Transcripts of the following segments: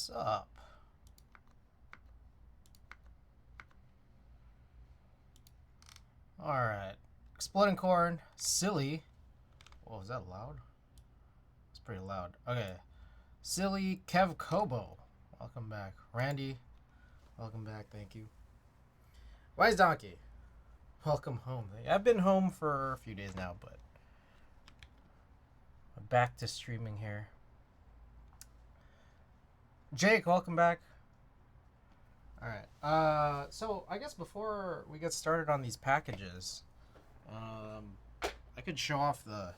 What's up? Alright. Exploding corn. Silly. Whoa, is that loud? It's pretty loud. Okay. Silly Kev Kobo. Welcome back. Randy. Welcome back. Thank you. Wise Donkey. Welcome home. I've been home for a few days now, but I'm back to streaming here. Jake, welcome back. Alright, so I guess before we get started on these packages, I could show off the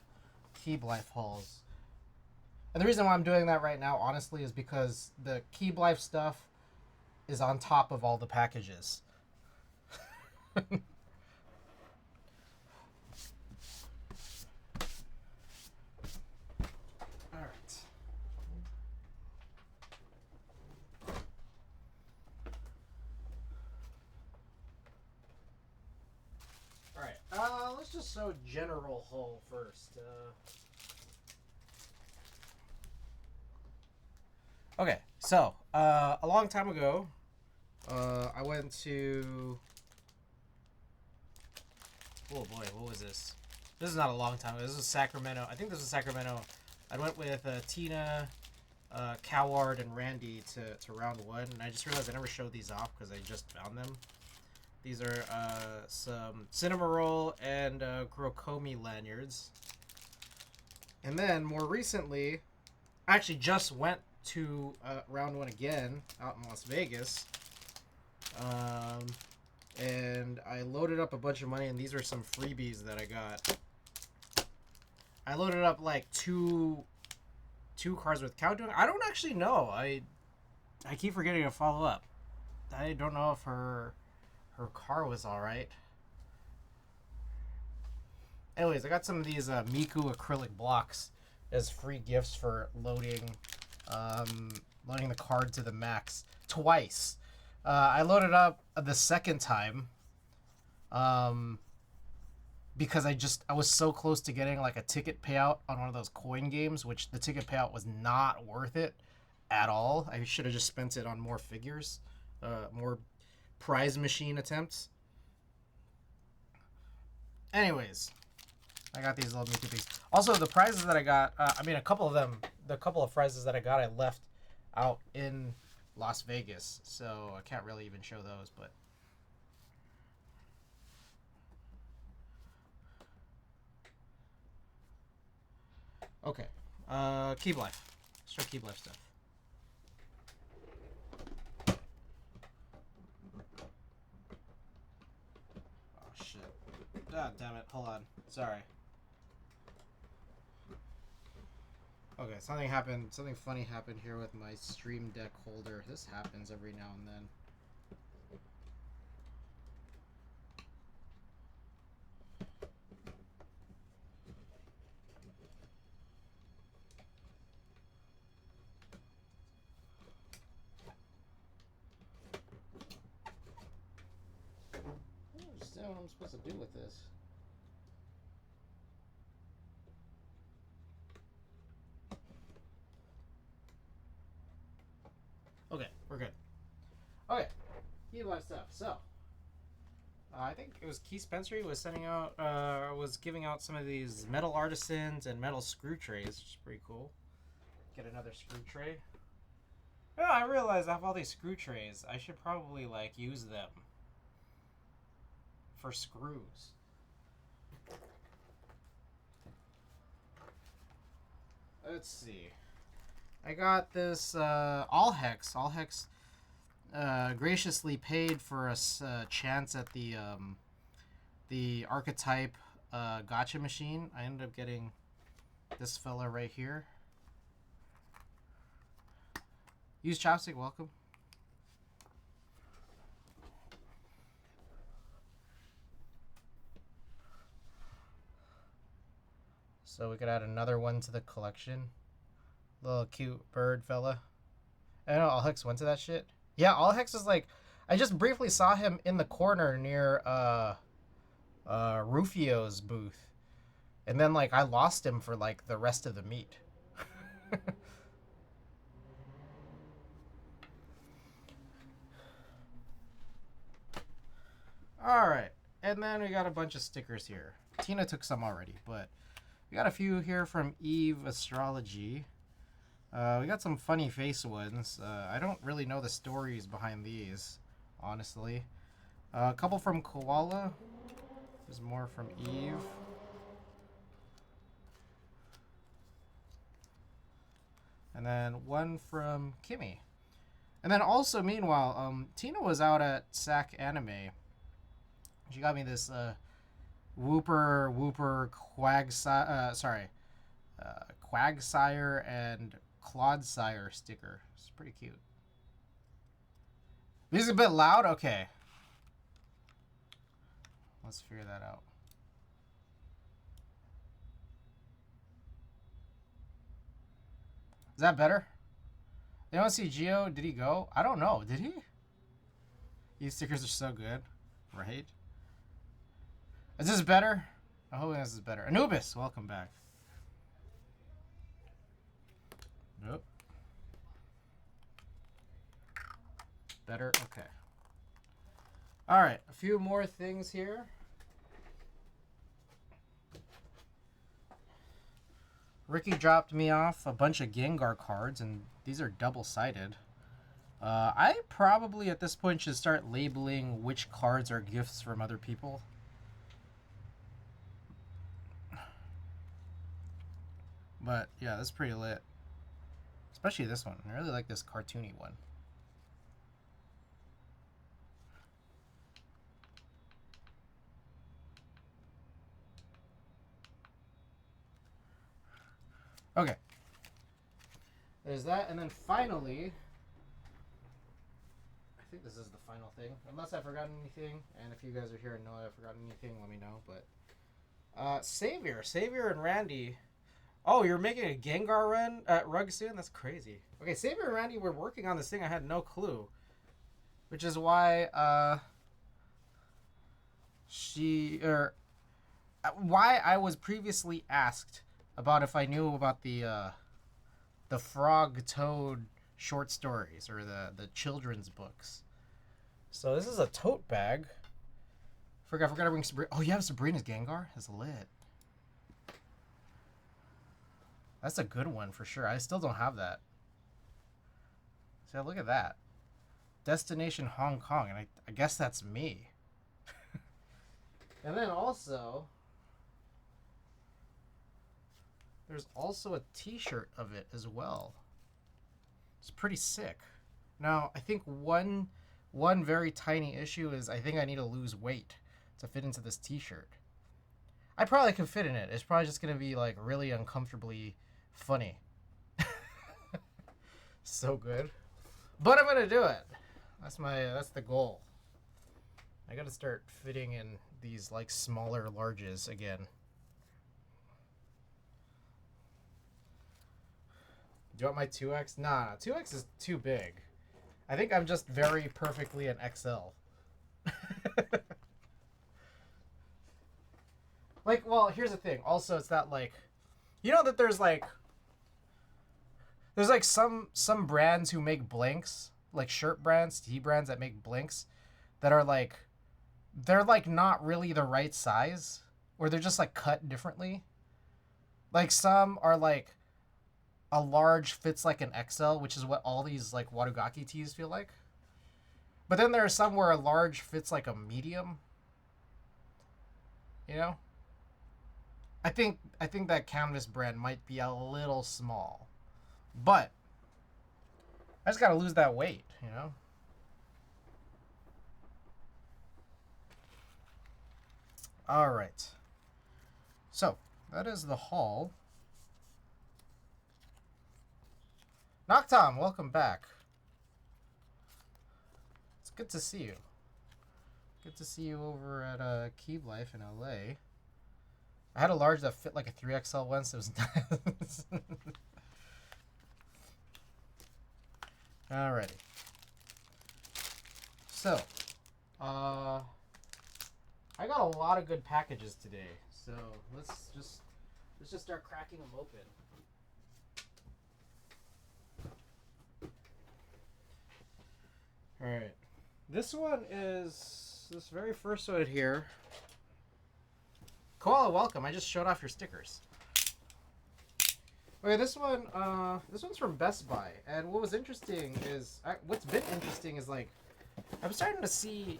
Keeb Life hauls. And the reason why I'm doing that right now, honestly, is because the Keeb Life stuff is on top of all the packages. Let's just show general haul first. Okay, so a long time ago, I went to. Oh boy, what was this? This is not a long time ago. This was Sacramento. I think this was Sacramento. I went with Tina, Coward, and Randy to round one, and I just realized I never showed these off because I just found them. These are some Cinema Roll and Grokomi lanyards. And then, more recently, I actually just went to round one again out in Las Vegas. And I loaded up a bunch of money, and these are some freebies that I got. I loaded up like two cards with countdown. I don't actually know. I keep forgetting to follow up. I don't know if her car was alright. Anyways, I got some of these Miku acrylic blocks as free gifts for loading the card to the max twice. I loaded up the second time because I was so close to getting like a ticket payout on one of those coin games, which the ticket payout was not worth it at all. I should have just spent it on more figures, more prize machine attempts. Anyways, I got these little Miku things. Also, the prizes that I got, a couple of them, the couple of prizes that I got, I left out in Las Vegas, so I can't really even show those, but. Okay, Keeb Life. Let's show Keeb Life stuff. God damn it, hold on. Sorry. Okay, something funny happened here with my Stream Deck holder. This happens every now and then. I don't understand what I'm supposed to do with this. Okay, we're good. Okay, Keeb Life stuff. So, I think it was Keith Spencer. He was sending out, was giving out some of these metal artisans and metal screw trays, which is pretty cool. Get another screw tray. Yeah, I realize I have all these screw trays. I should probably like use them for screws. Let's see. I got this All Hex. All Hex graciously paid for us a chance at the archetype gotcha machine. I ended up getting this fella right here. Use chopstick, welcome. So we could add another one to the collection. Little cute bird fella. I know All Hex went to that shit. Yeah, All Hex is like, I just briefly saw him in the corner near Rufio's booth. And then like I lost him for like the rest of the meet. Alright. And then we got a bunch of stickers here. Tina took some already, but we got a few here from Eve Astrology. We got some funny face ones. I don't really know the stories behind these, honestly. A couple from Koala. There's more from Eve. And then one from Kimmy. And then also, meanwhile, Tina was out at SAC Anime. She got me this Whooper Quagsire and Claudsire sticker. It's pretty cute. This is a bit loud? Okay. Let's figure that out. Is that better? They don't see Geo. Did he go? I don't know. Did he? These stickers are so good. Right? Is this better? I hope this is better. Anubis, welcome back. Nope. Better? Okay. Alright, a few more things here. Ricky dropped me off a bunch of Gengar cards, and these are double-sided. I probably, at this point, should start labeling which cards are gifts from other people. But, yeah, that's pretty lit. Especially this one. I really like this cartoony one. Okay. There's that, and then finally, I think this is the final thing. Unless I've forgotten anything, and if you guys are here and know I've forgotten anything, let me know. But Savior and Randy. Oh, you're making a Gengar run at Rug soon? That's crazy. Okay, Savior and Randy were working on this thing. I had no clue, which is why why I was previously asked about if I knew about the Frog Toad short stories or the children's books. So this is a tote bag. I forgot to bring Sabrina. Oh, you have Sabrina's Gengar? That's lit. That's a good one for sure. I still don't have that. So look at that. Destination Hong Kong, and I guess that's me. And then also, there's also a t-shirt of it as well. It's pretty sick. Now, I think one very tiny issue is I think I need to lose weight to fit into this t-shirt. I probably can fit in it. It's probably just going to be like really uncomfortably funny. So good. But I'm going to do it. That's the goal. I got to start fitting in these like smaller larges again. Do you want my 2X? Nah, 2X is too big. I think I'm just very perfectly an XL. Like, well, here's the thing. Also, it's that like, you know that there's like some brands who make blanks, like shirt brands, tee brands that make blanks that are like, they're like not really the right size, or they're just like cut differently. Like some are like a large fits like an XL, which is what all these like Watugaki tees feel like. But then there are some where a large fits like a medium. You know? I think that Canvas brand might be a little small. But I just gotta lose that weight, you know? Alright. So, that is the haul. Noctom, welcome back. It's good to see you. Good to see you over at Cube Life in LA. I had a large that fit like a 3XL once. It was nice. Alrighty. So, I got a lot of good packages today. So let's just start cracking them open. Alright. This one is this very first one here. Koala, welcome. I just showed off your stickers. Okay, this one's from Best Buy, and what was interesting is, what's been interesting is like, I'm starting to see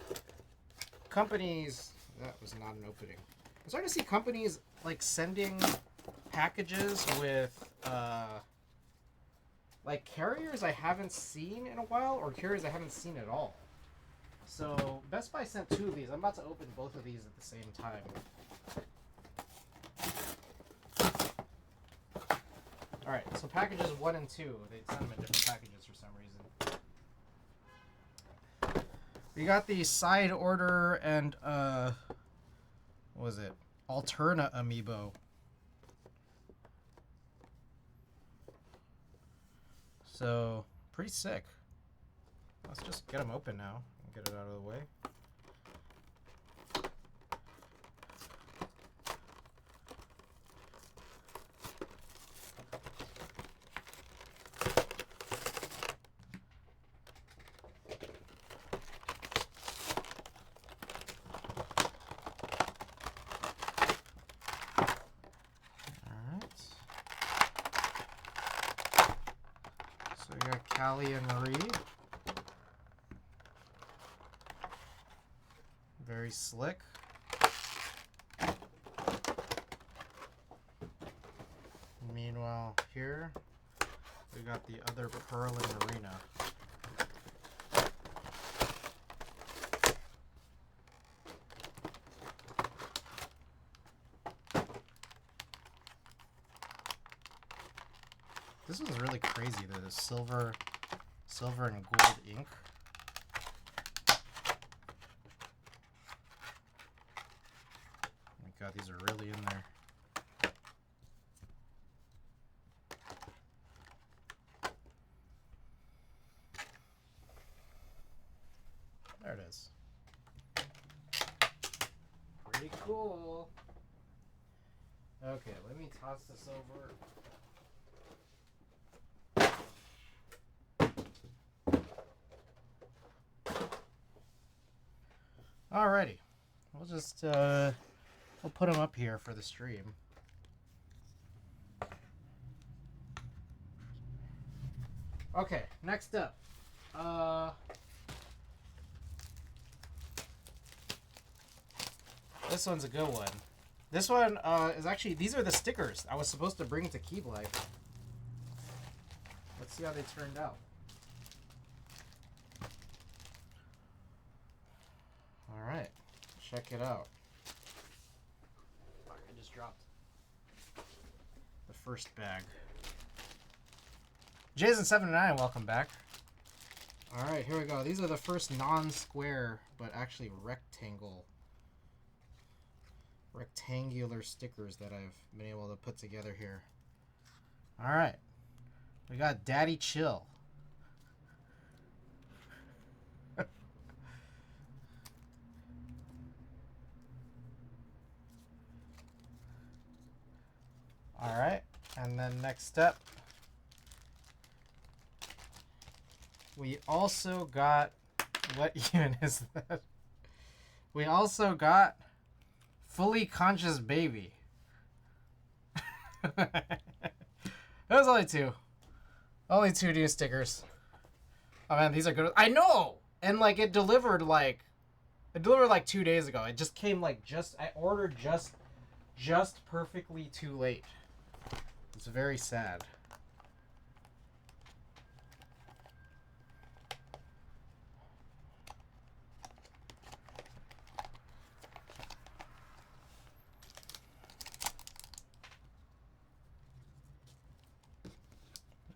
companies. That was not an opening. I'm starting to see companies like sending packages with like carriers I haven't seen in a while, or carriers I haven't seen at all. So Best Buy sent 2 of these. I'm about to open both of these at the same time. Alright, so packages 1 and 2, they send them in different packages for some reason. We got the side order and, what was it? Alterna amiibo. So, pretty sick. Let's just get them open now and get it out of the way. So we got Callie and Marie. Very slick. Meanwhile, here we got the other Pearl and Marina. This one's really crazy. The silver and gold ink. Oh my god, these are really in there. There it is. Pretty cool. Okay, let me toss this over. Alrighty, we'll just we'll put them up here for the stream. Okay, next up, this one's a good one. This one is actually, these are the stickers I was supposed to bring to Keep Life. Let's see how they turned out. Alright, check it out. Fuck, I just dropped the first bag. Jason79, welcome back. Alright, here we go. These are the first non-square, but actually rectangular stickers that I've been able to put together here. Alright, we got Daddy Chill. Alright, and then next up, we also got, what even is that? We also got Fully Conscious Baby. It was only 2. Only 2 new stickers. Oh man, these are good. I know! And like it delivered like 2 days ago. It just came like I ordered just perfectly too late. It's very sad.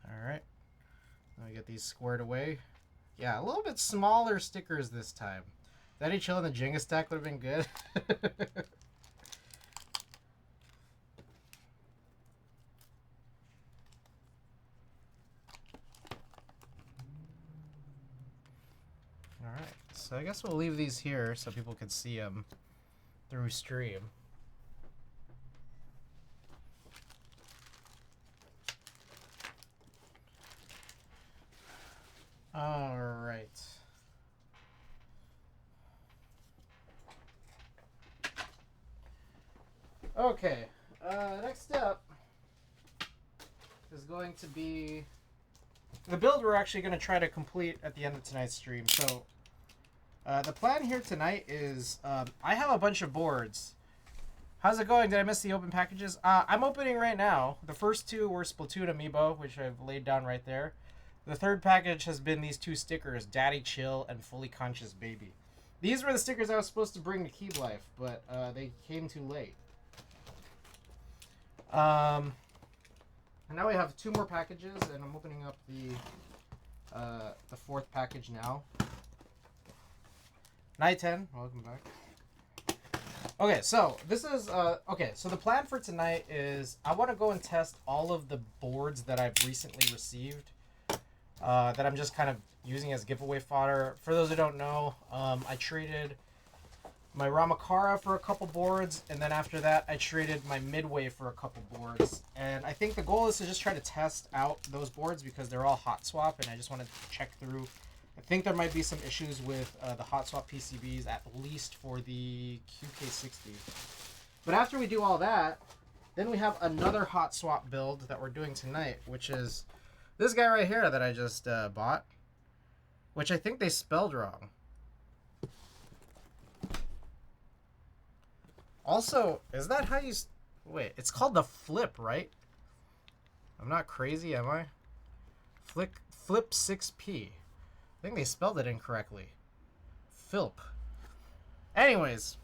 Alright. Let me get these squared away. Yeah, a little bit smaller stickers this time. Daddy Chill and the Jenga stack would have been good. Alright, so I guess we'll leave these here so people can see them through stream. Alright. Okay, next up is going to be the build we're actually going to try to complete at the end of tonight's stream. So, the plan here tonight is I have a bunch of boards. How's it going? Did I miss the open packages? I'm opening right now. The first two were Splatoon Amiibo, which I've laid down right there. The third package has been these two stickers, Daddy Chill and Fully Conscious Baby. These were the stickers I was supposed to bring to Keep Life, but they came too late. And now we have two more packages, and I'm opening up the fourth package now. Night 10, welcome back. Okay, so this is okay. So the plan for tonight is I want to go and test all of the boards that I've recently received. That I'm just kind of using as giveaway fodder. For those who don't know, I traded my Ramakara for a couple boards, and then after that, I traded my Midway for a couple boards. And I think the goal is to just try to test out those boards because they're all hot swap, and I just want to check through. I think there might be some issues with the hot swap PCBs, at least for the QK60. But after we do all that, then we have another hot swap build that we're doing tonight, which is this guy right here that I just bought, which I think they spelled wrong. Also, is that how you... Wait, it's called the Flip, right? I'm not crazy, am I? Flip 6P. I think they spelled it incorrectly. Philp. Anyways.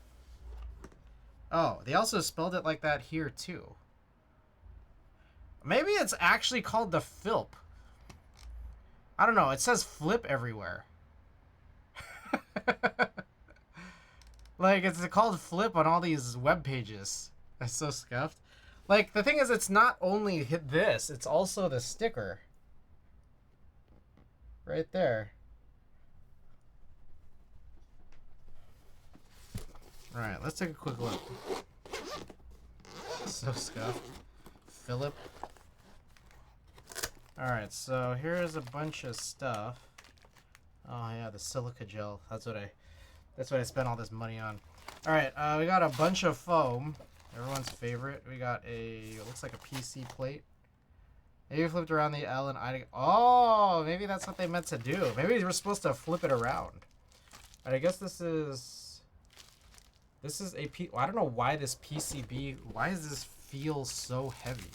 Oh, they also spelled it like that here, too. Maybe it's actually called the Philp. I don't know. It says Flip everywhere. Like, it's called Flip on all these web pages. That's so scuffed. Like, the thing is, it's not only this. It's also the sticker. Right there. Alright, let's take a quick look. So scuffed. Philip. Alright, so here's a bunch of stuff. Oh yeah, the silica gel. That's what I spent all this money on. Alright, we got a bunch of foam. Everyone's favorite. We got it looks like a PC plate. Maybe flipped around the L and I... Oh, maybe that's what they meant to do. Maybe we're supposed to flip it around. Alright, I guess this is a I don't know why this PCB... Why does this feel so heavy?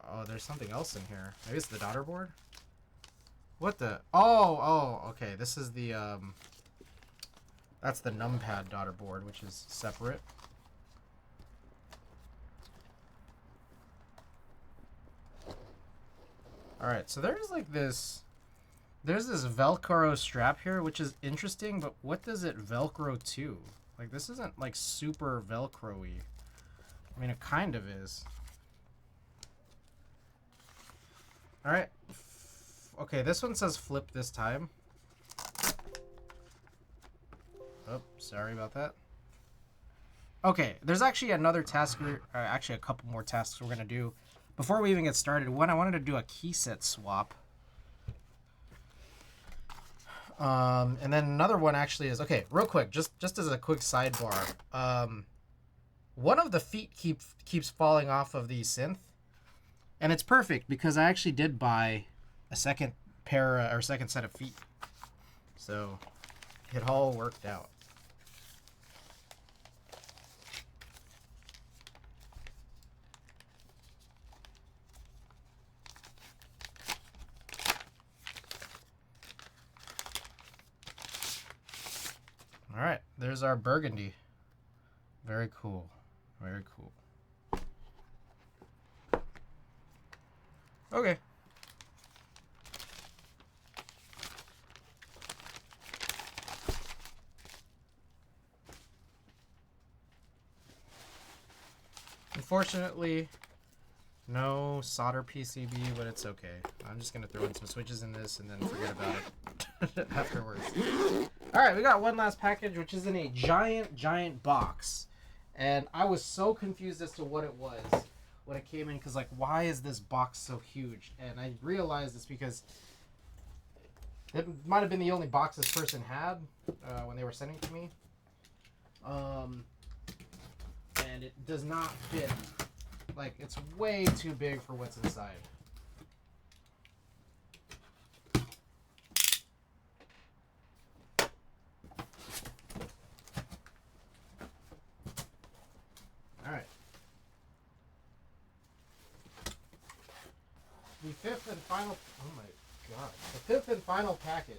Oh, there's something else in here. Maybe it's the daughter board? What the... Oh, okay. This is the, that's the numpad daughter board, which is separate. Alright, so there's like this... There's this Velcro strap here, which is interesting, but what does it Velcro to? Like, this isn't, like, super Velcro-y. I mean, it kind of is. Alright. Okay, this one says flip this time. Oh, sorry about that. Okay, there's actually another task, actually a couple more tasks we're going to do. Before we even get started, one, I wanted to do a key set swap. And then another one actually is, okay, real quick, just as a quick sidebar. One of the feet keeps falling off of the synth. And it's perfect because I actually did buy a second pair or second set of feet. So it all worked out. All right, there's our burgundy. Very cool. Very cool. Okay. Unfortunately, no solder PCB, but it's okay. I'm just going to throw in some switches in this and then forget about it afterwards. Alright, we got one last package, which is in a giant box. And I was so confused as to what it was when it came in, because, like, why is this box so huge? And I realized it's because it might have been the only box this person had when they were sending it to me. And it does not fit. Like, it's way too big for what's inside. Alright. The fifth and final... Oh my god. The fifth and final package.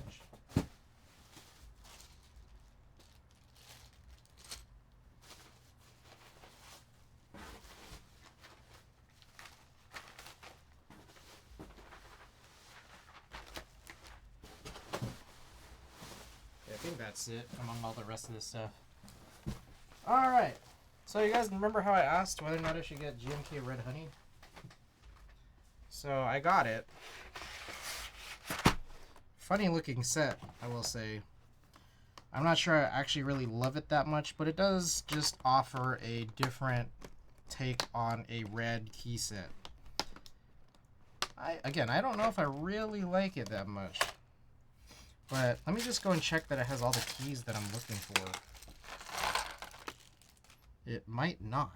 I think that's it among all the rest of this stuff. Alright. So you guys remember how I asked whether or not I should get GMK Red Honey? So I got it. Funny looking set, I will say. I'm not sure I actually really love it that much, but it does just offer a different take on a red key set. I don't know if I really like it that much. But let me just go and check that it has all the keys that I'm looking for. It might not.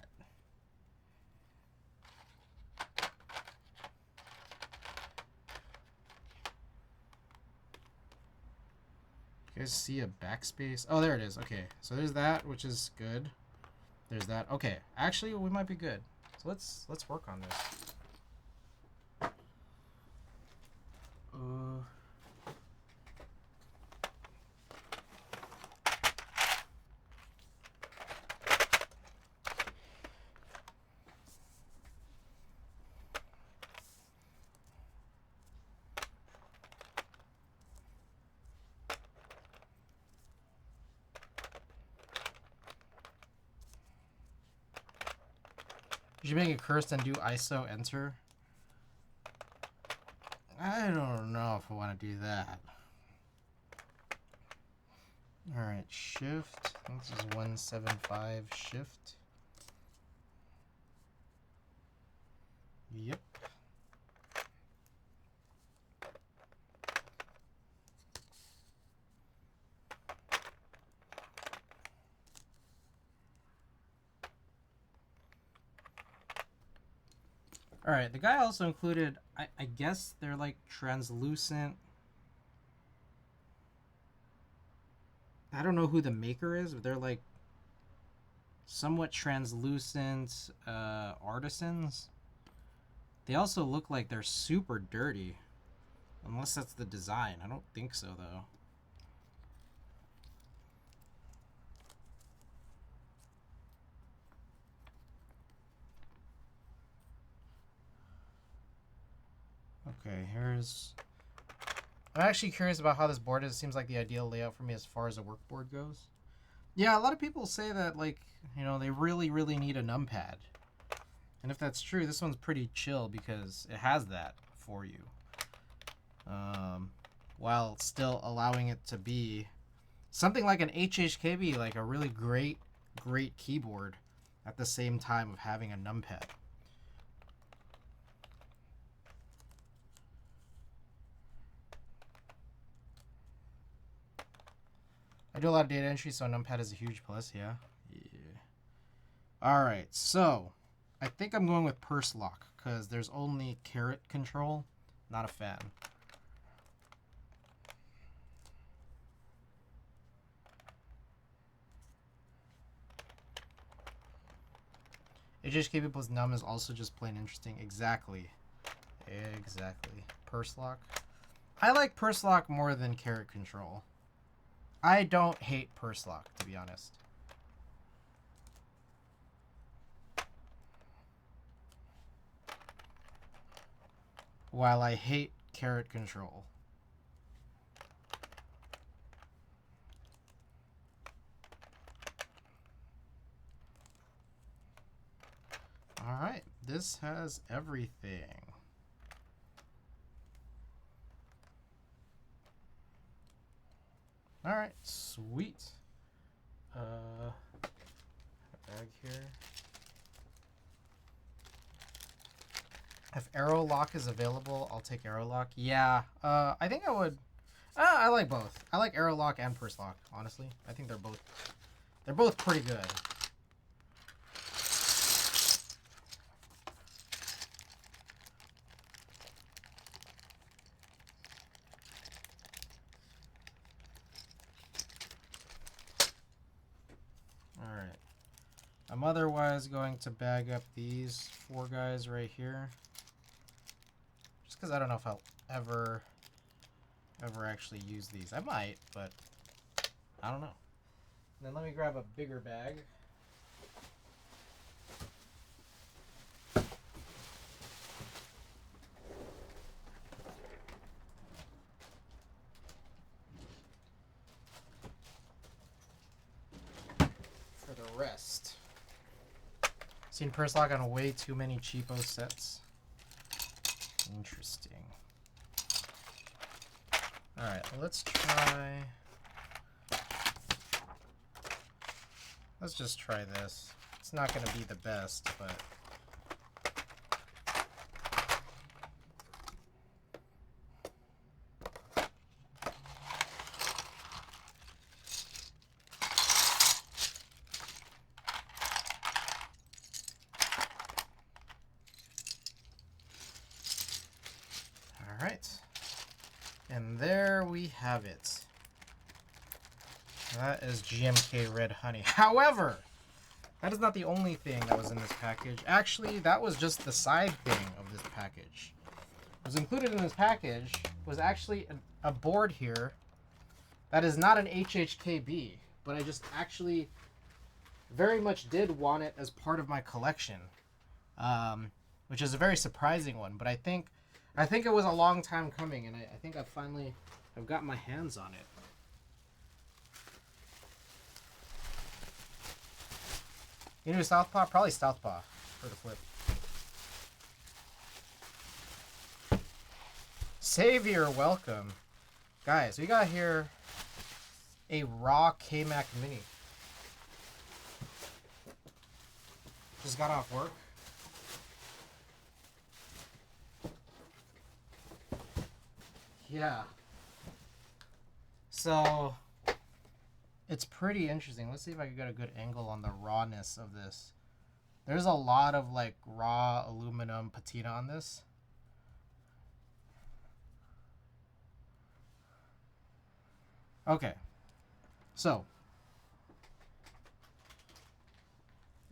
You guys see a backspace? Oh, there it is. Okay, so there's that, which is good. There's that. Okay, actually, we might be good. So let's work on this. You should make it cursed and do ISO enter. I don't know if I want to do that. Alright, shift. I think this is 175 shift. Yep. Alright, the guy also included, I guess they're like translucent. I don't know who the maker is, but they're like somewhat translucent artisans. They also look like they're super dirty. Unless that's the design. I don't think so, though. Okay, here's... I'm actually curious about how this board is. It seems like the ideal layout for me as far as a work board goes. Yeah, a lot of people say that, like, you know, they really, really need a numpad. And if that's true, this one's pretty chill because it has that for you. While still allowing it to be something like an HHKB, like a really great keyboard at the same time of having a numpad. I do a lot of data entry, so a numpad is a huge plus, yeah. Alright, so I think I'm going with purse lock because there's only caret control. Not a fan. HHKB plus num is also just plain interesting. Exactly. Purse lock. I like purse lock more than caret control. I don't hate purse lock, to be honest. While I hate caret control. Alright, this has everything. Alright, sweet. Bag here. If Arrow Lock is available, I'll take Arrow Lock. Yeah, I think I would. I like both. I like Arrow Lock and Purse Lock, honestly. I think they're both They're both pretty good. Alright. I'm otherwise going to bag up these 4 guys right here. Just because I don't know if I'll ever actually use these. I might, but I don't know. And then let me grab a bigger bag. For the rest. Seen Perslock on way too many cheapo sets. Interesting. Alright, let's try... Let's just try this. It's not going to be the best, but... Alright. And there we have it. That is GMK Red Honey. However, that is not the only thing that was in this package. Actually, that was just the side thing of this package. What was included in this package was actually a board here that is not an HHKB, but I just actually very much did want it as part of my collection, which is a very surprising one. But I think it was a long time coming, and I think I've got my hands on it. You know Southpaw? Probably Southpaw for the flip. Savior, welcome. Guys, we got here a raw K-Mac Mini. Just got off work. Yeah. So... it's pretty interesting. Let's see if I can get a good angle on the rawness of this. There's a lot of like raw aluminum patina on this. Okay. So.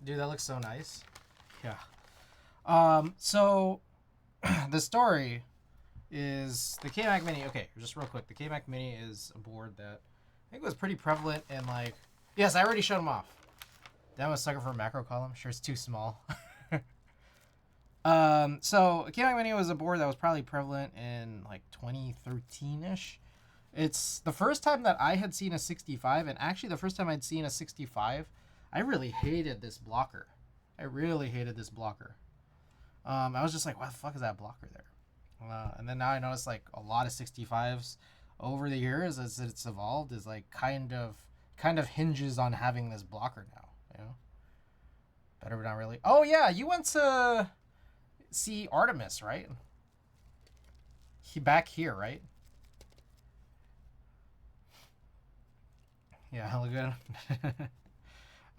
Dude, that looks so nice. Yeah. So the story is the K-Mac Mini. Okay, just real quick. The K-Mac Mini is a board that I think it was pretty prevalent in like... Yes, I already showed them off. Damn, I'm a sucker for a macro column. Sure, it's too small. So K-Mac Mini was a board that was probably prevalent in like 2013-ish. It's the first time that I had seen a 65, and actually the first time I'd seen a 65, I really hated this blocker. I was just like, why the fuck is that blocker there? And then now I notice like a lot of 65s over the years as it's evolved is like kind of hinges on having this blocker now, you know? Better but not really. Oh yeah, you went to see Artemis, right? He back here, right? Yeah, hella good.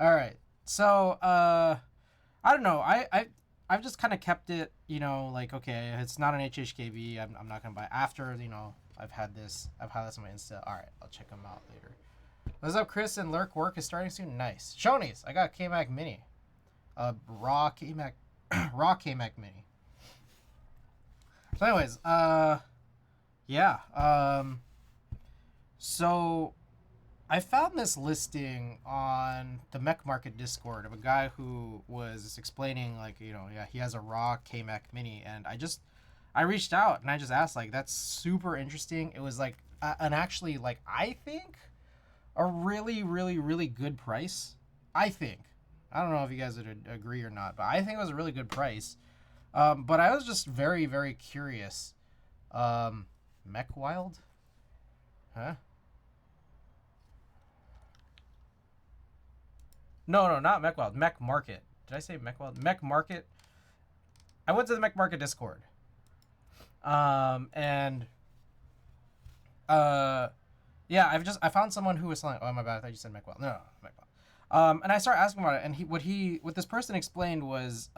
Alright. So I don't know. I've just kind of kept it, you know, like, okay, it's not an HHKB, I'm not gonna buy after, you know, I've had this on my Insta. Alright, I'll check them out later. What's up, Chris? And Lurk, work is starting soon. Nice. Shonies, I got K-Mac Mini. Raw K-Mac Mini. So anyways, yeah. So I found this listing on the Mech Market Discord of a guy who was explaining, like, you know, yeah, he has a raw K-Mac Mini, and I reached out and I just asked, like, that's super interesting. It was like an actually, like, I think a really, really, really good price. I think. I don't know if you guys would agree or not, but I think it was a really good price. But I was just very, very curious. Mech Wild? Huh? No, not Mech Wild. Mech Market. Did I say Mech Wild? Mech Market. I went to the Mech Market Discord. Yeah, I found someone who was selling. Oh my bad, I thought you said Mech Wild. No, Mech Wild. And I started asking about it, and what this person explained was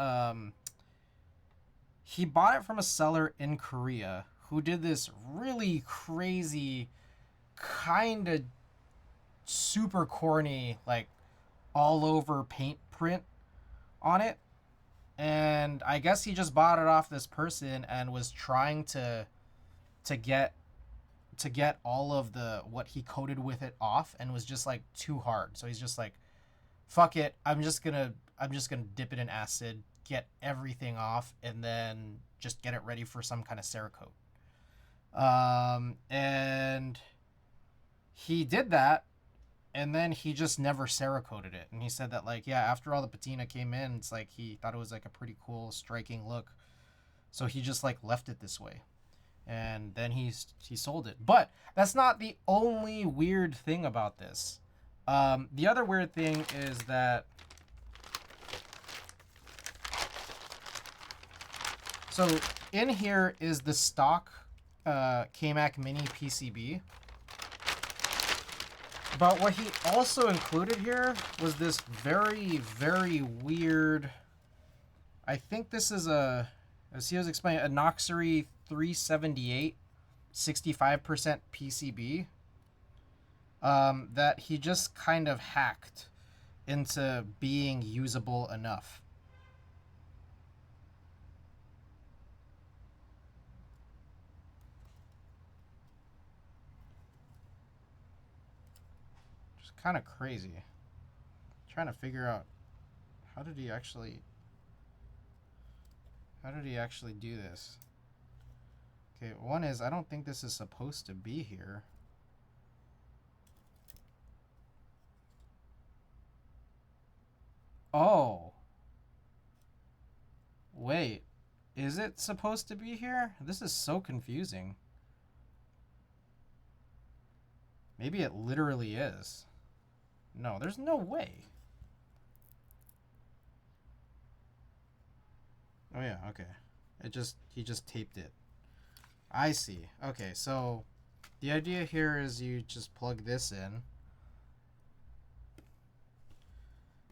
he bought it from a seller in Korea who did this really crazy, kind of super corny, like all over paint print on it. And I guess he just bought it off this person and was trying to get to get all of the what he coated with it off, and was just like too hard. So he's just like, fuck it, I'm just gonna dip it in acid, get everything off, and then just get it ready for some kind of Cerakote. And he did that, and then he just never Cerakoted it. And he said that, like, yeah, after all the patina came in, it's like he thought it was like a pretty cool, striking look, so he just like left it this way, and then he sold it. But that's not the only weird thing about this. The other weird thing is that, so in here is the stock KMac Mini PCB. But what he also included here was this very, very weird, I think this is as he was explaining, a Noxery 378 65% PCB that he just kind of hacked into being usable enough. Just kind of crazy. Trying to figure out how did he actually do this? Okay, one is, I don't think this is supposed to be here. Oh. Wait. Is it supposed to be here? This is so confusing. Maybe it literally is. No, there's no way. Oh yeah, okay. He just taped it. I see. Okay, so the idea here is you just plug this in.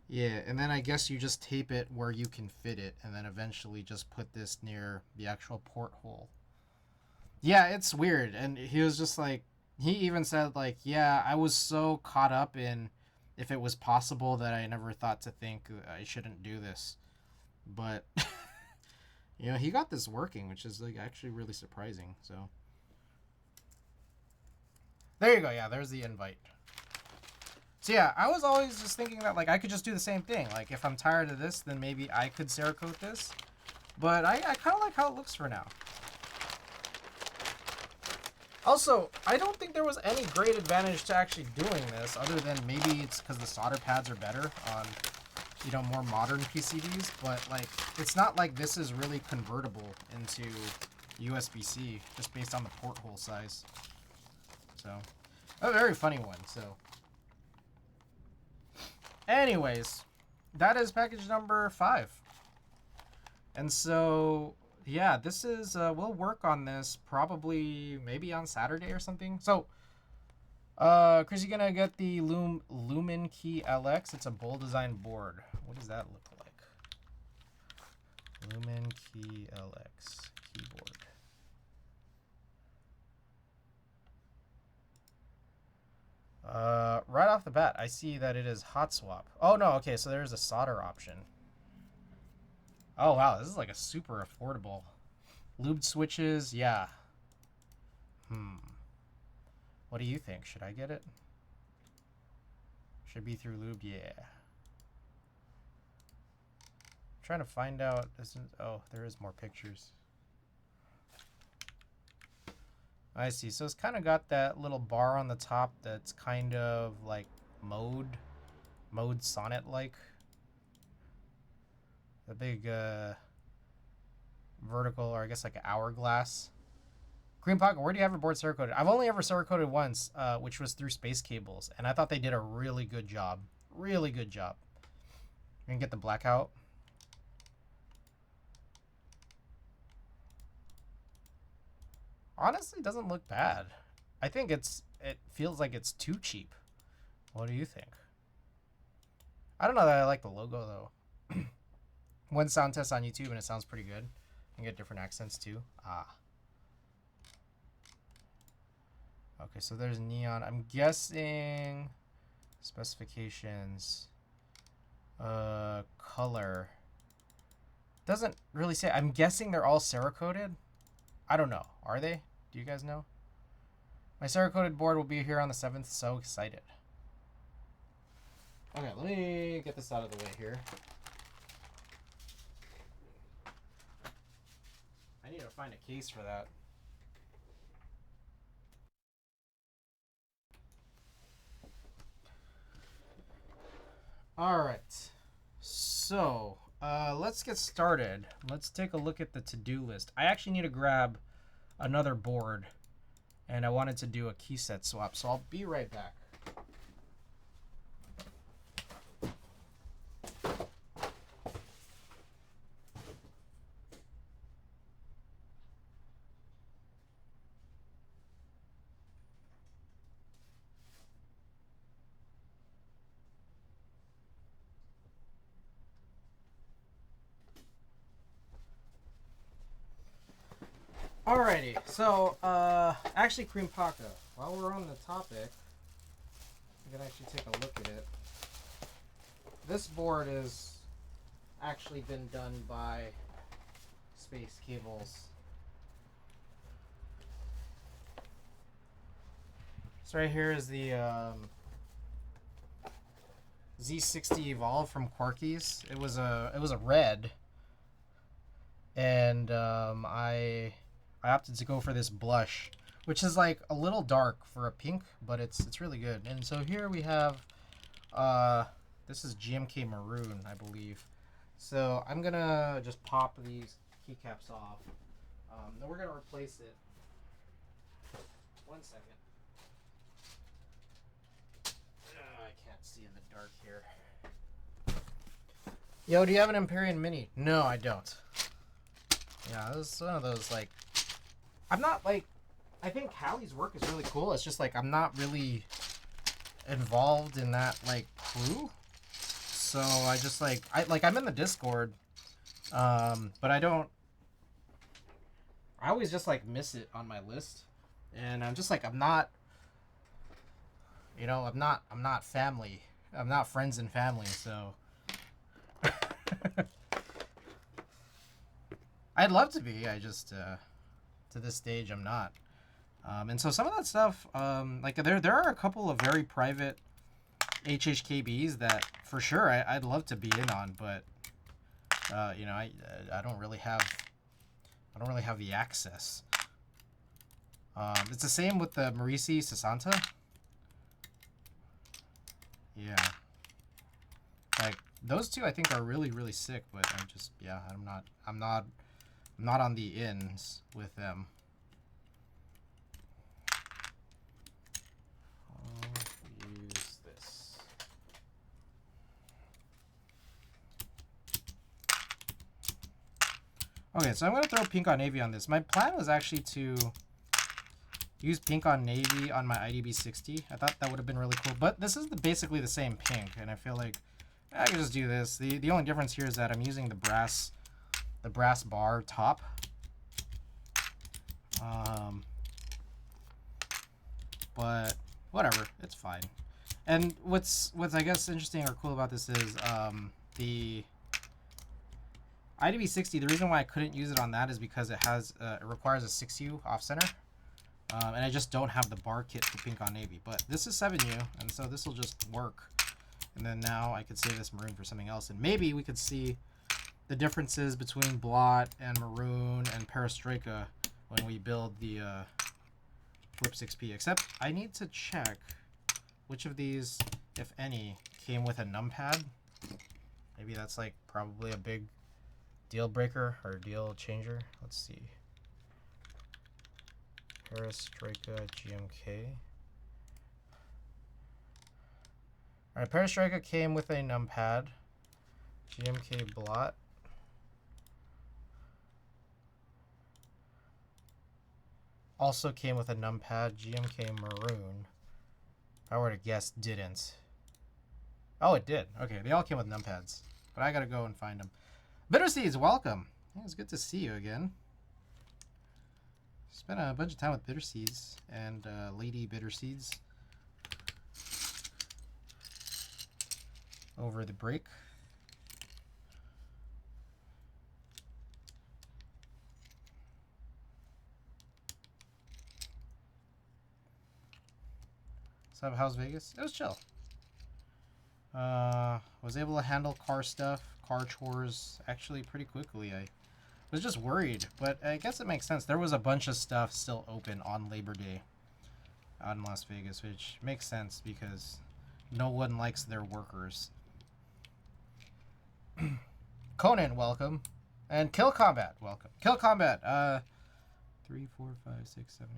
Yeah, and then I guess you just tape it where you can fit it, and then eventually just put this near the actual porthole. Yeah, it's weird. And he was just like, he even said, like, yeah, I was so caught up in if it was possible that I never thought to think I shouldn't do this. But you know, he got this working, which is like actually really surprising. So there you go. Yeah, there's the invite. So yeah, I was always just thinking that, like, I could just do the same thing. Like, if I'm tired of this, then maybe I could Cerakote this. But I kind of like how it looks for now. Also, I don't think there was any great advantage to actually doing this, other than maybe it's because the solder pads are better on, you know, more modern PCBs. But like, it's not like this is really convertible into USB-C just based on the porthole size. So, a very funny one. So, anyways, that is package number 5. And so, yeah, this is, we'll work on this probably maybe on Saturday or something. So, Chris, you're gonna get the Lumen Key LX. It's a bowl design board. What does that look like? Lumen Key LX keyboard. Right off the bat, I see that it is hot swap. Oh no, okay, so there's a solder option. Oh wow, this is like a super affordable. Lubed switches, yeah. What do you think? Should I get it? Should be through lubed, yeah. I'm trying to find out. Oh, there is more pictures. I see. So it's kind of got that little bar on the top that's kind of like mode sonnet like. The big vertical, or I guess like an hourglass. Green Pocket, where do you have your board Cerakoted? I've only ever Cerakoted once, which was through Space Cables, and I thought they did a really good job. Really good job. You can get the blackout. Honestly, it doesn't look bad. I think it feels like it's too cheap. What do you think? I don't know that I like the logo though. One sound test on YouTube and it sounds pretty good. You can get different accents too. Ah. Okay, so there's neon. I'm guessing specifications. Color. Doesn't really say. I'm guessing they're all Cerakoted. I don't know. Are they? Do you guys know? My Cerakoted board will be here on the 7th. So excited. Okay, let me get this out of the way here. I need to find a case for that. All right. So, let's get started. Let's take a look at the to-do list. I actually need to grab another board, and I wanted to do a key set swap, so I'll be right back. Alrighty, so, actually, Cream Paca, while we're on the topic, we can actually take a look at it. This board has actually been done by Space Cables. So right here is the Z60 Evolve from Quarkies. It was a red, and I opted to go for this blush, which is like a little dark for a pink, but it's really good. And so here we have this is GMK Maroon, I believe. So I'm gonna just pop these keycaps off. Then we're gonna replace it. 1 second. I can't see in the dark here. Yo, do you have an Empyrean Mini? No, I don't. Yeah, this is one of those, like, I'm not, like, I think Hallie's work is really cool. It's just, like, I'm not really involved in that, like, crew. So I just, like, I'm in the Discord, but I always just, like, miss it on my list. And I'm just, like, I'm not, you know, I'm not family. I'm not friends and family, so. I'd love to be. I just, to this stage, I'm not. And so some of that stuff, like there are a couple of very private HHKBs that for sure I'd love to be in on, but you know, I don't really have the access. It's the same with the Marisi Sasanta. Yeah, like those two I think are really sick, but I'm just, yeah, I'm not on the ins with them. I'll use this. Okay, so I'm going to throw pink on navy on this. My plan was actually to use pink on navy on my IDB60. I thought that would have been really cool, but this is basically the same pink, and I feel like I can just do this. The only difference here is that I'm using the brass bar top. But whatever, it's fine. And what's I guess interesting or cool about this is the IDB60. The reason why I couldn't use it on that is because it requires a 6U off center, and I just don't have the bar kit for pink on navy. But this is 7U, and so this will just work. And then now I could save this maroon for something else, and maybe we could see the differences between blot and maroon and perestroika when we build the Flip 6P. Except I need to check which of these, if any, came with a numpad. Maybe that's like probably a big deal breaker or deal changer. Let's see. Perestroika GMK. Alright, Perestroika came with a numpad. GMK blot. Also came with a numpad. GMK maroon. If I were to guess, didn't. Oh, it did. Okay, they all came with numpads. But I gotta go and find them. Bitter Seeds, welcome. Yeah, it's good to see you again. Spent a bunch of time with Bitter Seeds and Lady Bitter Seeds over the break. So how's Vegas? It was chill. Was able to handle car stuff, car chores actually pretty quickly. I was just worried, but I guess it makes sense. There was a bunch of stuff still open on Labor Day out in Las Vegas, which makes sense because no one likes their workers. Conan, welcome. And Kill Combat, welcome. Kill Combat, 3, 4, 5, 6, 7,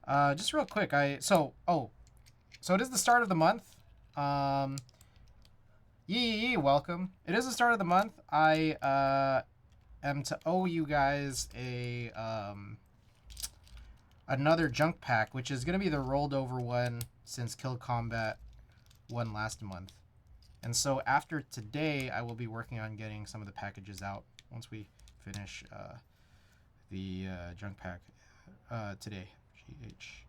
8, 9. Just real quick, so it is the start of the month. Yee, welcome. It is the start of the month. I am to owe you guys a another junk pack, which is gonna be the rolled over one since Kill Combat won last month. And so after today, I will be working on getting some of the packages out once we finish the junk pack today. GH.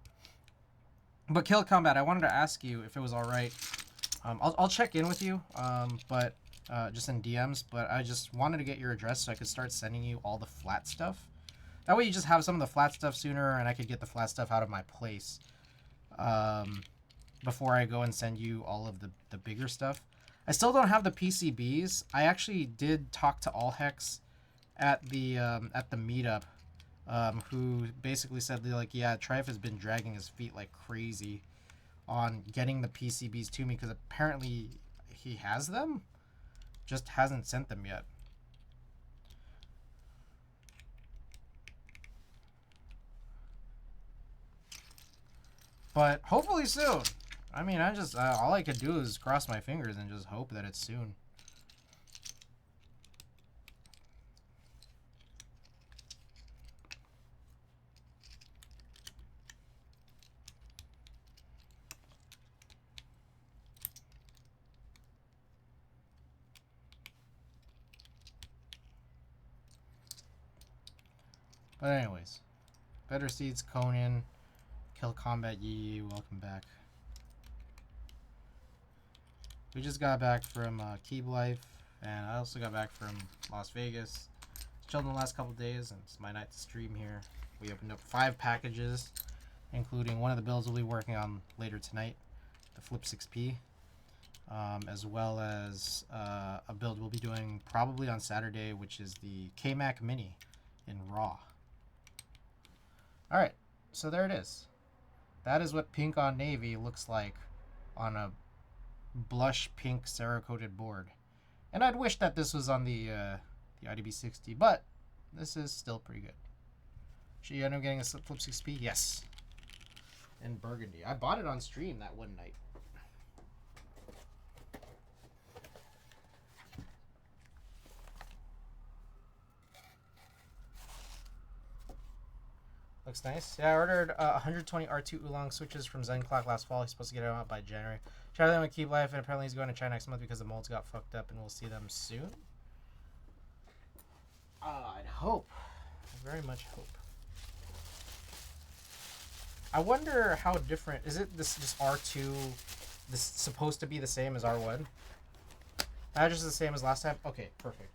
But Kill Combat, I wanted to ask you if it was all right. I'll check in with you, but just in DMs. But I just wanted to get your address so I could start sending you all the flat stuff. That way you just have some of the flat stuff sooner, and I could get the flat stuff out of my place before I go and send you all of the bigger stuff. I still don't have the PCBs. I actually did talk to Allhex at the meetup, who basically said, like, yeah, Trife has been dragging his feet like crazy on getting the PCBs to me because apparently he has them, just hasn't sent them yet. But hopefully soon. I mean, I just all I could do is cross my fingers and just hope that it's soon. But anyways, Better Seeds, Conan, Kill Combat, Yee, welcome back. We just got back from Keep Life, and I also got back from Las Vegas. Chilled in the last couple days, and it's my night to stream here. We opened up 5 packages, including one of the builds we'll be working on later tonight, the Flip 6P, as well as a build we'll be doing probably on Saturday, which is the KMAC Mini in Raw. Alright, so there it is. That is what pink on navy looks like on a blush pink Cerakoted board. And I'd wish that this was on the IDB60, but this is still pretty good. Should you end up getting a Flip 6P? Yes. In burgundy. I bought it on stream that one night. Looks nice. Yeah, I ordered 120 R2 Oolong switches from Zen Clock last fall. He's supposed to get them out by January. Try them with Keep Life, and apparently he's going to China next month because the molds got fucked up, and we'll see them soon. I'd hope. I very much hope. I wonder how different... Is it this R2 this supposed to be the same as R1? Not just the same as last time? Okay, perfect.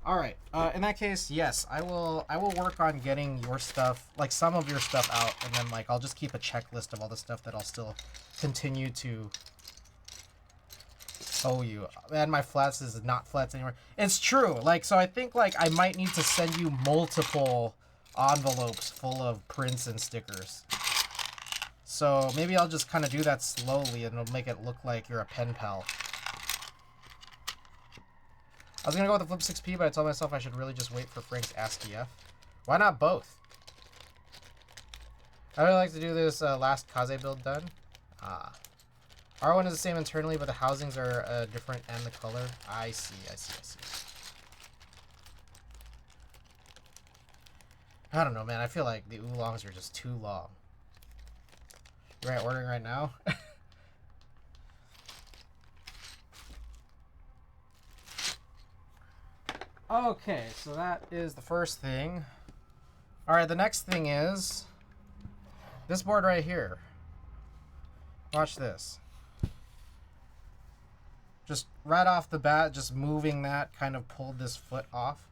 All right. In that case, yes, I will work on getting your stuff, like some of your stuff out, and then like I'll just keep a checklist of all the stuff that I'll still continue to owe you. And my flats is not flats anymore. It's true. Like, so I think like I might need to send you multiple envelopes full of prints and stickers. So maybe I'll just kind of do that slowly, and it'll make it look like you're a pen pal. I was going to go with the Flip 6P, but I told myself I should really just wait for Frank's ASCII-F. Why not both? I would like to do this last Kaze build done. R1 is the same internally, but the housings are different and the color. I see. I don't know, man. I feel like the oolongs are just too long. You're right, ordering right now? Okay, so that is the first thing. Alright, the next thing is this board right here. Watch this. Just right off the bat, just moving that kind of pulled this foot off.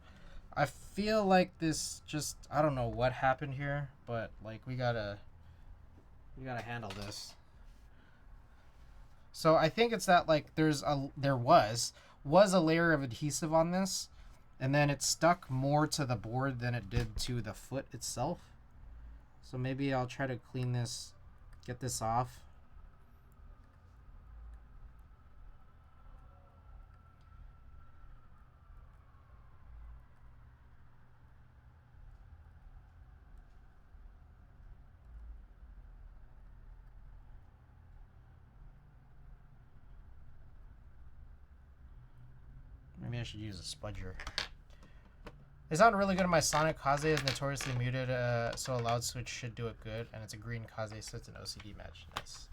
I feel like this just, I don't know what happened here, but like we gotta handle this. So I think it's that like there was a layer of adhesive on this, and then it stuck more to the board than it did to the foot itself. So maybe I'll try to clean this, get this off. Maybe I should use a spudger. They sound really good in my Sonic. Kaze is notoriously muted, so a loud switch should do it good. And it's a green Kaze, so it's an OCD match. Nice.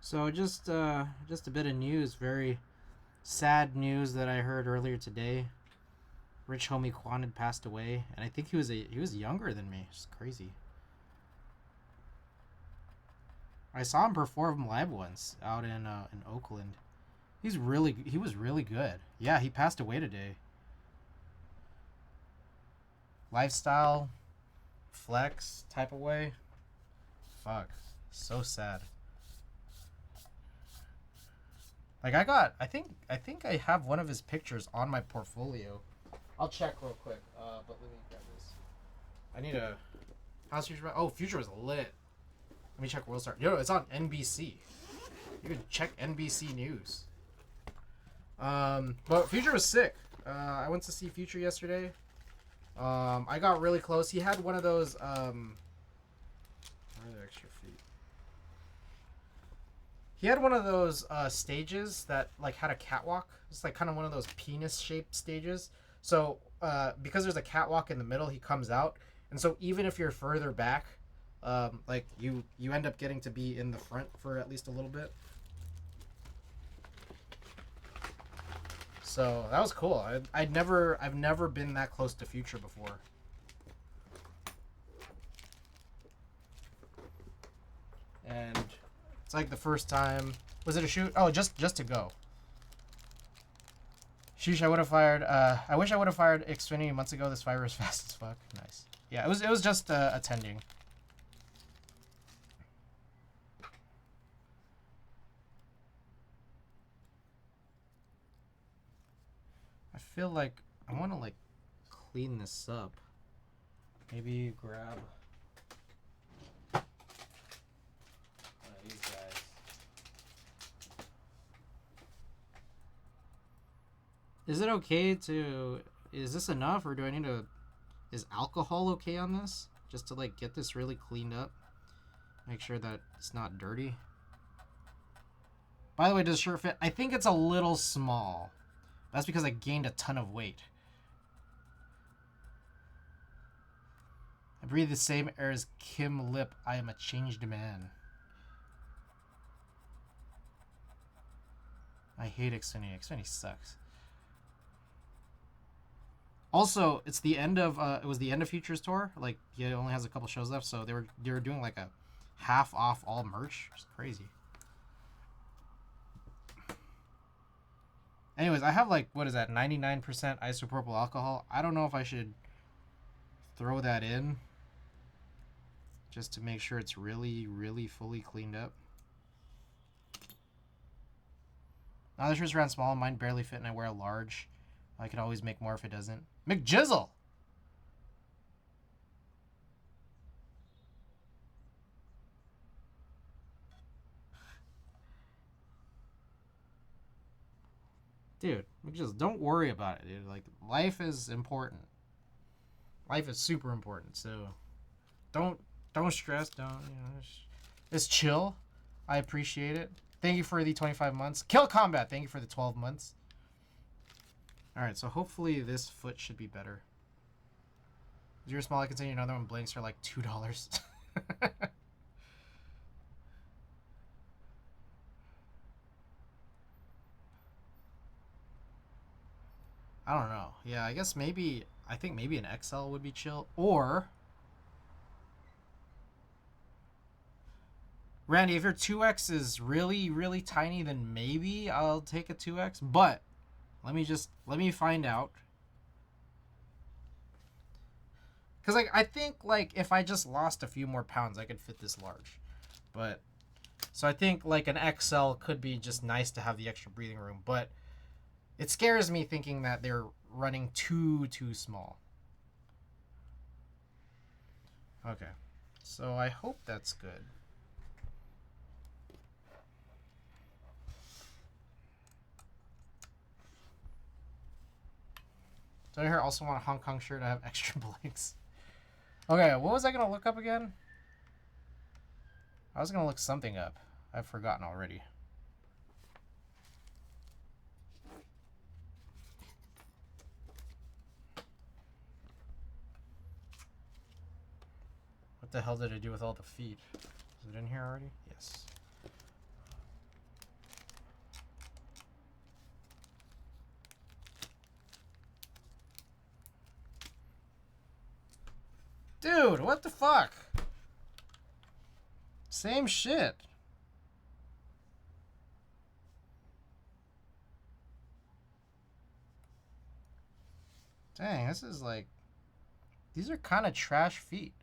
So just a bit of news, very sad news that I heard earlier today. Rich homie Quan had passed away, and I think he was younger than me. It's crazy. I saw him perform live once out in Oakland. He was really good. Yeah, he passed away today. Lifestyle, flex type of way. Fuck, so sad. Like I think I have one of his pictures on my portfolio. I'll check real quick. But let me grab this. I need a. How's Future? Oh, Future was lit. Let me check World Star. Yo, it's on NBC. You can check NBC News. But Future was sick. I went to see Future yesterday. I got really close. He had one of those. Where are the extra feet? He had one of those stages that like had a catwalk. It's like kind of one of those penis-shaped stages. So because there's a catwalk in the middle, he comes out, and so even if you're further back, like you end up getting to be in the front for at least a little bit. So that was cool. I've never been that close to Future before. And it's like the first time. Was it a shoot? Oh, just to go. Sheesh, I would have fired. I wish I would have fired Xfinity months ago. This fire is fast as fuck. Nice. Yeah, it was just attending. I feel like I want to like clean this up. Maybe grab these guys. Is it okay to? Is this enough, or do I need to? Is alcohol okay on this? Just to like get this really cleaned up. Make sure that it's not dirty. By the way, does the shirt fit? I think it's a little small. That's because I gained a ton of weight. I breathe the same air as Kim Lip. I am a changed man. I hate Xfinity. Xfinity sucks. Also, it's the end of it was the end of Futures tour. Like he only has a couple shows left, so they were doing like a half off all merch. It's crazy. Anyways, I have like, what is that, 99% isopropyl alcohol. I don't know if I should throw that in just to make sure it's really, really fully cleaned up. Now this shirt's around small. Mine barely fit and I wear a large. I could always make more if it doesn't. McJizzle! Dude, just don't worry about it, dude. Like, life is important. Life is super important. So, don't stress. Just chill. I appreciate it. Thank you for the 25 months. Kill Combat. Thank you for the 12 months. Alright, so hopefully this foot should be better. Zero small, I can say another one blanks are like $2. I don't know. Yeah, I guess maybe, I think maybe an XL would be chill. Or, Randy, if your 2X is really, really tiny, then maybe I'll take a 2X. But, let me find out. Because, like, I think, like, if I just lost a few more pounds, I could fit this large. But, so I think, like, an XL could be just nice to have the extra breathing room. But, it scares me thinking that they're running too small. Okay. So, I hope that's good. So, I here also want a Hong Kong shirt. I have extra blanks. Okay, what was I going to look up again? I was going to look something up. I've forgotten already. What the hell did I do with all the feet? Is it in here already? Yes. Dude, what the fuck? Same shit. Dang, this is like... These are kind of trash feet.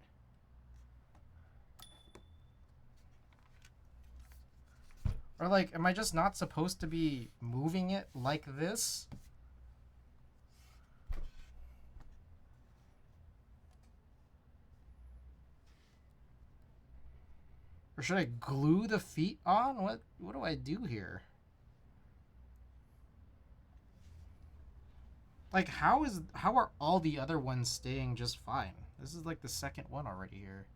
Or like, am I just not supposed to be moving it like this? Or should I glue the feet on? What do I do here? Like, how are all the other ones staying just fine? This is like the second one already here.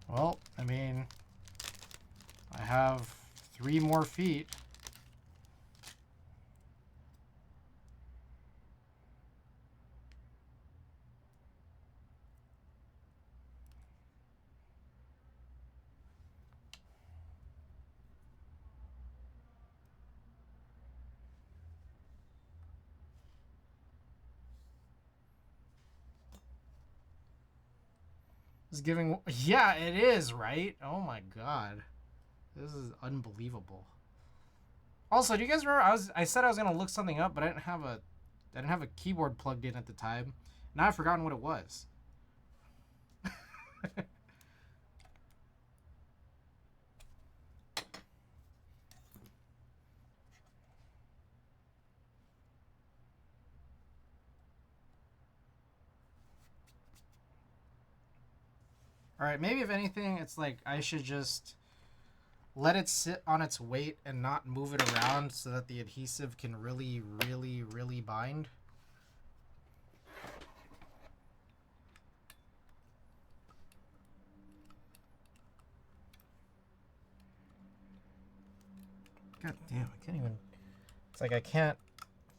Well, I mean, I have 3 more feet. It's giving... Yeah, it is, right? Oh my god. This is unbelievable. Also, do you guys remember I said I was gonna look something up, but I didn't have a keyboard plugged in at the time. Now I've forgotten what it was. Alright, maybe if anything, it's like I should just let it sit on its weight and not move it around so that the adhesive can really, really, really bind. God damn, I can't even... It's like I can't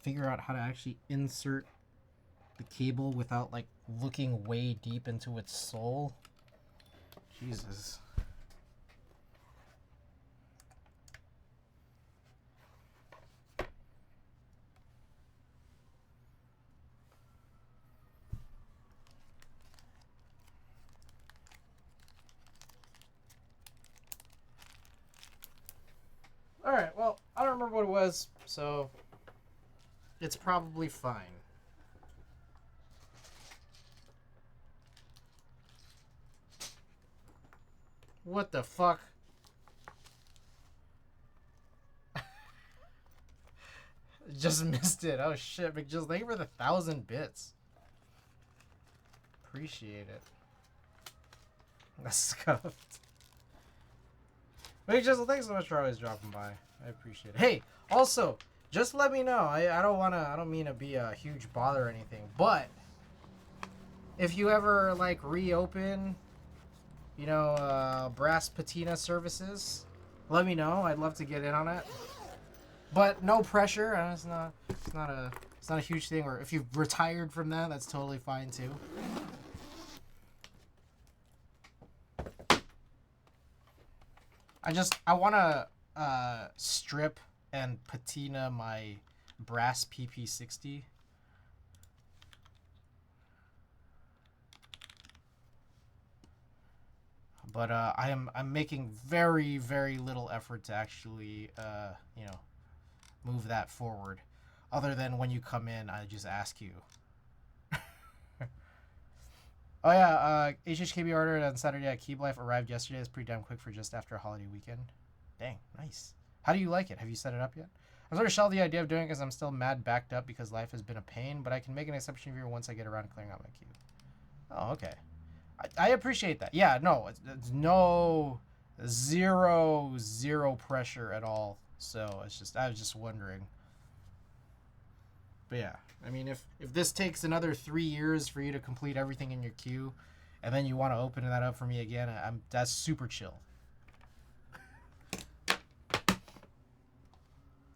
figure out how to actually insert the cable without like looking way deep into its soul. Jesus. Alright, well, I don't remember what it was, so it's probably fine. What the fuck? Just missed it. Oh shit, McJizzle, thank you for the 1,000 bits. Appreciate it. That's scuffed. McJizzle, thanks so much for always dropping by. I appreciate it. Hey, also, just let me know. I don't mean to be a huge bother or anything, but if you ever like reopen, you know, brass patina services, let me know. I'd love to get in on it. But no pressure. It's not a huge thing. Or if you've retired from that, that's totally fine too. I want to strip and patina my brass PP60. But I'm making very, very little effort to actually you know, move that forward. Other than when you come in, I just ask you. Oh yeah, HHKB ordered on Saturday at Keep Life, arrived yesterday. It's pretty damn quick for just after a holiday weekend. Dang, nice. How do you like it? Have you set it up yet? I'm sort of shelved the idea of doing it because I'm still mad backed up because life has been a pain, but I can make an exception here once I get around to clearing out my queue. Oh, okay. I appreciate that. Yeah, no, it's no zero pressure at all. So it's just I was just wondering. But yeah, I mean, if this takes another 3 years for you to complete everything in your queue, and then you want to open that up for me again, that's super chill.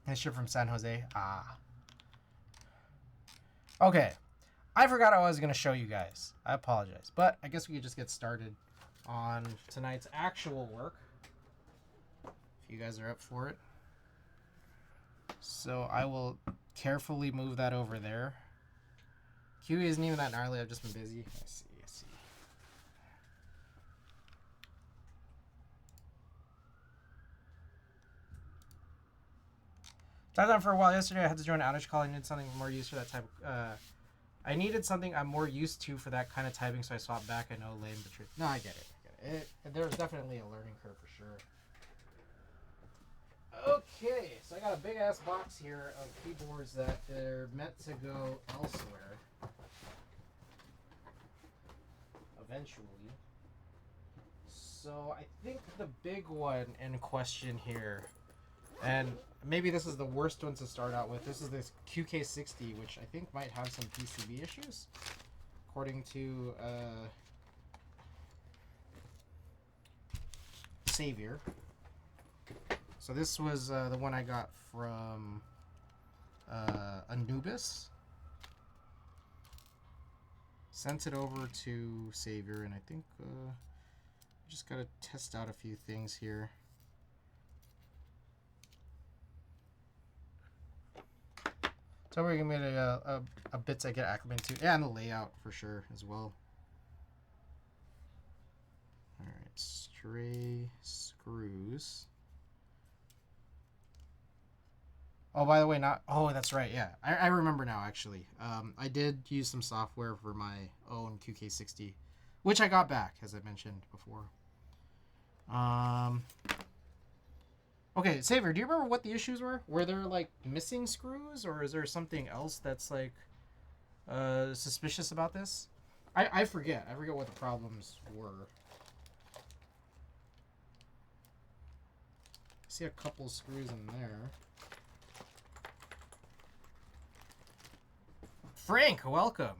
That ship from San Jose. Ah. Okay. I forgot I was going to show you guys. I apologize. But I guess we could just get started on tonight's actual work. If you guys are up for it. So I will carefully move that over there. Q isn't even that gnarly. I've just been busy. I see. Typed on for a while yesterday. I had to join an outage call. I needed something more used for that type. I needed something I'm more used to for that kind of typing, so I swapped back. I know, lame, but true. No, I get it. There's definitely a learning curve for sure. Okay, so I got a big ass box here of keyboards that they're meant to go elsewhere. Eventually. So I think the big one in question here, and maybe this is the worst one to start out with. This is this QK60, which I think might have some PCB issues, according to Savior. So this was the one I got from Anubis. Sent it over to Savior, and I think just gotta test out a few things here. So we're gonna get a bit to get acclimated to, and the layout for sure as well. All right, stray screws. Oh, by the way, not. Oh, that's right. Yeah, I remember now. Actually, I did use some software for my own QK60, which I got back, as I mentioned before. Okay, Savior, do you remember what the issues were? Were there like missing screws, or is there something else that's like suspicious about this? I forget. I forget what the problems were. I see a couple screws in there. Frank, welcome.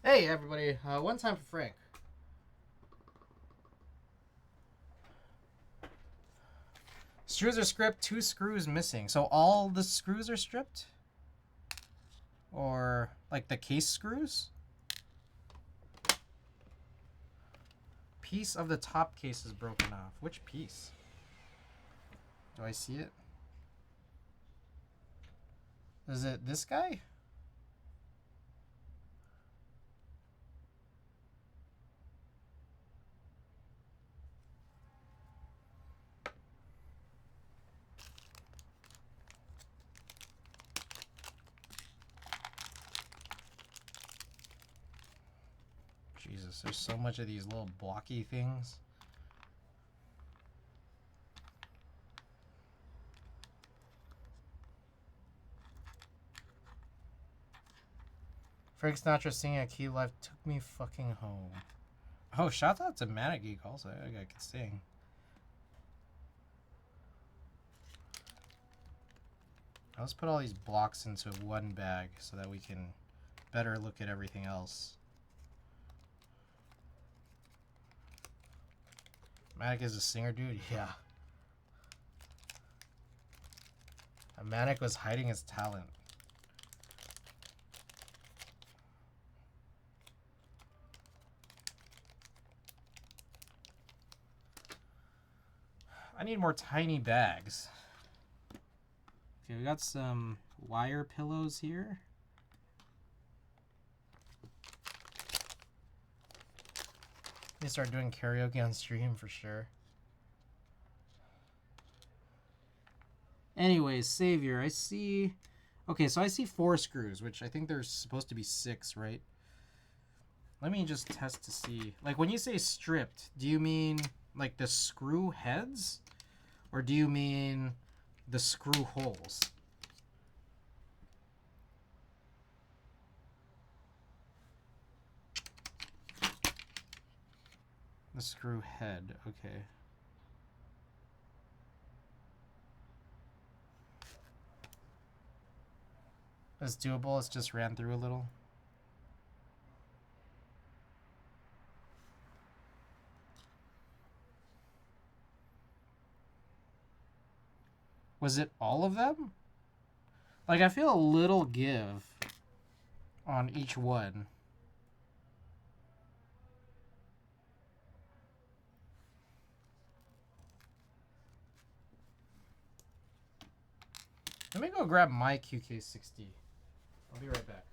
Hey, everybody. One time for Frank. Screws are stripped, 2 screws missing. So all the screws are stripped? Or like the case screws? Piece of the top case is broken off. Which piece? Do I see it? Is it this guy? Jesus, there's so much of these little blocky things. Frank Sinatra singing a key life took me fucking home. Oh, shout out to Manic Geek also. I could sing. Let's put all these blocks into one bag so that we can better look at everything else. Manic is a singer, dude? Yeah. Manic was hiding his talent. I need more tiny bags. Okay, we got some wire pillows here. They start doing karaoke on stream for sure. Anyways, Savior, I see... Okay, so I see 4 screws, which I think there's supposed to be 6, right? Let me just test to see. Like, when you say stripped, do you mean, like, the screw heads? Or do you mean the screw holes? The screw head, okay. It's doable, it's just ran through a little. Was it all of them? Like, I feel a little give on each one. Let me go grab my QK60. I'll be right back.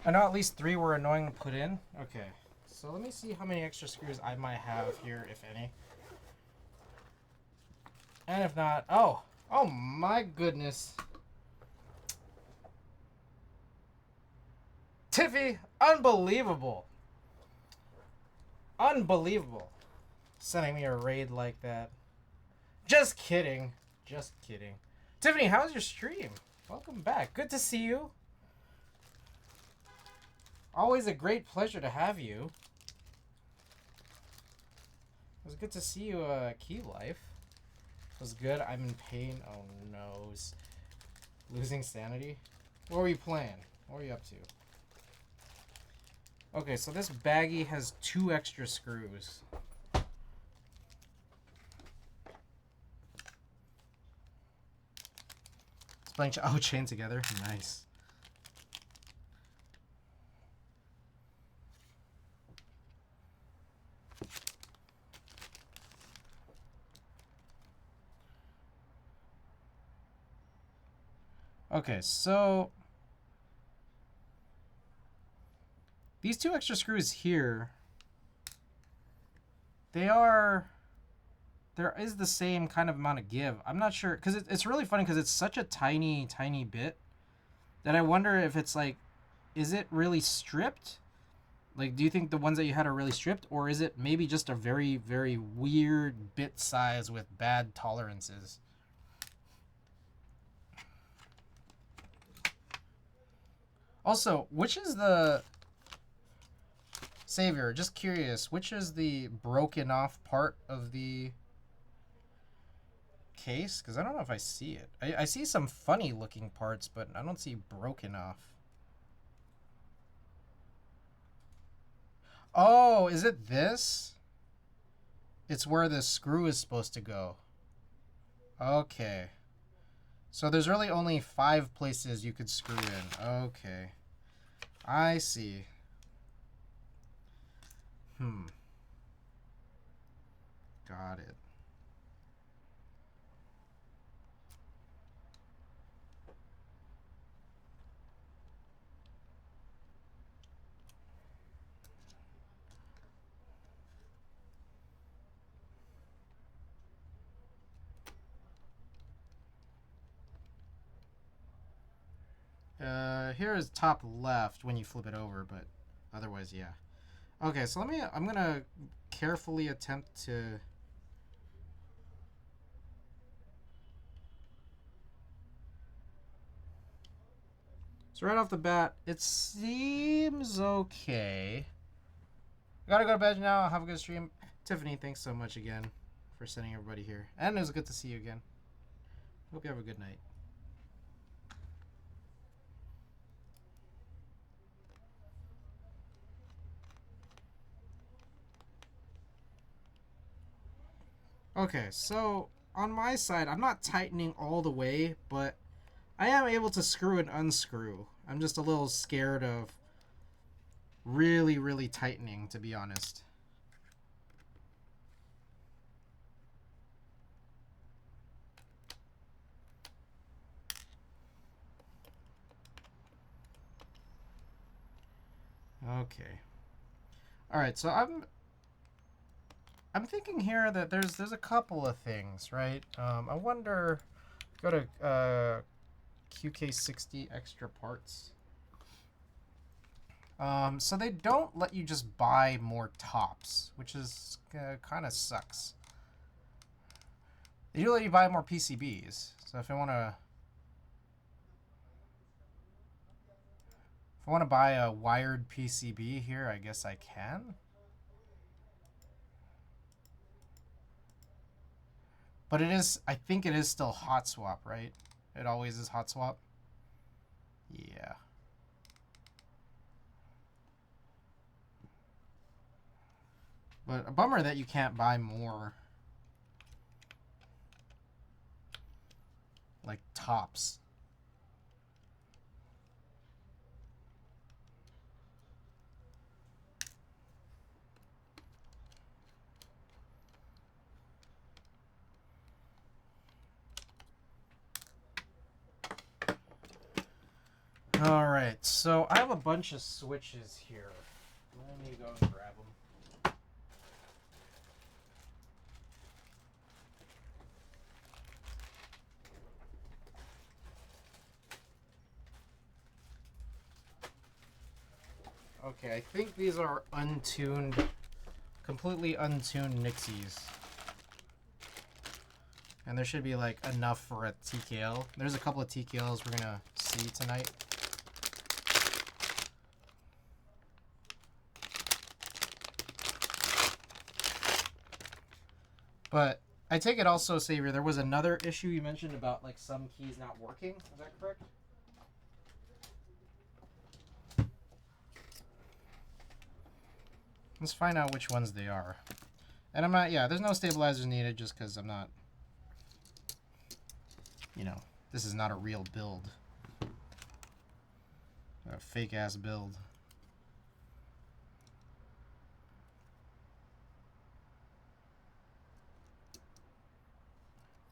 I know at least 3 were annoying to put in. Okay, so let me see how many extra screws I might have here, if any. And if not, oh my goodness. Tiffy, unbelievable. Unbelievable. Sending me a raid like that. Just kidding. Just kidding. Tiffany, how's your stream? Welcome back. Good to see you. Always a great pleasure to have you. It was good to see you, Key Life. It was good. I'm in pain. Oh, no. Losing sanity? What were you playing? What were you up to? Okay, so this baggie has 2 extra screws. It's playing chain together. Nice. Okay, so these 2 extra screws here, there is the same kind of amount of give. I'm not sure, because it's really funny because it's such a tiny bit that I wonder if it's like, is it really stripped? Like, do you think the ones that you had are really stripped, or is it maybe just a very, very weird bit size with bad tolerances? Also, which is the... Savior, just curious, which is the broken off part of the case? Because I don't know if I see it. I see some funny looking parts, but I don't see broken off. Oh, is it this? It's where the screw is supposed to go. Okay. So there's really only 5 places you could screw in. Okay. I see. Got it. Here is top left when you flip it over, but otherwise, yeah. Okay, so I'm gonna carefully attempt to... So right off the bat, it seems okay. I gotta go to bed now. Have a good stream. Tiffany, thanks so much again for sending everybody here. And it was good to see you again. Hope you have a good night. Okay, so on my side, I'm not tightening all the way, but I am able to screw and unscrew. I'm just a little scared of really, really tightening, to be honest. Okay. All right, so I'm thinking here that there's a couple of things, right? I wonder. Go to QK60 extra parts. So they don't let you just buy more tops, which is kind of sucks. They do let you buy more PCBs. So if I want to buy a wired PCB here, I guess I can. But it is, I think it is still hot swap, right? It always is hot swap. Yeah. But a bummer that you can't buy more like tops. All right, so I have a bunch of switches here. Let me go and grab them. Okay, I think these are untuned, completely untuned Nixies. And there should be like enough for a TKL. There's a couple of TKLs we're gonna see tonight. But I take it also, Savior, there was another issue you mentioned about like some keys not working. Is that correct? Let's find out which ones they are. And I'm not, yeah, there's no stabilizers needed just because I'm not, you know, this is not a real build. A fake ass build.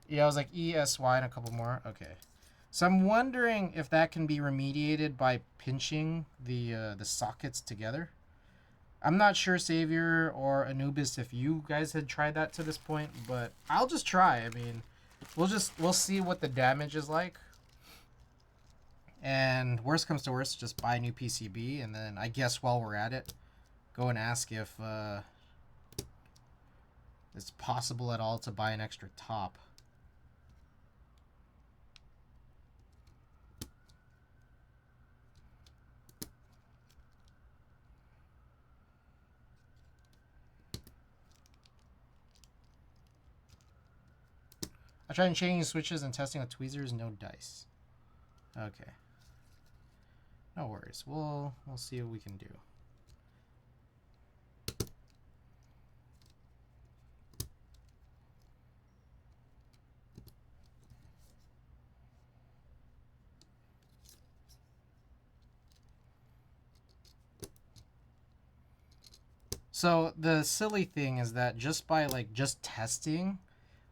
Yeah, I was like ESY and a couple more. Okay. So I'm wondering if that can be remediated by pinching the sockets together. I'm not sure, Savior or Anubis, if you guys had tried that to this point, but I'll just try. I mean, we'll see what the damage is like. And worst comes to worst, just buy a new PCB, and then I guess while we're at it, go and ask if it's possible at all to buy an extra top. I tried changing switches and testing with tweezers, no dice. Okay. No worries. We'll see what we can do. So the silly thing is that just by like just testing,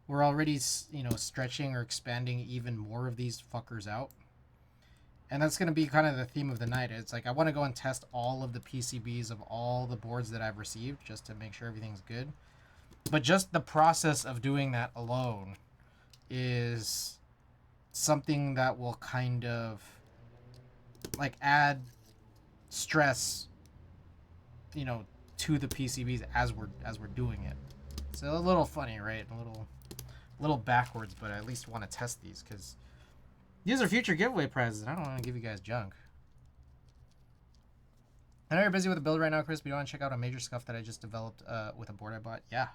we're already stretching or expanding even more of these fuckers out. And that's going to be kind of the theme of the night. It's like I want to go and test all of the PCBs of all the boards that I've received just to make sure everything's good. But just the process of doing that alone is something that will kind of like add stress, to the PCBs as we're doing it. So a little funny, right? A little backwards, but I at least want to test these because these are future giveaway prizes. I don't want to give you guys junk. I know you're busy with a build right now, Chris, but you want to check out a major scuff that I just developed with a board I bought? Yeah.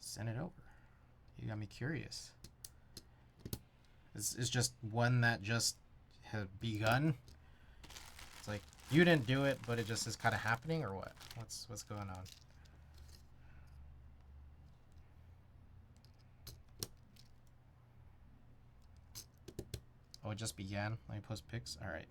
Send it over. You got me curious. It's just one that just had begun. It's like, you didn't do it, but it just is kind of happening, or what? What's going on? Oh, it just began. Let me post pics. All right.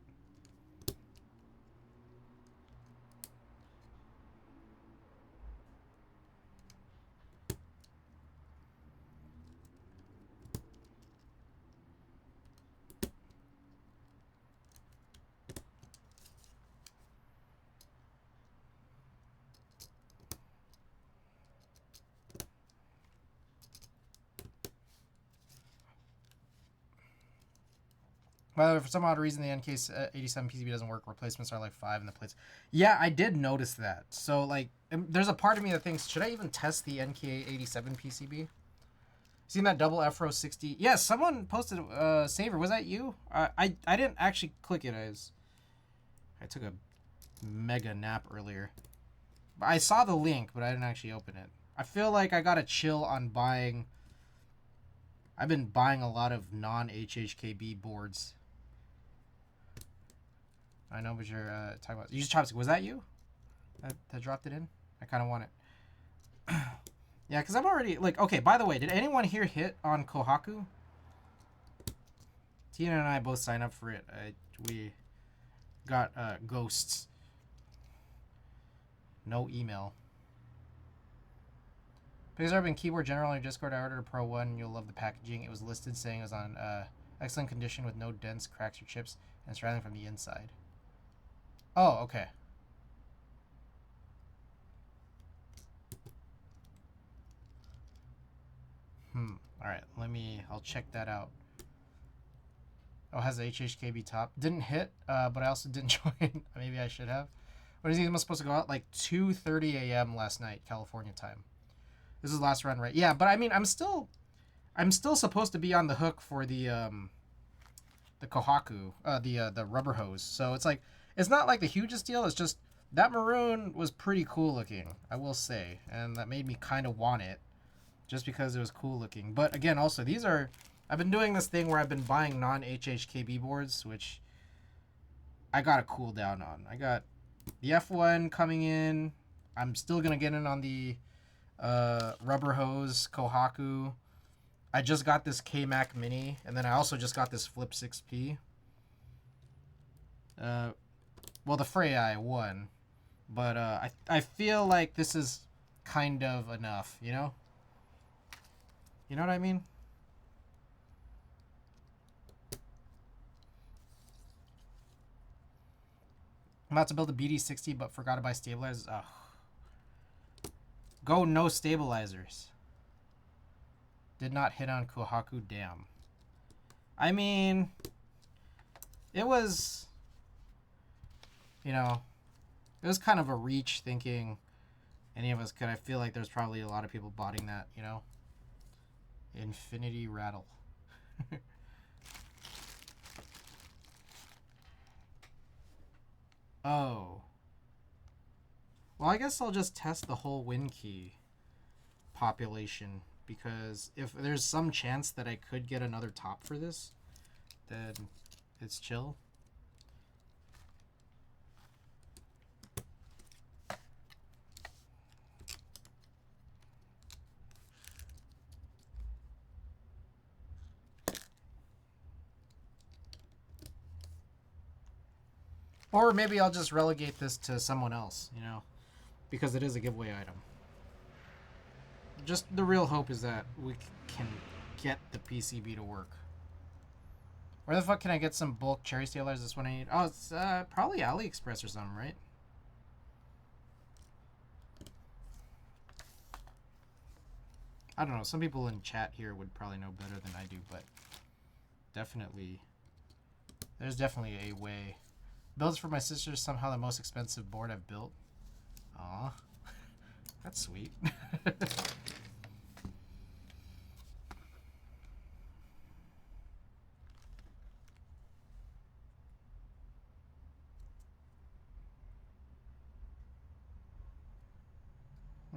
Well, for some odd reason, the NK87 PCB doesn't work. Replacements are like 5 in the plates. Yeah, I did notice that. So, like, there's a part of me that thinks, should I even test the NK87 PCB? Seen that double F-Row 60? Yes, someone posted Saver. Was that you? I didn't actually click it. I took a mega nap earlier. But I saw the link, but I didn't actually open it. I feel like I gotta chill on buying. I've been buying a lot of non-HHKB boards. I know, but you're talking about. You use chopstick. Was that you? That dropped it in? I kind of want it. Yeah, because I'm already like. Okay, by the way, did anyone here hit on Kohaku? Tina and I both signed up for it. We got ghosts. No email. Because I've been keyboard general on your Discord. I ordered a Pro 1. You'll love the packaging. It was listed saying it was on excellent condition with no dents, cracks, or chips, and it's rattling from the inside. Oh, okay. Alright, I'll check that out. Oh, has the HHKB top. Didn't hit, but I also didn't join. Maybe I should have. When is he supposed to go out? Like 2:30 a.m. last night, California time. This is the last run, right? Yeah, but I mean, I'm still supposed to be on the hook for the Kohaku, the rubber hose. So it's like, it's not like the hugest deal. It's just that maroon was pretty cool looking, I will say, and that made me kind of want it, just because it was cool looking. But again, also I've been doing this thing where I've been buying non-HHKB boards, which I got to cool down on. I got the F1 coming in. I'm still gonna get in on the rubber hose Kohaku. I just got this K-Mac Mini, and then I also just got this Flip 6P. Well, the Freya I won, but I feel like this is kind of enough, you know? You know what I mean? I'm about to build a BD60, but forgot to buy stabilizers. Ugh. Go no stabilizers. Did not hit on Kohaku, damn. I mean, it was, it was kind of a reach thinking any of us could. I feel like there's probably a lot of people botting that, Infinity Rattle. Oh. Well, I guess I'll just test the whole WinKey population, because if there's some chance that I could get another top for this, then it's chill. Or maybe I'll just relegate this to someone else, because it is a giveaway item. Just the real hope is that we can get the PCB to work. Where the fuck can I get some bulk cherry stealers? This one I need. Oh, it's probably AliExpress or something, right? I don't know. Some people in chat here would probably know better than I do, but definitely, there's definitely a way. Builds for my sister, somehow the most expensive board I've built. Aw, that's sweet.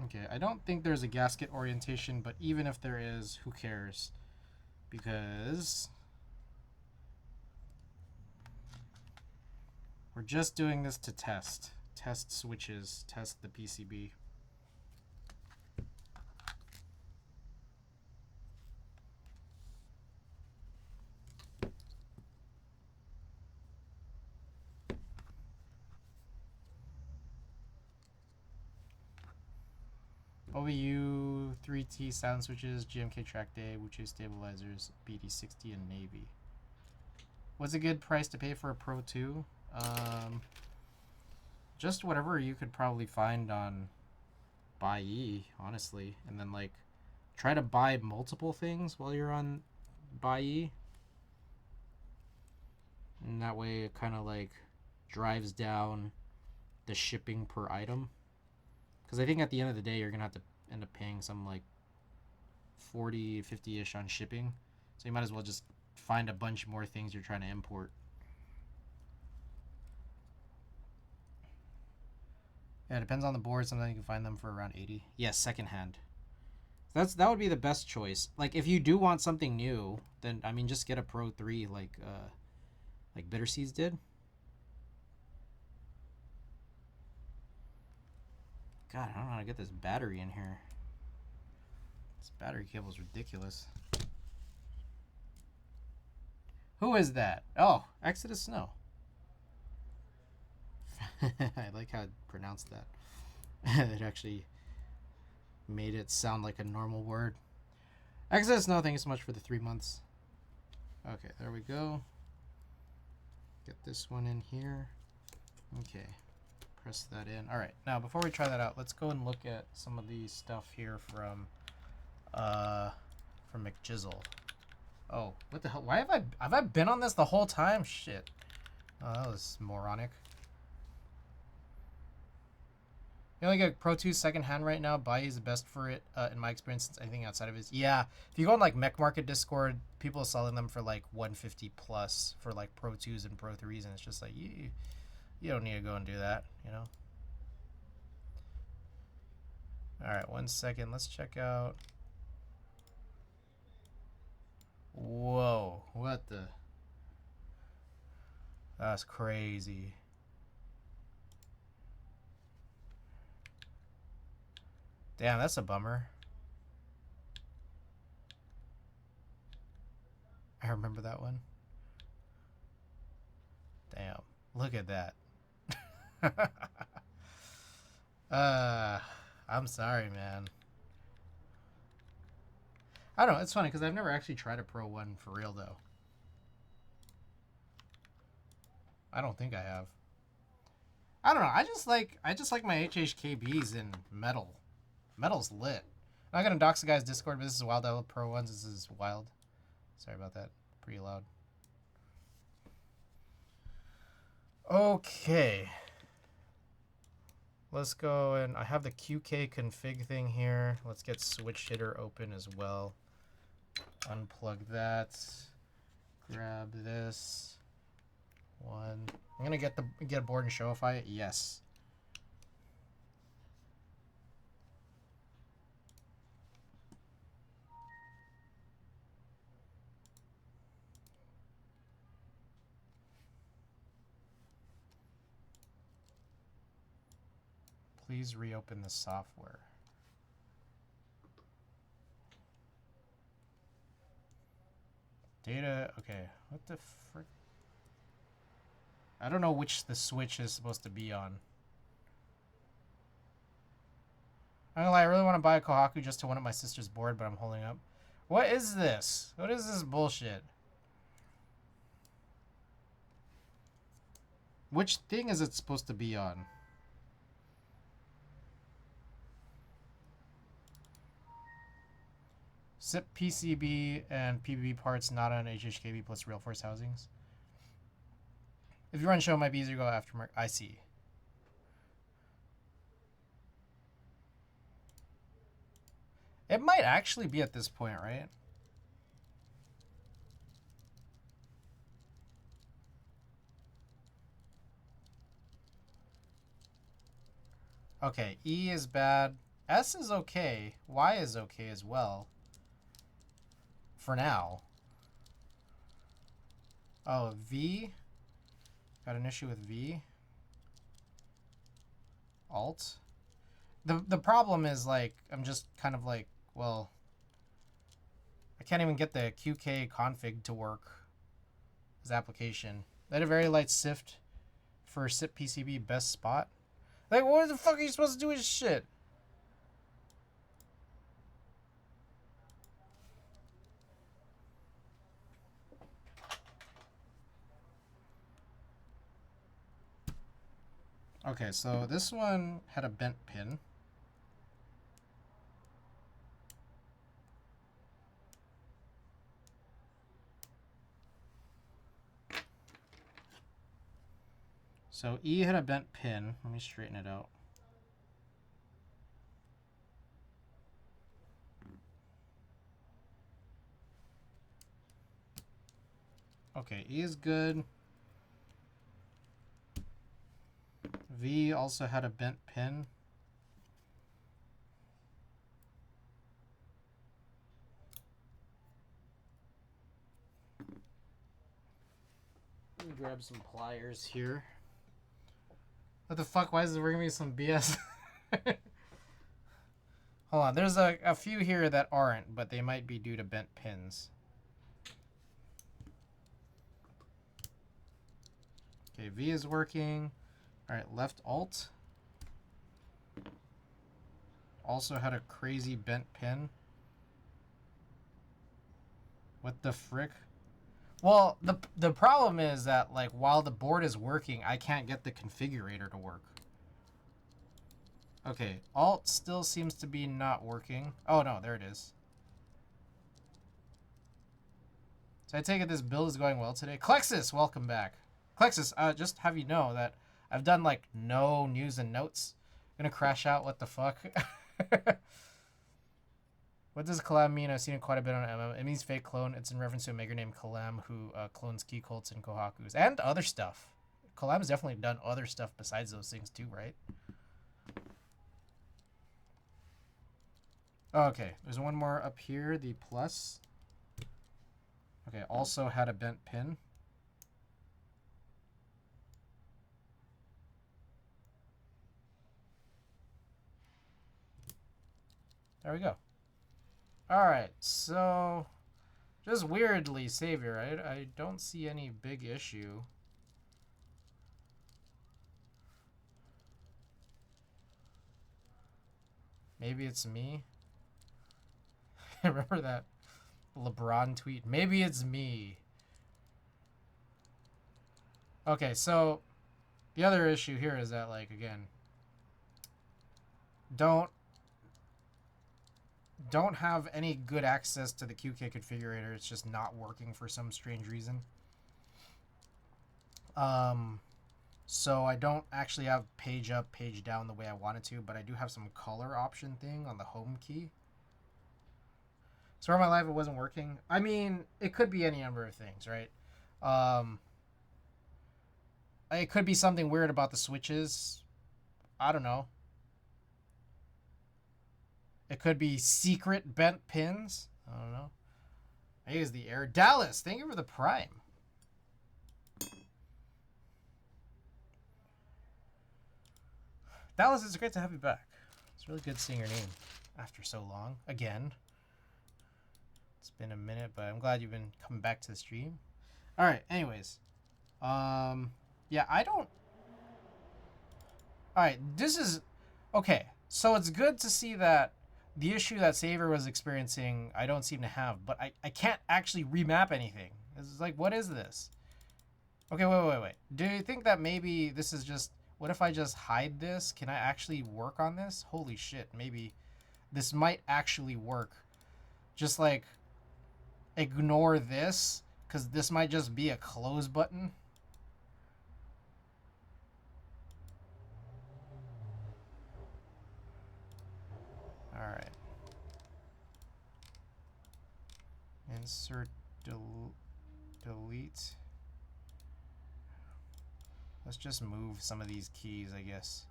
Okay, I don't think there's a gasket orientation, but even if there is, who cares? Because we're just doing this to test. Test switches, test the PCB. OVU, 3T sound switches, GMK track day, Wuche stabilizers, BD60, and Navy. What's a good price to pay for a Pro 2? Just whatever you could probably find on Buy-E, honestly. And then, like, try to buy multiple things while you're on Buy-E. And that way it kind of, like, drives down the shipping per item. Because I think at the end of the day, you're going to have to end up paying some, like, 40, 50-ish on shipping. So you might as well just find a bunch more things you're trying to import. Yeah, it depends on the board. Sometimes you can find them for around 80. Yes, secondhand. That would be the best choice. Like, if you do want something new, then, I mean, just get a Pro 3 like Bitter Seeds did. God, I don't know how to get this battery in here. This battery cable is ridiculous. Who is that? Oh, Exodus Snow. I like how I pronounced that. It actually made it sound like a normal word. Exodus Snow, thank you so much for the 3 months. Okay, there we go. Get this one in here. Okay. Press that in. All right. Now, before we try that out, let's go and look at some of the stuff here from McJizzle. Oh, what the hell? Why have I been on this the whole time? Shit. Oh, that was moronic. You only get Pro 2 secondhand right now. Buy is the best for it, in my experience, since anything outside of it. Yeah, if you go on like Mech Market Discord, people are selling them for like 150 plus for like Pro 2s and Pro 3s, and it's just like you don't need to go and do that, you know. All right, 1 second. Let's check out. Whoa, what the? That's crazy. Damn, that's a bummer. I remember that one. Damn, look at that. I'm sorry, man. I don't know, it's funny because I've never actually tried a Pro 1 for real though. I don't think I have. I don't know. I just like my HHKBs in metal. Metal's lit. I'm not gonna dox the guy's Discord, but this is wild. I love Pro 1s. This is wild. Sorry about that. Pretty loud. Okay. Let's go and I have the QK config thing here. Let's get switch hitter open as well. Unplug that. Grab this one. I'm gonna get a board and showify it. Yes. Please reopen the software. Data, okay. What the frick? I don't know which the switch is supposed to be on. I'm gonna lie, I really want to buy a Kohaku just to one of my sister's board, but I'm holding up. What is this? What is this bullshit? Which thing is it supposed to be on? SIP PCB and PBB parts not on HHKB plus real force housings. If you run show, it might be easier to go aftermarket. I see. It might actually be at this point, right? Okay, E is bad. S is okay. Y is okay as well. For now. Oh, V. Got an issue with V. Alt. The problem is, like, I'm just kind of like, well, I can't even get the QK config to work as application. They had a very light sift for SIP PCB best spot. Like, what the fuck are you supposed to do with this shit? Okay, so this one had a bent pin. So E had a bent pin. Let me straighten it out. Okay, E is good. V also had a bent pin. Let me grab some pliers here. What the fuck? Why is it bringing me some BS? Hold on. There's a few here that aren't, but they might be due to bent pins. Okay, V is working. All right, left alt. Also had a crazy bent pin. What the frick? Well, the problem is that, like, while the board is working, I can't get the configurator to work. Okay, alt still seems to be not working. Oh no, there it is. So I take it this build is going well today. Klexus, welcome back. Klexus, just have you know that I've done, like, no news and notes. I'm gonna crash out, what the fuck? What does Kalam mean? I've seen it quite a bit on MM. It means fake clone. It's in reference to a maker named Kalam who clones key colts and Kohakus. And other stuff. Kalam's definitely done other stuff besides those things too, right? Okay, there's one more up here, the plus. Okay, also had a bent pin. There we go. Alright, so just weirdly, Savior, I don't see any big issue. Maybe it's me. Remember that LeBron tweet? Maybe it's me. Okay, so the other issue here is that, like, again, don't have any good access to the QK configurator. It's just not working for some strange reason. So I don't actually have page up, page down the way I wanted to, but I do have some color option thing on the home key. So for my life, it wasn't working. I mean, it could be any number of things, right? It could be something weird about the switches. I don't know. It could be secret bent pins. I don't know. Maybe it's the error. Dallas, thank you for the prime. Dallas, it's great to have you back. It's really good seeing your name after so long. Again. It's been a minute, but I'm glad you've been coming back to the stream. All right, anyways. Yeah, I don't... All right, this is... Okay, So it's good to see that the issue that Saver was experiencing, I don't seem to have, but I can't actually remap anything. It's like, what is this? Okay, wait. Do you think that maybe this is just, what if I just hide this? Can I actually work on this? Holy shit, maybe this might actually work. Just like, ignore this, because this might just be a close button. Alright. Insert, delete. Let's just move some of these keys, I guess.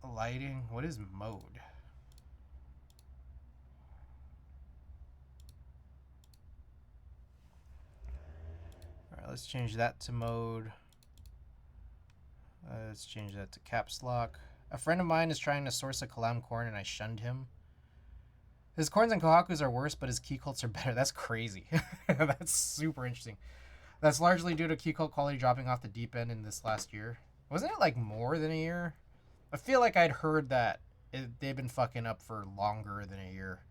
Lighting. What is mode? Alright, let's change that to mode. Let's change that to caps lock. A friend of mine is trying to source a Kalam corn and I shunned him. His corns and Kohakus are worse, but his key cults are better. That's crazy. That's super interesting. That's largely due to key cult quality dropping off the deep end in this last year. Wasn't it like more than a year? I feel like I'd heard that they've been fucking up for longer than a year.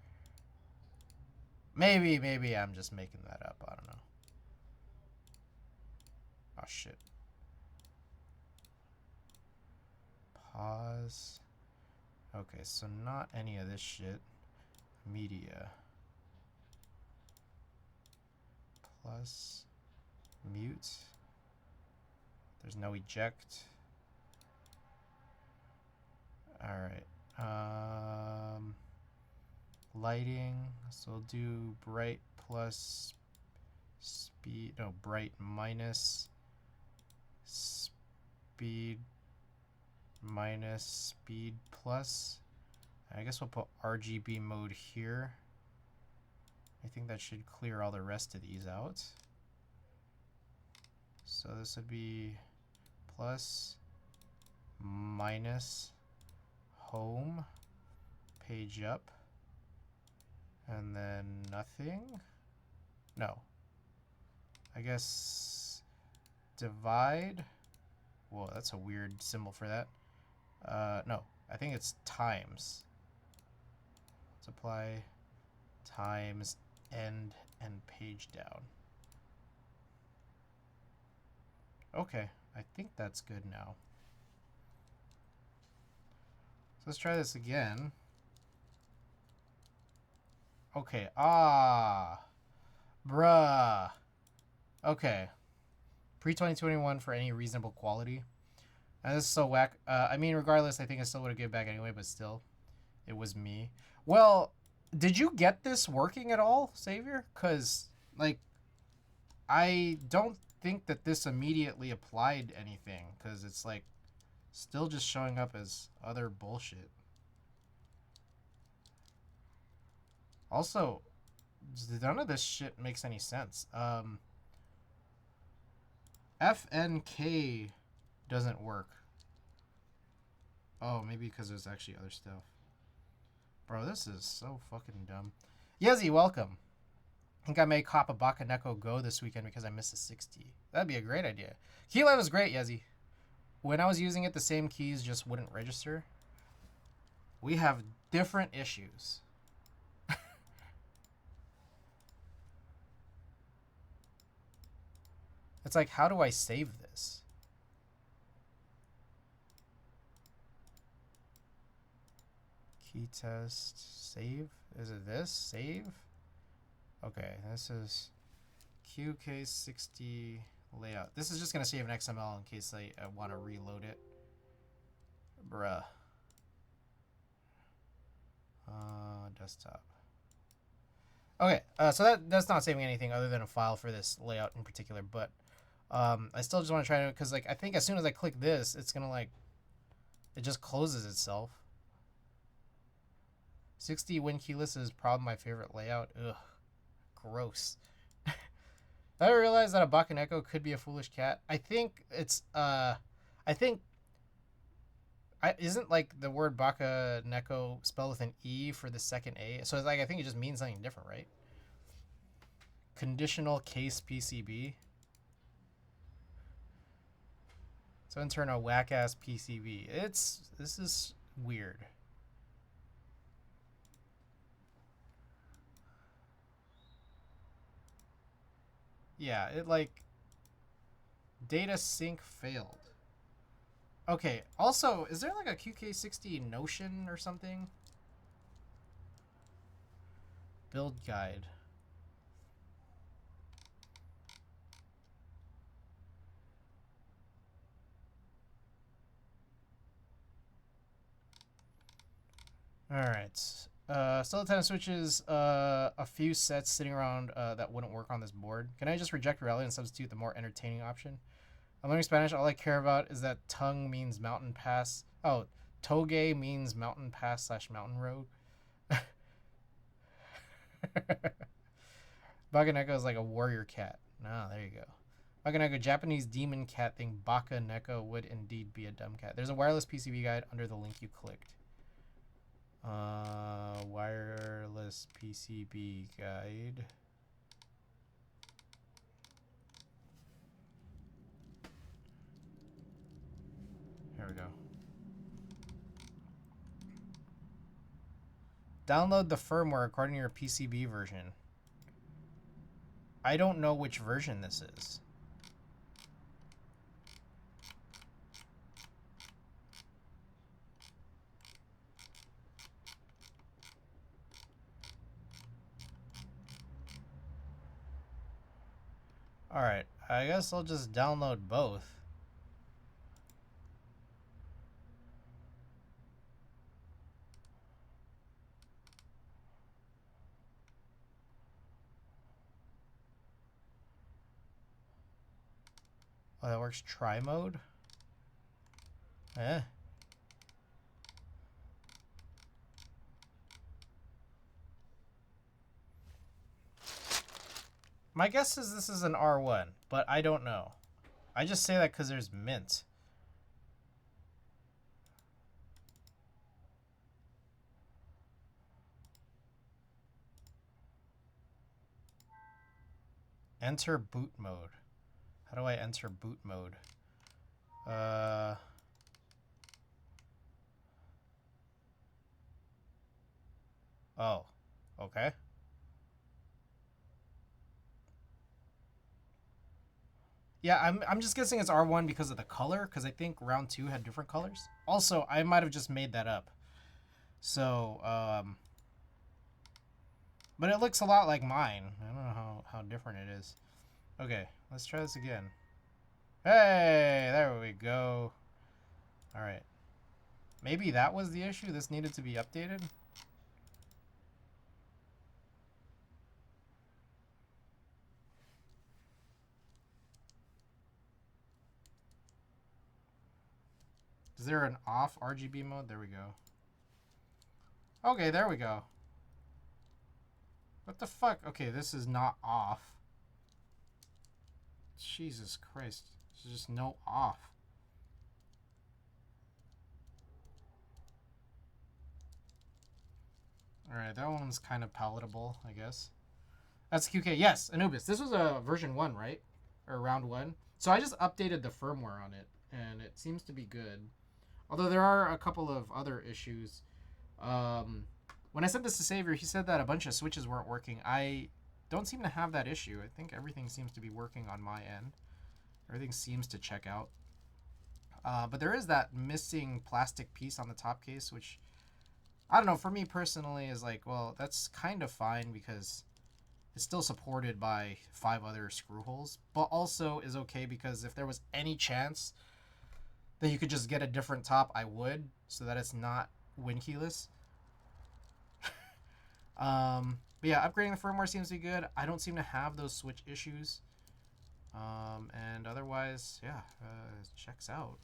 Maybe I'm just making that up. I don't know. Oh, shit. Pause. Okay, so not any of this shit. Media. Plus. Mute. There's no eject. Alright. Lighting. So we'll do bright plus speed. No, bright minus speed minus speed plus. I guess we'll put RGB mode here. I think that should clear all the rest of these out. So this would be plus minus home page up and then nothing. No, I guess divide. Whoa, that's a weird symbol for that. No, I think it's times. Multiply times end and page down. Okay, I think that's good now. So let's try this again. Okay, bruh. Okay. Pre-2021 for any reasonable quality. And this is so whack. I mean, regardless, I think I still would have given back anyway, but still, it was me. Well, did you get this working at all, Savior? Because, like, I don't think that this immediately applied anything, because it's, like, still just showing up as other bullshit. Also, none of this shit makes any sense. FNK doesn't work. Oh, maybe because there's actually other stuff. Bro, this is so fucking dumb. Yezi, welcome. I think I may cop a Bakaneko Go this weekend because I missed a 60. That'd be a great idea. Keyline was great, Yezi. When I was using it, the same keys just wouldn't register. We have different issues. It's like, how do I save this? Key test, save? Is it this? Save? Okay, this is QK60 layout. This is just going to save an XML in case I want to reload it. Bruh. Desktop. Okay, so that's not saving anything other than a file for this layout in particular, but I still just want to try to, because like I think as soon as I click this, it's gonna like, it just closes itself. 60 win keyless is probably my favorite layout. Ugh, gross. I realized that a Bakaneko could be a foolish cat. I think it's isn't like the word Bakaneko spelled with an E for the second A? So it's like, I think it just means something different, right? Conditional case PCB. So enter a whack ass PCB. This is weird. Yeah, it like data sync failed. Okay, also, is there like a QK60 Notion or something? Build guide. Alright. Still 10 switches, a few sets sitting around that wouldn't work on this board. Can I just reject reality and substitute the more entertaining option? I'm learning Spanish. All I care about is that tongue means mountain pass. Oh, toge means mountain pass / mountain road. Bakaneko is like a warrior cat. No, there you go. Bakaneko, Japanese demon cat thing. Bakaneko would indeed be a dumb cat. There's a wireless PCB guide under the link you clicked. Wireless PCB guide. Here we go. Download the firmware according to your PCB version. I don't know which version this is. Alright, I guess I'll just download both. Oh, that works tri-mode? Eh. My guess is this is an R1, but I don't know. I just say that because there's mint. Enter boot mode. How do I enter boot mode? Oh, okay. Yeah, I'm just guessing it's R1 because of the color, because I think round 2 had different colors. Also, I might have just made that up. So, but it looks a lot like mine. I don't know how different it is. Okay, let's try this again. Hey, there we go. All right. Maybe that was the issue. This needed to be updated. Is there an off RGB mode? There we go. Okay, there we go. What the fuck? Okay, this is not off. Jesus Christ. There's just no off. Alright, that one's kind of palatable, I guess. That's QK. Yes, Anubis. This was a version 1, right? Or round 1. So I just updated the firmware on it, and it seems to be good. Although there are a couple of other issues. When I sent this to Savior, he said that a bunch of switches weren't working. I don't seem to have that issue. I think everything seems to be working on my end. Everything seems to check out. But there is that missing plastic piece on the top case, which, I don't know, for me personally is like, well, that's kind of fine because it's still supported by 5 other screw holes, but also is okay because if there was any chance that you could just get a different top, I would, so that it's not win keyless. But yeah, upgrading the firmware seems to be good. I don't seem to have those switch issues. And otherwise, yeah, it checks out.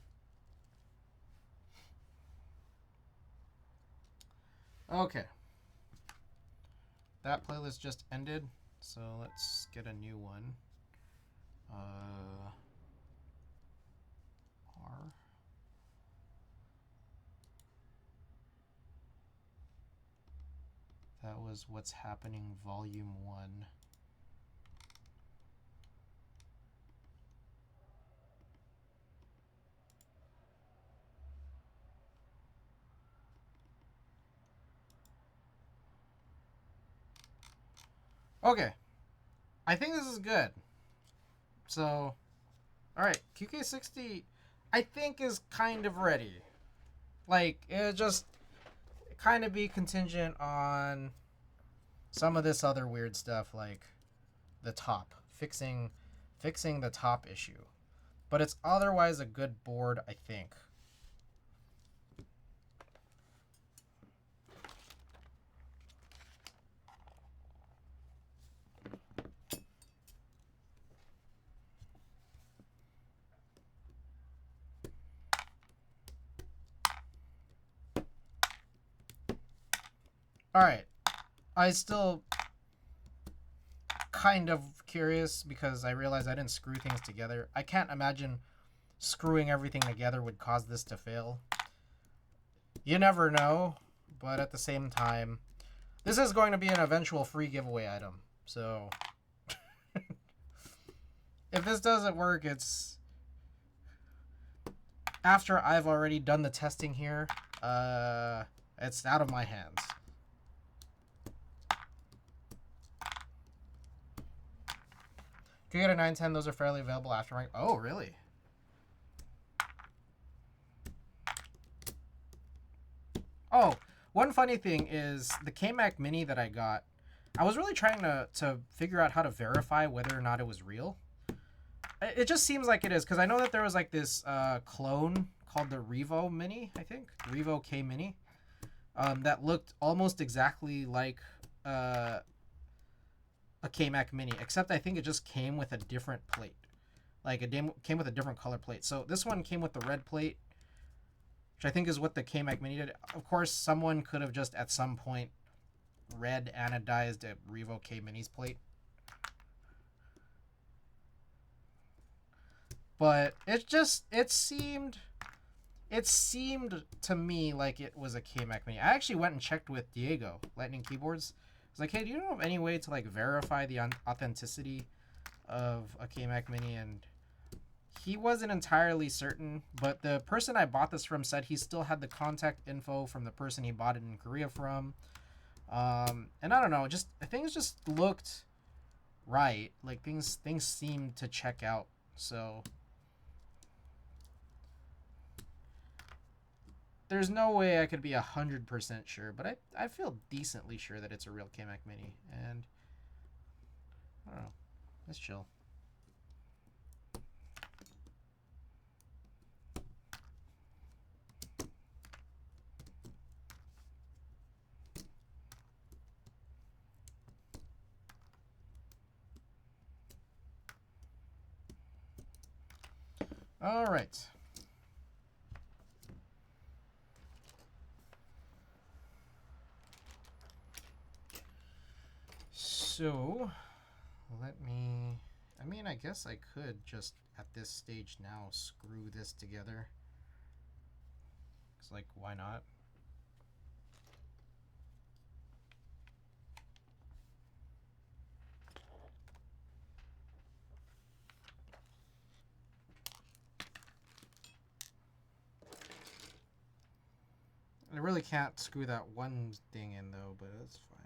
Okay. That playlist just ended, so let's get a new one. R. That was What's Happening Volume 1. Okay. I think this is good. So, alright. QK60, I think, is kind of ready. Like, it just kind of be contingent on some of this other weird stuff, like the top. Fixing the top issue. But it's otherwise a good board, I think. Alright. I still kind of curious because I realized I didn't screw things together. I can't imagine screwing everything together would cause this to fail. You never know, but at the same time, this is going to be an eventual free giveaway item. So if this doesn't work, it's after I've already done the testing here. It's out of my hands. If you get a 910, those are fairly available after my... Oh, really? Oh, one funny thing is the KMac Mini that I got, I was really trying to figure out how to verify whether or not it was real. It just seems like it is, because I know that there was like this clone called the Revo Mini, I think. Revo K Mini. That looked almost exactly like a KMac Mini, except I think it just came with a different plate. Like it came with a different color plate. So this one came with the red plate, which I think is what the KMac Mini did. Of course, someone could have just at some point red anodized a Revo K Mini's plate. But it seemed to me like it was a KMac Mini. I actually went and checked with Diego, Lightning Keyboards. I was like, hey, do you know of any way to like verify the authenticity of a KMac Mini? And he wasn't entirely certain, but the person I bought this from said he still had the contact info from the person he bought it in Korea from. And I don't know, just things just looked right. Like things seemed to check out. So there's no way I could be 100% sure, but I feel decently sure that it's a real KMac Mini. And I don't know, let's chill. All right. So, let me... I mean, I guess I could just, at this stage now, screw this together. It's like, why not? I really can't screw that one thing in, though, but that's fine.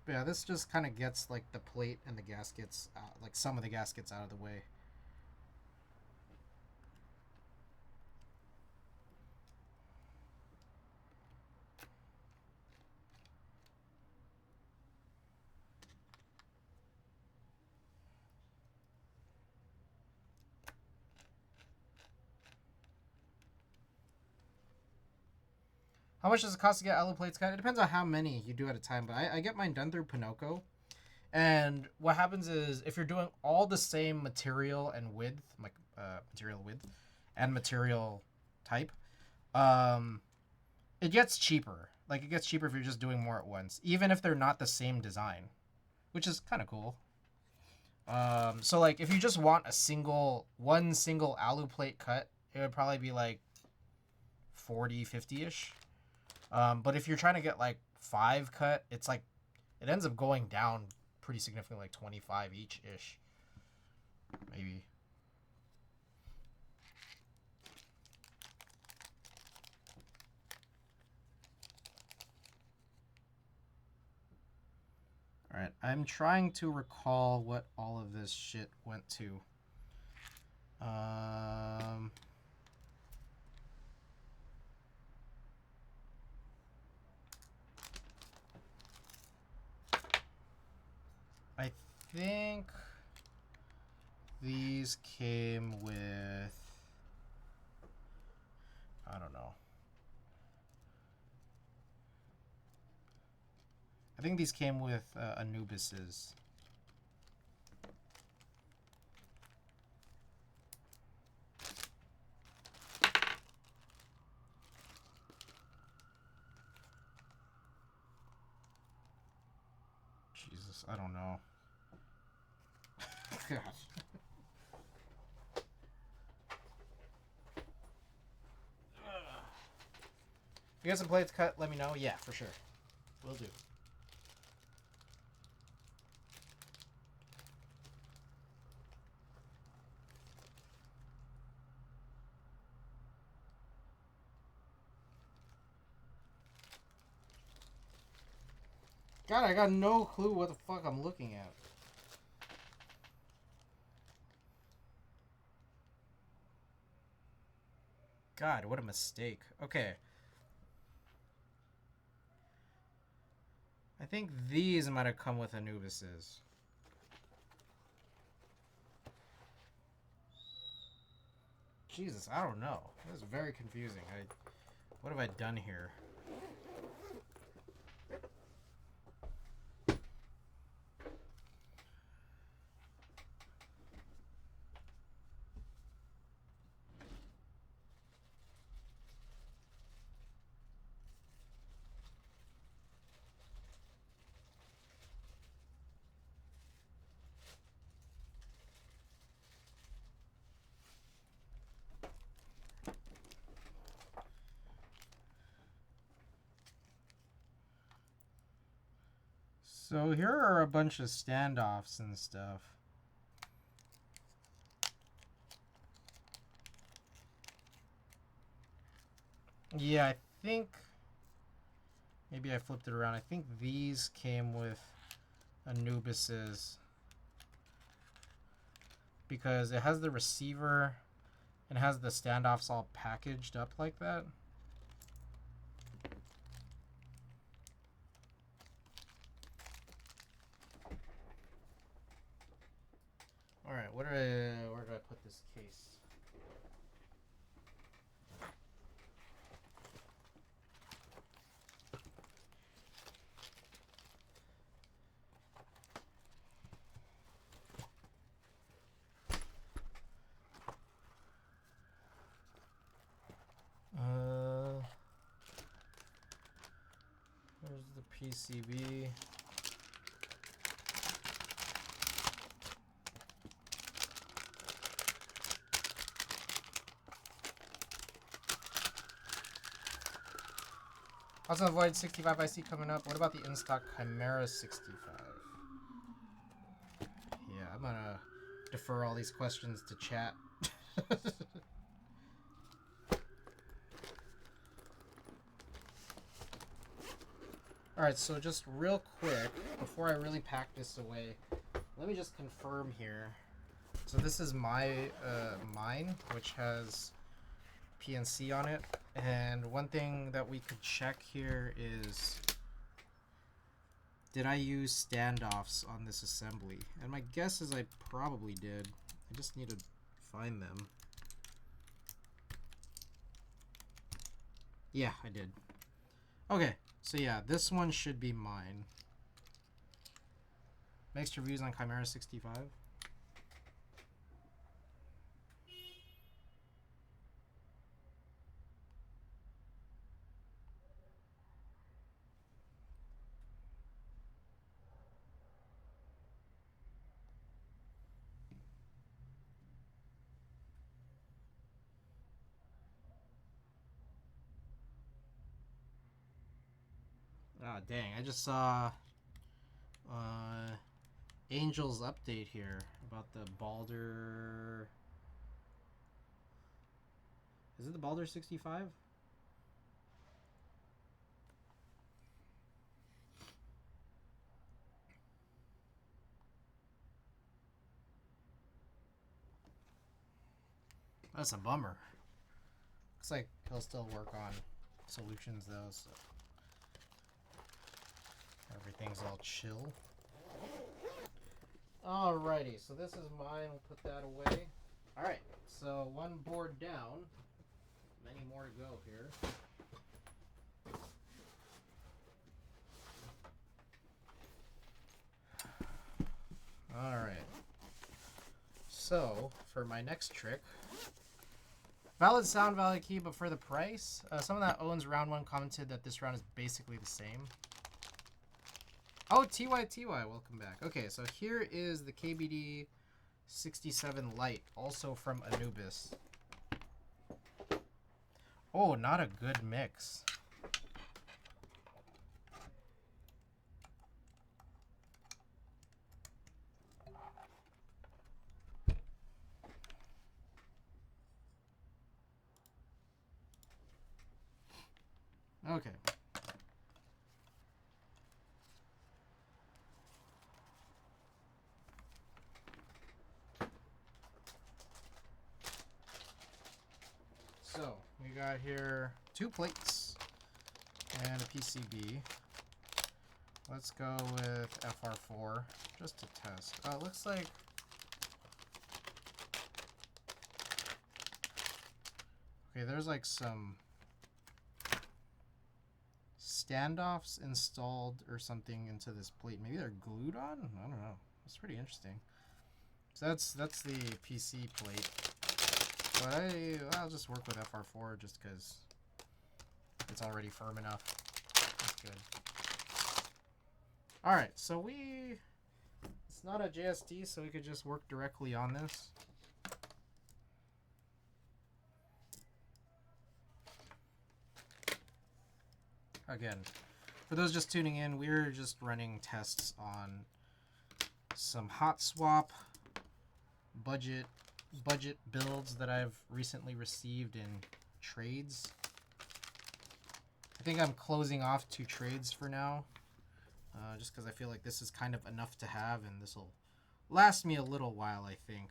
But yeah, this just kind of gets, like, the plate and the gaskets, like, some of the gaskets out of the way. How much does it cost to get alu plates cut? It depends on how many you do at a time, but I get mine done through Pinocchio. And what happens is if you're doing all the same material and width, like material width and material type, it gets cheaper. Like it gets cheaper if you're just doing more at once, even if they're not the same design, which is kind of cool. So like if you just want one single alu plate cut, it would probably be like 40, 50-ish. But if you're trying to get like 5 cut, it's like it ends up going down pretty significantly, like 25 each ish, maybe. Alright, I'm trying to recall what all of this shit went to. I think these came with... I don't know. I think these came with Anubis's. Jesus, I don't know. God. If you guys have played cut, let me know. Yeah, for sure. Will do. God, I got no clue what the fuck I'm looking at. God, what a mistake. Okay. I think these might have come with Anubis's. Jesus, I don't know. This is very confusing. What have I done here? So here are a bunch of standoffs and stuff. Yeah, I think... Maybe I flipped it around. I think these came with Anubis's. Because it has the receiver and has the standoffs all packaged up like that. Alright, where did I put this case? Where's the PCB? Also, avoid 65 I see coming up. What about the in-stock Chimera 65? Yeah, I'm gonna defer all these questions to chat. Alright, so just real quick, before I really pack this away, let me just confirm here. So this is mine, which has PNC on it. And one thing that we could check here is, did I use standoffs on this assembly? And my guess is I probably did. I just need to find them. Yeah, I did. Okay, so yeah, this one should be mine. Mixed reviews on Chimera 65. Ah, dang, I just saw Angel's update here about the Balder. Is it the Balder 65? That's a bummer. Looks like he'll still work on solutions though, so everything's all chill. Alrighty, so this is mine. We'll put that away. Alright, so one board down. Many more to go here. Alright. So, for my next trick, valid sound, valid key, but for the price, someone that owns round one commented that this round is basically the same. Oh, TY, welcome back. Okay, so here is the KBD 67 Lite, also from Anubis. Oh, not a good mix. Okay. So, we got here 2 plates and a PCB. Let's go with FR4 just to test. Oh, it looks like okay, there's like some standoffs installed or something into this plate. Maybe they're glued on? I don't know. It's pretty interesting. So that's the PC plate. But I'll just work with FR4 just because it's already firm enough. That's good. Alright, so it's not a JSD, so we could just work directly on this. Again, for those just tuning in, we're just running tests on some hot swap budget builds that I've recently received in trades. I think I'm closing off 2 trades for now, just because I feel like this is kind of enough to have, and this will last me a little while, I think.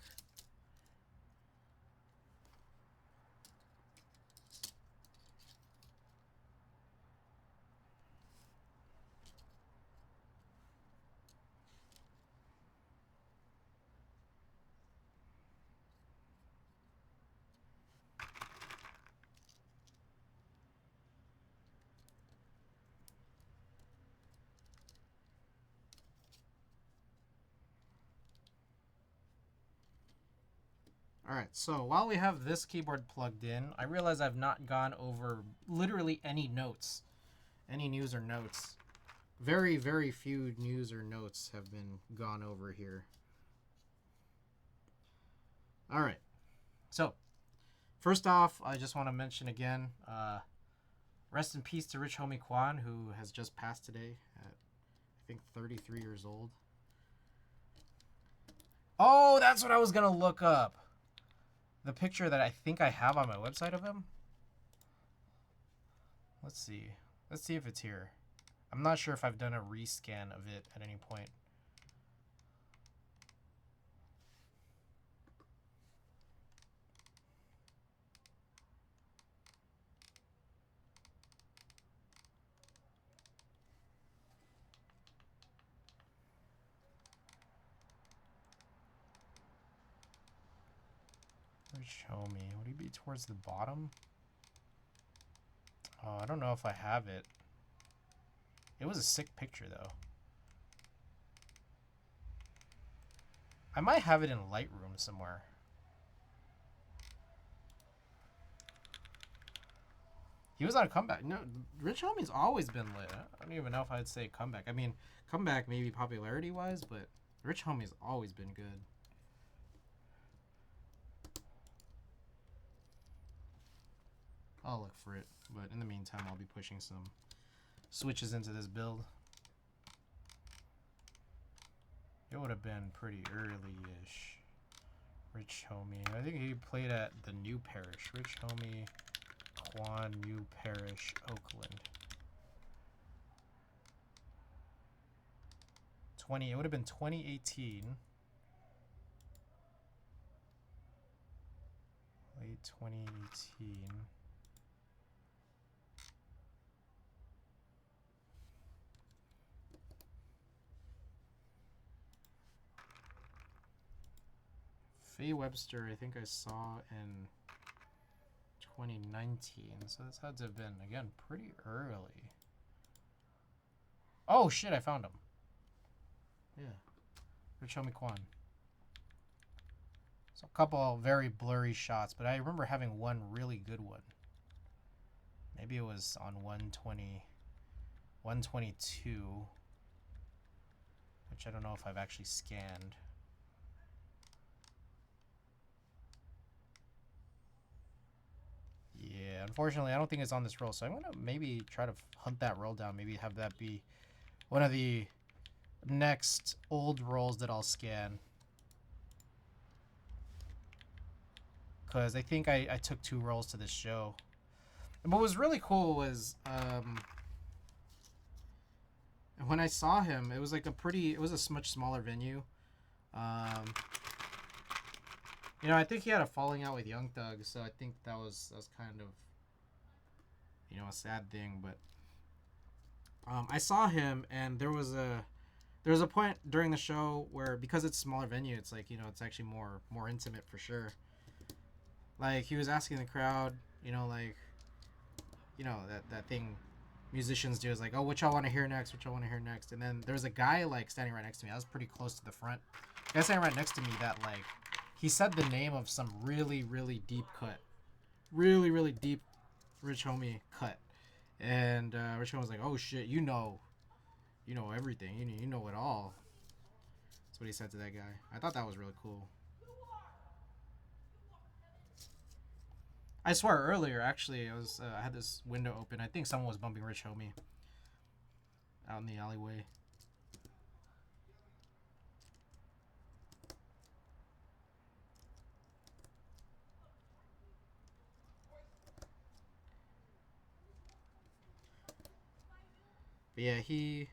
Alright, so while we have this keyboard plugged in, I realize I've not gone over literally any notes, any news or notes. Very, very few news or notes have been gone over here. Alright, so first off, I just want to mention again, rest in peace to Rich Homie Quan, who has just passed today at, I think, 33 years old. Oh, that's what I was going to look up. The picture that I think I have on my website of him. Let's see. Let's see if it's here. I'm not sure if I've done a rescan of it at any point. Show me. Would he be towards the bottom? Oh, I don't know if I have it. It was a sick picture, though. I might have it in Lightroom somewhere. He was on a comeback. No, Rich Homie's always been lit. I don't even know if I'd say comeback. I mean, comeback maybe popularity-wise, but Rich Homie's always been good. I'll look for it, but in the meantime, I'll be pushing some switches into this build. It would have been pretty early-ish. Rich Homie. I think he played at the New Parish. Rich Homie, Quan, New Parish, Oakland. It would have been 2018. Late late 2018. Faye Webster, I think I saw in 2019, so this had to have been, again, pretty early. Oh shit, I found him. Yeah. Rich Homie Kwan. So a couple very blurry shots, but I remember having one really good one. Maybe it was on 122, which I don't know if I've actually scanned. Yeah, unfortunately, I don't think it's on this roll, so I'm going to maybe try to hunt that roll down. Maybe have that be one of the next old rolls that I'll scan. Because I think I took 2 rolls to this show. And what was really cool was when I saw him, it was like it was a much smaller venue. You know, I think he had a falling out with Young Thug, so I think that was kind of, you know, a sad thing. But I saw him, and there was a point during the show where, because it's a smaller venue, it's like, you know, it's actually more intimate for sure. Like, he was asking the crowd, you know, like, you know, that thing musicians do is like, oh, what y'all want to hear next? What y'all want to hear next? And then there's a guy like standing right next to me. I was pretty close to the front. The guy standing right next to me that like, he said the name of some really, really deep cut. Really, really deep Rich Homie cut. And Rich Homie was like, oh shit, you know everything. You know it all. That's what he said to that guy. I thought that was really cool. I swear earlier, actually, I had this window open. I think someone was bumping Rich Homie out in the alleyway. But yeah, he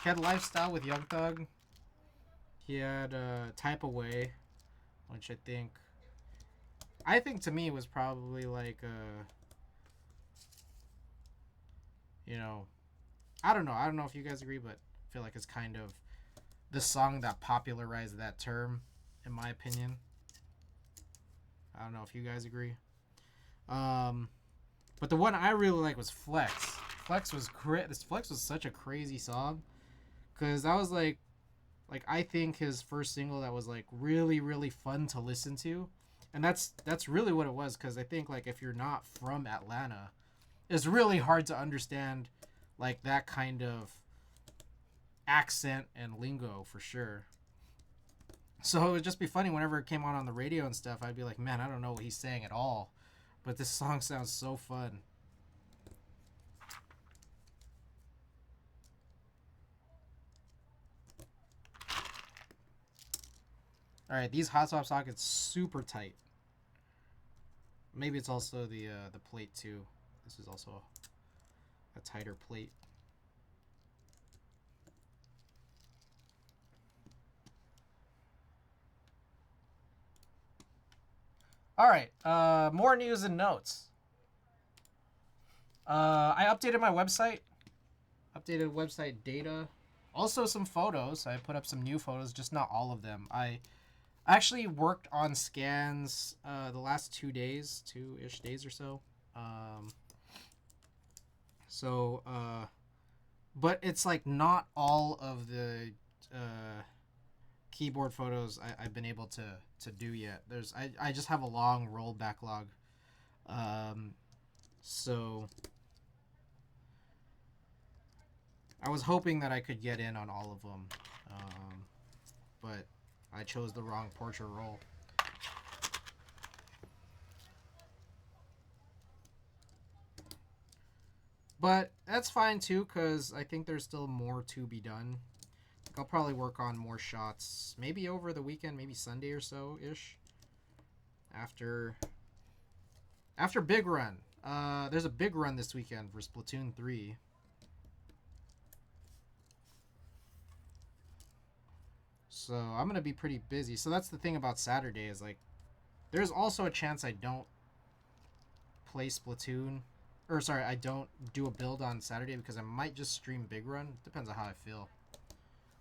had Lifestyle with Young Thug. He had Type Away, which I think to me was probably like you know, I don't know if you guys agree, but I feel like it's kind of the song that popularized that term, in my opinion. I don't know if you guys agree. But the one I really like was Flex. Flex was great. This Flex was such a crazy song, cause that was like I think his first single that was like really, really fun to listen to, and that's really what it was. Cause I think like if you're not from Atlanta, it's really hard to understand like that kind of accent and lingo for sure. So it would just be funny whenever it came on the radio and stuff. I'd be like, man, I don't know what he's saying at all, but this song sounds so fun. All right, these hot swap sockets super tight. Maybe it's also the plate too. This is also a tighter plate. All right, more news and notes. I updated my website. Updated website data. Also some photos. I put up some new photos, just not all of them. I actually worked on scans the last 2 days, 2-ish days or so. But it's like not all of the keyboard photos I've been able to do yet. I just have a long roll backlog. So I was hoping that I could get in on all of them, but I chose the wrong portrait roll. But that's fine too, because I think there's still more to be done. I'll probably work on more shots, maybe over the weekend, maybe Sunday or so ish. After Big Run. There's a big run this weekend for Splatoon 3. So I'm gonna be pretty busy. So that's the thing about Saturday is like There's also a chance I don't play Splatoon, or sorry, I don't do a build on Saturday because I might just stream Big Run. Depends on how I feel.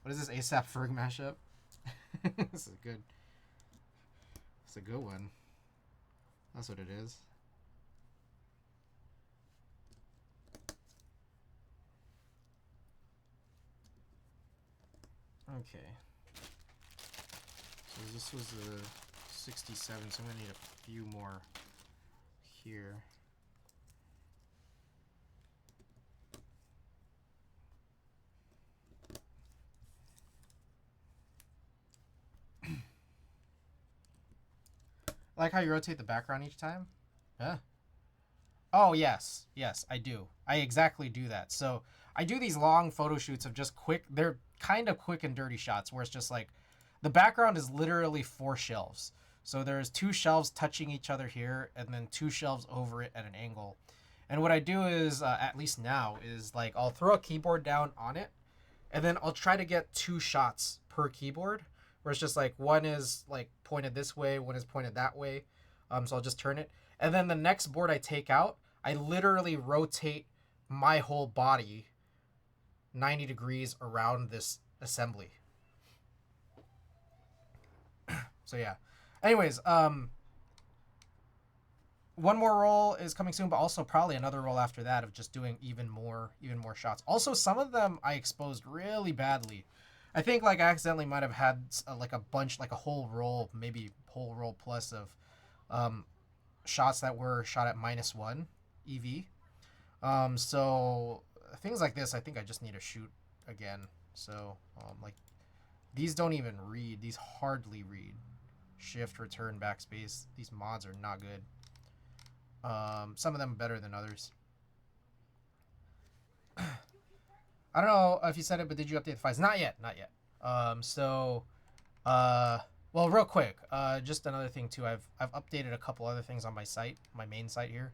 What is this ASAP Ferg mashup? This is good. It's a good one. That's what it is. Okay. So this was a 67, so I'm gonna need a few more here. I like how you rotate the background each time. Huh? Oh, yes. Yes, I do. I exactly do that. So I do these long photo shoots of just quick, they're kind of quick and dirty shots where it's just like the background is literally 4 shelves. So there's 2 shelves touching each other here and then 2 shelves over it at an angle. And what I do is, at least now, is like I'll throw a keyboard down on it and then I'll try to get 2 shots per keyboard where it's just like one is like pointed this way, one is pointed that way. So I'll just turn it. And then the next board I take out, I literally rotate my whole body 90 degrees around this assembly. So yeah. Anyways, one more roll is coming soon, but also probably another roll after that of just doing even more shots. Also, some of them I exposed really badly. I think like I accidentally might have had like a bunch, like a whole roll, maybe whole roll plus of shots that were shot at -1 EV. So things like this, I think I just need to shoot again. So like these don't even read. These hardly read. Shift, return, backspace. These mods are not good. Some of them better than others. I don't know if you said it, but did you update the files? Not yet. Not yet. Well, real quick, just another thing too. I've updated a couple other things on my site, my main site here.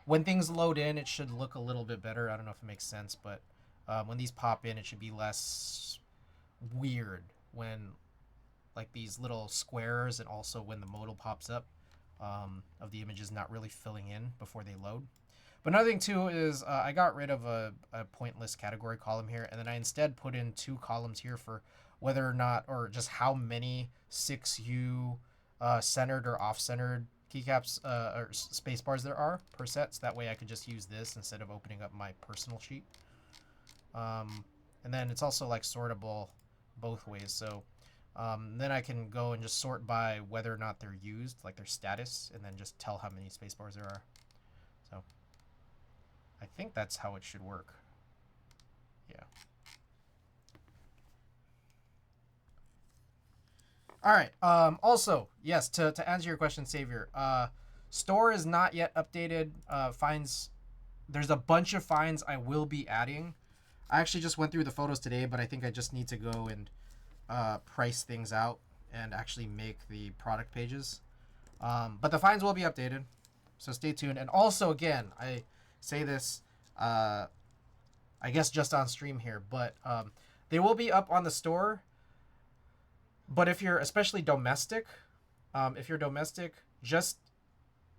When things load in, it should look a little bit better. I don't know if it makes sense, but when these pop in, it should be less weird when like these little squares and also when the modal pops up of the images not really filling in before they load. But another thing too is I got rid of a pointless category column here, and then I instead put in 2 columns here for whether or not, or just how many 6U centered or off-centered keycaps or space bars there are per set. So that way I could just use this instead of opening up my personal sheet. And then it's also like sortable both ways. So then I can go and just sort by whether or not they're used, like their status, and then just tell how many space bars there are. So I think that's how it should work. Yeah. All right. Also, yes, to answer your question, Savior, store is not yet updated. Fines, there's a bunch of fines I will be adding. I actually just went through the photos today, but I think I just need to go and price things out and actually make the product pages. But the fines will be updated, so stay tuned. And also, again, I say this, I guess just on stream here, but they will be up on the store. But if you're especially domestic, just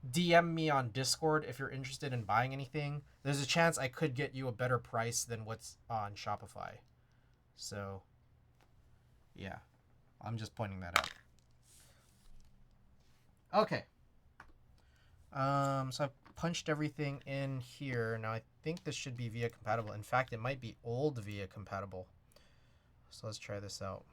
DM me on Discord if you're interested in buying anything. There's a chance I could get you a better price than what's on Shopify. So, yeah, I'm just pointing that out. Okay. So I've punched everything in here. Now I think this should be VIA compatible. In fact, it might be old VIA compatible. So let's try this out.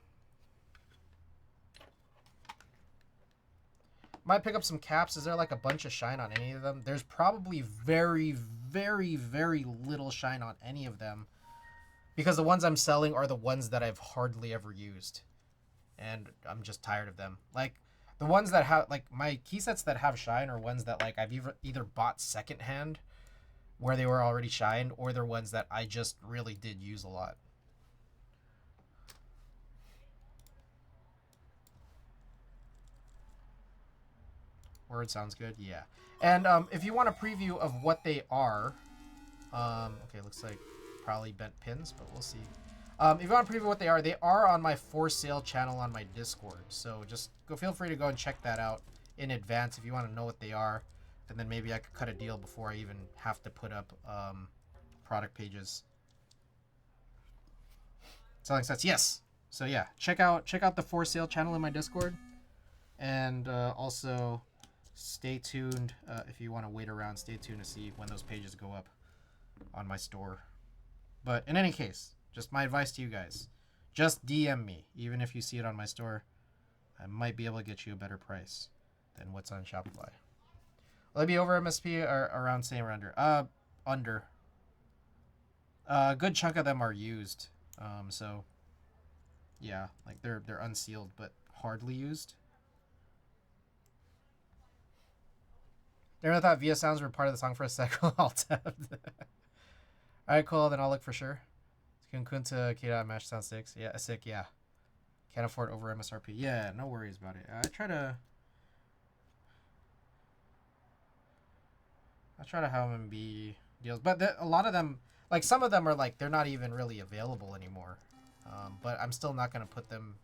Might pick up some caps. Is there like a bunch of shine on any of them? There's probably very, very, very little shine on any of them, because the ones I'm selling are the ones that I've hardly ever used, and I'm just tired of them. Like the ones that have, like my key sets that have shine are ones that like I've either bought secondhand where they were already shined, or they're ones that I just really did use a lot. Word sounds good. Yeah. And if you want a preview of what they are, okay, looks like probably bent pins, but we'll see. If you want to preview what they are on my for sale channel on my Discord. So just feel free to go and check that out in advance if you want to know what they are. And then maybe I could cut a deal before I even have to put up product pages. Selling sets, yes. So yeah, check out the for sale channel in my Discord. And also stay tuned if you want to wait around. Stay tuned to see when those pages go up on my store. But in any case, just my advice to you guys, just DM me. Even if you see it on my store, I might be able to get you a better price than what's on Shopify. Will they be over MSP or around same or under? Under. A good chunk of them are used. So yeah, like they're unsealed but hardly used. Never thought Via sounds were part of the song for a second. I'll tap. Alright, cool, then I'll look for sure. Kunkunta Kira Mesh sounds sick. Yeah, sick, yeah. Can't afford over MSRP. Yeah, no worries about it. I try to have them be deals, but a lot of them, like some of them are like they're not even really available anymore. But I'm still not gonna put them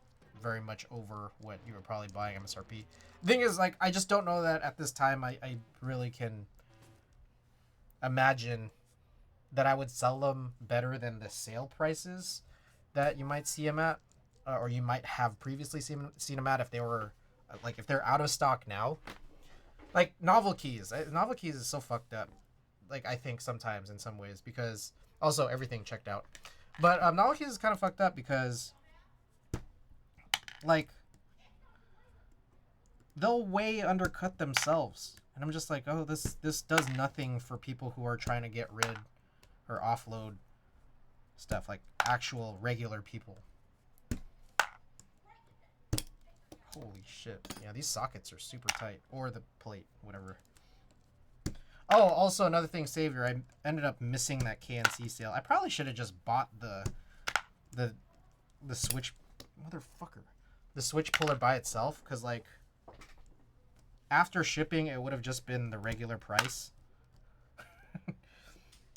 very much over what you were probably buying MSRP. The thing is, like, I just don't know that at this time I really can imagine that I would sell them better than the sale prices that you might see them at, or you might have previously seen them at if they were, like, if they're out of stock now. Like, Novel Keys is so fucked up, like, I think sometimes in some ways, because also everything checked out. But Novel Keys is kind of fucked up because, like, they'll way undercut themselves. And I'm just like, oh, this does nothing for people who are trying to get rid or offload stuff, like actual regular people. Holy shit. Yeah, these sockets are super tight. Or the plate, whatever. Oh, also another thing, Savior, I ended up missing that KNC sale. I probably should have just bought the switch, motherfucker, the switch puller by itself, because, like, after shipping it would have just been the regular price.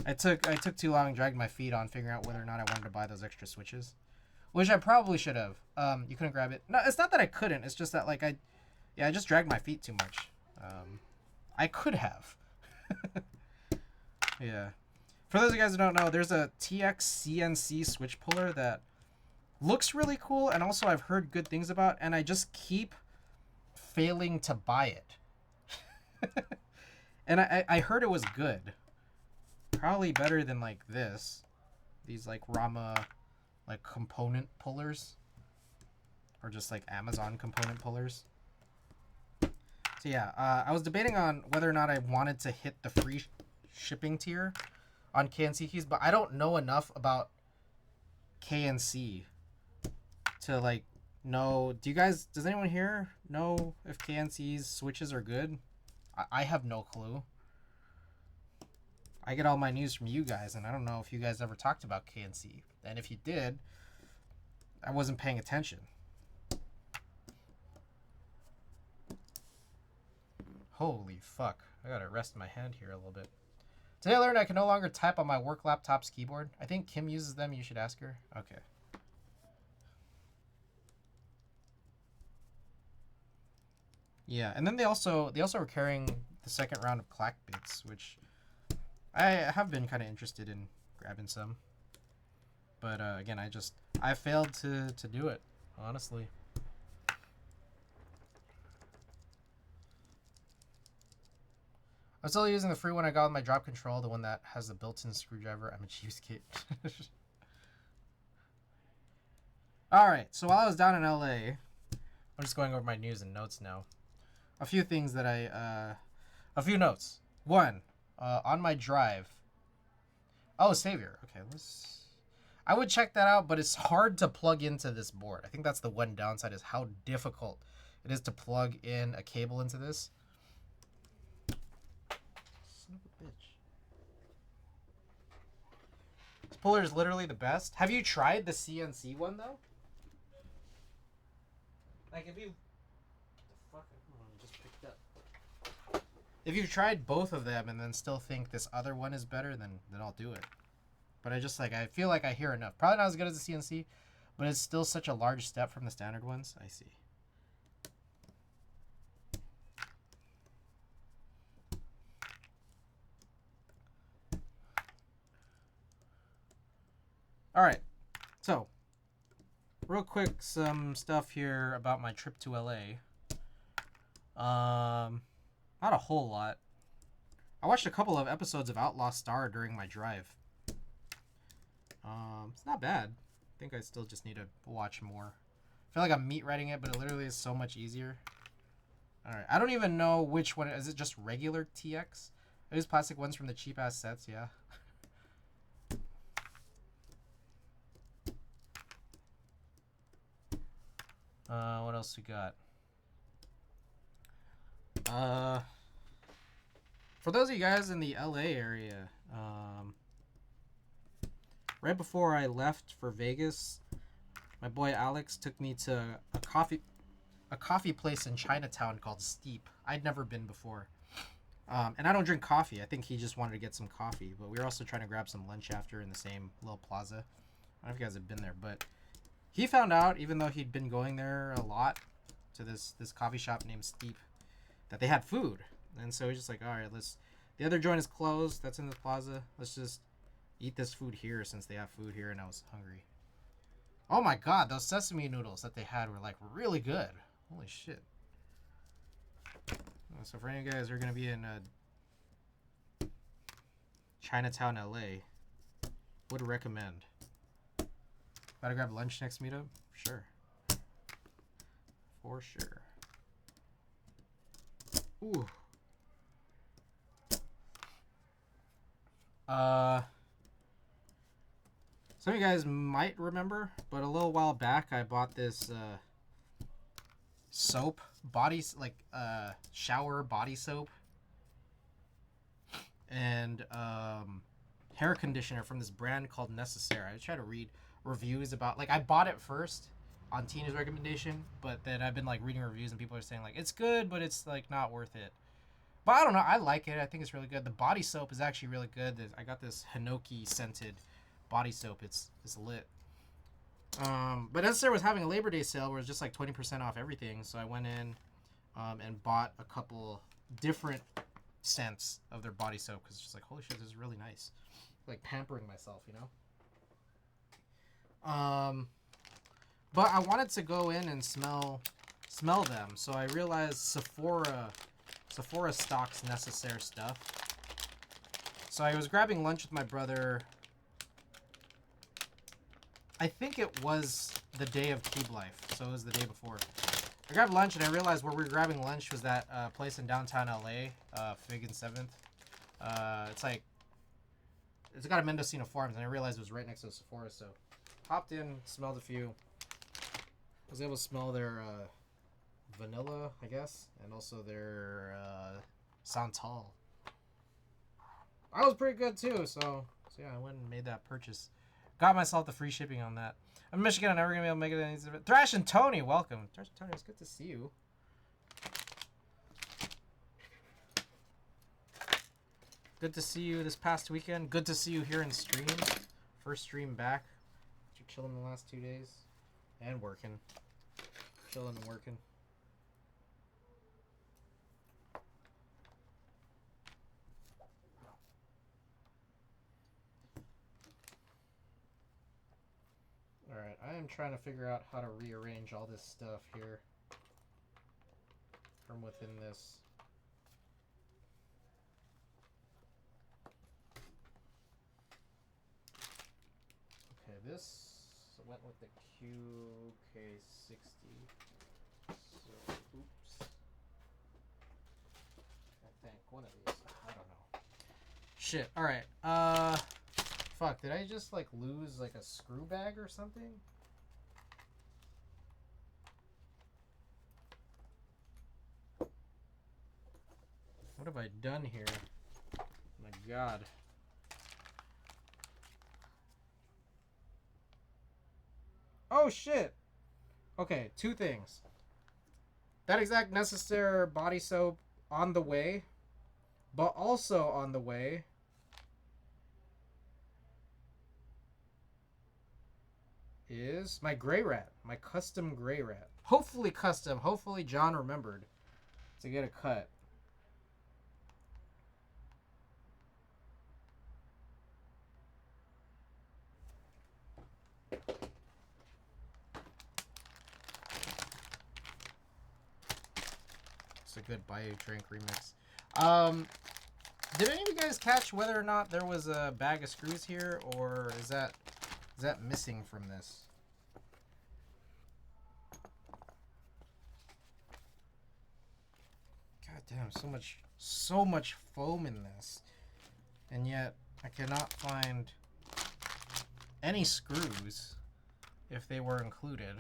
I took too long and dragged my feet on figuring out whether or not I wanted to buy those extra switches, which I probably should have. You couldn't grab it. No, it's not that I couldn't. It's just that, like, I just dragged my feet too much. I could have. Yeah. For those of you guys who don't know, there's a TX CNC switch puller that looks really cool, and also I've heard good things about, and I just keep failing to buy it. And I heard it was good. Probably better than, like, these, like, Rama, like, component pullers, or just, like, Amazon component pullers. So yeah, I was debating on whether or not I wanted to hit the free shipping tier on KNC keys, but I don't know enough about KNC to, like, know. Does anyone here know if KNC's switches are good? I have no clue. I get all my news from you guys, and I don't know if you guys ever talked about KNC. And if you did, I wasn't paying attention. Holy fuck. I gotta rest my hand here a little bit. Today I learned I can no longer type on my work laptop's keyboard. I think Kim uses them. You should ask her. Okay. Yeah, and then they also were carrying the second round of clack bits, which I have been kind of interested in grabbing some. But again, I failed to do it, honestly. I'm still using the free one I got with my drop control, the one that has the built-in screwdriver. I'm a cheapskate. Alright, so while I was down in LA, I'm just going over my news and notes now. A few things that a few notes. One, on my drive. Oh, Savior. Okay, I would check that out, but it's hard to plug into this board. I think that's the one downside, is how difficult it is to plug in a cable into this. Son of a bitch. This puller is literally the best. Have you tried the CNC one, though? Like, if you... Fuck, I just picked up. If you've tried both of them and then still think this other one is better, then I'll do it. but I just like I feel like I hear enough. Probably not as good as the CNC, but it's still such a large step from the standard ones. I see. All right, so real quick, some stuff here about my trip to LA. Not a whole lot. I watched a couple of episodes of Outlaw Star during my drive. It's not bad. I think I still just need to watch more. I feel like I'm meat writing it, but it literally is so much easier. All right, I don't even know which one. Is it just regular TX? I use plastic ones from the cheap ass sets. Yeah. What else we got? For those of you guys in the LA area, right before I left for Vegas, my boy Alex took me to a coffee place in Chinatown called Steep. I'd never been before. And I don't drink coffee. I think he just wanted to get some coffee, but we were also trying to grab some lunch after in the same little plaza. I don't know if you guys have been there, but he found out, even though he'd been going there a lot to this coffee shop named Steep, that they had food. And so he's just like, all right, the other joint is closed. That's in the plaza. Let's just eat this food here since they have food here. And I was hungry. Oh my God, those sesame noodles that they had were like really good. Holy shit. So for any of you guys who are going to be in Chinatown, LA, would recommend. Gotta grab lunch next meetup? Sure. For sure. Ooh. Some of you guys might remember, but a little while back I bought this soap, shower body soap, and hair conditioner from this brand called Necessaire. I try to read reviews about, like, I bought it first on Tina's recommendation, but then I've been like reading reviews and people are saying like it's good, but it's like not worth it. But I don't know, I like it. I think it's really good. The body soap is actually really good. I got this Hinoki scented body soap. It's lit. But Necessaire was having a Labor Day sale where it was just like 20% off everything, so I went in and bought a couple different scents of their body soap because it's just like, holy shit, this is really nice. Like pampering myself, you know. But I wanted to go in and smell them, so I realized Sephora stocks Necessaire stuff. So I was grabbing lunch with my brother. I think it was the day of Cube Life, so it was the day before. I grabbed lunch and I realized where we were grabbing lunch was that place in downtown LA, Fig and 7th. It's got a Mendocino Farms, and I realized it was right next to the Sephora, so hopped in, smelled a few. I was able to smell their vanilla, I guess, and also their Santal. That was pretty good too, so yeah, I went and made that purchase. Got myself the free shipping on that. I'm in Michigan. I'm never gonna be able to make it any of it. Thrash and Tony, welcome. Thrash and Tony, it's good to see you. Good to see you this past weekend. Good to see you here in stream. First stream back. You're chilling the last 2 days and working. Chilling and working. Alright, I am trying to figure out how to rearrange all this stuff here from within this. Okay, this went with the QK60. So, oops. I think one of these. I don't know. Shit. Alright. Fuck, did I just like lose like a screw bag or something? What have I done here? My God. Oh shit! Okay, two things. That exact Necessaire body soap on the way, but also on the way is my gray rat, my custom gray rat. Hopefully custom. Hopefully John remembered to get a cut. It's a good bio drink remix. Did any of you guys catch whether or not there was a bag of screws here, or is that missing from this? God damn, so much foam in this, and yet I cannot find any screws if they were included.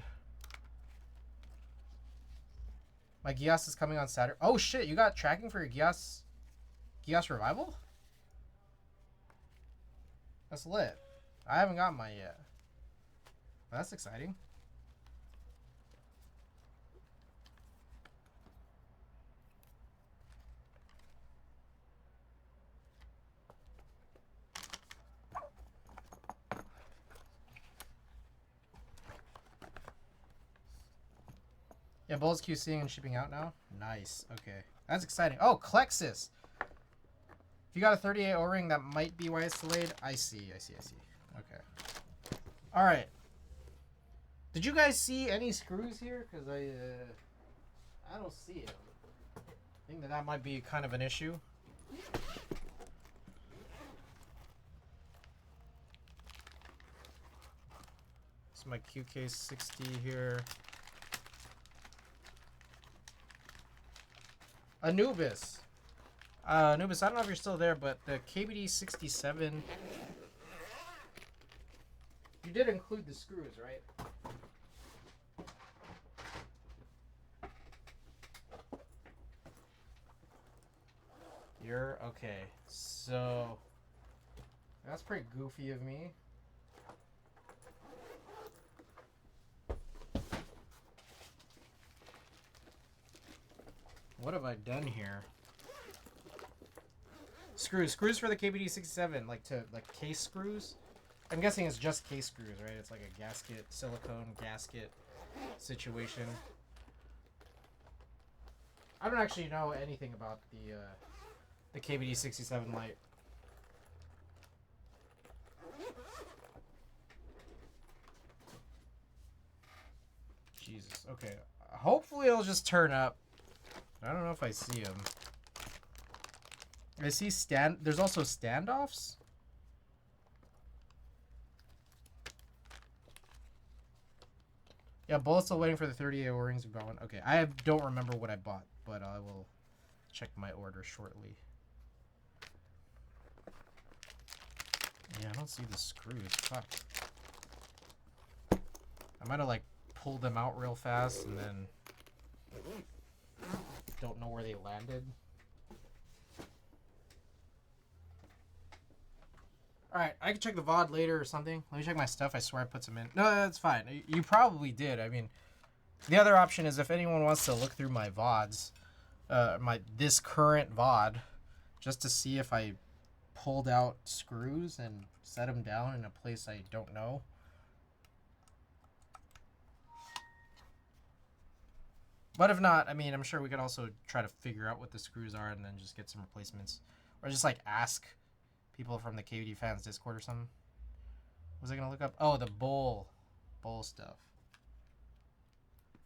My Gias is coming on Saturday. Oh shit, you got tracking for your Gias Revival? That's lit. I haven't got mine yet. That's exciting. Yeah, Bullets QCing and shipping out now? Nice. Okay. That's exciting. Oh, Klexus! If you got a 38 O-ring, that might be why it's delayed. I see. Okay. Alright. Did you guys see any screws here? Because I don't see it. I think that might be kind of an issue. It's my QK60 here. Anubis. Anubis, I don't know if you're still there, but the KBD 67... You did include the screws, right? You're... Okay. So... That's pretty goofy of me. What have I done here? Screws for the KBD 67, like case screws. I'm guessing it's just case screws, right? It's like a gasket, silicone gasket situation. I don't actually know anything about the KBD 67 light. Jesus. Okay. Hopefully it'll just turn up. I don't know if I see him. I see there's also standoffs. Yeah, Bullet's still waiting for the 38 O-rings. We've got one. Okay, I don't remember what I bought, but I will check my order shortly. Yeah, I don't see the screws. Fuck. I might have like pulled them out real fast and then don't know where they landed. Alright, I can check the VOD later or something. Let me check my stuff. I swear I put some in. No, that's fine. You probably did. I mean, the other option is if anyone wants to look through my VODs, this current VOD, just to see if I pulled out screws and set them down in a place I don't know. But if not, I mean, I'm sure we could also try to figure out what the screws are and then just get some replacements. Or just like ask people from the KVD fans Discord or something. Was I gonna look up? Oh, the bowl stuff.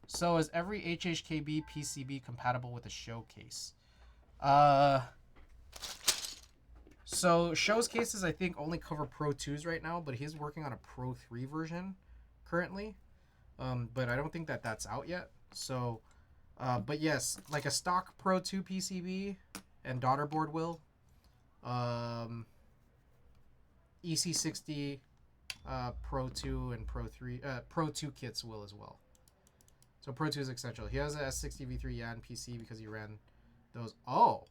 So is every HHKB PCB compatible with a showcase? So Show's cases I think only cover Pro 2s right now, but he's working on a Pro 3 version currently. But I don't think that that's out yet. So, but yes, like a stock Pro 2 PCB and daughter board will. EC60, Pro 2 and Pro 3, Pro 2 kits will as well. So Pro 2 is essential. He has a S60 V3 Yan PC because he ran those. Oh,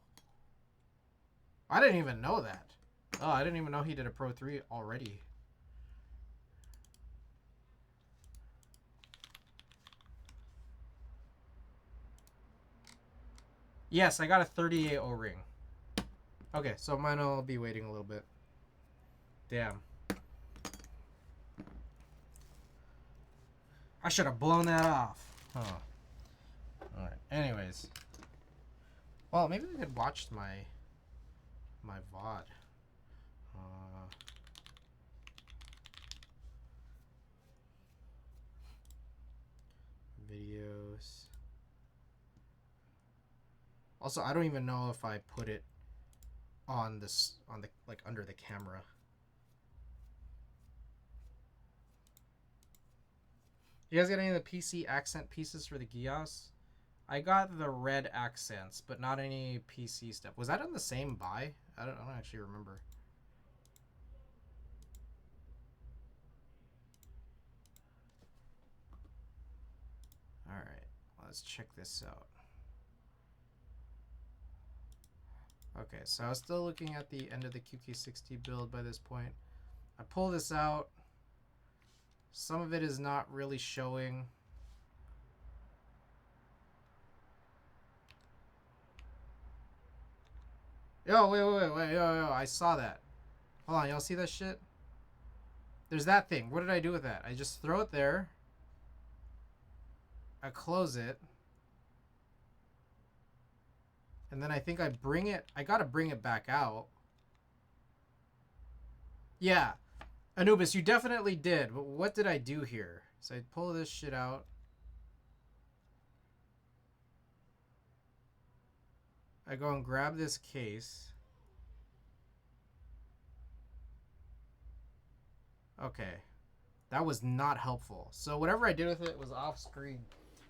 I didn't even know that. Oh, I didn't even know he did a Pro 3 already. Yes, I got a 38 O-ring. Okay, so mine will be waiting a little bit. Damn. I should have blown that off. Huh. Alright, anyways. Well, maybe we could watch my VOD. Videos. Also, I don't even know if I put it on this, on the, like, under the camera. You guys got any of the PC accent pieces for the Gios? I got the red accents, but not any PC stuff. Was that on the same buy? I don't actually remember. Alright, let's check this out. Okay, so I was still looking at the end of the QK60 build by this point. I pull this out. Some of it is not really showing. Yo, wait, yo, I saw that. Hold on, y'all see that shit? There's that thing. What did I do with that? I just throw it there. I close it. And then I think I bring it. I gotta bring it back out. Yeah. Anubis, you definitely did. But what did I do here? So I pull this shit out. I go and grab this case. Okay. That was not helpful. So whatever I did with it was off screen.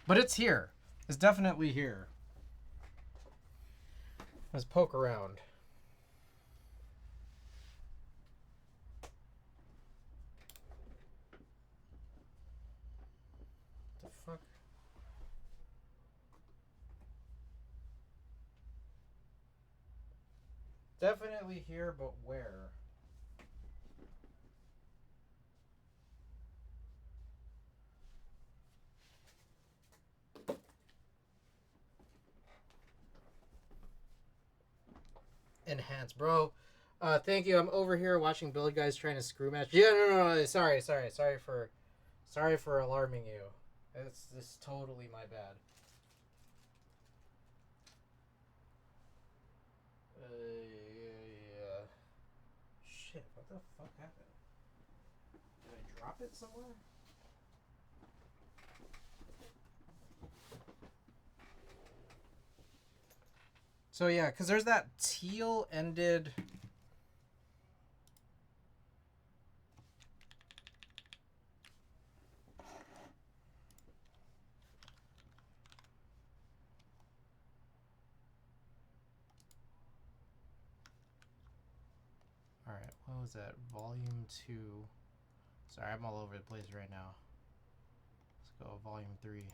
But it's here. It's definitely here. Let's poke around. What the fuck? Definitely here, but where? Enhance, bro. Thank you. I'm over here watching build guys trying to screw match. Yeah, no. Sorry for alarming you. This is totally my bad. Yeah. Shit, what the fuck happened? Did I drop it somewhere? So yeah, because there's that teal-ended... Alright, what was that? Volume 2. Sorry, I'm all over the place right now. Let's go volume 3.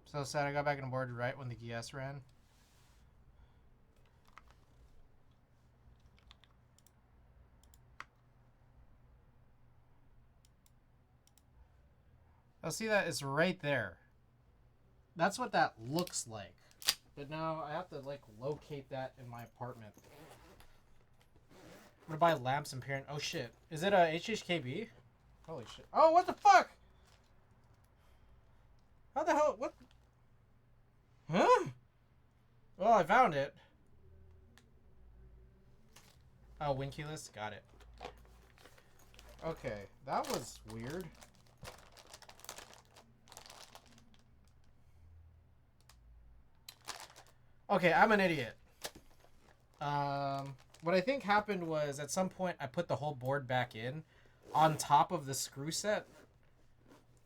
So sad I got back on board right when the GS ran. I'll see that it's right there. That's what that looks like. But now I have to like locate that in my apartment. I'm gonna buy lamps and parent. Oh shit. Is it a HHKB? Holy shit. Oh, what the fuck? How the hell? What? Huh? Well, I found it. Oh, Winkeyless? Got it. Okay, that was weird. Okay, I'm an idiot. What I think happened was at some point I put the whole board back in on top of the screw set.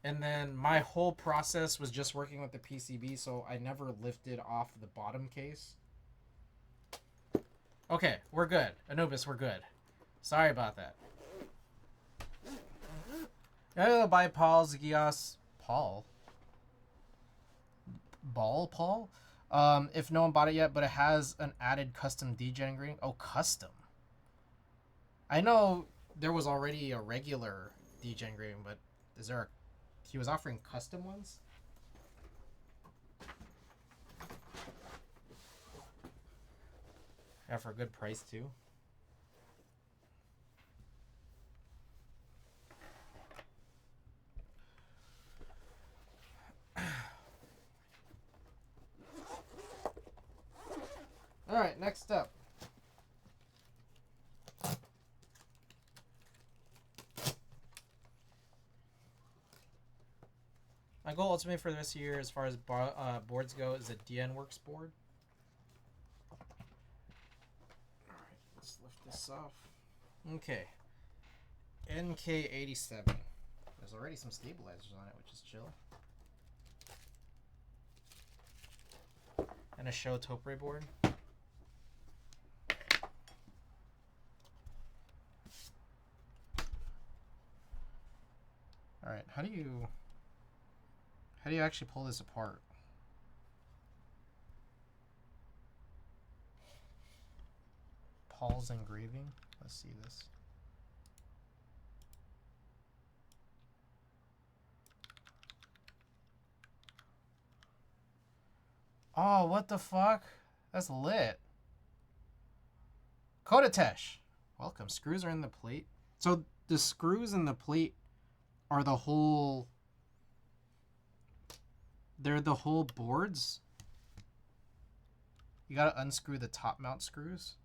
And then my whole process was just working with the PCB, so I never lifted off the bottom case. Okay, we're good. Anubis, we're good. Sorry about that. I'll buy Paul's Gios. Paul? Paul? If no one bought it yet, but it has an added custom degen engraving. Oh, custom. I know there was already a regular degen engraving, but is there a... He was offering custom ones? Yeah, for a good price, too. Alright, next up. My goal ultimately for this year, as far as boards go, is a DN Works board. Alright, let's lift this off. Okay. NK87. There's already some stabilizers on it, which is chill. And a Show Topre board. Alright, how do you actually pull this apart? Paul's engraving. Let's see this. Oh, what the fuck? That's lit. Kodatesh. Welcome. Screws are in the plate. So the screws in the plate are the whole... They're the whole boards? You gotta unscrew the top mount screws.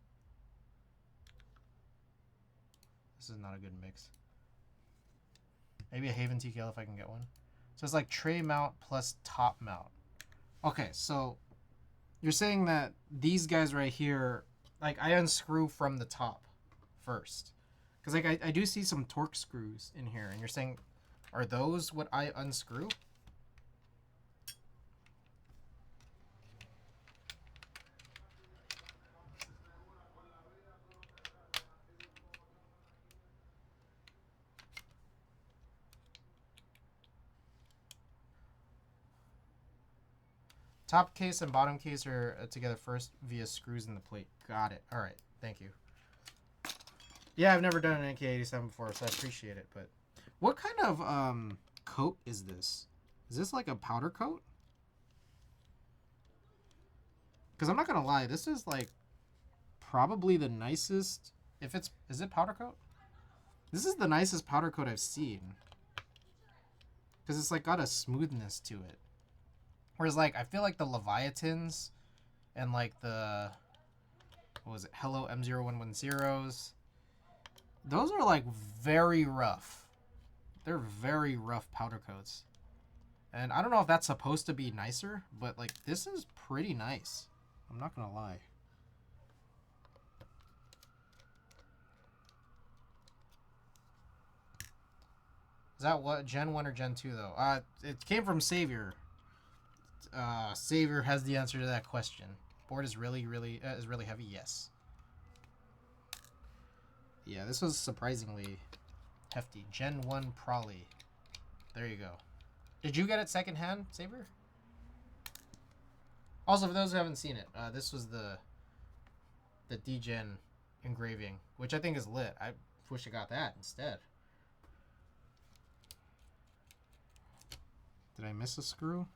This is not a good mix. Maybe a Haven TKL if I can get one. So it's like tray mount plus top mount. Okay, so you're saying that these guys right here, like I unscrew from the top first. Because like I do see some torque screws in here, and you're saying, are those what I unscrew? Top case and bottom case are together first via screws in the plate. Got it. All right. Thank you. Yeah, I've never done an NK87 before, so I appreciate it. But what kind of coat is this? Is this like a powder coat? Because I'm not gonna lie, this is like probably the nicest. Is it powder coat? This is the nicest powder coat I've seen. Because it's like got a smoothness to it. Whereas like I feel like the Leviathans and like the, what was it, Hello M0110s, those are like very rough. They're very rough powder coats. And I don't know if that's supposed to be nicer, but like this is pretty nice. I'm not gonna lie. Is that what, Gen 1 or Gen 2 though? It came from Savior. Savior has the answer to that question. Board is really heavy. Yes. Yeah, this was surprisingly hefty. Gen 1 Prolly. There you go. Did you get it secondhand, Savior? Also, for those who haven't seen it, this was the degen engraving, which I think is lit. I wish I got that instead. Did I miss a screw?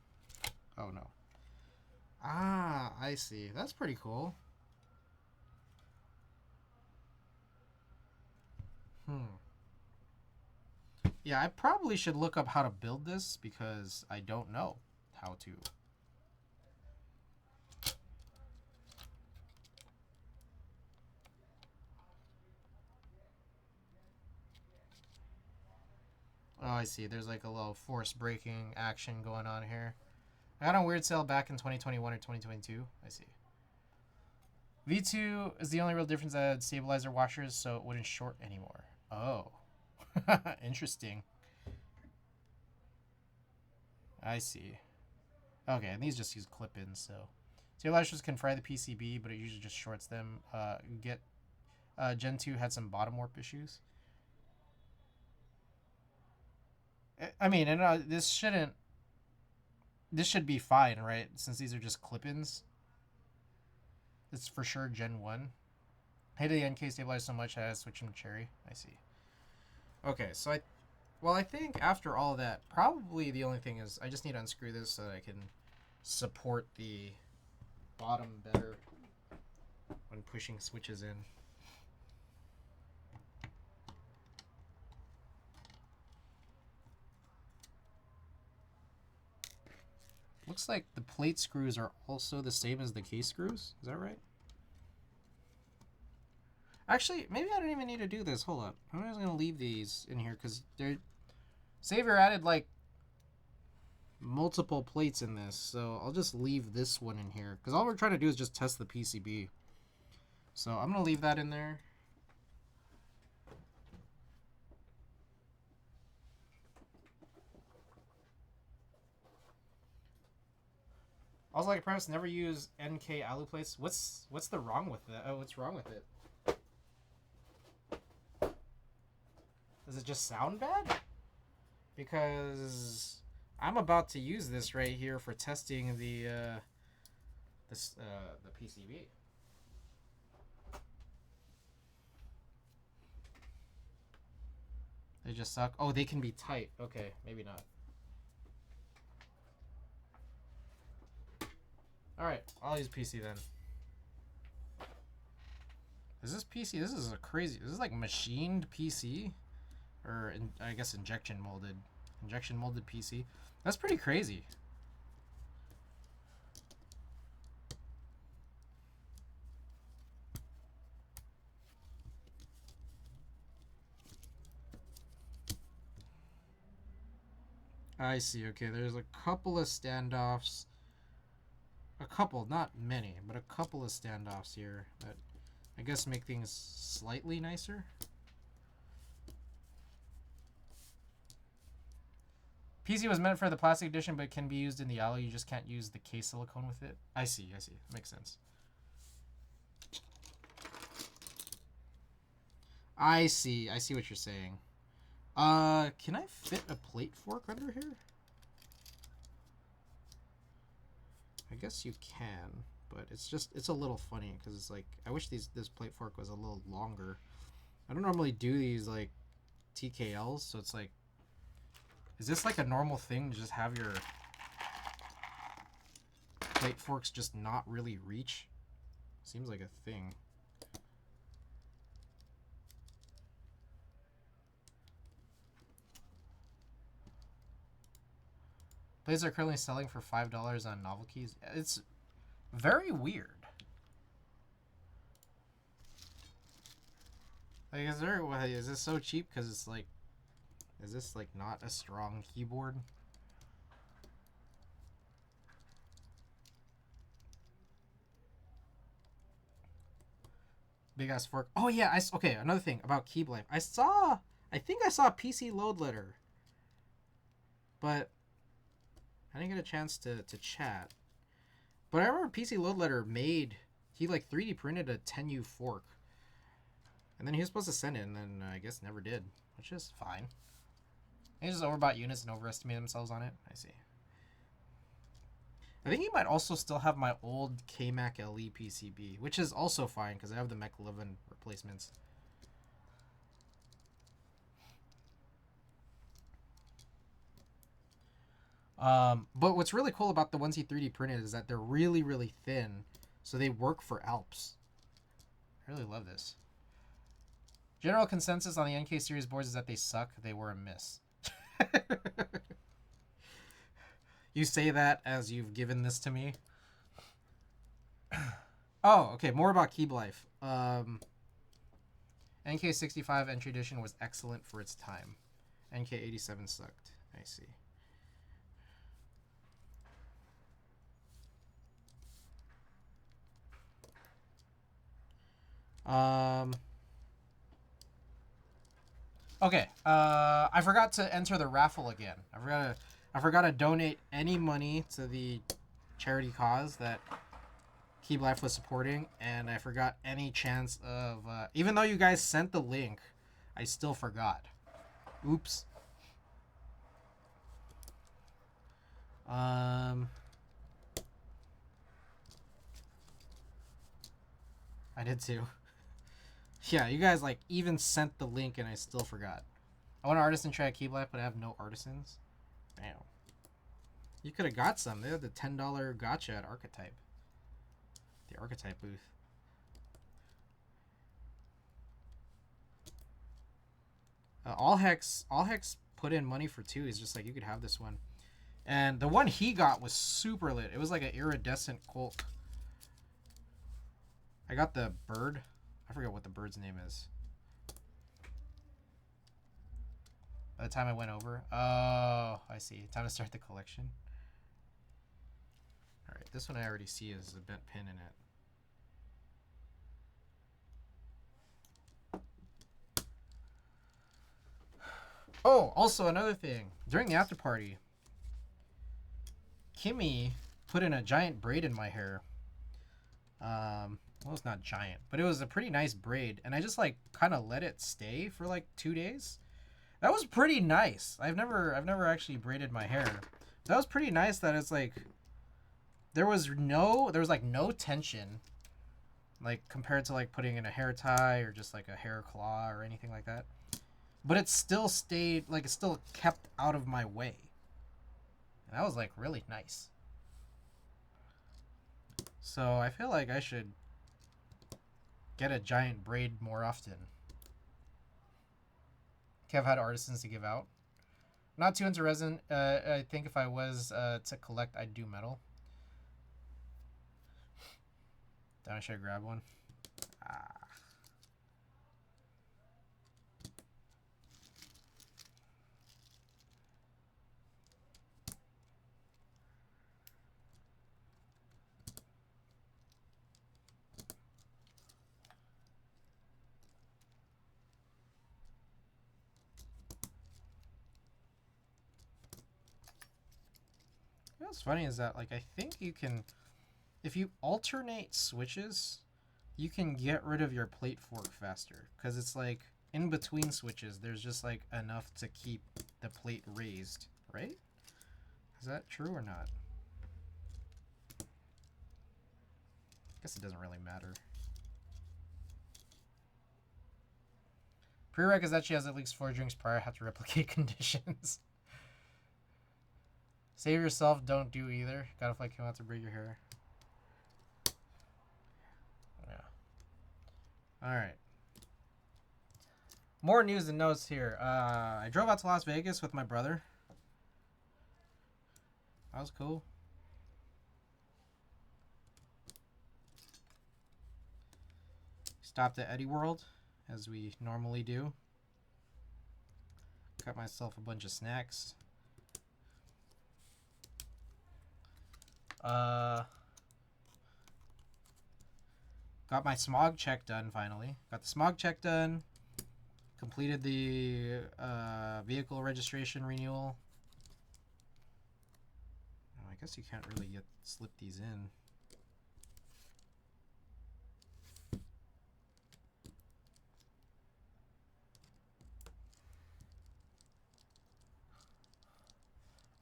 Oh, no. Ah, I see. That's pretty cool. Yeah, I probably should look up how to build this because I don't know how to. Oh, I see. There's like a little force braking action going on here. I got on weird sale back in 2021 or 2022. I see. V2 is the only real difference that had stabilizer washers, so it wouldn't short anymore. Oh. Interesting. I see. Okay, and these just use clip-ins, so. Stabilizers can fry the PCB, but it usually just shorts them. Gen 2 had some bottom warp issues. I mean, and this shouldn't this should be fine, right? Since these are just clip-ins. It's for sure Gen 1. Hated the NK stabilizer so much I had to switch him to Cherry. I see. Okay, so I think after all that, probably the only thing is I just need to unscrew this so that I can support the bottom better when pushing switches in. Looks like the plate screws are also the same as the case screws. Is that right? Actually, maybe I don't even need to do this. Hold up. I'm just going to leave these in here because they're... Savior added, like, multiple plates in this. So I'll just leave this one in here. Because all we're trying to do is just test the PCB. So I'm going to leave that in there. Also, like a premise, never use NK alu plates. What's the wrong with that? Oh, what's wrong with it? Does it just sound bad? Because I'm about to use this right here for testing the PCB. They just suck. Oh, they can be tight. Okay, maybe not. Alright, I'll use PC then. Is this PC? This is a crazy... This is like machined PC? Or, I guess, injection molded. Injection molded PC. That's pretty crazy. I see. Okay, there's a couple of standoffs. A couple, not many, but a couple of standoffs here that I guess make things slightly nicer. PC was meant for the plastic edition, but it can be used in the alu. You just can't use the case silicone with it. I see. Makes sense. I see what you're saying. Can I fit a plate fork under here? I guess you can, but it's a little funny because it's like I wish this plate fork was a little longer. I don't normally do these like TKLs, so it's like, is this like a normal thing to just have your plate forks just not really reach? Seems like a thing. Plates are currently selling for $5 on novel keys. It's very weird. Like, is this so cheap because it's like, is this like not a strong keyboard? Big ass fork. Oh yeah, okay, another thing about Keyblade. I think I saw a PC load letter, but I didn't get a chance to chat. But I remember PC load letter he like 3D printed a 10U fork. And then he was supposed to send it, and then I guess never did, which is fine. They just overbought units and overestimated themselves on it. I see. I think he might also still have my old KMac LE PCB, which is also fine because I have the Mech 11 replacements. But what's really cool about the ones he 3D printed is that they're really, really thin, so they work for Alps. I really love this. General consensus on the NK series boards is that they suck. They were a miss. You say that as you've given this to me. Oh, okay. More about Keep Life. NK65 entry edition was excellent for its time. NK87 sucked. I see. Okay. I forgot to enter the raffle again. I forgot to donate any money to the charity cause that Keep Life was supporting, and I forgot any chance of even though you guys sent the link, I still forgot. Oops. I did too. Yeah, you guys like even sent the link and I still forgot. I want an artisan try at Key Life, but I have no artisans. Damn. You could have got some. They had the $10 gotcha at Archetype. The Archetype booth. All Hex put in money for 2. He's just like, you could have this one. And the one he got was super lit. It was like an iridescent Colt. I got the bird. I forget what the bird's name is. By the time I went over. Oh, I see. Time to start the collection. Alright, this one I already see is a bent pin in it. Oh, also another thing. During the after party, Kimmy put in a giant braid in my hair. Well, it's not giant, but it was a pretty nice braid, and I just like kind of let it stay for like 2 days. That was pretty nice. I've never actually braided my hair. That was pretty nice. That it's like there was like no tension, like compared to like putting in a hair tie or just like a hair claw or anything like that. But it still stayed, like it still kept out of my way. And that was like really nice. So I feel like I should get a giant braid more often. Kev had artisans to give out. Not too into resin. I think if I was to collect, I'd do metal. Then should I grab one? Ah. What's funny is that like I think you can, if you alternate switches, you can get rid of your plate fork faster because it's like in between switches there's just like enough to keep the plate raised, right? Is that true or not? I guess it doesn't really matter. Prereq is that she has at least 4 drinks prior, have to replicate conditions. Save yourself, don't do either. Gotta fly came out to braid your hair. Yeah. Alright. More news and notes here. I drove out to Las Vegas with my brother. That was cool. Stopped at Eddie World, as we normally do. Got myself a bunch of snacks. Got my smog check done finally. Got the smog check done. Completed the vehicle registration renewal. Oh, I guess you can't really slip these in.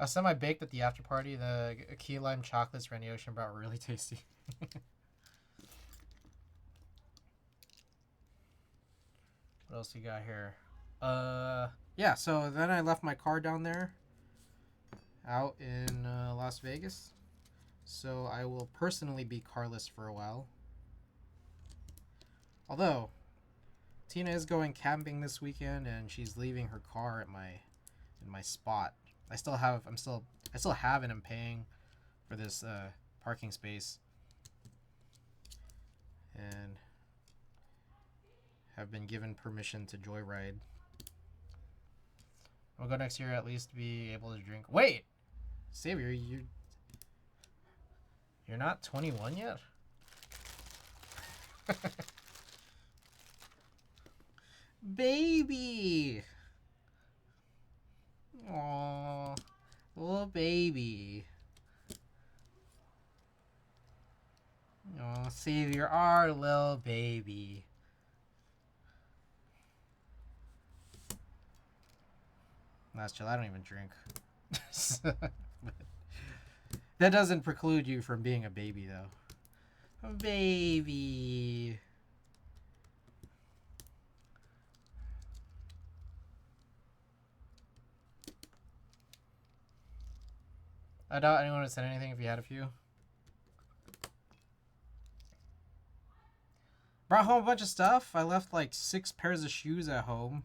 Some I baked at the after party. The key lime chocolates Randy Ocean brought were really tasty. What else you got here? Yeah, so then I left my car down there out in Las Vegas. So I will personally be carless for a while. Although Tina is going camping this weekend and she's leaving her car at my spot. I still have and I'm paying for this parking space. And have been given permission to joyride. I'll go next year at least be able to drink. Wait! Savior, you're not 21 yet? Baby! Aww. Little baby. Oh, Savior, our little baby. That's chill. I don't even drink. That doesn't preclude you from being a baby, though. A baby. I doubt anyone would send anything if you had a few. Brought home a bunch of stuff. I left like 6 pairs of shoes at home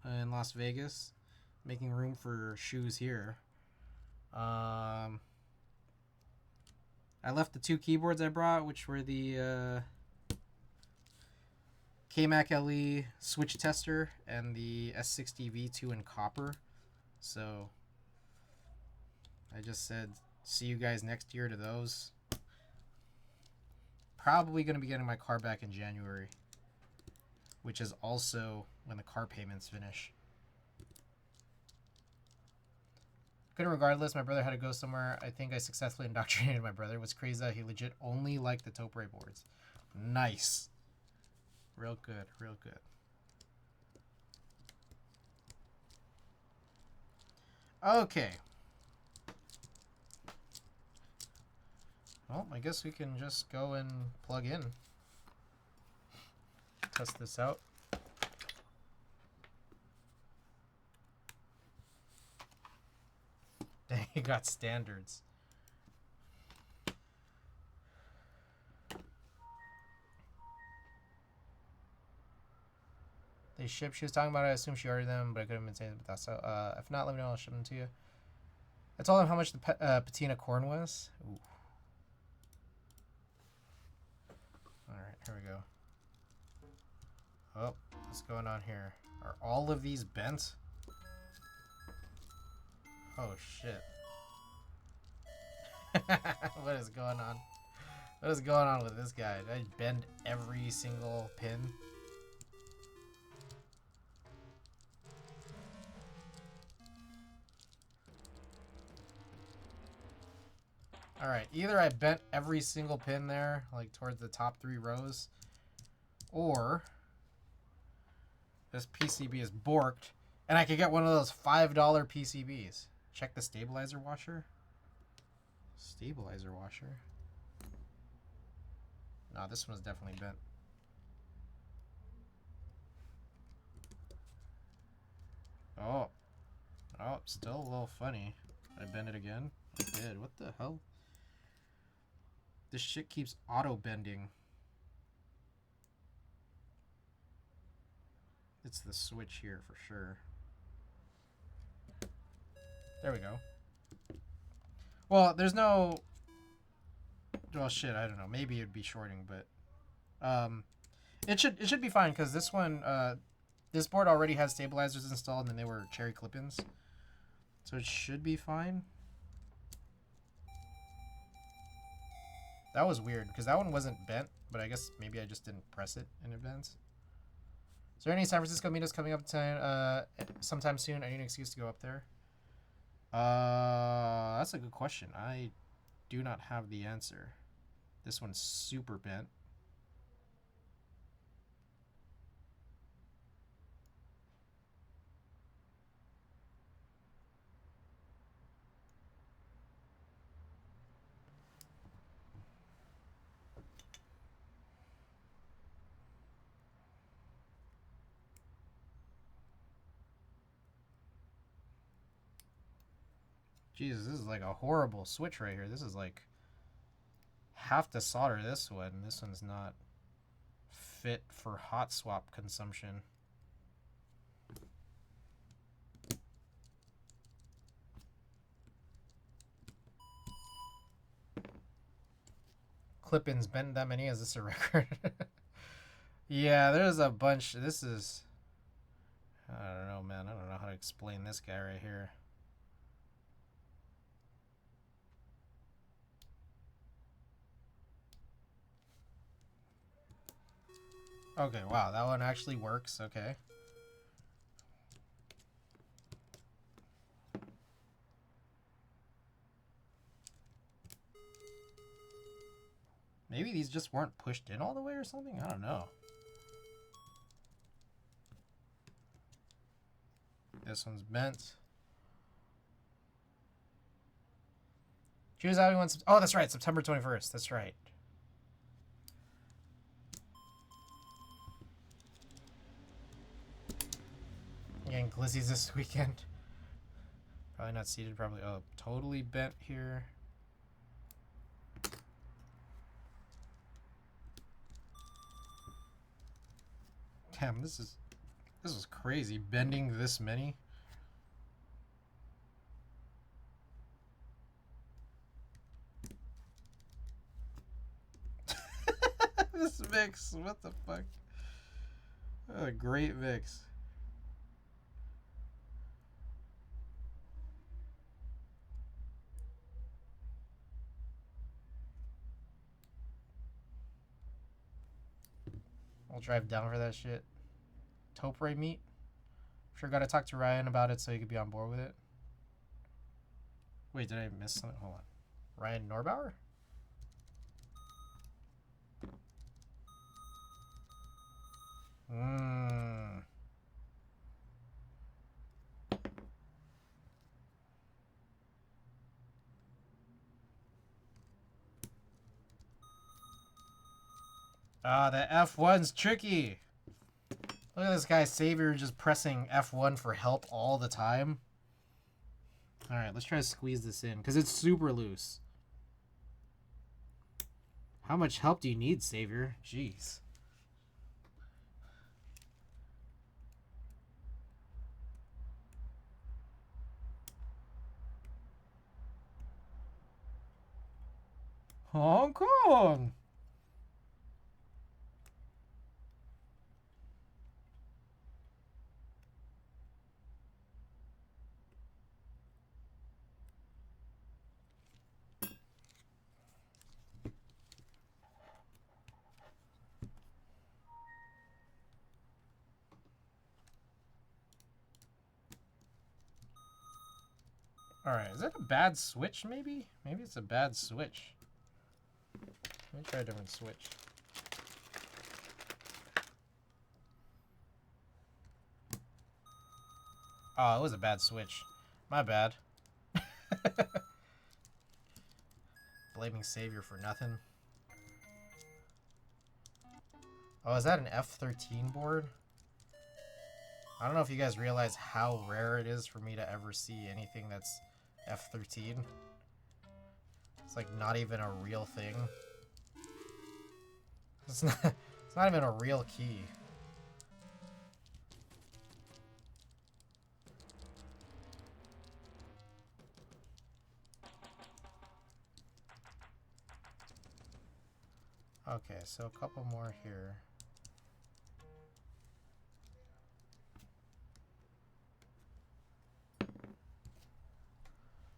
in Las Vegas, making room for shoes here. I left the 2 keyboards I brought, which were the KMac LE switch tester and the S60 V2 in copper. So I just said, see you guys next year to those. Probably going to be getting my car back in January, which is also when the car payments finish. Couldn't regardless, my brother had to go somewhere. I think I successfully indoctrinated my brother. It was crazy that he legit only liked the Topre boards. Nice. Real good, real good. Okay. Well, I guess we can just go and plug in. Test this out. Dang, you got standards. They ship. She was talking about it. I assume she ordered them, but I couldn't been saying about that. So, if not, let me know. I'll ship them to you. I told them how much the patina corn was. Ooh. Alright, here we go. Oh, what's going on here? Are all of these bent? Oh, shit. What is going on? What is going on with this guy? Did I bend every single pin? Alright, either I bent every single pin there, like towards the top 3 rows, or this PCB is borked, and I could get one of those $5 PCBs. Check the stabilizer washer. Stabilizer washer? No, this one's definitely bent. Oh. Oh, still a little funny. Did I bend it again? I did. What the hell? This shit keeps auto-bending. It's the switch here for sure. There we go. Well, there's no... Well, shit, I don't know. Maybe it'd be shorting, but... It should be fine, because this one... this board already has stabilizers installed, and they were cherry clip-ins. So it should be fine. That was weird, because that one wasn't bent, but I guess maybe I just didn't press it in advance. Is there any San Francisco meetups coming up sometime soon? I need an excuse to go up there. That's a good question. I do not have the answer. This one's super bent. Jesus, this is like a horrible switch right here. This is like... have to solder this one. This one's not fit for hot swap consumption. Clip-ins bent that many? Is this a record? Yeah, there's a bunch. This is... I don't know, man. I don't know how to explain this guy right here. Okay, wow, that one actually works. Okay. Maybe these just weren't pushed in all the way or something? I don't know. This one's bent. Choose how you want. Oh, that's right. September 21st. That's right. Getting glizzies this weekend. Probably not seated. Probably. Oh, totally bent here. Damn, this is crazy. Bending this many. This mix. What the fuck? Oh, great mix. I'll drive down for that shit. Topray meat. Sure, gotta talk to Ryan about it so he could be on board with it. Wait, did I miss something? Hold on. Ryan Norbauer? Ah, the F1's tricky. Look at this guy, Savior, just pressing F1 for help all the time. Alright, let's try to squeeze this in, because it's super loose. How much help do you need, Savior? Jeez. Hong Kong! Alright, is that a bad switch, maybe? Maybe it's a bad switch. Let me try a different switch. Oh, it was a bad switch. My bad. Blaming Savior for nothing. Oh, is that an F13 board? I don't know if you guys realize how rare it is for me to ever see anything that's F13. It's like not even a real thing. It's not even a real key. Okay, so a couple more here.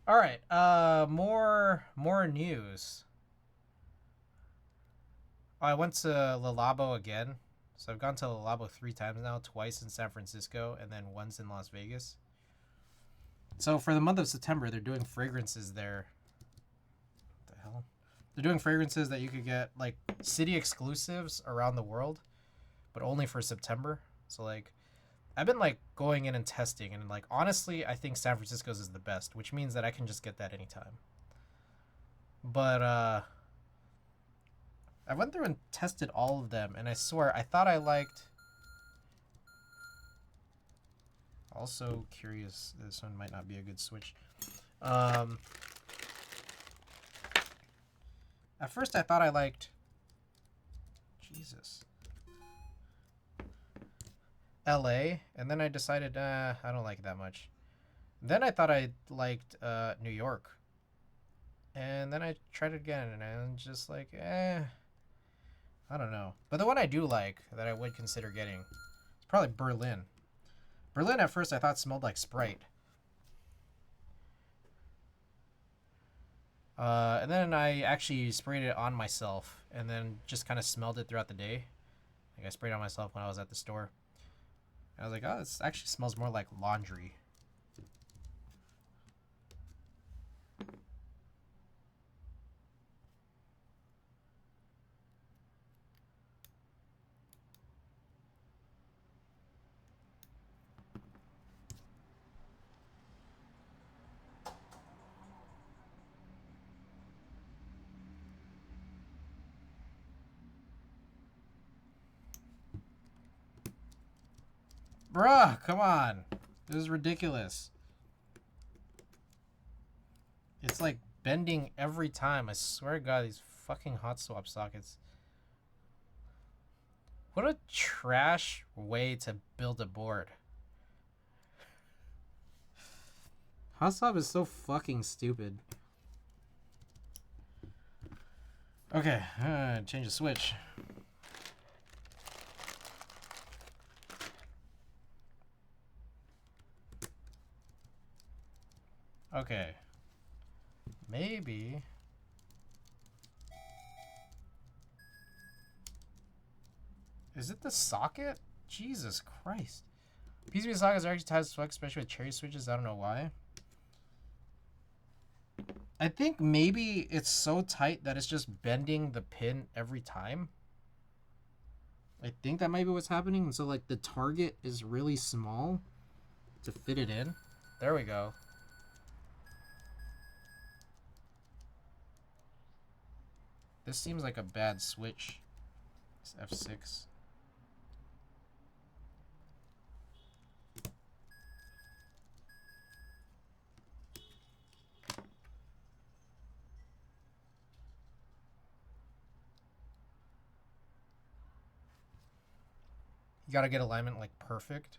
All right, more news. Oh, I went to Le Labo again. So I've gone to Le Labo 3 times now, twice in San Francisco and then once in Las Vegas. So for the month of September, they're doing fragrances there. What the hell? They're doing fragrances that you could get, like, city exclusives around the world, but only for September. So, like, I've been, like, going in and testing, and, like, honestly, I think San Francisco's is the best, which means that I can just get that anytime. But, I went through and tested all of them, and I swear, I thought I liked... Also curious, this one might not be a good switch. At first I thought I liked... Jesus. LA, and then I decided, I don't like it that much. Then I thought I liked New York. And then I tried it again, and I'm just like, I don't know. But the one I do like, that I would consider getting, is probably Berlin. Berlin at first I thought smelled like Sprite. And then I actually sprayed it on myself, and then just kind of smelled it throughout the day. Like I sprayed it on myself when I was at the store. I was like, oh, this actually smells more like laundry. Bruh, come on. This is ridiculous. It's like bending every time. I swear to God, these fucking hot swap sockets. What a trash way to build a board. Hot swap is so fucking stupid. Okay, change the switch. Okay. Maybe. Is it the socket? Jesus Christ. PCB sockets are actually tied to switch, especially with cherry switches. I don't know why. I think maybe it's so tight that it's just bending the pin every time. I think that might be what's happening. And so like the target is really small to fit it in. There we go. This seems like a bad switch. It's F6. You gotta get alignment like perfect.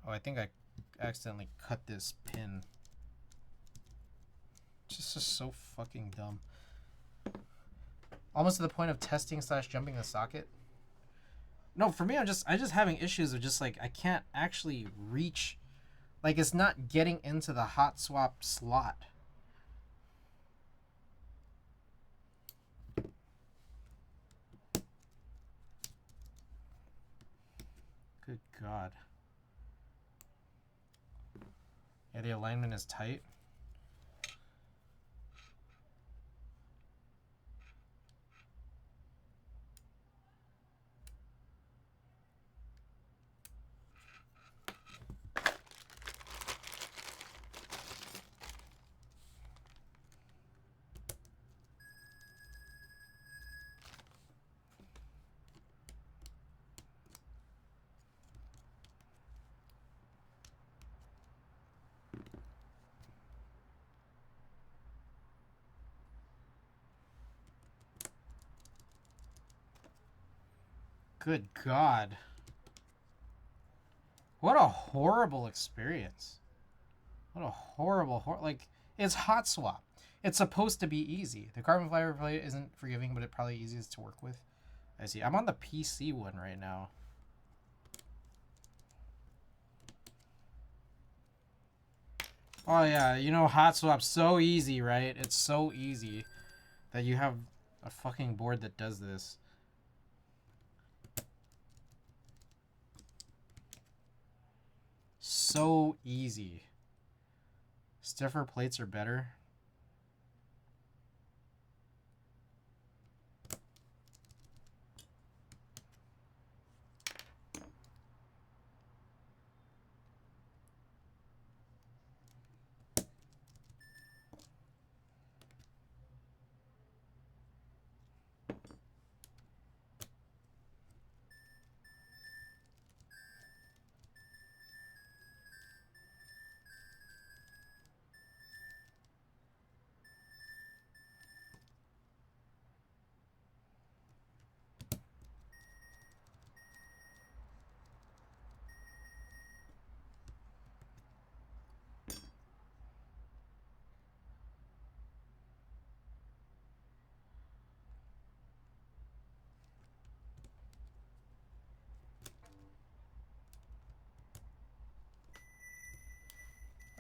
Oh, I think I accidentally cut this pin. Just so fucking dumb. Almost to the point of testing / jumping the socket. No, for me, I just having issues with just like I can't actually reach, like it's not getting into the hot swap slot. Good God. Yeah, the alignment is tight. Good God. What a horrible experience. What a horrible, like, it's hot swap. It's supposed to be easy. The carbon fiber plate isn't forgiving, but it probably easiest to work with. I see. I'm on the PC one right now. Oh yeah, you know hot swap's so easy, right? It's so easy that you have a fucking board that does this. So easy. Stiffer plates are better.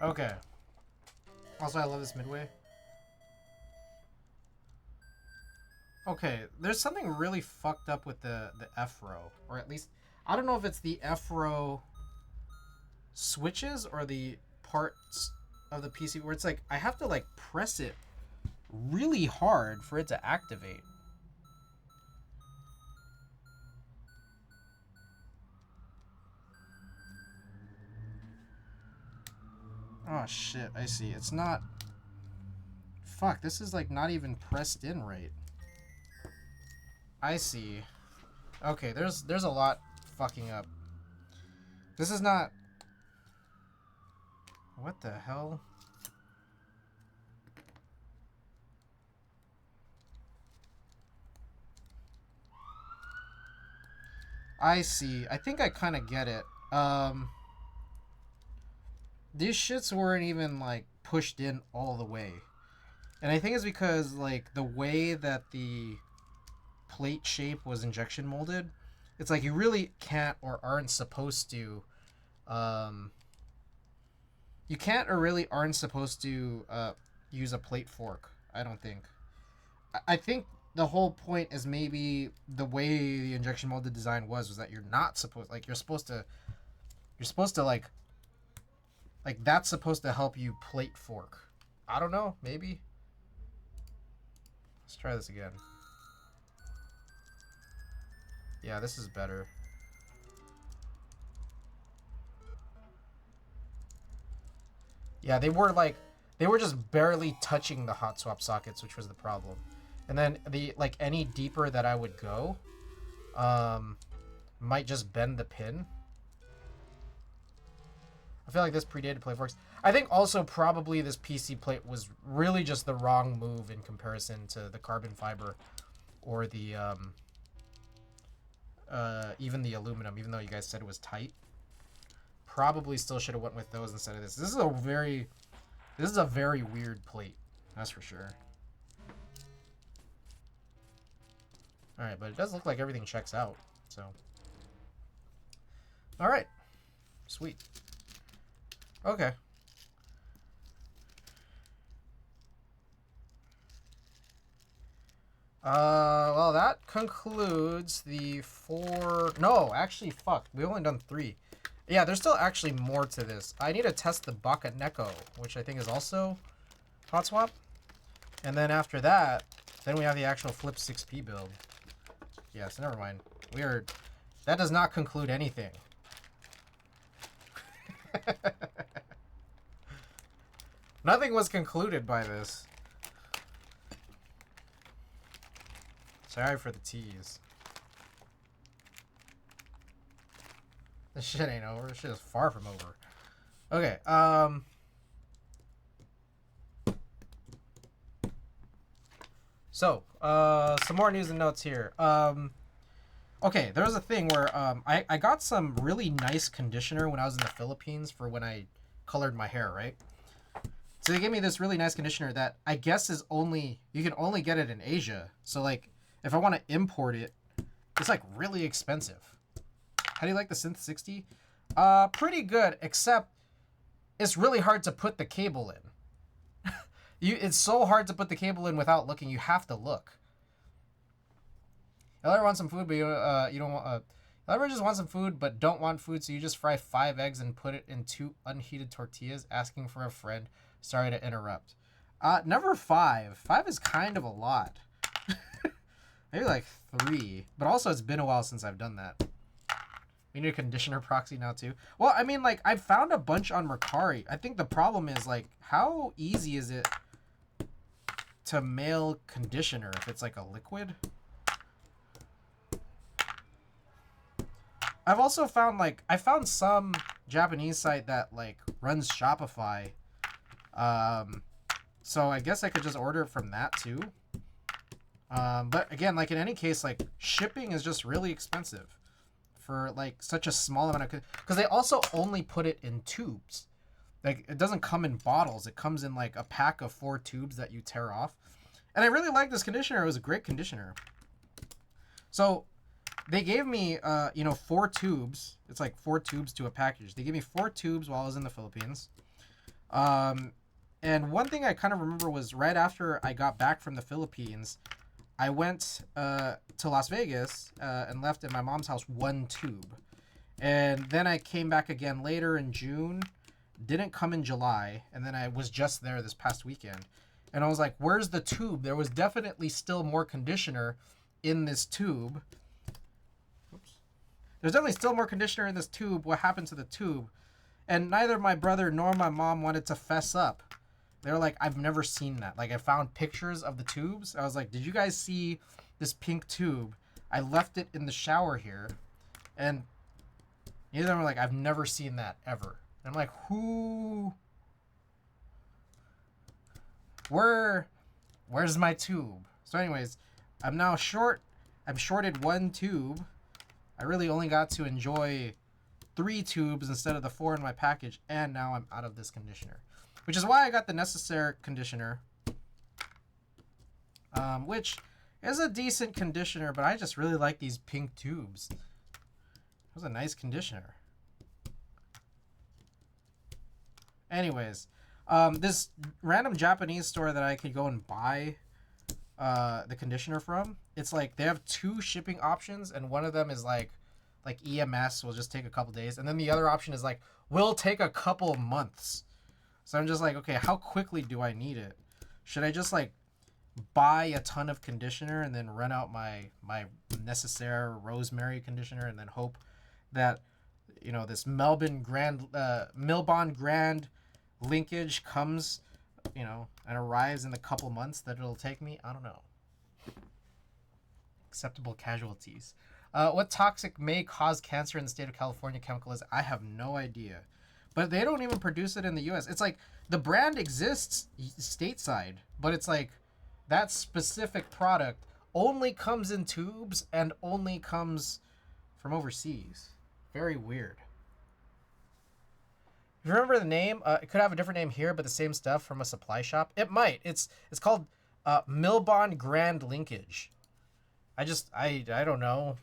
Okay. Also, I love this midway. Okay, there's something really fucked up with the F row, or at least I don't know if it's the F row switches or the parts of the PC where it's like I have to like press it really hard for it to activate. Oh shit, I see. It's not. Fuck, this is like not even pressed in right. I see. Okay, there's a lot fucking up. This is not... What the hell? I see. I think I kind of get it. These shits weren't even, like, pushed in all the way. And I think it's because, like, the way that the plate shape was injection molded, it's like you really can't or aren't supposed to, you can't or really aren't supposed to use a plate fork, I don't think. I think the whole point is maybe the way the injection molded design was that you're not supposed, like, you're supposed to like that's supposed to help you plate fork. I don't know, maybe. Let's try this again. Yeah, this is better. Yeah, they were just barely touching the hot swap sockets, which was the problem. And then like any deeper that I would go, might just bend the pin. I feel like this predated plate forks. I think also probably this PC plate was really just the wrong move in comparison to the carbon fiber or the even the aluminum, even though you guys said it was tight. Probably still should have went with those instead of this. This is a very weird plate, that's for sure. Alright, but it does look like everything checks out, so. Alright. Sweet. Okay. Well, that concludes the 4... No, actually, fuck. We only done 3. Yeah, there's still actually more to this. I need to test the Baka Neko, which I think is also hot swap. And then after that, then we have the actual Flip 6P build. Yeah, so never mind. That does not conclude anything. Nothing was concluded by this. Sorry for the tease. This shit ain't over. This shit is far from over. Okay, so, some more news and notes here. Okay, there was a thing where, I got some really nice conditioner when I was in the Philippines for when I colored my hair, right? So they gave me this really nice conditioner that I guess is you can only get it in Asia. So, like, if I want to import it, it's, like, really expensive. How do you like the Synth 60? Pretty good, except it's really hard to put the cable in. It's so hard to put the cable in without looking. You have to look. You ever want some food, but you don't want... you ever just want some food, but don't want food, so you just fry 5 eggs and put it in 2 unheated tortillas, asking for a friend. Sorry to interrupt. Number 5. 5 is kind of a lot. Maybe like 3. But also, it's been a while since I've done that. We need a conditioner proxy now, too. Well, I mean, like, I found a bunch on Mercari. I think the problem is, like, how easy is it to mail conditioner if it's, like, a liquid? I've also found, like, I found some Japanese site that, like, runs Shopify. So I guess I could just order it from that, too. But, again, like, in any case, like, shipping is just really expensive for, like, such a small amount of... Because they also only put it in tubes. Like, it doesn't come in bottles. It comes in, like, a pack of 4 tubes that you tear off. And I really like this conditioner. It was a great conditioner. So... they gave me, 4 tubes. It's like 4 tubes to a package. They gave me 4 tubes while I was in the Philippines. And one thing I kind of remember was right after I got back from the Philippines, I went to Las Vegas and left at my mom's house 1 tube. And then I came back again later in June. Didn't come in July. And then I was just there this past weekend. And I was like, where's the tube? There was definitely still more conditioner in this tube. There's definitely still more conditioner in this tube. What happened to the tube? And neither my brother nor my mom wanted to fess up. They were like, I've never seen that. Like, I found pictures of the tubes. I was like, did you guys see this pink tube? I left it in the shower here, and neither of them were like, I've never seen that ever. And I'm like, where's my tube? So anyways, I'm now short. I'm shorted 1 tube. I really only got to enjoy 3 tubes instead of the 4 in my package, and now I'm out of this conditioner, which is why I got the Necessaire conditioner, which is a decent conditioner, but I just really like these pink tubes. It was a nice conditioner. Anyways, this random Japanese store that I could go and buy the conditioner from, it's like they have 2 shipping options, and one of them is like EMS will just take a couple days, and then the other option is like will take a couple months. So I'm just like, okay, how quickly do I need it? Should I just like buy a ton of conditioner and then run out my Necessaire rosemary conditioner and then hope that, you know, this Milbon Grand linkage comes, you know, and arrives in the couple months that it'll take me? I don't know. Acceptable casualties. What toxic may cause cancer in the state of California chemical is? I have no idea. But they don't even produce it in the U.S. It's like the brand exists stateside, but it's like that specific product only comes in tubes and only comes from overseas. Very weird. If you remember the name, it could have a different name here, but the same stuff from a supply shop. It might. It's called Milbon Grand Linkage. I don't know.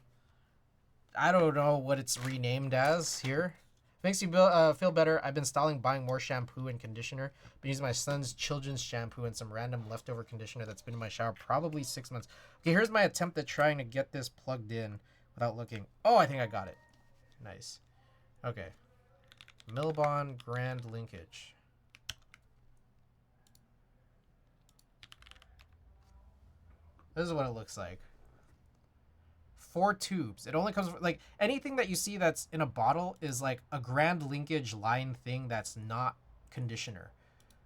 I don't know what it's renamed as here. Makes you feel better. I've been stalling buying more shampoo and conditioner. Been using my son's children's shampoo and some random leftover conditioner that's been in my shower probably 6 months. Okay, here's my attempt at trying to get this plugged in without looking. Oh, I think I got it. Nice. Okay. Milbon Grand Linkage. This is what it looks like. 4 tubes. It only comes like anything that you see that's in a bottle is like a Grand Linkage line thing that's not conditioner.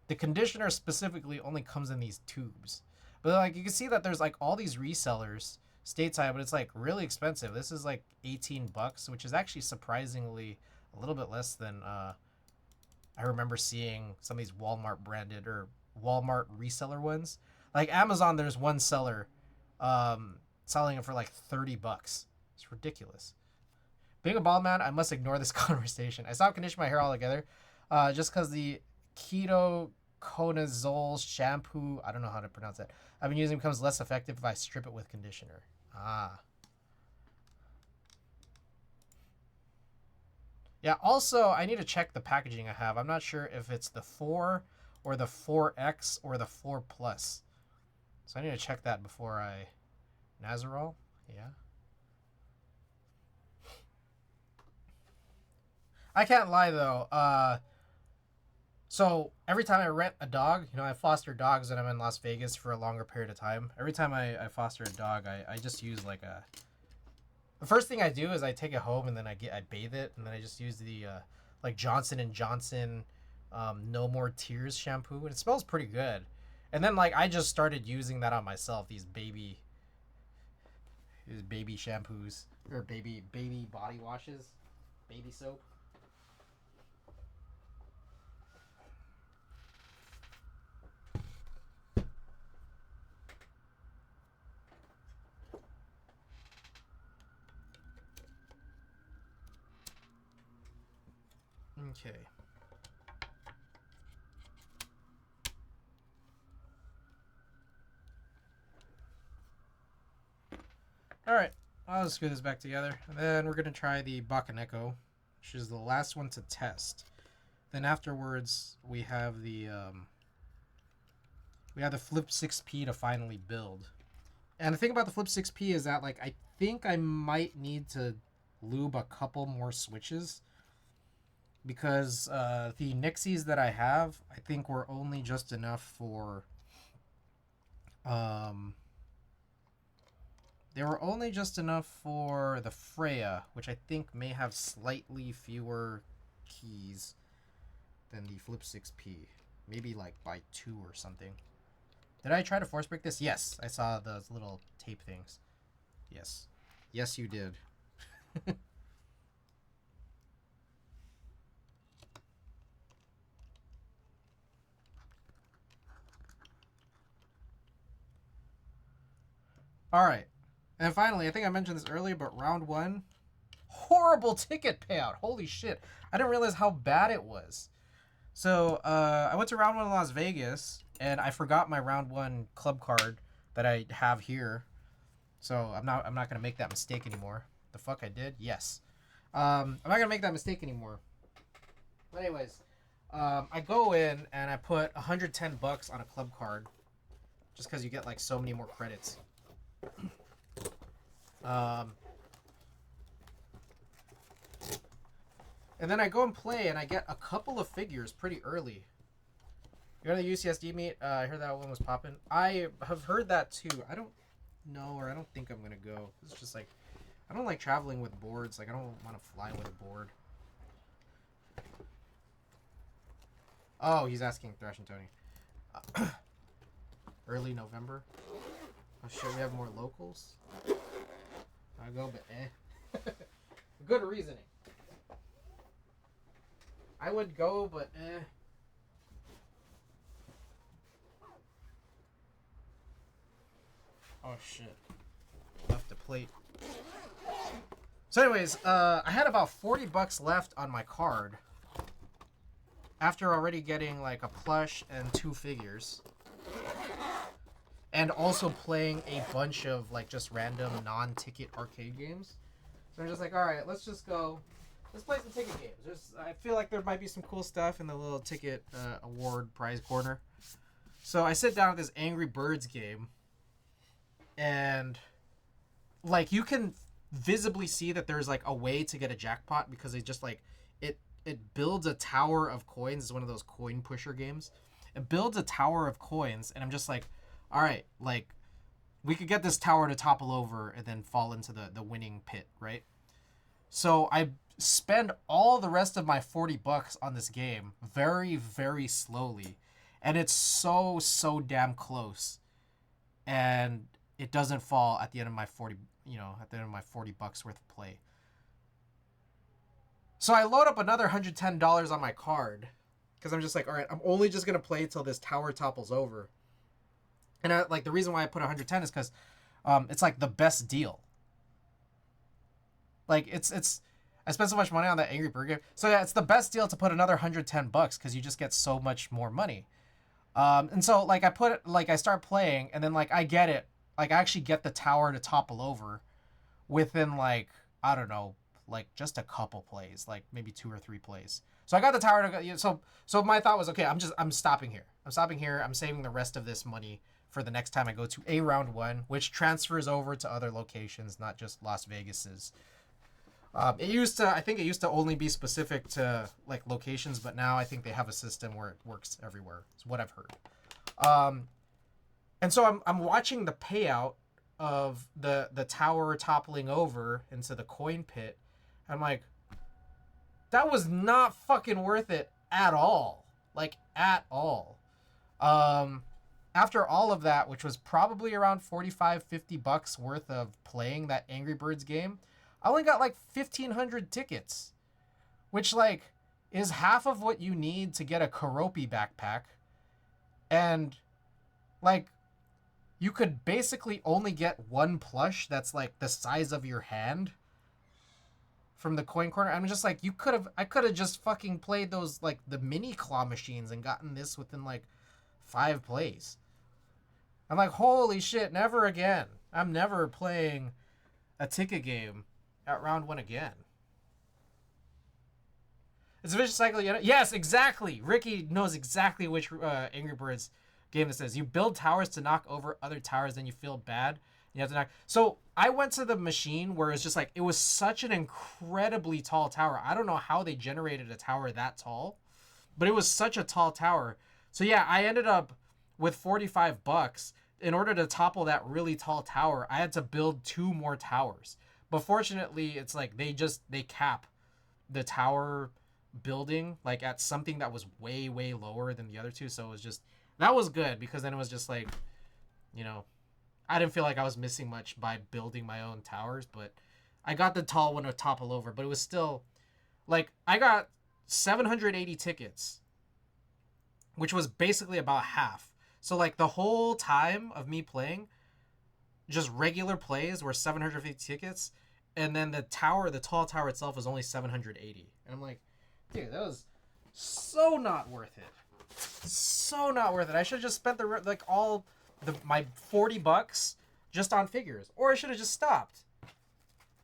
The conditioner specifically only comes in these tubes. But like you can see that there's like all these resellers stateside, but it's like really expensive. This is like $18, which is actually surprisingly a little bit less than I remember seeing some of these Walmart branded or Walmart reseller ones. Like Amazon, there's one seller selling it for like $30. It's ridiculous. Being a bald man, I must ignore this conversation. I stopped conditioning my hair altogether just because the ketoconazole shampoo, I don't know how to pronounce that, I've been using becomes less effective if I strip it with conditioner. Yeah, also, I need to check the packaging I have. I'm not sure if it's the 4 or the 4X or the 4 Plus. So I need to check that before I... Nazarol? Yeah. I can't lie, though. So every time I rent a dog, you know, I foster dogs when I'm in Las Vegas for a longer period of time. Every time I foster a dog, I just use like a... The first thing I do is I take it home and then I bathe it, and then I just use the like Johnson and Johnson No More Tears shampoo, and it smells pretty good. And then like I just started using that on myself, these baby shampoos or baby body washes, baby soap. Okay. Alright, I'll screw this back together. And then we're going to try the Bakaneko, which is the last one to test. Then afterwards, we have the Flip 6P to finally build. And the thing about the Flip 6P is that, like, I think I might need to lube a couple more switches. Because the Nixies that I have, I think were only just enough for... They were only just enough for the Freya, which I think may have slightly fewer keys than the Flip 6P. Maybe like by 2 or something. Did I try to force break this? Yes, I saw those little tape things. Yes. Yes, you did. All right. And finally, I think I mentioned this earlier, but round one, horrible ticket payout. Holy shit. I didn't realize how bad it was. So I went to round one in Las Vegas, and I forgot my round one club card that I have here. So I'm not gonna make that mistake anymore. The fuck I did? Yes. I'm not gonna make that mistake anymore. But anyways, I go in and I put $110 on a club card, just because you get like so many more credits. And then I go and play, and I get a couple of figures pretty early. You go to the UCSD meet? I heard that one was popping. I have heard that too. I don't know, or I don't think I'm gonna go. It's just like, I don't like traveling with boards. Like, I don't want to fly with a board. Oh, he's asking Thrash and Tony. Early November. Oh shit, we have more locals. I go, but eh. Good reasoning. I would go, but eh. Oh shit. Left a plate. So anyways, I had about $40 left on my card. After already getting like a plush and 2 figures. And also playing a bunch of like just random non-ticket arcade games. So I'm just like, alright, let's just go. Let's play some ticket games. I feel like there might be some cool stuff in the little ticket award prize corner. So I sit down at this Angry Birds game. And like you can visibly see that there's like a way to get a jackpot because it just like it builds a tower of coins. It's one of those coin pusher games. It builds a tower of coins, and I'm just like, all right, like we could get this tower to topple over and then fall into the winning pit, right? So I spend all the rest of my $40 on this game very, very slowly, and it's so damn close, and it doesn't fall at the end of my $40 worth of play. So I load up another $110 on my card because I'm just like, all right, I'm only just gonna play till this tower topples over. And like the reason why I put 110 is because it's like the best deal. Like it's I spent so much money on that Angry Bird game, so yeah, it's the best deal to put another $110 because you just get so much more money. And so like I start playing, and then like I get it, like I actually get the tower to topple over within like, I don't know, like just a couple plays, like maybe 2 or 3 plays. So I got the tower to go. So my thought was, okay, I'm stopping here. I'm saving the rest of this money for the next time I go to a round one, which transfers over to other locations, not just Las Vegas's. I think it used to only be specific to like locations, but now I think they have a system where it works everywhere. It's what I've heard. And so I'm watching the payout of the tower toppling over into the coin pit. I'm like, that was not fucking worth it at all. Like, at all. After all of that, which was probably around $45-50 worth of playing that Angry Birds game, I only got like 1,500 tickets, which like is half of what you need to get a Karopi backpack. And like, you could basically only get one plush that's like the size of your hand from the coin corner. I'm just like, I could have just fucking played those like the mini claw machines and gotten this within like 5 plays. I'm like, holy shit, never again. I'm never playing a ticket game at round 1 again. It's a vicious cycle. Yes, exactly. Ricky knows exactly which Angry Birds game this is. You build towers to knock over other towers, then you feel bad. You have to knock. So I went to the machine where it's just like, it was such an incredibly tall tower. I don't know how they generated a tower that tall, but it was such a tall tower. So yeah, I ended up with $45. In order to topple that really tall tower, I had to build 2 more towers. But fortunately, it's like they cap the tower building like at something that was way lower than the other 2. So it was just, that was good, because then it was just like, you know, I didn't feel like I was missing much by building my own towers, but I got the tall one to topple over, but it was still like I got 780 tickets, which was basically about half. So like the whole time of me playing, just regular plays were 750 tickets, and then the tower, the tall tower itself, was only 780. And I'm like, dude, that was so not worth it. So not worth it. I should have just spent my $40 just on figures, or I should have just stopped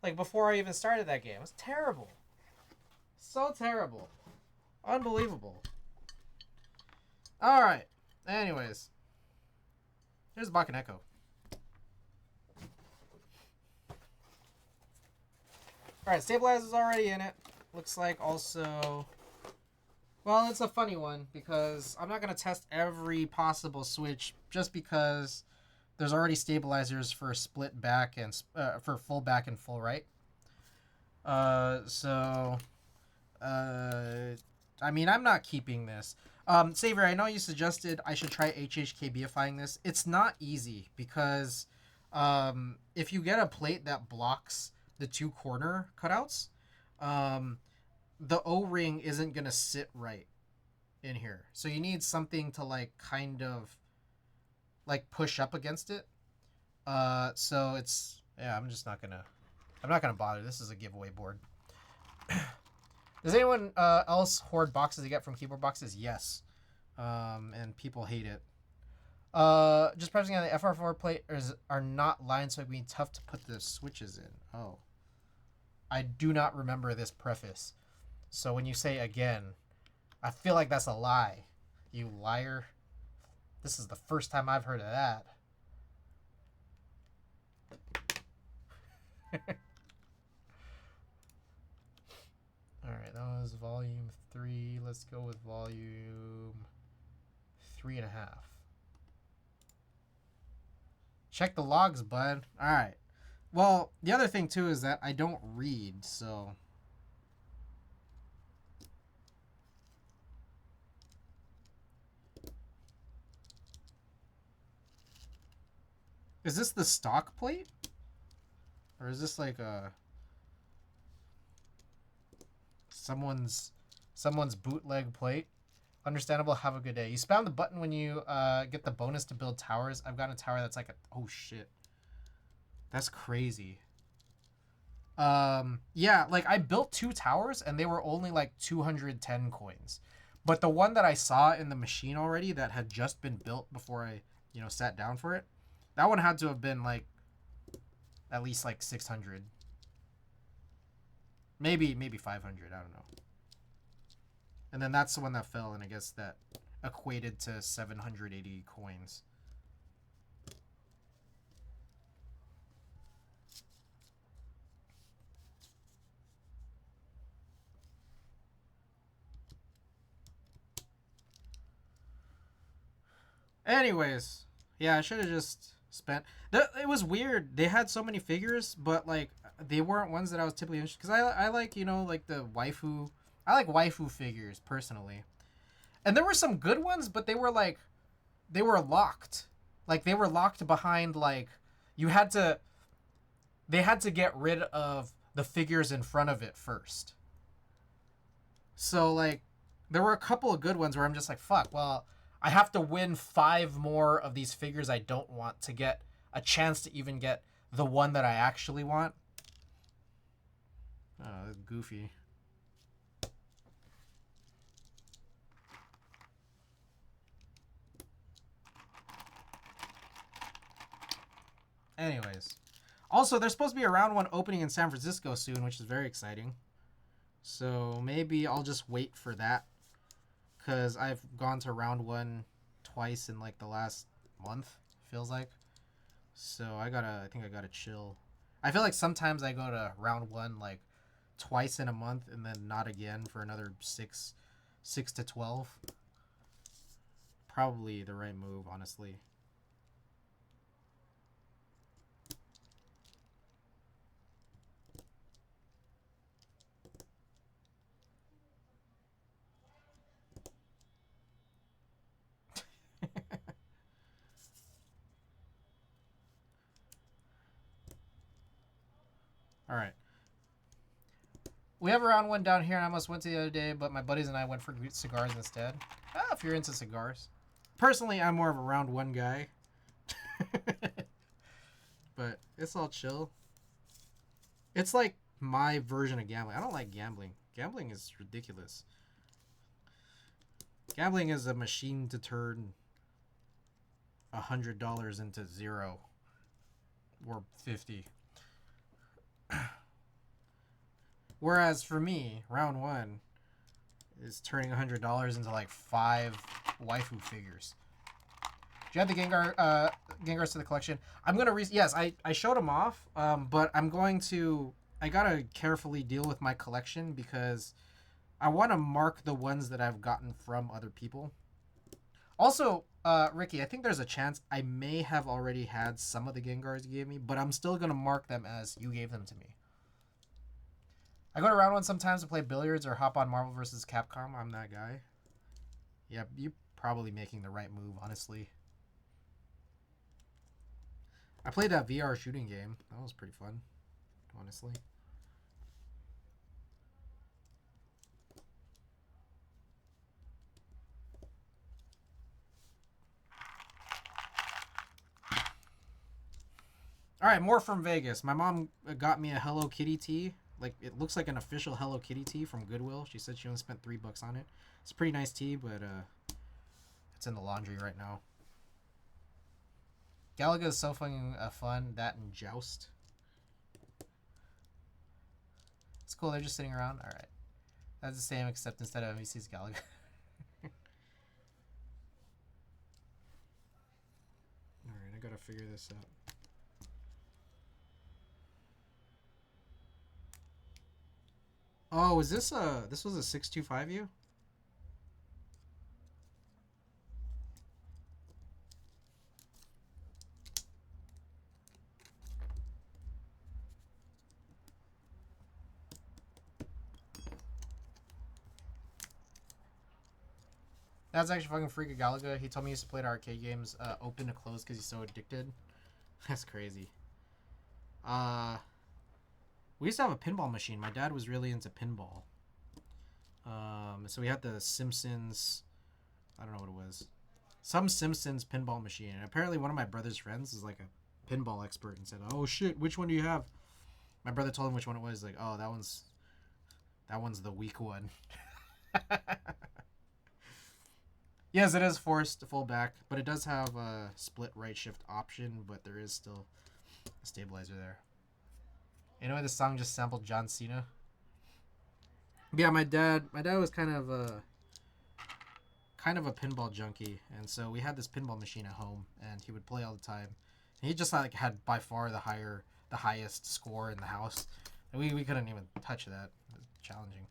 like before I even started that game. It was terrible, so terrible, unbelievable. All right. Anyways, here's Bakaneko. Alright, Stabilizer's already in it. Looks like also... Well, it's a funny one because I'm not going to test every possible switch just because there's already stabilizers for split back and... for full back and full right. I mean, I'm not keeping this. Savior, I know you suggested I should try HHKBifying this. It's not easy because if you get a plate that blocks the two corner cutouts, the O-ring isn't going to sit right in here. So you need something to like kind of like push up against it. So it's, yeah, I'm not going to bother. This is a giveaway board. Does anyone else hoard boxes to get from keyboard boxes? Yes. And people hate it. Just pressing on the FR4 plate are not lined, so it'd be tough to put the switches in. Oh. I do not remember this preface. So when you say again, I feel like that's a lie. You liar. This is the first time I've heard of that. Alright, that was volume 3. Let's go with volume 3.5. Check the logs, bud. Alright. Well, the other thing, too, is that I don't read, so... Is this the stock plate? Or is this like a... Someone's bootleg plate? Understandable, have a good day. You spam the button when you get the bonus to build towers. I've gotten a tower that's like a... Oh, shit. That's crazy. Yeah, like I built 2 towers and they were only like 210 coins. But the one that I saw in the machine already that had just been built before I, sat down for it, that one had to have been like at least like 600. Maybe 500, I don't know. And then that's the one that fell, and I guess that equated to 780 coins. Anyways, yeah, I should have just spent... It was weird. They had so many figures, but, like, they weren't ones that I was typically interested... Because I like, like, the waifu... I like waifu figures, personally. And there were some good ones, but they were, like... They were locked. Like, they were locked behind, like... You had to... They had to get rid of the figures in front of it first. So, like, there were a couple of good ones where I'm just like, fuck, well... I have to win 5 more of these figures I don't want to get a chance to even get the one that I actually want. Oh, that's goofy. Anyways. Also, there's supposed to be a round 1 opening in San Francisco soon, which is very exciting. So maybe I'll just wait for that. Because I've gone to round 1 twice in like the last month, feels like. So I think I gotta chill. I feel like sometimes I go to round 1 like twice in a month and then not again for another 6 to 12. Probably the right move, honestly. All right. We have a round one down here, and I almost went to the other day, but my buddies and I went for cigars instead. If you're into cigars. Personally, I'm more of a round one guy. But it's all chill. It's like my version of gambling. I don't like gambling. Gambling is ridiculous. Gambling is a machine to turn $100 into 0 or 50. Whereas for me, round one is turning $100 into like 5 waifu figures. Do you have the Gengars to the collection? I'm gonna yes, I showed them off, but I gotta carefully deal with my collection because I want to mark the ones that I've gotten from other people. Also, Ricky, I think there's a chance I may have already had some of the Gengars you gave me, but I'm still gonna mark them as you gave them to me. I go to round one sometimes to play billiards or hop on Marvel vs. Capcom. I'm that guy. Yeah, you're probably making the right move, honestly. I played that VR shooting game. That was pretty fun, honestly. All right, more from Vegas. My mom got me a Hello Kitty tee. Like, it looks like an official Hello Kitty tee from Goodwill. She said she only spent $3 on it. It's a pretty nice tee, but it's in the laundry right now. Galaga is so fucking fun. That and Joust. It's cool. They're just sitting around. All right. That's the same, except instead of MVC's Galaga. All right, I gotta figure this out. Oh, is this this was a 625U? That's actually fucking freaking Galaga. He told me he used to play the arcade games open to close because he's so addicted. That's crazy. We used to have a pinball machine. My dad was really into pinball. So we had the Simpsons. I don't know what it was. Some Simpsons pinball machine. And apparently one of my brother's friends is like a pinball expert and said, "Oh shit, which one do you have?" My brother told him which one it was. Like, "Oh, that one's the weak one." Yes, it is forced to full back, but it does have a split right shift option, but there is still a stabilizer there. You know, the song just sampled John Cena. Yeah, my dad was kind of a pinball junkie, and so we had this pinball machine at home, and he would play all the time. And he just like had by far the highest score in the house. And we couldn't even touch that. It was challenging.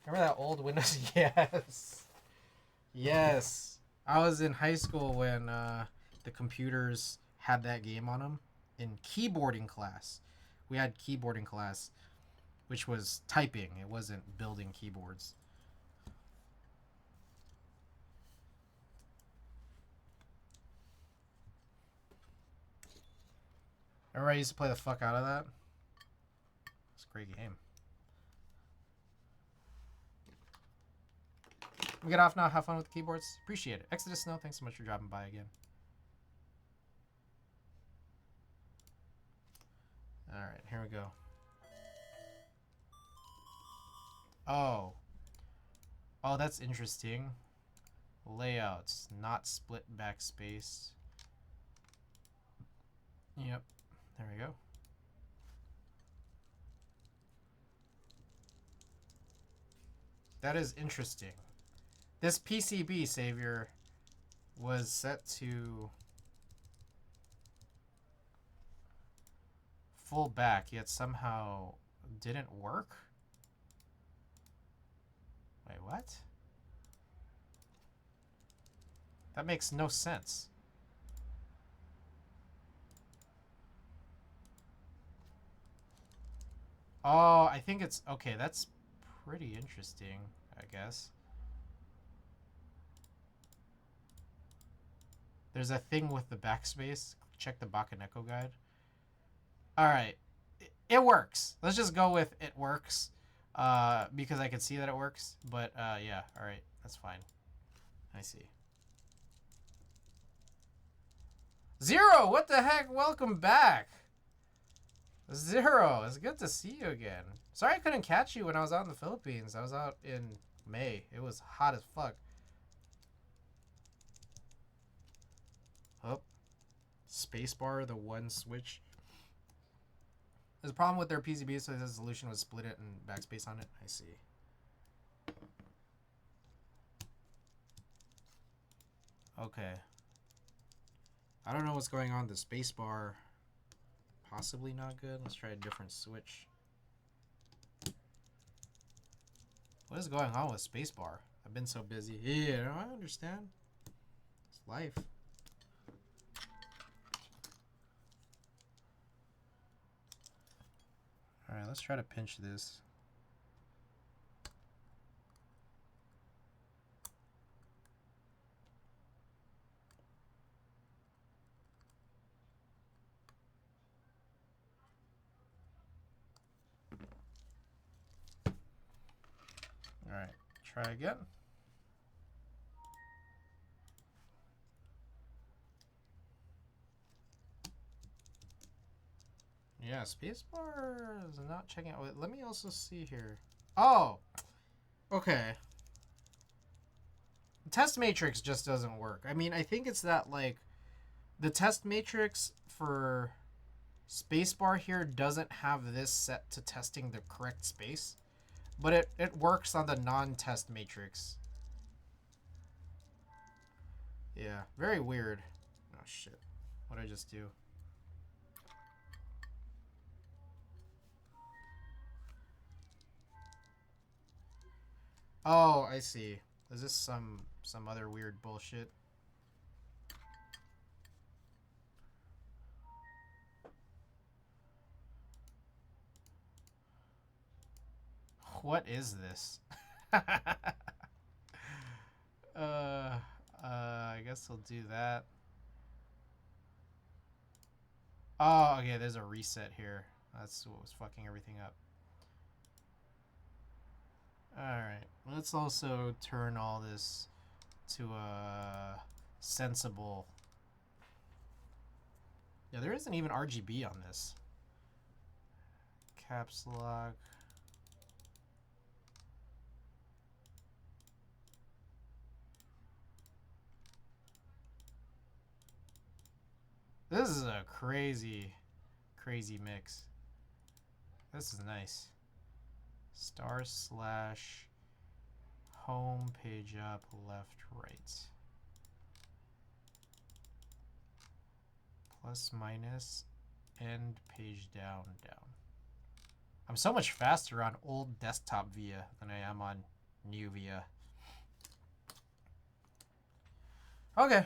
Remember that old Windows? Yes. Yes. I was in high school when the computers had that game on them in keyboarding class. We had keyboarding class, which was typing. It wasn't building keyboards. Remember I used to play the fuck out of that? It's a great game. We get off now. Have fun with the keyboards. Appreciate it. Exodus Snow, thanks so much for dropping by again. Alright, here we go. Oh. Oh, that's interesting. Layouts, not split backspace. Yep. There we go. That is interesting. This PCB savior was set to full back, yet somehow didn't work? Wait, what? That makes no sense. Oh, I think it's... Okay, that's pretty interesting, I guess. There's a thing with the backspace. Check the Bakaneko guide. Alright. It works. Let's just go with it works. Because I can see that it works. But, yeah. Alright. That's fine. I see. Zero! What the heck? Welcome back! Zero! It's good to see you again. Sorry I couldn't catch you when I was out in the Philippines. I was out in May. It was hot as fuck. Oh. Spacebar, the one switch. There's a problem with their PCB, so the solution was split it and backspace on it. I see. Okay. I don't know what's going on. The spacebar, possibly not good. Let's try a different switch. What is going on with spacebar? I've been so busy. Yeah, I understand. It's life. Alright, let's try to pinch this. Alright, try again. Yeah, spacebar is not checking out. Wait, let me also see here. Oh! Okay. The test matrix just doesn't work. I mean, I think it's that, like, the test matrix for spacebar here doesn't have this set to testing the correct space. But it works on the non-test matrix. Yeah, very weird. Oh, shit. What did I just do? Oh, I see. Is this some other weird bullshit? What is this? I guess I'll do that. Oh, okay, there's a reset here. That's what was fucking everything up. Alright, let's also turn all this to a sensible... Yeah, there isn't even RGB on this. Caps lock. This is a crazy mix. This is nice. / home, page up, left, right. Plus, minus, end, page down, down. I'm so much faster on old desktop VIA than I am on new VIA. Okay.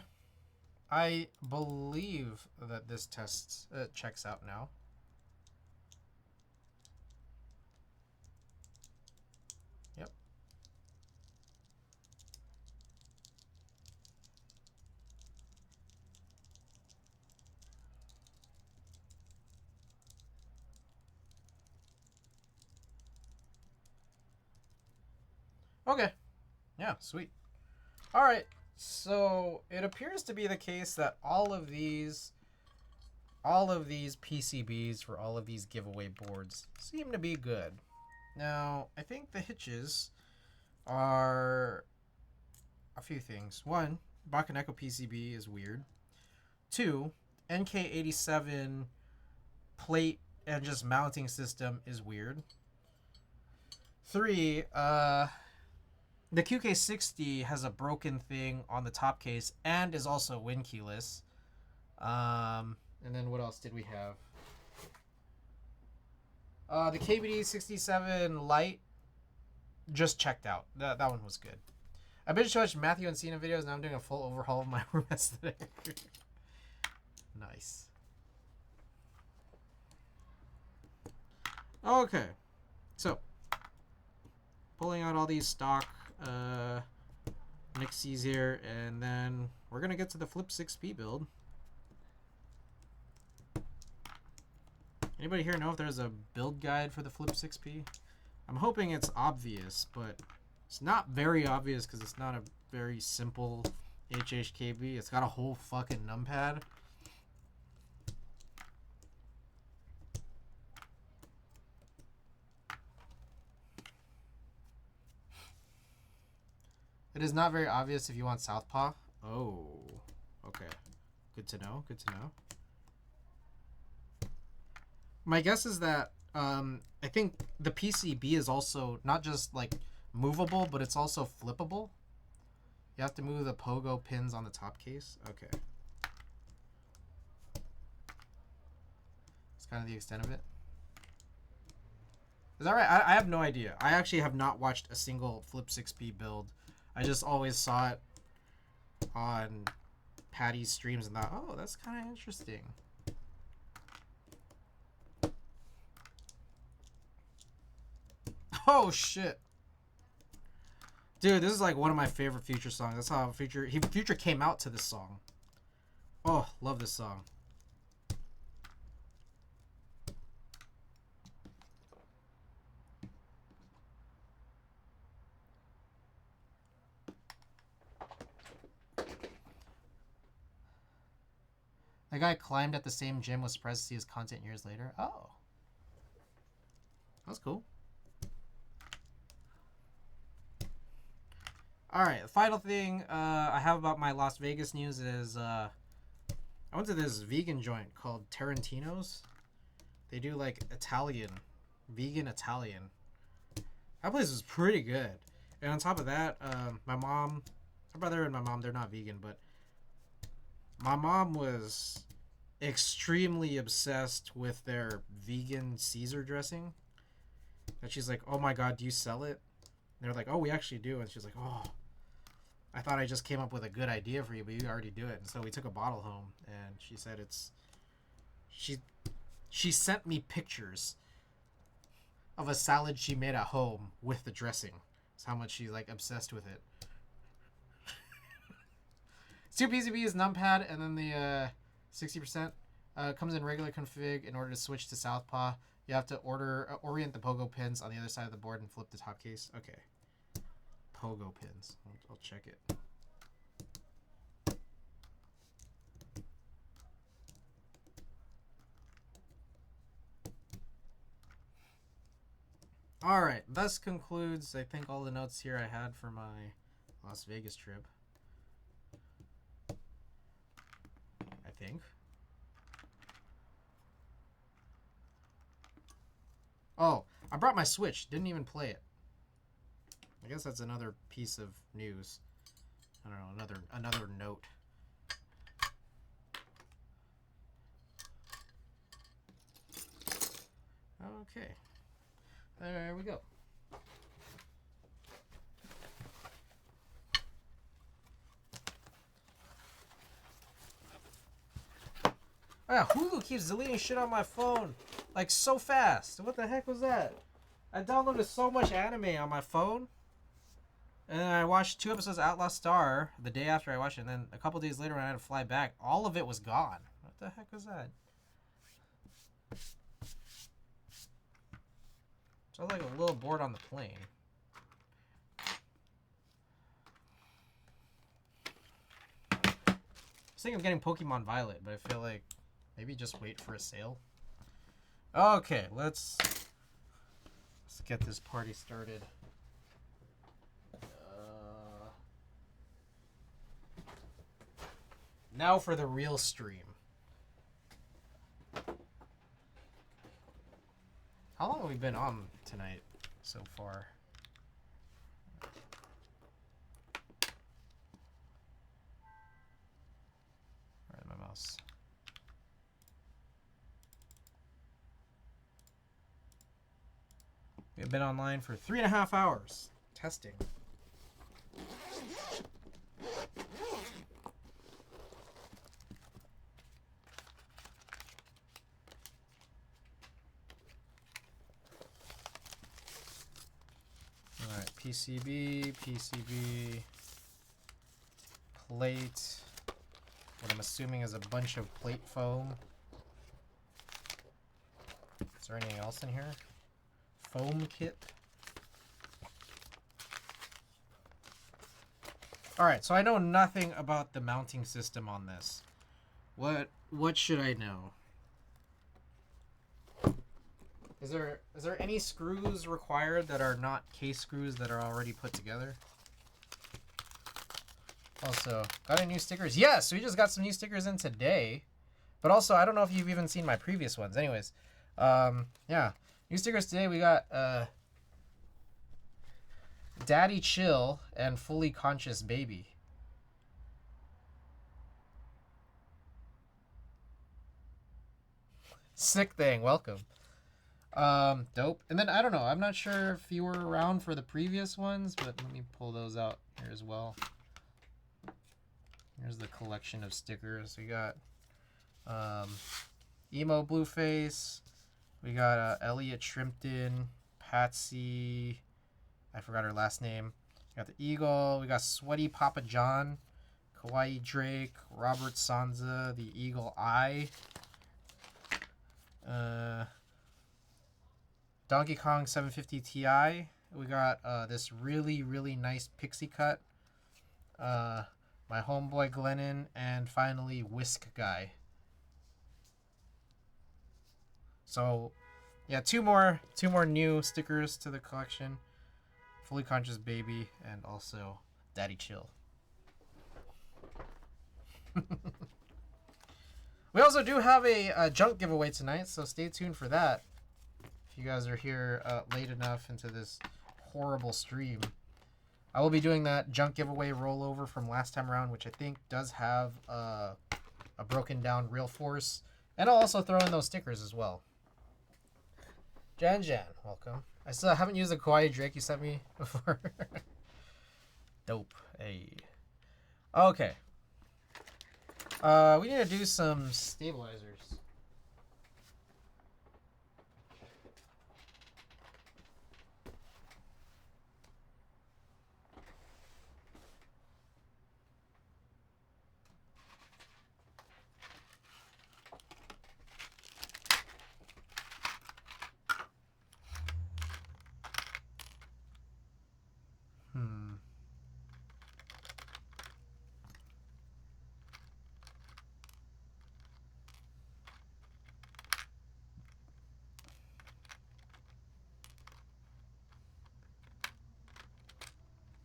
I believe that this test checks out now. Yep. Okay. Yeah, sweet. All right. So it appears to be the case that all of these PCBs for all of these giveaway boards seem to be good. Now, I think the hitches are a few things. One, Bakaneko PCB is weird. Two, NK87 plate and just mounting system is weird. Three, the QK60 has a broken thing on the top case and is also win keyless. And then what else did we have? The KBD67 Lite just checked out. That one was good. I've been watching Matthew and Cena videos. Now I'm doing a full overhaul of my room aesthetic. Nice. Okay. So, pulling out all these stock Nick C's here, and then we're gonna get to the Flip 6P build. Anybody here know if there's a build guide for the Flip 6P? I'm hoping it's obvious, but it's not very obvious because it's not a very simple HHKB. It's got a whole fucking numpad. It is not very obvious if you want Southpaw. Oh, okay. Good to know. Good to know. My guess is that I think the PCB is also not just like movable, but it's also flippable. You have to move the pogo pins on the top case. Okay. It's kind of the extent of it. Is that right? I have no idea. I actually have not watched a single Flip 6P build. I just always saw it on Patty's streams and thought, oh, that's kind of interesting. Oh, shit. Dude, this is like one of my favorite Future songs. That's how Future came out to this song. Oh, love this song. The guy climbed at the same gym, was surprised to see his content years later. Oh. That's cool. Alright, the final thing I have about my Las Vegas news is I went to this vegan joint called Tarantino's. They do like Italian, vegan Italian. That place was pretty good. And on top of that, my brother and my mom, they're not vegan, but my mom was extremely obsessed with their vegan Caesar dressing. And she's like, oh my god, do you sell it? And they're like, oh, we actually do. And she's like, oh, I thought I just came up with a good idea for you, but you already do it. And so we took a bottle home, and she said she sent me pictures of a salad she made at home with the dressing. That's how much she's like obsessed with it. It's 2 PCBs, numpad, and then the 60% comes in regular config. In order to switch to Southpaw, you have to orient the pogo pins on the other side of the board and flip the top case. Okay. Pogo pins. I'll check it. Alright, thus concludes, I think, all the notes here I had for my Las Vegas trip. I think. Oh, I brought my Switch. Didn't even play it. I guess that's another piece of news. I don't know, another note. Okay. There we go. Oh yeah, Hulu keeps deleting shit on my phone. Like, so fast. What the heck was that? I downloaded so much anime on my phone. And then I watched 2 episodes of Outlaw Star the day after I watched it. And then a couple days later when I had to fly back, all of it was gone. What the heck was that? Sounds like a little bored on the plane. I was thinking of getting Pokemon Violet, but I feel like maybe just wait for a sale. Okay, let's get this party started. Now for the real stream. How long have we been on tonight so far? Where's my mouse? We've been online for 3.5 hours. Testing. Alright, PCB. plate. What I'm assuming is a bunch of plate foam. Is there anything else in here? Foam kit. Alright, so I know nothing about the mounting system on this. What should I know? Is there any screws required that are not case screws that are already put together? Also, got any new stickers? Yes, we just got some new stickers in today. But also, I don't know if you've even seen my previous ones. Anyways, yeah. New stickers today, we got Daddy Chill and Fully Conscious Baby. Sick thing, welcome. Dope. And then, I don't know, I'm not sure if you were around for the previous ones, but let me pull those out here as well. Here's the collection of stickers. We got Emo Blueface. We got Elliot Shrimpton, Patsy, I forgot her last name. We got the Eagle. We got Sweaty Papa John, Kawaii Drake, Robert Sanza, the Eagle Eye, Donkey Kong 750 Ti. We got this really, really nice pixie cut. My homeboy Glennon, and finally Whisk Guy. So, yeah, two more new stickers to the collection. Fully Conscious Baby and also Daddy Chill. We also do have a junk giveaway tonight, so stay tuned for that. If you guys are here late enough into this horrible stream, I will be doing that junk giveaway rollover from last time around, which I think does have a broken down real force, and I'll also throw in those stickers as well. Jan, welcome. I still haven't used the Kawaii Drake you sent me before. Dope. Hey. Okay. We need to do some stabilizers.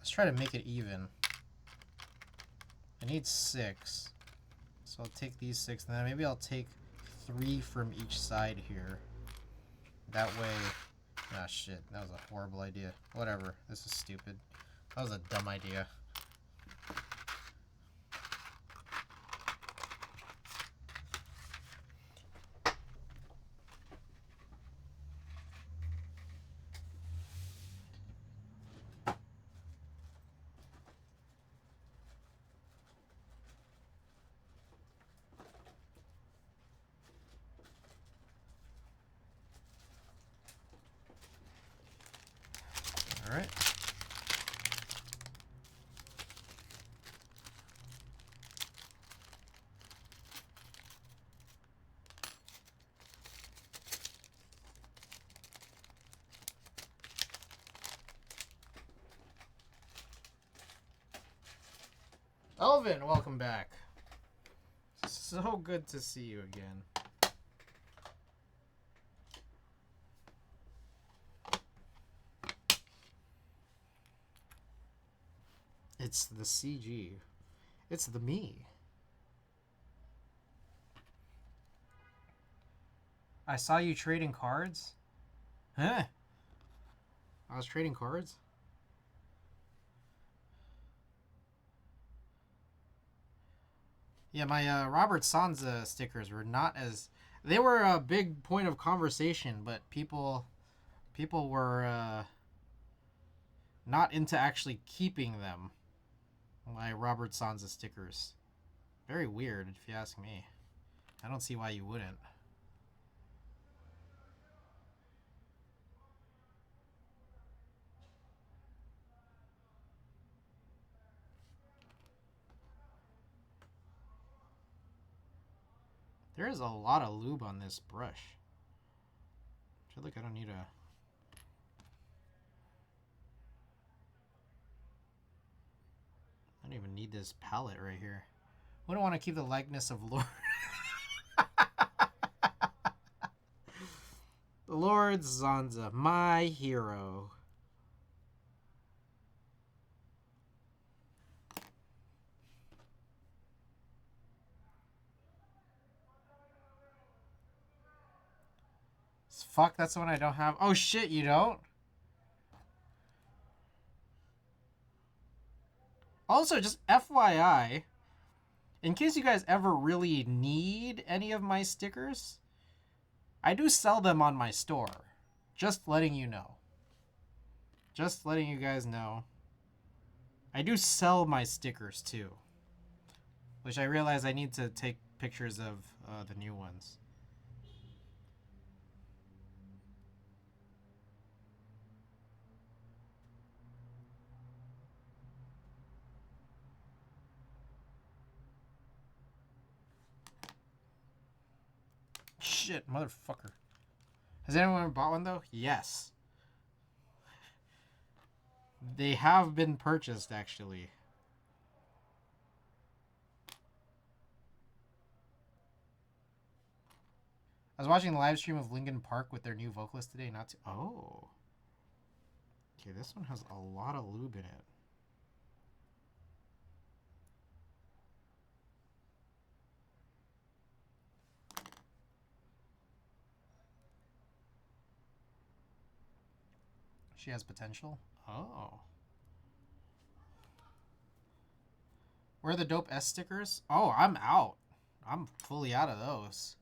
Let's try to make it even. I need 6. So I'll take these 6, and then maybe I'll take 3 from each side here. That way... Ah, shit. That was a horrible idea. Whatever. This is stupid. That was a dumb idea. Alright. Elvin, welcome back. So good to see you again. It's the CG. It's the me. I saw you trading cards? Huh? I was trading cards? Yeah, my Robert Sanza stickers were not as... They were a big point of conversation, but people were not into actually keeping them. My Robert Sanza stickers. Very weird, if you ask me. I don't see why you wouldn't. There is a lot of lube on this brush. I feel like I don't need a... I don't even need this palette right here. We don't want to keep the likeness of Lord. The Lord Zanza, my hero. Fuck, that's the one I don't have. Oh shit, you don't? Also, just FYI, in case you guys ever really need any of my stickers, I do sell them on my store. Just letting you know. Just letting you guys know. I do sell my stickers too. Which I realize I need to take pictures of the new ones. Shit, motherfucker. Has anyone ever bought one though? Yes. They have been purchased actually. I was watching the live stream of Linkin Park with their new vocalist today. Not to... Oh. Okay, this one has a lot of lube in it. She has potential? Oh. Where are the dope S stickers? Oh, I'm out. I'm fully out of those.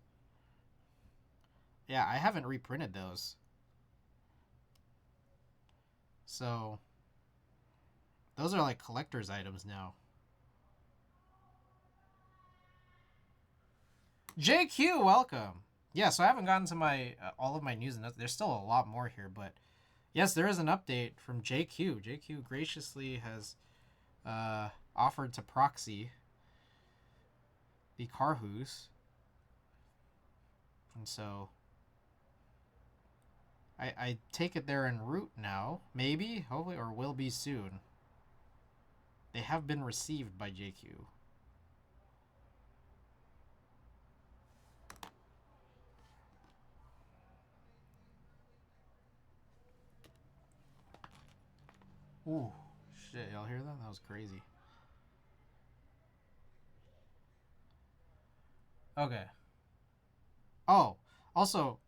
Yeah, I haven't reprinted those. So, those are like collector's items now. JQ, welcome. Yeah, so I haven't gotten to my all of my news and notes. There's still a lot more here, but yes, there is an update from JQ. JQ graciously has offered to proxy the Carhoos. And so I take it they're en route now, maybe, hopefully, or will be soon. They have been received by JQ. Ooh, shit, y'all hear that? That was crazy. Okay. Oh, also,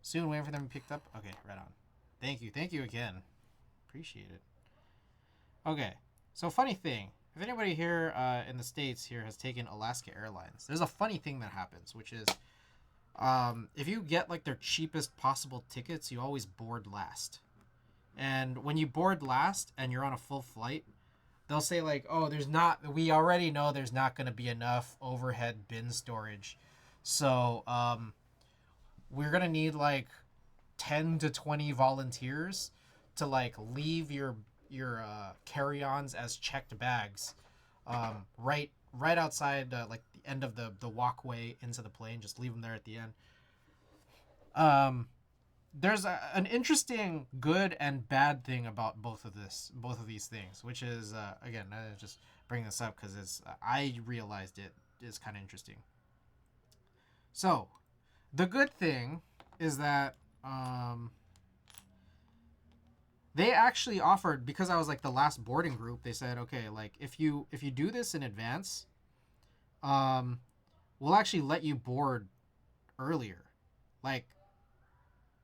soon waiting for them to be picked up? Okay, right on. Thank you again. Appreciate it. Okay, so funny thing. If anybody here in the States here has taken Alaska Airlines, there's a funny thing that happens, which is if you get like their cheapest possible tickets, you always board last. And when you board last and you're on a full flight, they'll say like, oh, we already know there's not going to be enough overhead bin storage. So we're going to need like 10 to 20 volunteers to like leave your carry-ons as checked bags right outside like the end of the walkway into the plane. Just leave them there at the end. There's an interesting good and bad thing about both of these things, which is again, I just bring this up because it's I realized it is kind of interesting. So the good thing is that they actually offered, because I was like the last boarding group, they said, okay, like if you do this in advance, we'll actually let you board earlier, like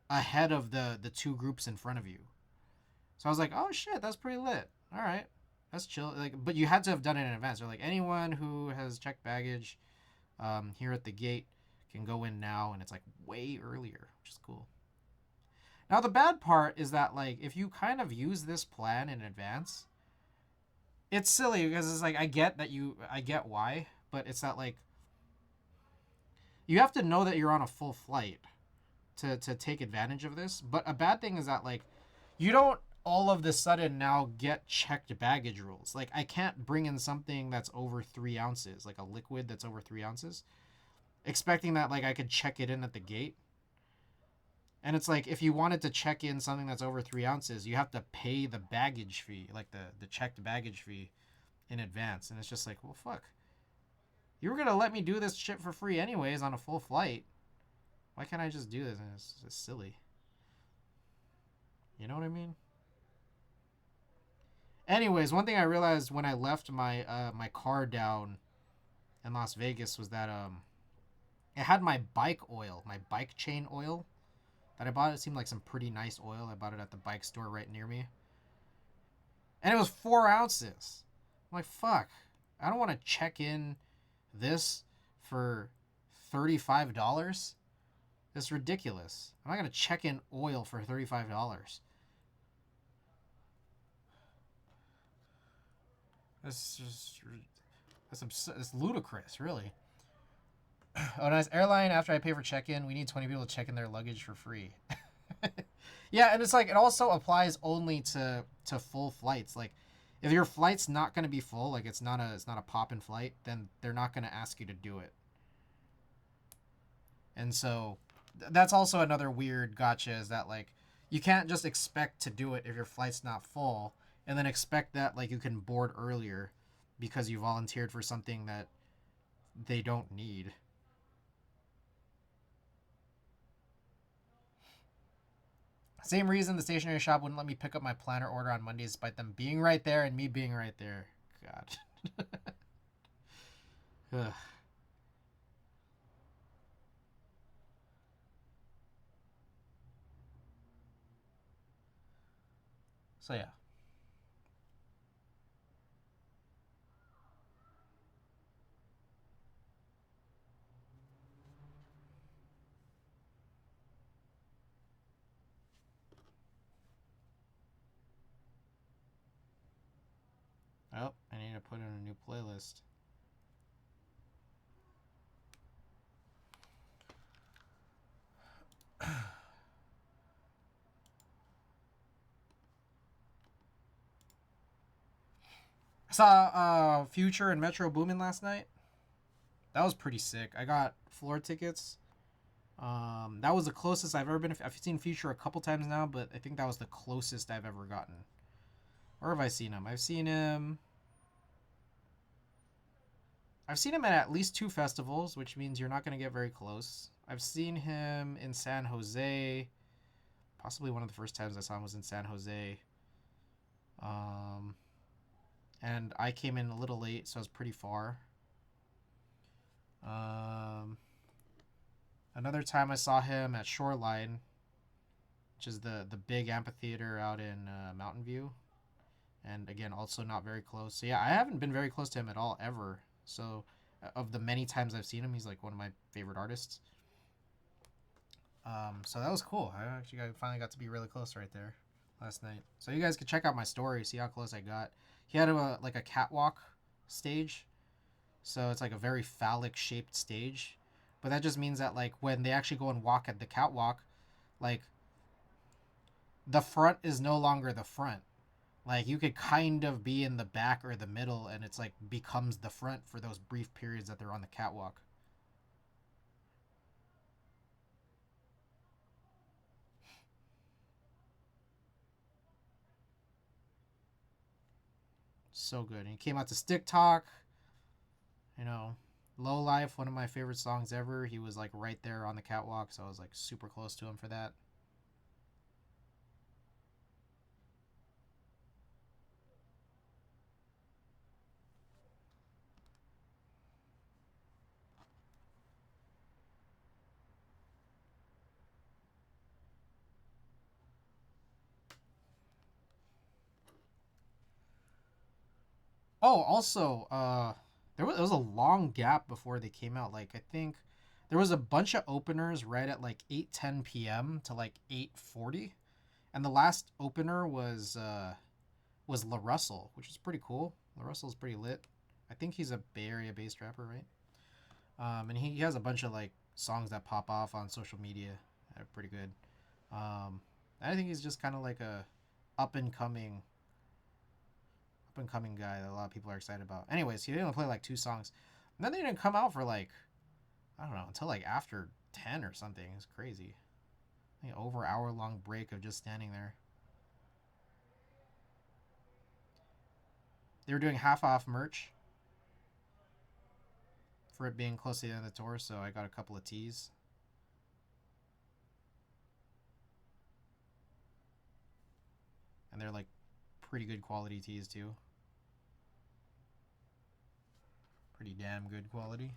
ahead of the two groups in front of you. So I was like, oh shit, that's pretty lit. All right, that's chill. Like, but you had to have done it in advance. They're like, anyone who has checked baggage here at the gate can go in now, and it's like way earlier, which is cool. Now the bad part is that like if you kind of use this plan in advance, it's silly because it's like I get why, but it's that like you have to know that you're on a full flight to take advantage of this. But a bad thing is that like you don't all of the sudden now get checked baggage rules. Like I can't bring in something that's over 3 ounces, like a liquid that's over 3 ounces. expecting that like I could check it in at the gate. And it's like if you wanted to check in something that's over 3 ounces, you have to pay the baggage fee, like the checked baggage fee, in advance. And it's just like, well, fuck. You were gonna let me do this shit for free anyways on a full flight. Why can't I just do this? And it's silly. You know what I mean? Anyways, one thing I realized when I left my car down in Las Vegas was that it had my bike oil, my bike chain oil that I bought. It seemed like some pretty nice oil. I bought it at the bike store right near me, and it was 4 ounces. I'm like, fuck, I don't want to check in this for $35. It's ridiculous. I'm not gonna check in oil for $35. That's just that's ludicrous, really. Oh, nice airline. After I pay for check-in, we need 20 people to check in their luggage for free. Yeah, and it's like it also applies only to full flights. Like, if your flight's not going to be full, like it's not a pop-in flight, then they're not going to ask you to do it. And so that's also another weird gotcha is that like you can't just expect to do it if your flight's not full, and then expect that like you can board earlier because you volunteered for something that they don't need. Same reason the stationery shop wouldn't let me pick up my planner order on Mondays despite them being right there and me being right there. God. Ugh. So yeah. Oh, I need to put in a new playlist. I saw Future and Metro Boomin last night. That was pretty sick. I got floor tickets. That was the closest I've ever been. I've seen Future a couple times now, but I think that was the closest I've ever gotten. Where have I seen him? I've seen him at least 2 festivals, which means you're not going to get very close. I've seen him in San Jose. Possibly one of the first times I saw him was in San Jose. Um, and I came in a little late, so I was pretty far. Um, Another time I saw him at Shoreline, which is the big amphitheater out in Mountain View, and again also not very close. So yeah, I haven't been very close to him at all ever. So of the many times I've seen him, he's like one of my favorite artists. So that was cool. I finally got to be really close right there last night. So you guys can check out my story, see how close I got. He had like a catwalk stage, so it's like a very phallic shaped stage. But that just means that like when they actually go and walk at the catwalk, like the front is no longer the front. Like you could kind of be in the back or the middle, and it's like becomes the front for those brief periods that they're on the catwalk. So good. And he came out to Stick Talk, you know, Low Life, one of my favorite songs ever. He was like right there on the catwalk, so I was like super close to him for that. Oh, also, there was a long gap before they came out. Like I think there was a bunch of openers right at like 8:10 p.m. to like 8:40, and the last opener was La Russell, which is pretty cool. La Russell's pretty lit. I think he's a Bay Area based rapper, right? And he has a bunch of like songs that pop off on social media that are pretty good. Um, I think he's just kind of like a up and coming up and coming guy that a lot of people are excited about. Anyways, he only play like 2 songs, and then they didn't come out for like I don't know, until like after 10 or something. It's crazy. I think over hour-long break of just standing there. They were doing half-off merch for it being close to the end of the tour, so I got a couple of tees. And they're like pretty good quality tees too. Pretty damn good quality.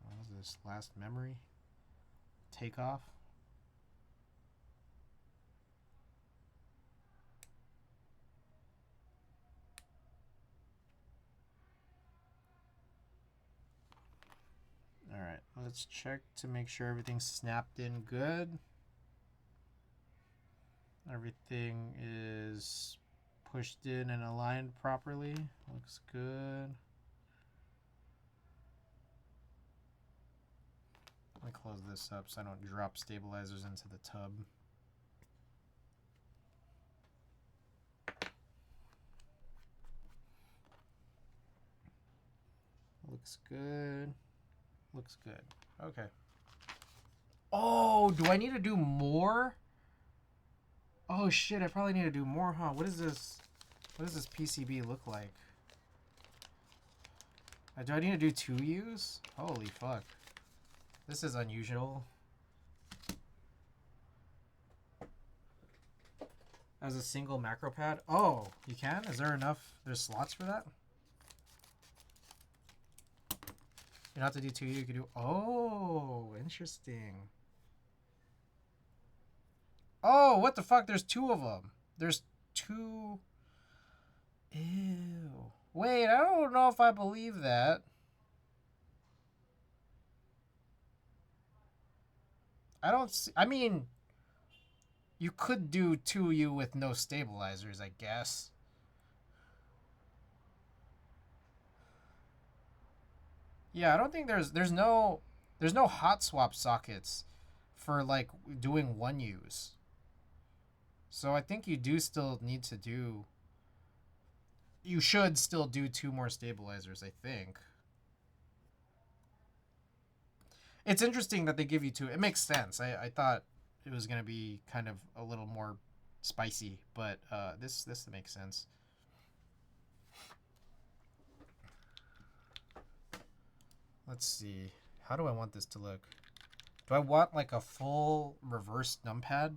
What was this? Last Memory? Takeoff? Alright, let's check to make sure everything's snapped in good. Everything is pushed in and aligned properly. Looks good. Let me close this up so I don't drop stabilizers into the tub. Looks good. Looks good. Okay. Oh, do I need to do more? Oh shit, I probably need to do more, huh? What is this? What does this PCB look like? Do I need to do 2 U's? Holy fuck. This is unusual. As a single macro pad? Oh, you can? Is there enough? There's slots for that? You don't have to do 2U, you can do... Oh, interesting. Oh, what the fuck? There's 2 of them. There's 2... Ew. Wait, I don't know if I believe that. I don't see... I mean... You could do 2U with no stabilizers, I guess. Yeah, I don't think there's no hot swap sockets for like doing 1Us. So I think you do still need to do... You should still do 2 more stabilizers, I think. It's interesting that they give you 2. It makes sense. I thought it was going to be kind of a little more spicy, but this makes sense. Let's see. How do I want this to look? Do I want like a full reverse numpad?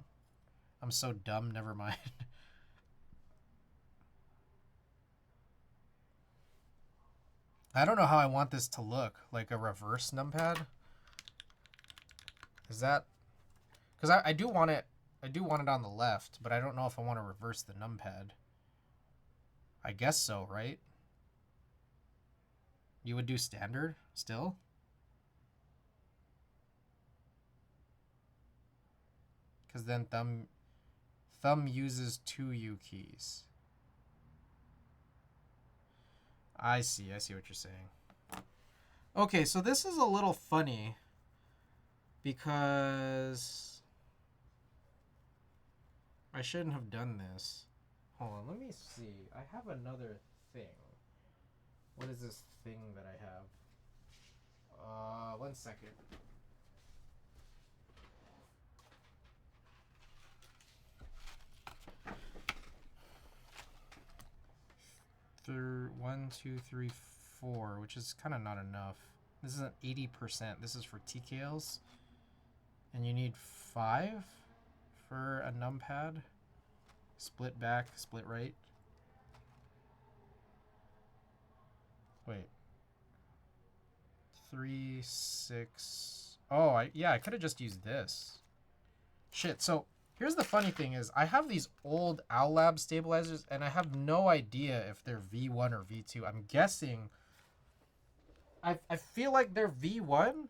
I'm so dumb, never mind. I don't know how I want this to look. Like a reverse numpad? Is that... Because I do want it... I do want it on the left, but I don't know if I want to reverse the numpad. I guess so, right? You would do standard still? Because then thumb uses 2 U keys. I see what you're saying. Okay, so this is a little funny because I shouldn't have done this. Hold on, let me see. I have another thing. What is this thing that I have? 1 second. Through 1, 2, 3, 4, which is kind of not enough. This is an 80%. This is for TKLs. And you need 5 for a numpad. Split back, split right. Wait. 3, 6. Oh, I could have just used this. Shit, so here's the funny thing is I have these old OwlLab stabilizers and I have no idea if they're V1 or V2. I'm guessing... I feel like they're V1,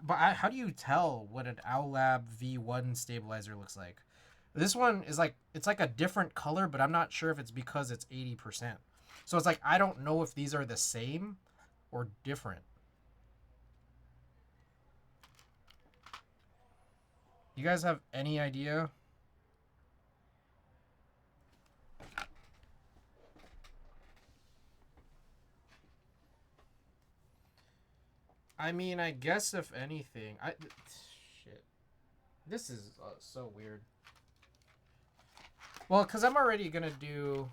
but how do you tell what an OwlLab V1 stabilizer looks like? This one is like, it's like a different color, but I'm not sure if it's because it's 80%. So it's like, I don't know if these are the same or different. You guys have any idea? I mean, I guess if anything, shit. This is so weird. Well, because I'm already gonna do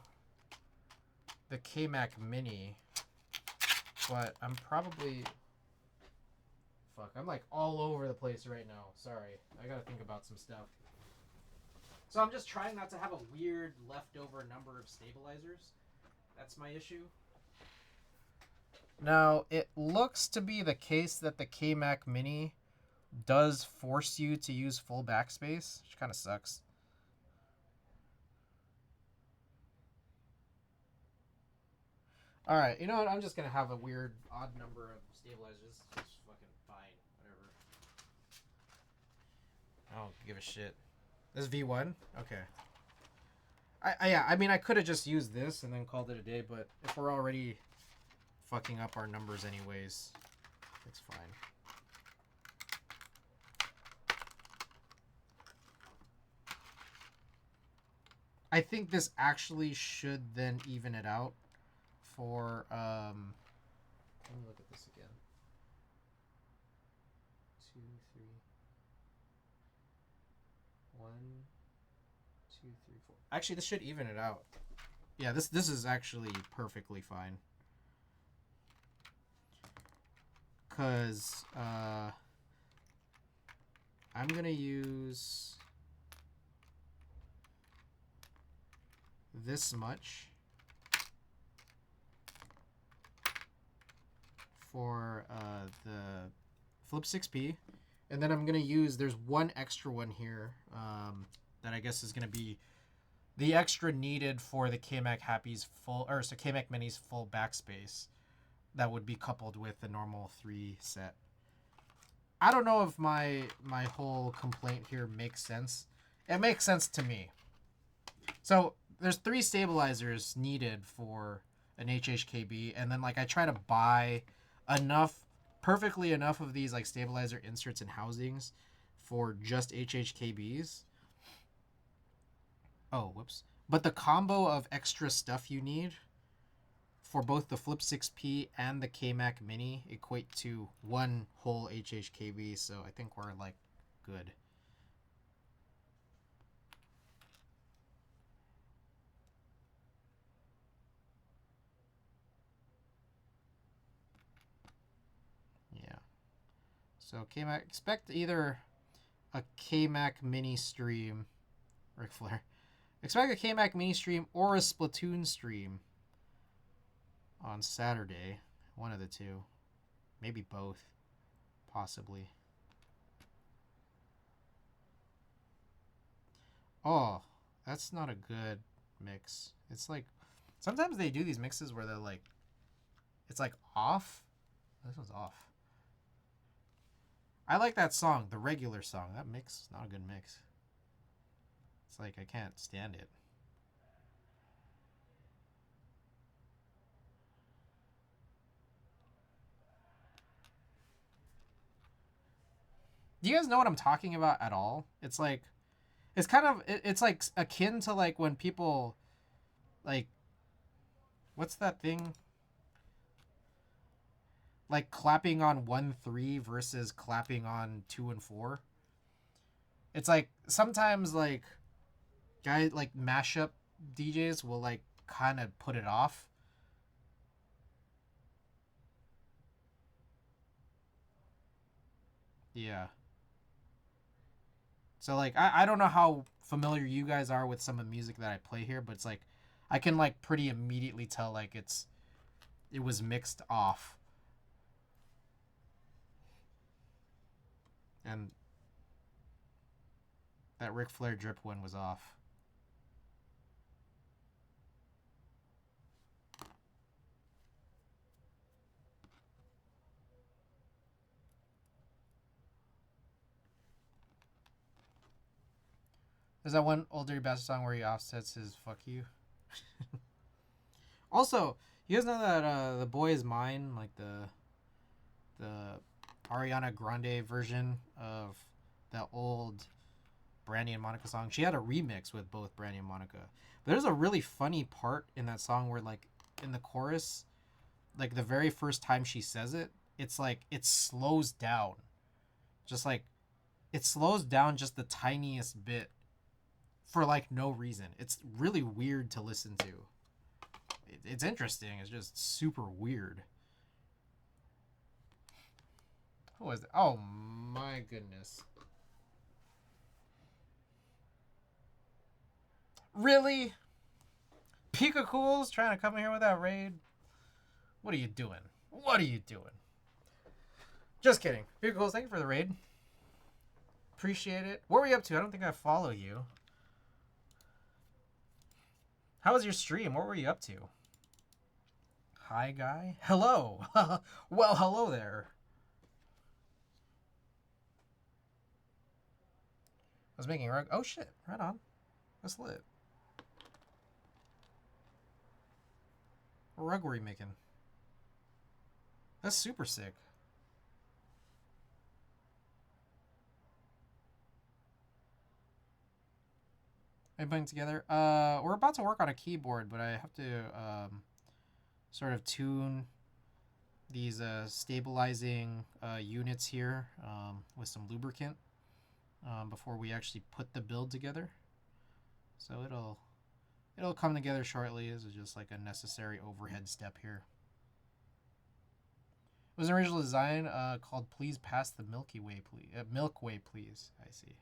the K-Mac Mini, but I'm probably... Fuck, I'm like all over the place right now. Sorry, I gotta think about some stuff. So I'm just trying not to have a weird leftover number of stabilizers. That's my issue. Now, it looks to be the case that the K-Mac Mini does force you to use full backspace, which kind of sucks. Alright, you know what? I'm just going to have a weird, odd number of stabilizers. It's fucking fine. Whatever. I don't give a shit. This is V1? Okay. I mean, I could have just used this and then called it a day, but if we're already fucking up our numbers anyways, it's fine. I think this actually should then even it out for, let me look at this again. 2, 3, 1, 2, 3, 4. Actually, this should even it out. Yeah, this is actually perfectly fine. Because, I'm going to use this much for the Flip 6P, and then I'm gonna use, there's one extra one here that I guess is gonna be the extra needed for the K-Mac Happy's full, or so K-Mac Mini's full backspace, that would be coupled with the normal 3 set. I don't know if my whole complaint here makes sense. It makes sense to me. So there's 3 stabilizers needed for an HHKB, and then like I try to buy perfectly enough of these like stabilizer inserts and housings for just HHKBs. Oh, whoops. But the combo of extra stuff you need for both the Flip 6P and the K-Mac Mini equate to one whole HHKB, so I think we're like good. Yeah. So K-Mac, expect either a K-Mac Mini stream, Ric Flair. Expect a K-Mac Mini stream or a Splatoon stream on Saturday. One of the two. Maybe both. Possibly. Oh, that's not a good mix. It's like, sometimes they do these mixes where they're like, it's like off. This one's off. I like that song, the regular song. That mix is not a good mix. It's like I can't stand it. Do you guys know what I'm talking about at all? It's like, it's kind of, it's like akin to like when people, like, what's that thing? Like clapping on 1-3 versus clapping on 2 and 4. It's like sometimes like guys like mashup DJs will like kind of put it off. Yeah. So like I don't know how familiar you guys are with some of the music that I play here, but it's like I can like pretty immediately tell like it was mixed off. And that Ric Flair drip one was off. There's that one old Dirty Bastard song where he offsets his "fuck you." Also, you guys know that "The Boy Is Mine," like the Ariana Grande version of that old Brandy and Monica song. She had a remix with both Brandy and Monica. But there's a really funny part in that song where like in the chorus, like the very first time she says it, it's like it slows down. Just like it slows down just the tiniest bit for like no reason. It's really weird to listen to. It's interesting. It's just super weird. Who is it? Oh my goodness. Really? Pika Cool's trying to come here with that raid? What are you doing? What are you doing? Just kidding. Pika Cool's, thank you for the raid. Appreciate it. What were you up to? I don't think I follow you. How was your stream? What were you up to? Hi, guy. Hello. Well, hello there. I was making a rug. Oh, shit. Right on. That's lit. What rug were you making? That's super sick. Are you putting together? We're about to work on a keyboard, but I have to sort of tune these stabilizing units here with some lubricant before we actually put the build together. So it'll come together shortly. This is just like a necessary overhead step here. It was an original design called "Please Pass the Milky Way, Please." Milkway, please. I see.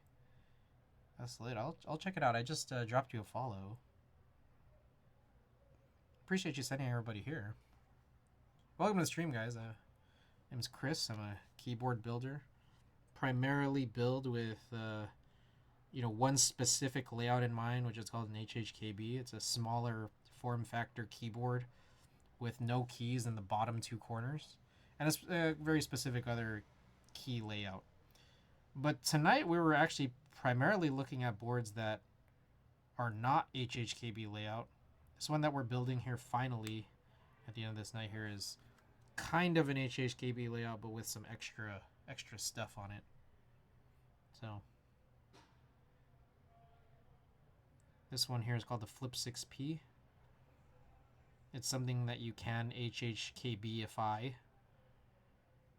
That's lit. I'll check it out. I just dropped you a follow. Appreciate you sending everybody here. Welcome to the stream, guys. My name is Chris. I'm a keyboard builder. Primarily build with one specific layout in mind, which is called an HHKB. It's a smaller form factor keyboard with no keys in the bottom two corners, and it's a very specific other key layout. But tonight we were actually primarily looking at boards that are not HHKB layout. This one that we're building here finally at the end of this night here is kind of an HHKB layout, but with some extra stuff on it. So this one here is called the Flip 6P. It's something that you can HHKBify,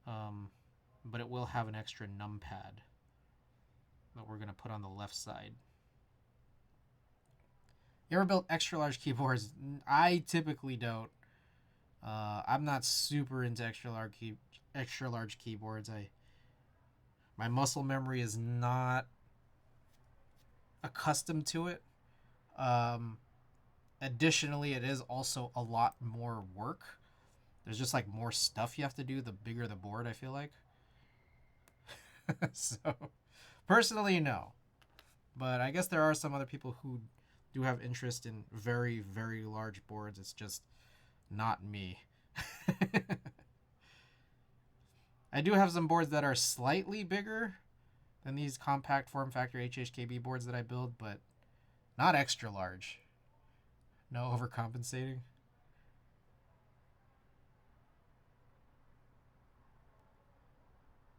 but it will have an extra numpad that we're going to put on the left side. You ever built extra large keyboards? I typically don't. I'm not super into extra large keyboards. My muscle memory is not accustomed to it. Additionally, it is also a lot more work. There's just like more stuff you have to do the bigger the board, I feel like. So, personally, no. But I guess there are some other people who do have interest in very, very large boards. It's just not me. I do have some boards that are slightly bigger than these compact form factor HHKB boards that I build, but not extra large. No overcompensating.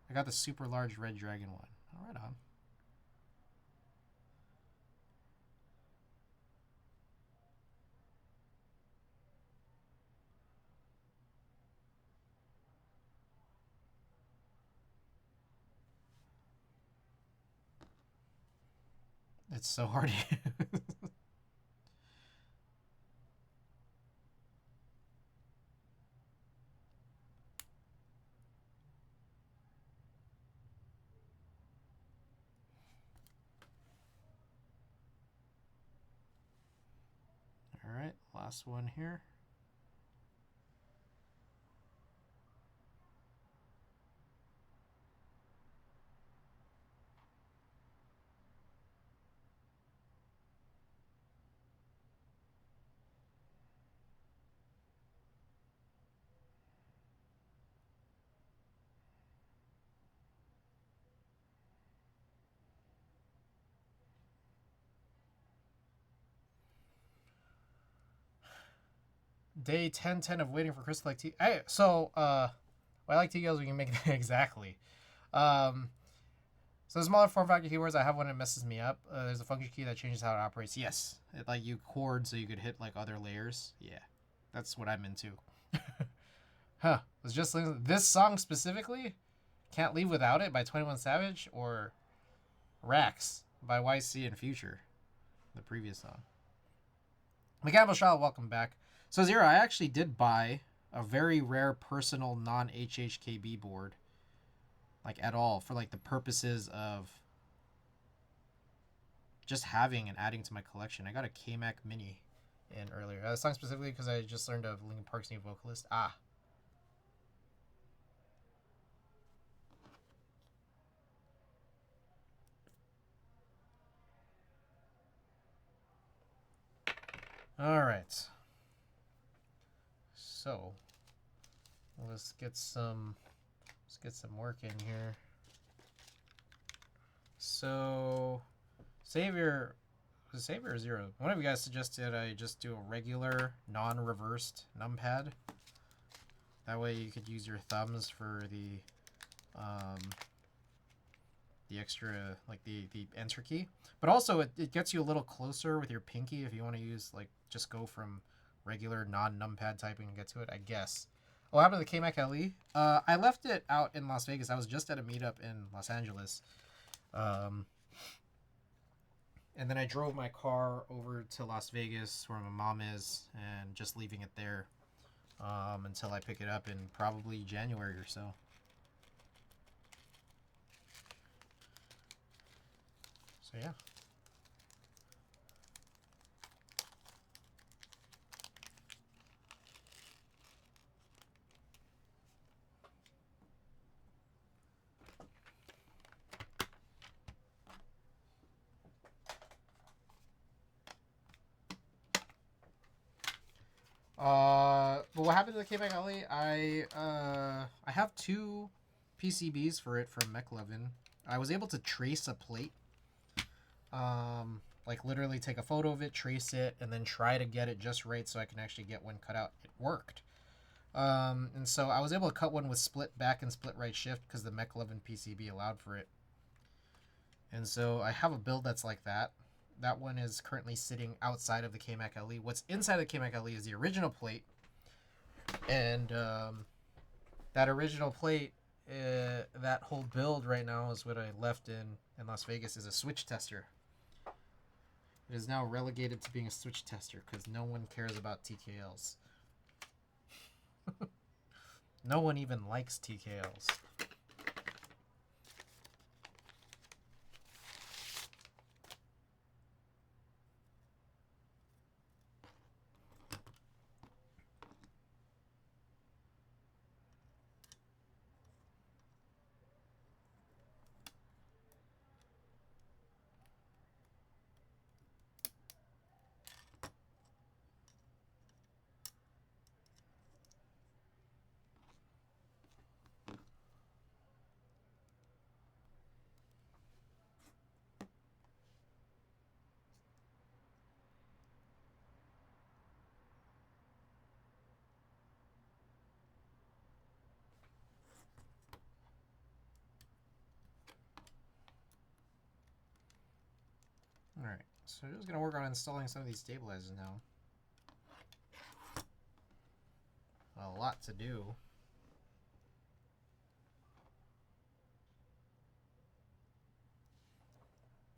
I got the super large Red Dragon one. All right, on. It's so hard to use. All right, last one here. Day 10 of waiting for Crystal Lake tea. Hey, so what I like tea girls, we can make exactly. So the smaller form factor keyboards, I have one that messes me up. There's a function key that changes how it operates. Yes, it like you chord so you could hit like other layers. Yeah, that's what I'm into. Huh. Was just listening this song specifically? Can't Leave Without It by 21 Savage or Rax by YC and Future, the previous song. Mechanical Shaw, welcome back. So Zero, I actually did buy a very rare personal non-HHKB board, like at all, for like the purposes of just having and adding to my collection. I got a K-Mac Mini in earlier. That song specifically because I just learned of Linkin Park's new vocalist. All right. So let's get some work in here. So Savior or Zero? One of you guys suggested I just do a regular non-reversed numpad. That way you could use your thumbs for the extra, like the enter key. But also it gets you a little closer with your pinky if you want to use, like, just go from regular non-numpad typing and get to it, I guess. Oh, what happened to the K-Mac LE? I left it out in Las Vegas. I was just at a meetup in Los Angeles. And then I drove my car over to Las Vegas where my mom is and just leaving it there until I pick it up in probably January or so. So yeah. But what happened to the K-Mac LE? I have two PCBs for it from McLovin. I was able to trace a plate. Like literally take a photo of it, trace it, and then try to get it just right so I can actually get one cut out. It worked. And so I was able to cut one with split back and split right shift because the McLovin PCB allowed for it. And so I have a build that's like that. That one is currently sitting outside of the K-Mac LE. What's inside the K-Mac LE is the original plate. And that original plate, that whole build right now is what I left in Las Vegas, is a switch tester. It is now relegated to being a switch tester because no one cares about TKLs. No one even likes TKLs. Alright, so we're just going to work on installing some of these stabilizers now. A lot to do.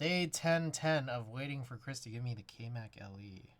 Day 1010 of waiting for Chris to give me the K-Mac LE.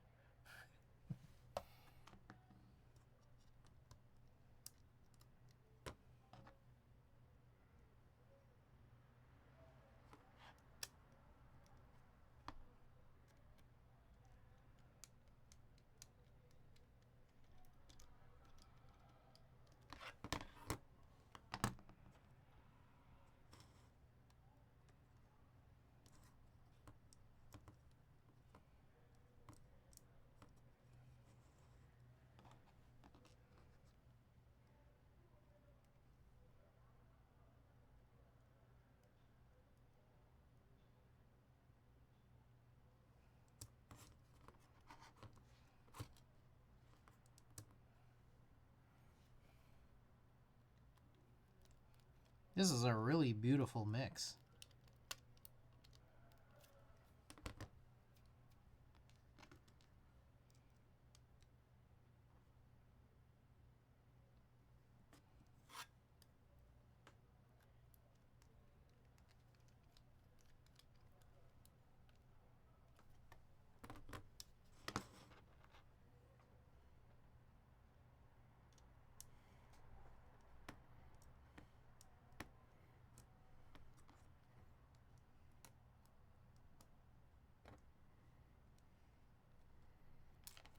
This is a really beautiful mix.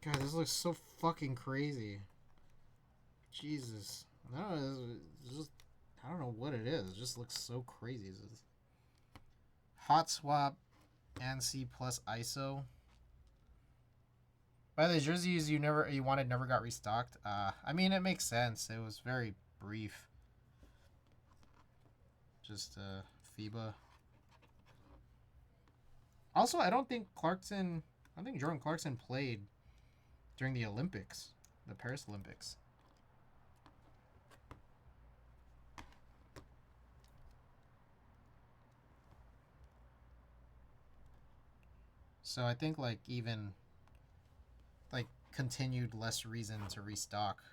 God, this looks so fucking crazy. Jesus. I don't know, it's just, I don't know what it is. It just looks so crazy. Hot swap, ANSI plus ISO. By the way, jerseys you wanted never got restocked. I mean, it makes sense. It was very brief. Just FIBA. Also, I don't think Jordan Clarkson played during the Olympics, the Paris Olympics. So I think like even like continued less reason to restock.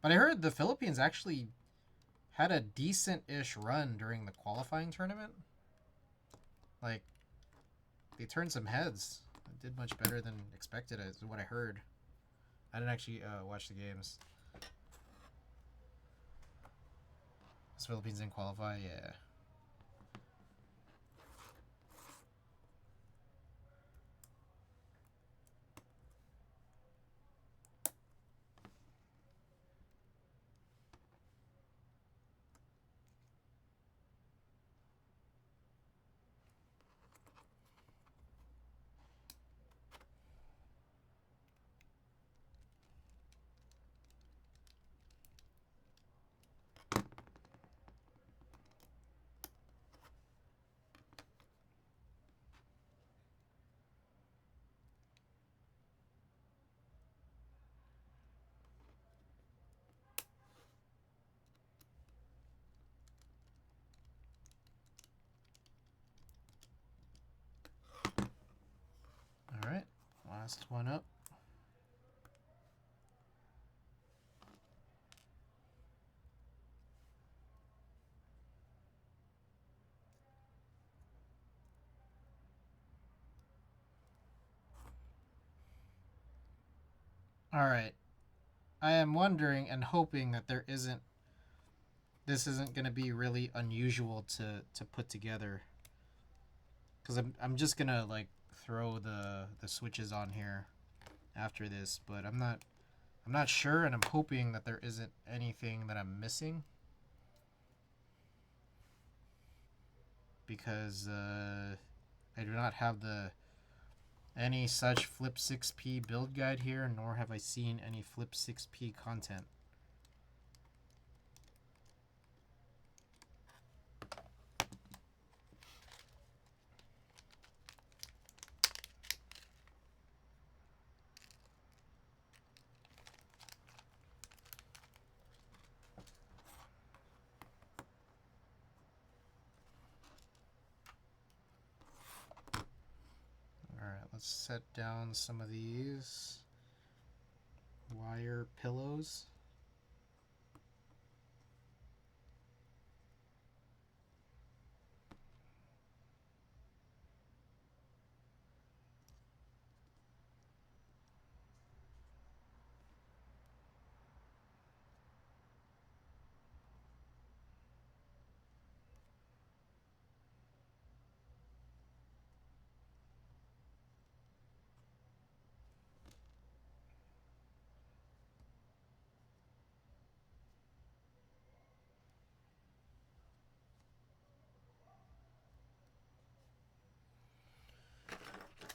But I heard the Philippines actually had a decent-ish run during the qualifying tournament. Like they turned some heads. It did much better than expected, is what I heard. I didn't actually watch the games. The Philippines didn't qualify, yeah. All right, last one up. All right, I am wondering and hoping that this isn't going to be really unusual to put together, because I'm just gonna like throw the switches on here after this, but I'm not sure, and I'm hoping that there isn't anything that I'm missing, because I do not have any such Flip 6P build guide here, nor have I seen any Flip 6P content. Alright, let's set down some of these wire pillows.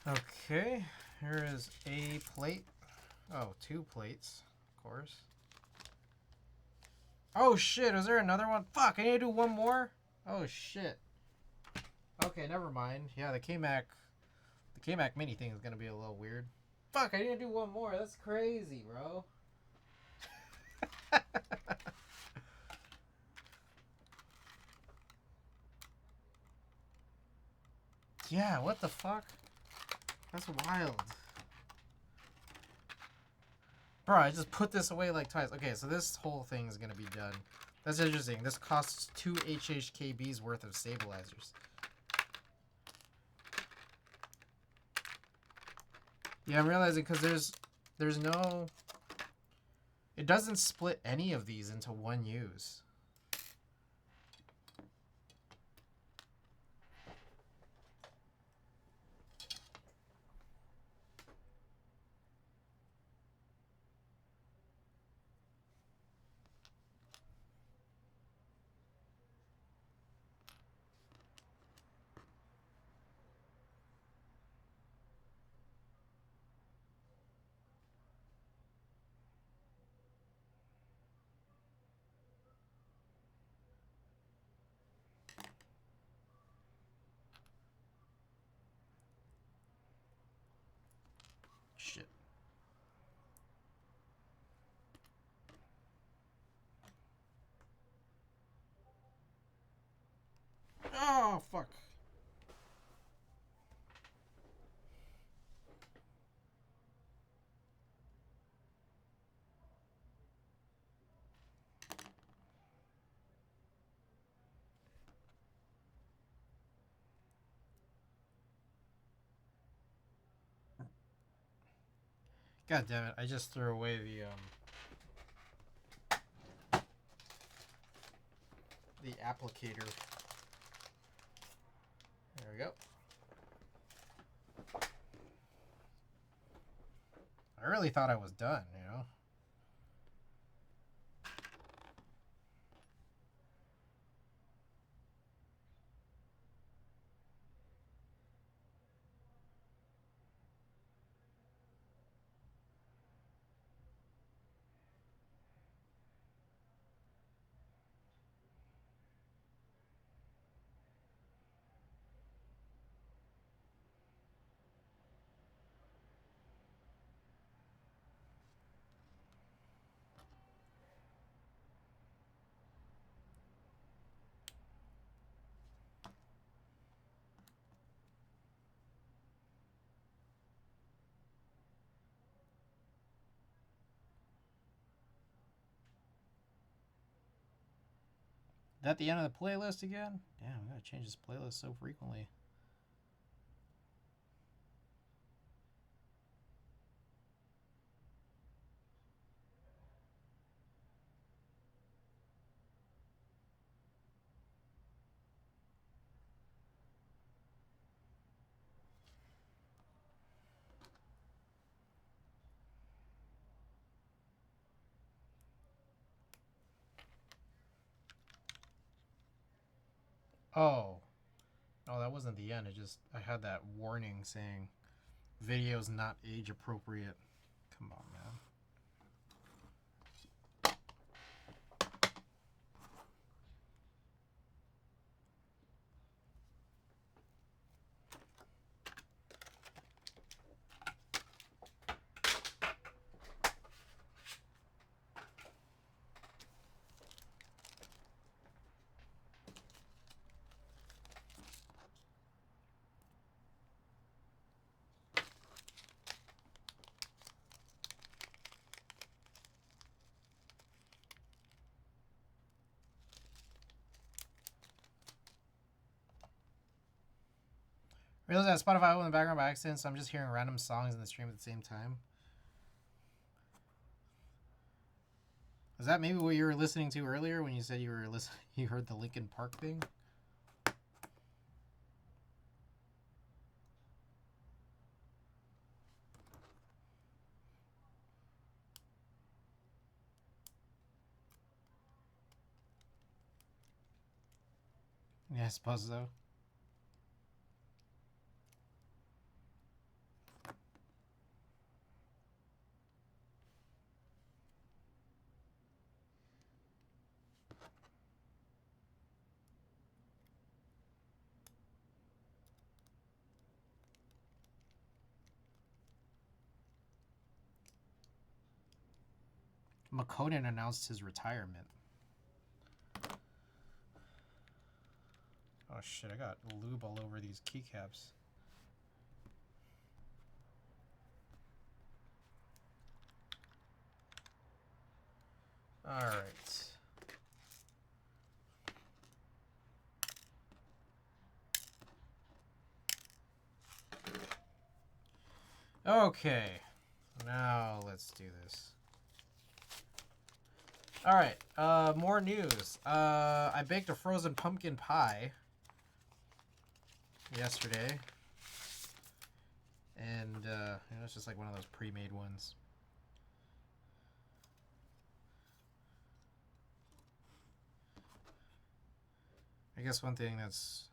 Okay, here is a plate. Oh, 2 plates, of course. Oh shit, is there another one? Fuck, I need to do one more? Oh shit. Okay, never mind. Yeah, the K-Mac mini thing is gonna be a little weird. Fuck, I need to do one more. That's crazy, bro. Yeah, what the fuck? That's wild. Bro, I just put this away like twice. Okay, so this whole thing is gonna be done. That's interesting. This costs 2 HHKBs worth of stabilizers. Yeah, I'm realizing because there's no... It doesn't split any of these into one use. God damn it! I just threw away the applicator. There we go. I really thought I was done, you know. Is that the end of the playlist again? Damn, I gotta change this playlist so frequently. Oh. Oh, that wasn't the end. I had that warning saying videos not age appropriate. Come on, man. Realized that Spotify in the background by accident, so I'm just hearing random songs in the stream at the same time. Is that maybe what you were listening to earlier when you said you heard the Linkin Park thing? Yeah, I suppose so. McConan announced his retirement. Oh shit, I got lube all over these keycaps. Alright. Okay. Now let's do this. Alright, more news. I baked a frozen pumpkin pie yesterday. And, it's just like one of those pre-made ones. I guess one thing that's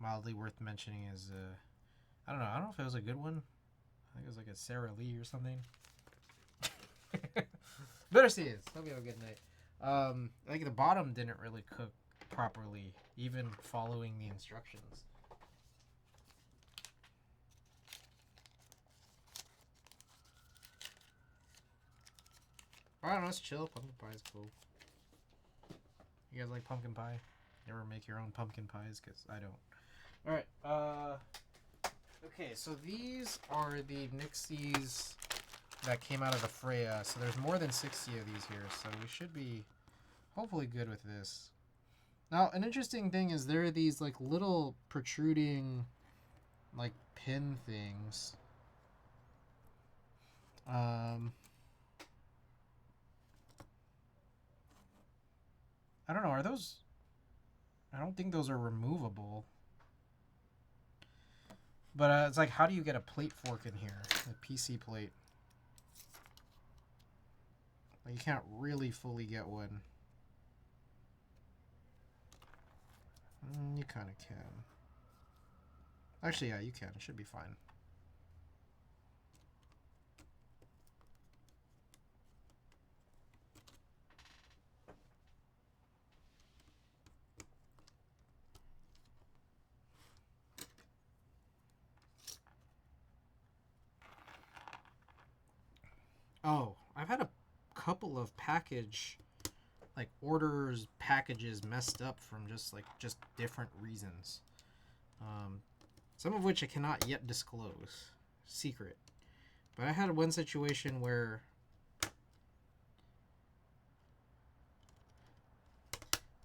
mildly worth mentioning is, I don't know if it was a good one. I think it was like a Sara Lee or something. Better see it. Hope you have a good night. Like the bottom didn't really cook properly, even following the instructions. I don't know, it's chill. Pumpkin pie is cool. You guys like pumpkin pie? You ever make your own pumpkin pies? Because I don't. Alright, okay, so these are the Nixies that came out of the Freya. So there's more than 60 of these here, so we should be hopefully good with this. Now, an interesting thing is there are these like little protruding like pin things. I don't know. Are those? I don't think those are removable. But it's like, how do you get a plate fork in here? A PC plate. Like, you can't really fully get one. You kind of can. Actually, yeah, you can. It should be fine. Oh, I've had a couple of orders, packages messed up from just different reasons. Some of which I cannot yet disclose. Secret. But I had one situation where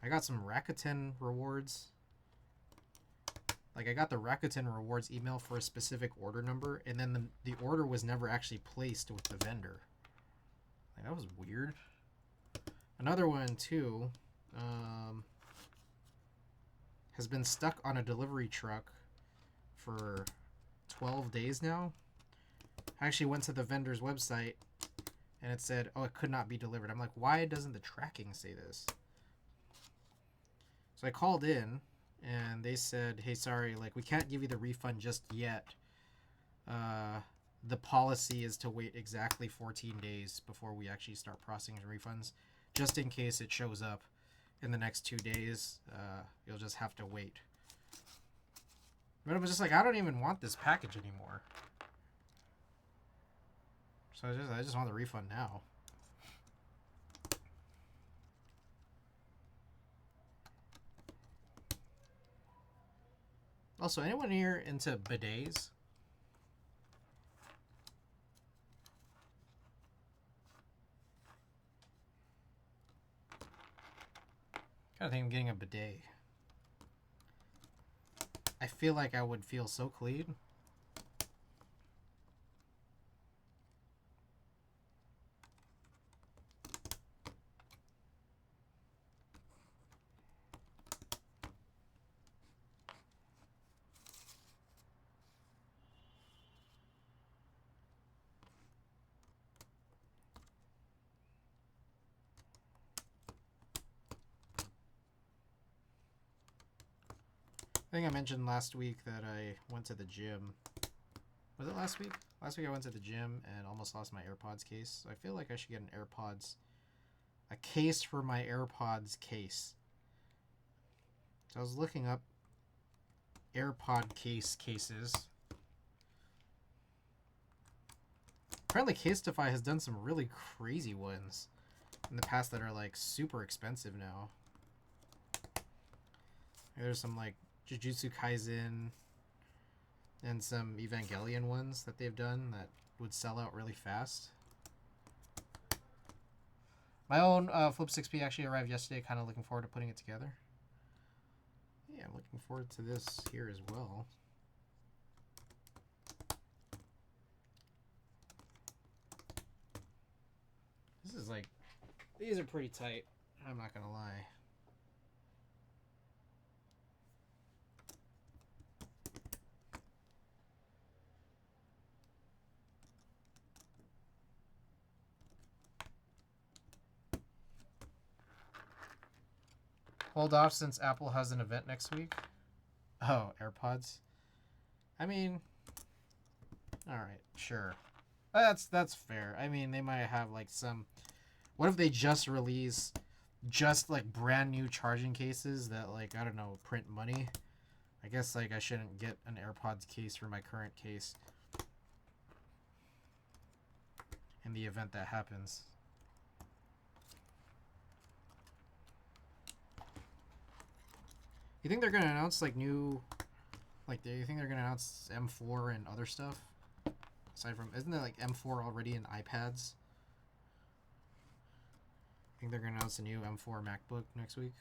I got some Rakuten rewards. Like, I got the Rakuten rewards email for a specific order number, and then the order was never actually placed with the vendor. Like, that was weird. Another one, too, has been stuck on a delivery truck for 12 days now. I actually went to the vendor's website, and it said, oh, it could not be delivered. I'm like, why doesn't the tracking say this? So I called in, and they said, hey, sorry, like, we can't give you the refund just yet. The policy is to wait exactly 14 days before we actually start processing refunds. Just in case it shows up in the next 2 days, you'll just have to wait. But it was just like, I don't even want this package anymore. So I just want the refund now. Also, anyone here into bidets? I think I'm getting a bidet. I feel like I would feel so clean. I think I mentioned last week that I went to the gym. Was it last week? Last week I went to the gym and almost lost my AirPods case. So I feel like I should get a case for my AirPods case. So I was looking up AirPod cases. Apparently Casetify has done some really crazy ones in the past that are like super expensive now. There's some like Jujutsu Kaisen and some Evangelion ones that they've done that would sell out really fast. My own Flip 6P actually arrived yesterday, kind of looking forward to putting it together. Yeah, I'm looking forward to this here as well. This is like, these are pretty tight, I'm not gonna lie. Hold off since Apple has an event next week. Oh, AirPods. I mean, all right, sure. That's fair. I mean, they might have like some. What if they just release just like brand new charging cases that like I don't know print money? I guess like I shouldn't get an AirPods case for my current case in the event that happens. You think they're gonna announce like new, like do you think they're gonna announce M4 and other stuff? Aside from, isn't there like M4 already in iPads? I think they're gonna announce a new M4 MacBook next week.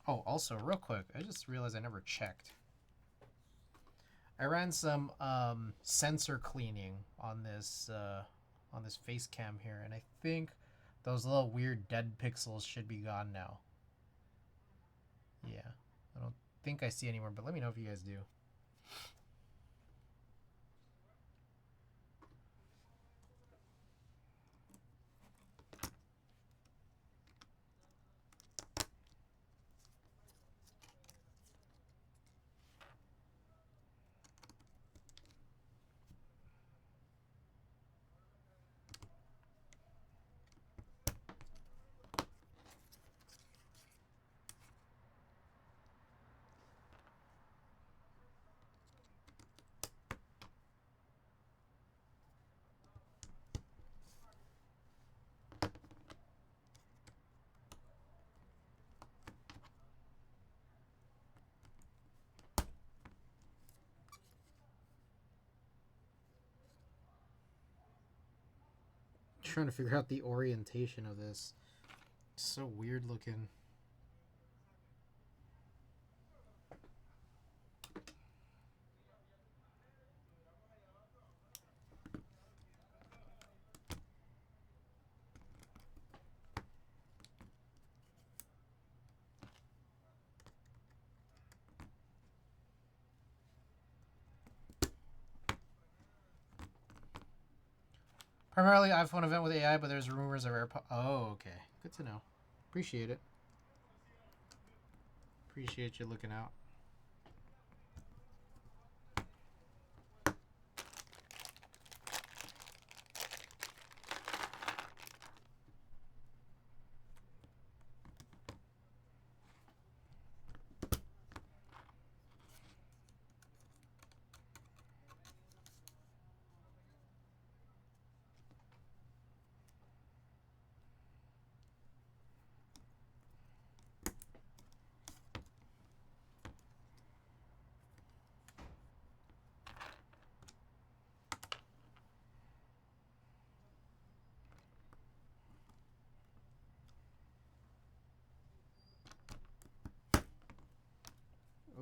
Oh, also, real quick, I just realized I never checked. I ran some sensor cleaning on this face cam here, and I think those little weird dead pixels should be gone now. Yeah, I don't think I see anymore, but let me know if you guys do. Trying to figure out the orientation of this. It's so weird looking. Primarily iPhone event with AI, but there's rumors of AirPods. Oh, okay. Good to know. Appreciate it. Appreciate you looking out.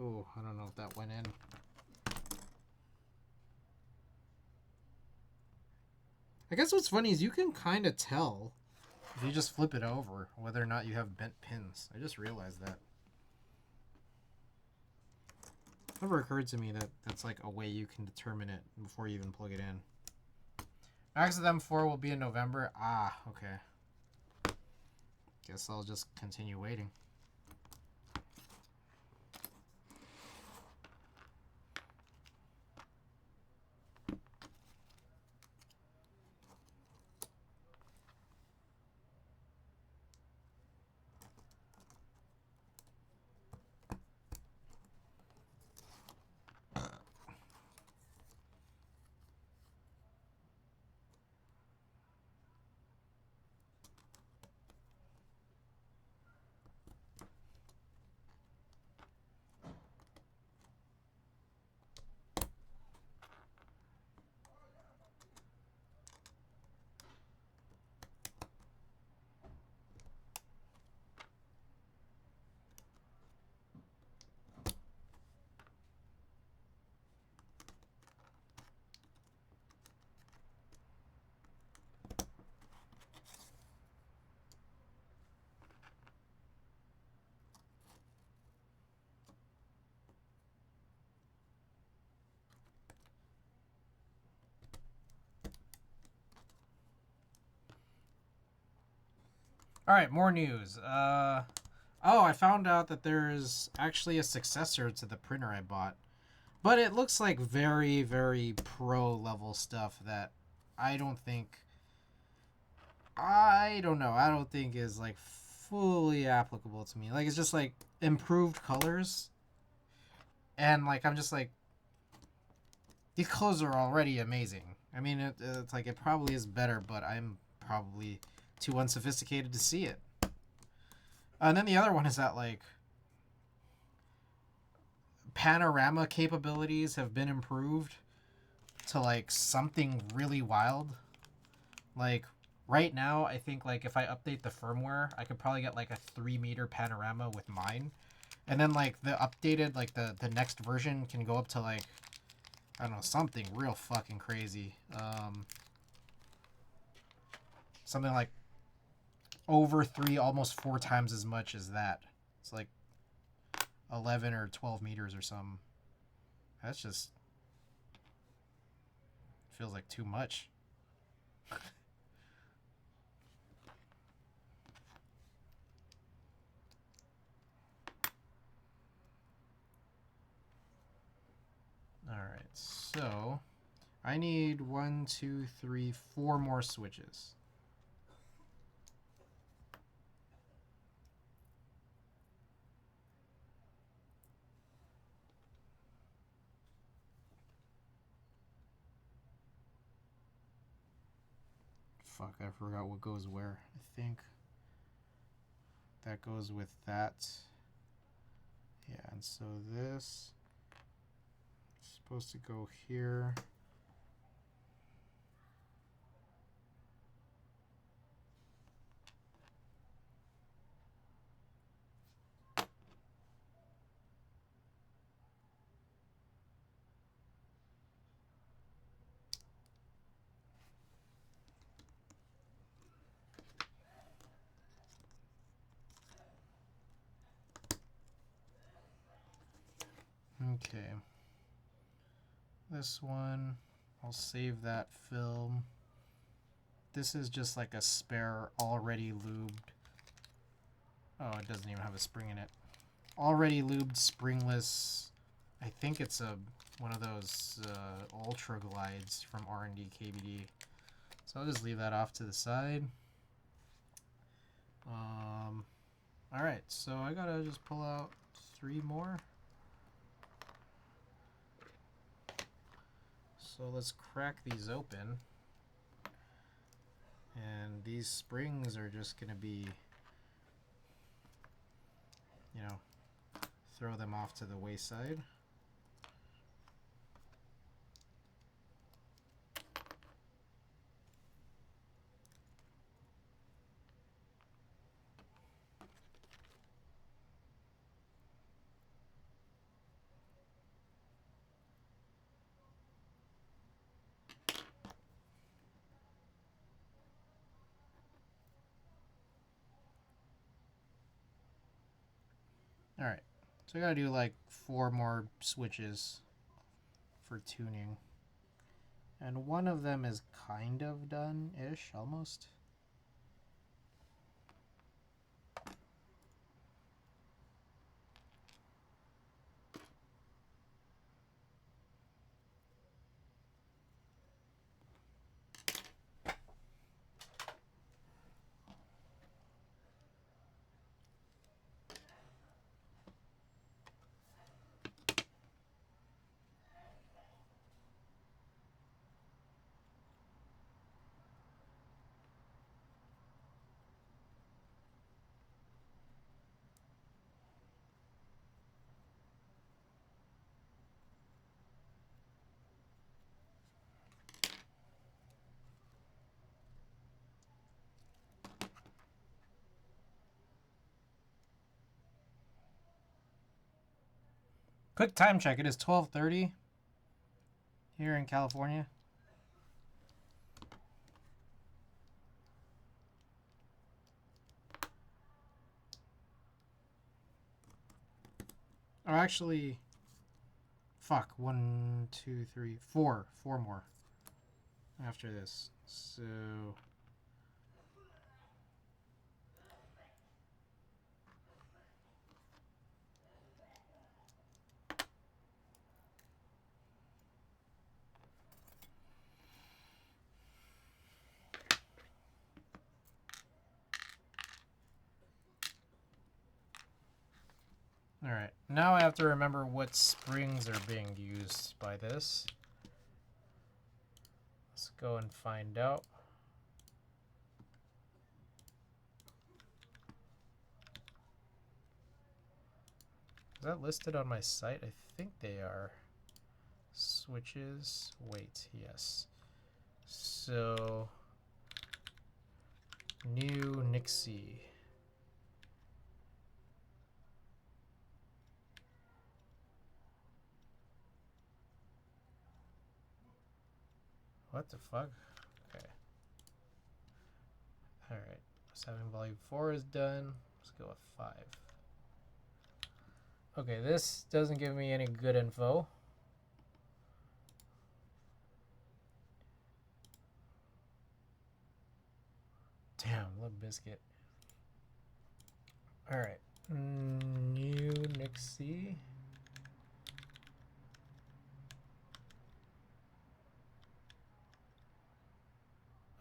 Oh, I don't know if that went in. I guess what's funny is you can kind of tell if you just flip it over whether or not you have bent pins. I just realized that. Never occurred to me that that's like a way you can determine it before you even plug it in. Max of M4 will be in November. Ah, okay. Guess I'll just continue waiting. All right, more news. Oh, I found out that there's actually a successor to the printer I bought. But it looks like very, very pro level stuff that I don't think. I don't know. I don't think is like fully applicable to me. Like, it's just like improved colors. And like, I'm just like, these clothes are already amazing. I mean, it's like, it probably is better, but I'm probably too unsophisticated to see it. And then the other one is that like panorama capabilities have been improved to like something really wild. Like Right now, I think like if I update the firmware, I could probably get like a 3-meter panorama with mine. And then like the updated, like the next version can go up to like, I don't know, something real fucking crazy. Something like over 3, almost 4 times as much as that. It's like 11 or 12 meters or something. That's just feels like too much. Alright, so I need 1, 2, 3, 4 more switches. Fuck, I forgot what goes where. I think that goes with that. Yeah, and so this is supposed to go here. Okay. This one, I'll save that film. This is just like a spare, already lubed. Oh, it doesn't even have a spring in it. Already lubed, springless. I think it's one of those Ultra Glides from R&D KBD. So I'll just leave that off to the side. Alright, so I gotta just pull out 3 more. So let's crack these open. And these springs are just gonna be, you know, throw them off to the wayside. Alright, so I gotta do like 4 more switches for tuning. And one of them is kind of done-ish, almost. Quick time check. It is 12:30 here in California. Or actually, fuck. 1, 2, 3, 4. 4 more after this. So alright, now I have to remember what springs are being used by this. Let's go and find out. Is that listed on my site? I think they are. Switches, weight, yes. So New Nixie. What the fuck? Okay. Alright. 7 volume 4 is done. Let's go with 5. Okay, this doesn't give me any good info. Damn, Limp Biscuit. Alright. New Nixie.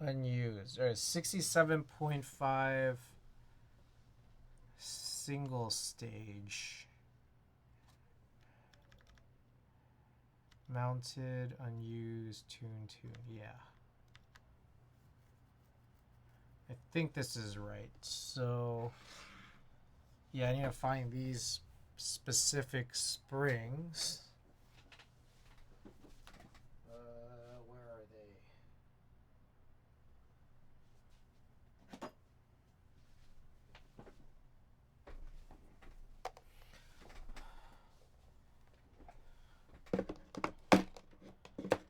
Unused. Alright, 67.5 single stage. Mounted, unused, tune. Yeah. I think this is right. So, yeah, I need to find these specific springs. Where are they?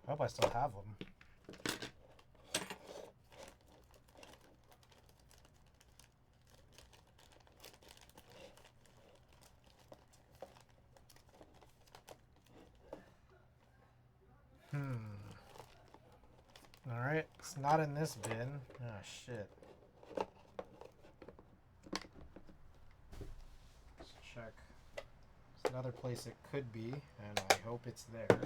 I hope I still have them. Alright, it's not in this bin. Oh, shit. Let's check. There's another place it could be, and I hope it's there.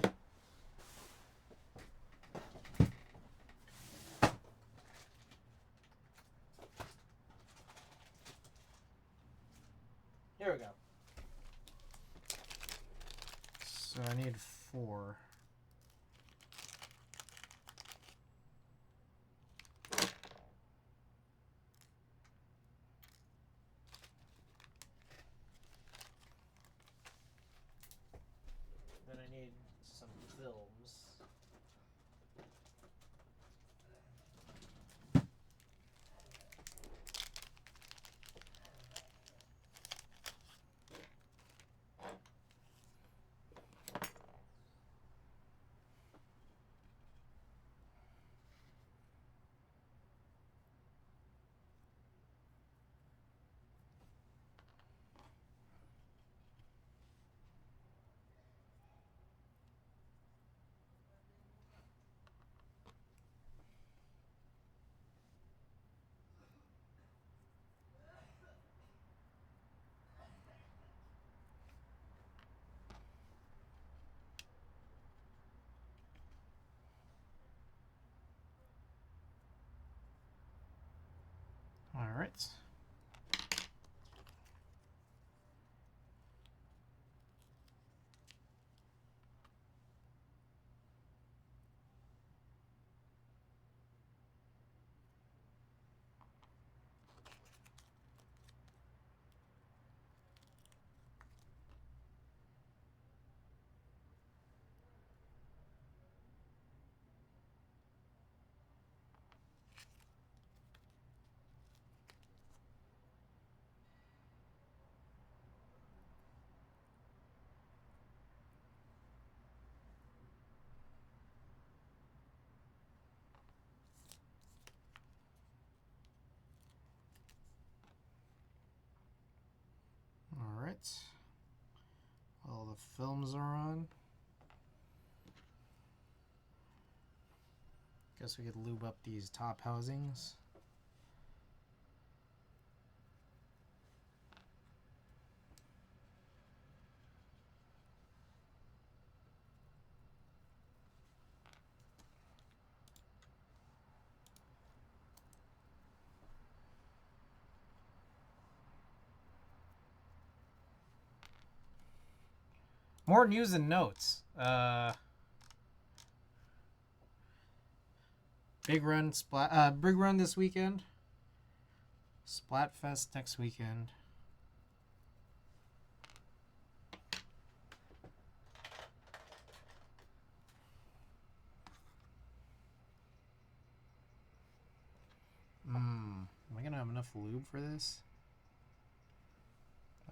Here we go. So I need 4. Then I need some films. All right. All right. All the films are on. Guess we could lube up these top housings. More news and notes. Big run this weekend. Splatfest next weekend. Am I have enough lube for this?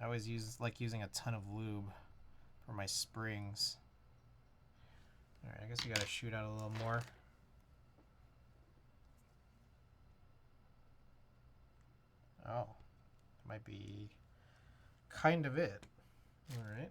I always like using a ton of lube for my springs. Alright, I guess you gotta shoot out a little more. Oh, might be kind of it. Alright.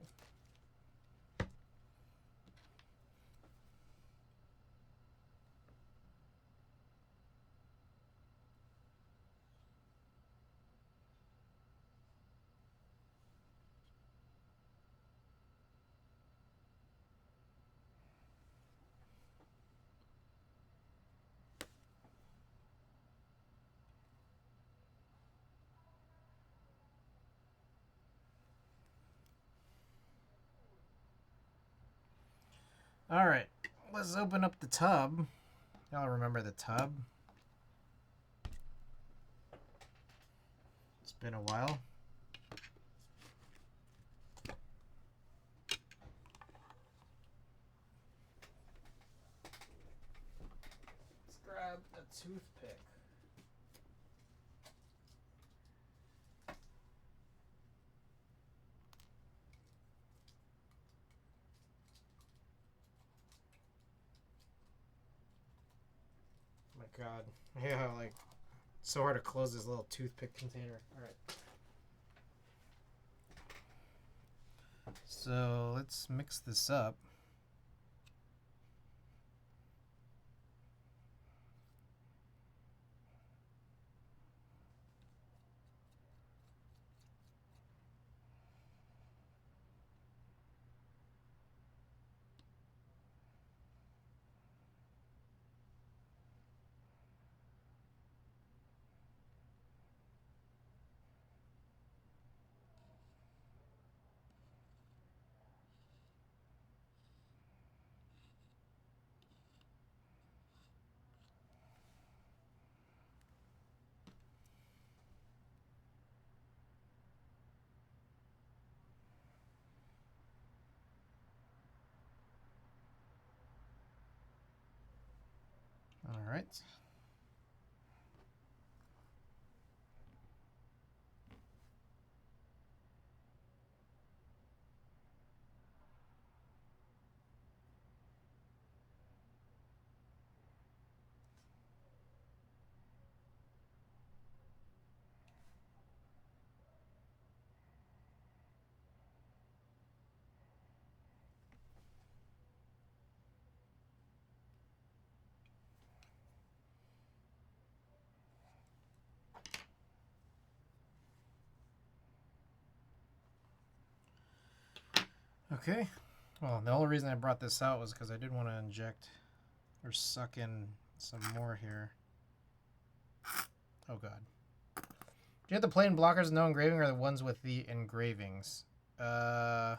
Alright, let's open up the tub. Y'all remember the tub? It's been a while. Let's grab a toothpick. Oh my god. Yeah, like, it's so hard to close this little toothpick container. Alright. So let's mix this up. Alright. Okay. Well, the only reason I brought this out was because I did want to inject or suck in some more here. Oh god. Do you have the plain blockers, no engraving, or the ones with the engravings? Was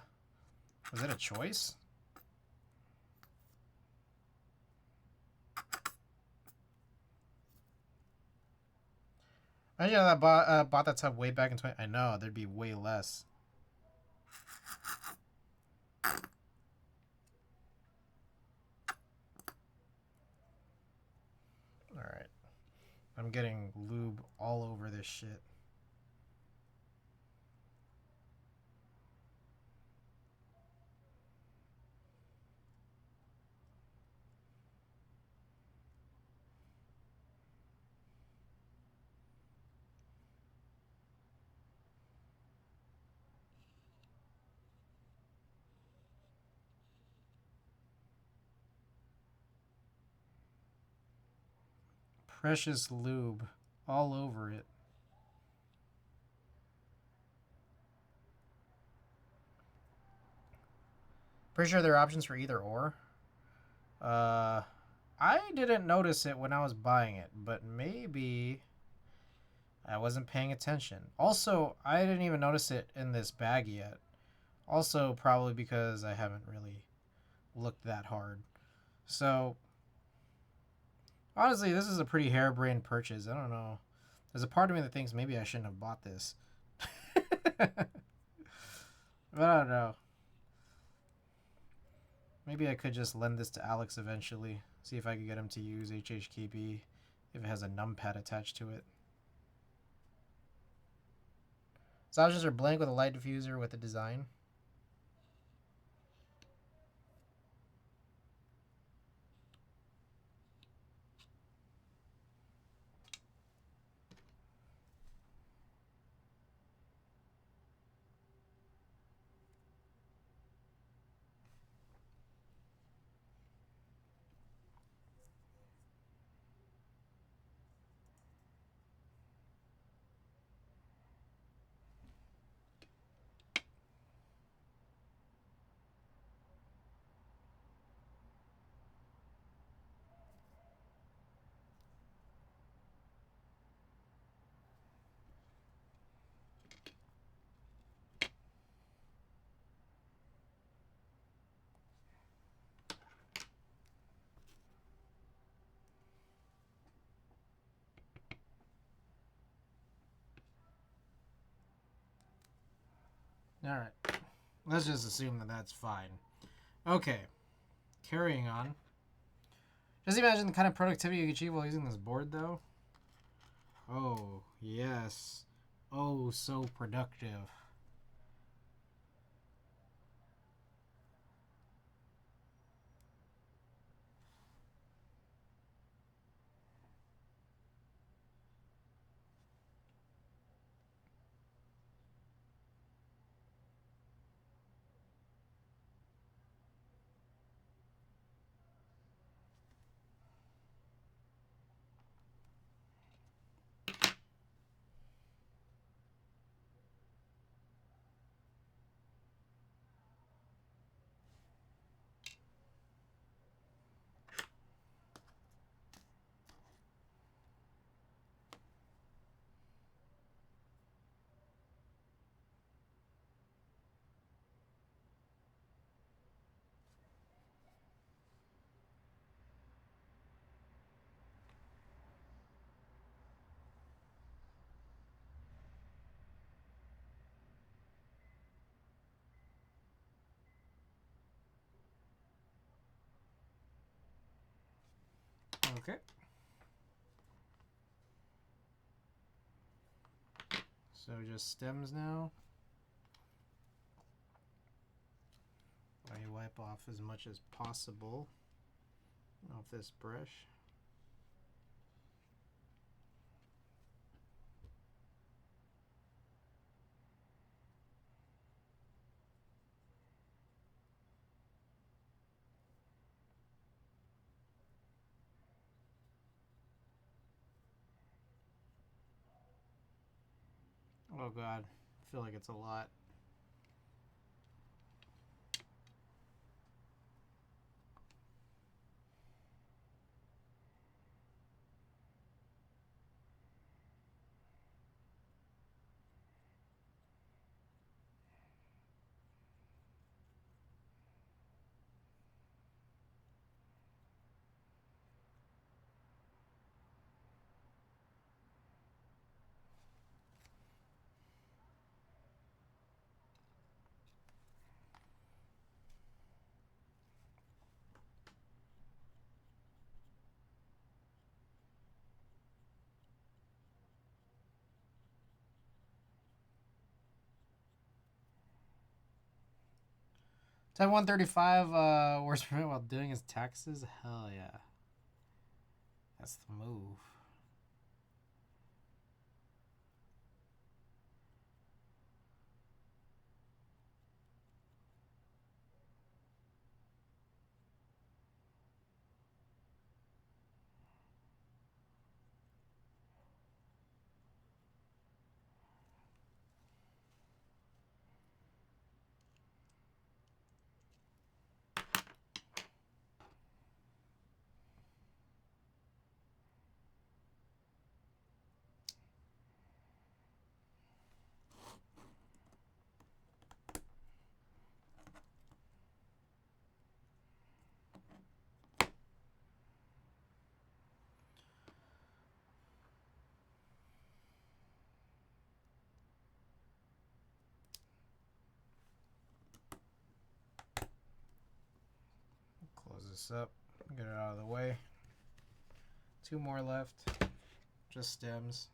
it a choice? Imagine I bought that tub way back in 20... I know, there'd be way less. Alright. I'm getting lube all over this shit. Precious lube all over it. Pretty sure there are options for either or. I didn't notice it when I was buying it, but maybe I wasn't paying attention. Also, I didn't even notice it in this bag yet. Also, probably because I haven't really looked that hard. So, honestly, this is a pretty harebrained purchase. I don't know. There's a part of me that thinks maybe I shouldn't have bought this. But I don't know. Maybe I could just lend this to Alex eventually. See if I could get him to use HHKB if it has a numpad attached to it. So options are blank with a light diffuser with a design. Alright. Let's just assume that that's fine. Okay. Carrying on. Just imagine the kind of productivity you can achieve while using this board, though. Oh, yes. Oh, so productive. Okay. So just stems now. I wipe off as much as possible off this brush. Oh god, I feel like it's a lot. Type 135 worst permit while doing his taxes? Hell yeah. That's the move. Close this up, get it out of the way. 2 more left, just stems.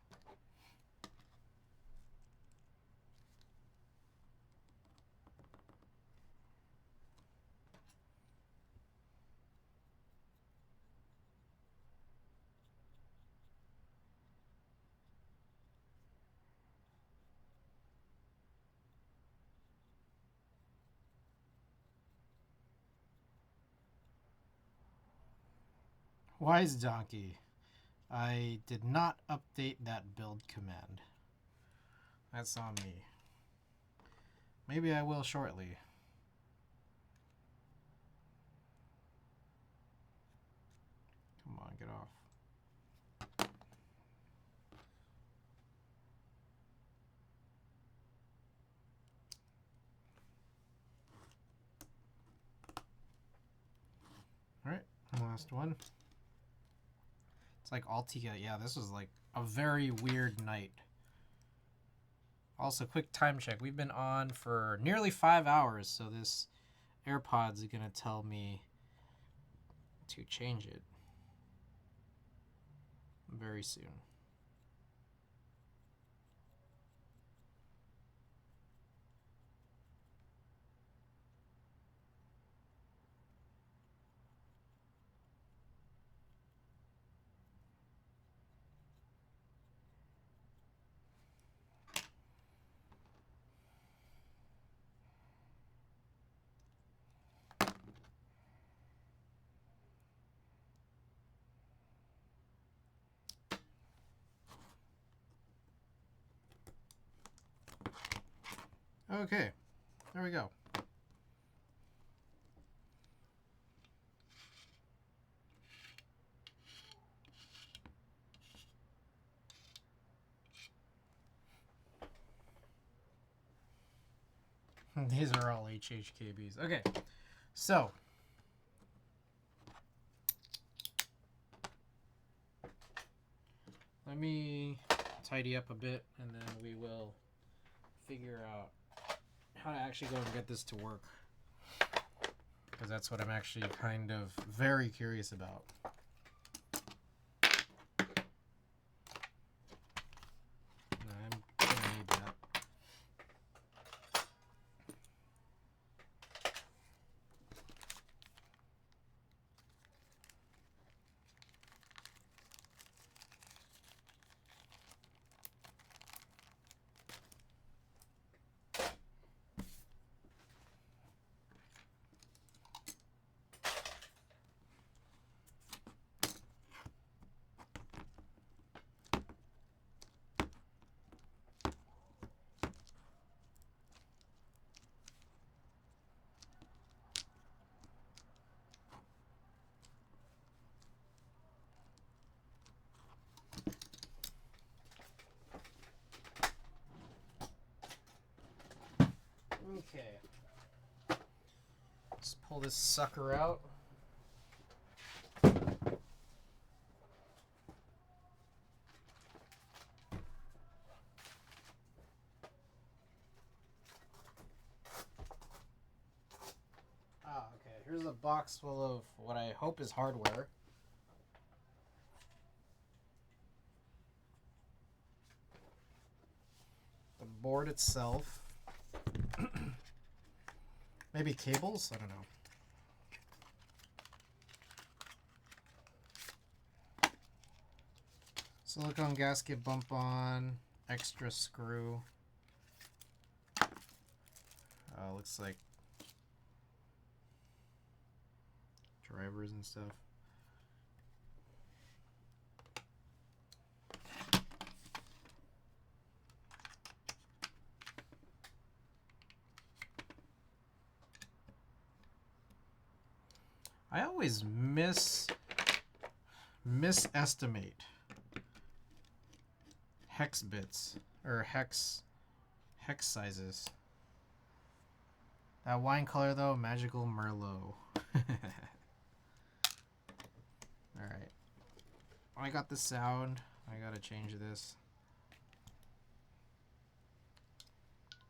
Wise Donkey. I did not update that build command. That's on me. Maybe I will shortly. Come on, get off. Alright, last one. It's like Altica. Yeah, this was like a very weird night. Also, quick time check. We've been on for nearly 5 hours, so this AirPod's going to tell me to change it very soon. Okay, there we go. These are all HHKBs. Okay, so let me tidy up a bit and then we will figure out how to actually go and get this to work, because that's what I'm actually kind of very curious about. I'm gonna need that. Okay. Let's pull this sucker out. Okay. Here's a box full of what I hope is hardware. The board itself. Maybe cables? I don't know. Silicone gasket bump on, extra screw. Looks like drivers and stuff. I always misestimate hex bits or hex sizes. That wine color though, magical Merlot. Alright. I got the sound. I gotta change this.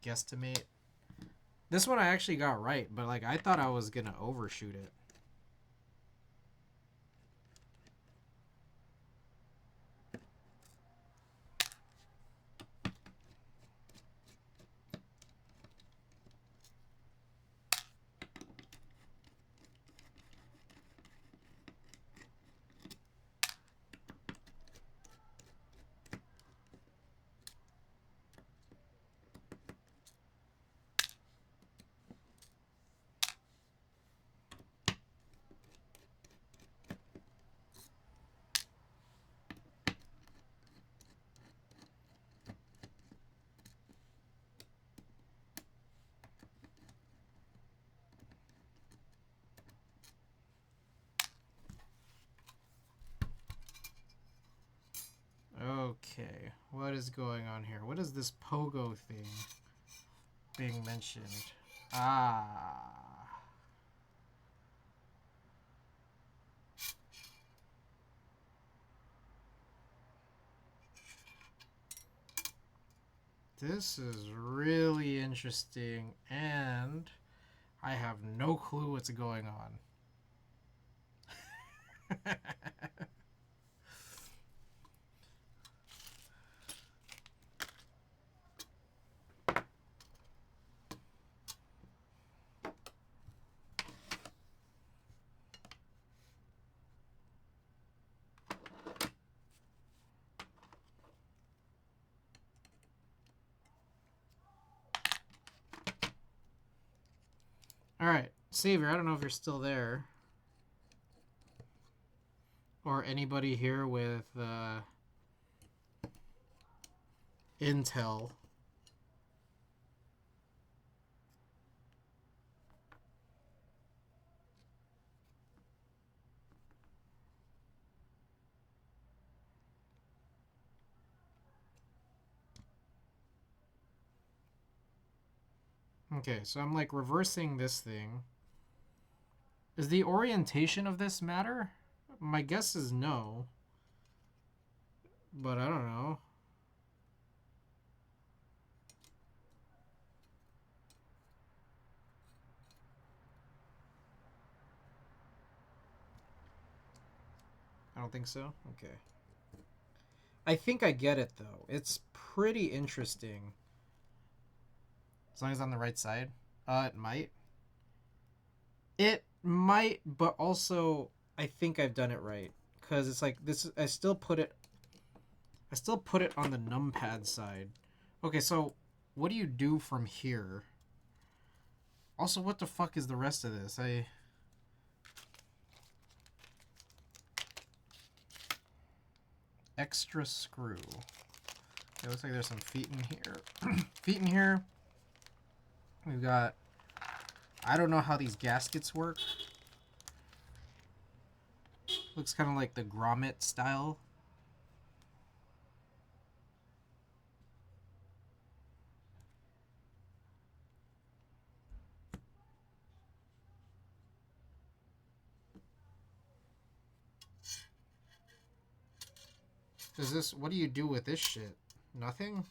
Guesstimate. This one I actually got right, but like I thought I was gonna overshoot it. What is going on here? What is this pogo thing being mentioned? Ah. This is really interesting, and I have no clue what's going on. Alright, Savior, I don't know if you're still there. Or anybody here with Intel. Okay, so I'm like reversing this thing. Does the orientation of this matter? My guess is no. But I don't know. I don't think so? Okay. I think I get it, though. It's pretty interesting. As long as it's on the right side. It might. It might, but also I think I've done it right. Because it's like this. I still put it on the numpad side. Okay, so what do you do from here? Also, what the fuck is the rest of this? Extra screw. It looks like there's some feet in here. Feet in here. We've got... I don't know how these gaskets work. Looks kind of like the grommet style. Does this... What do you do with this shit? Nothing?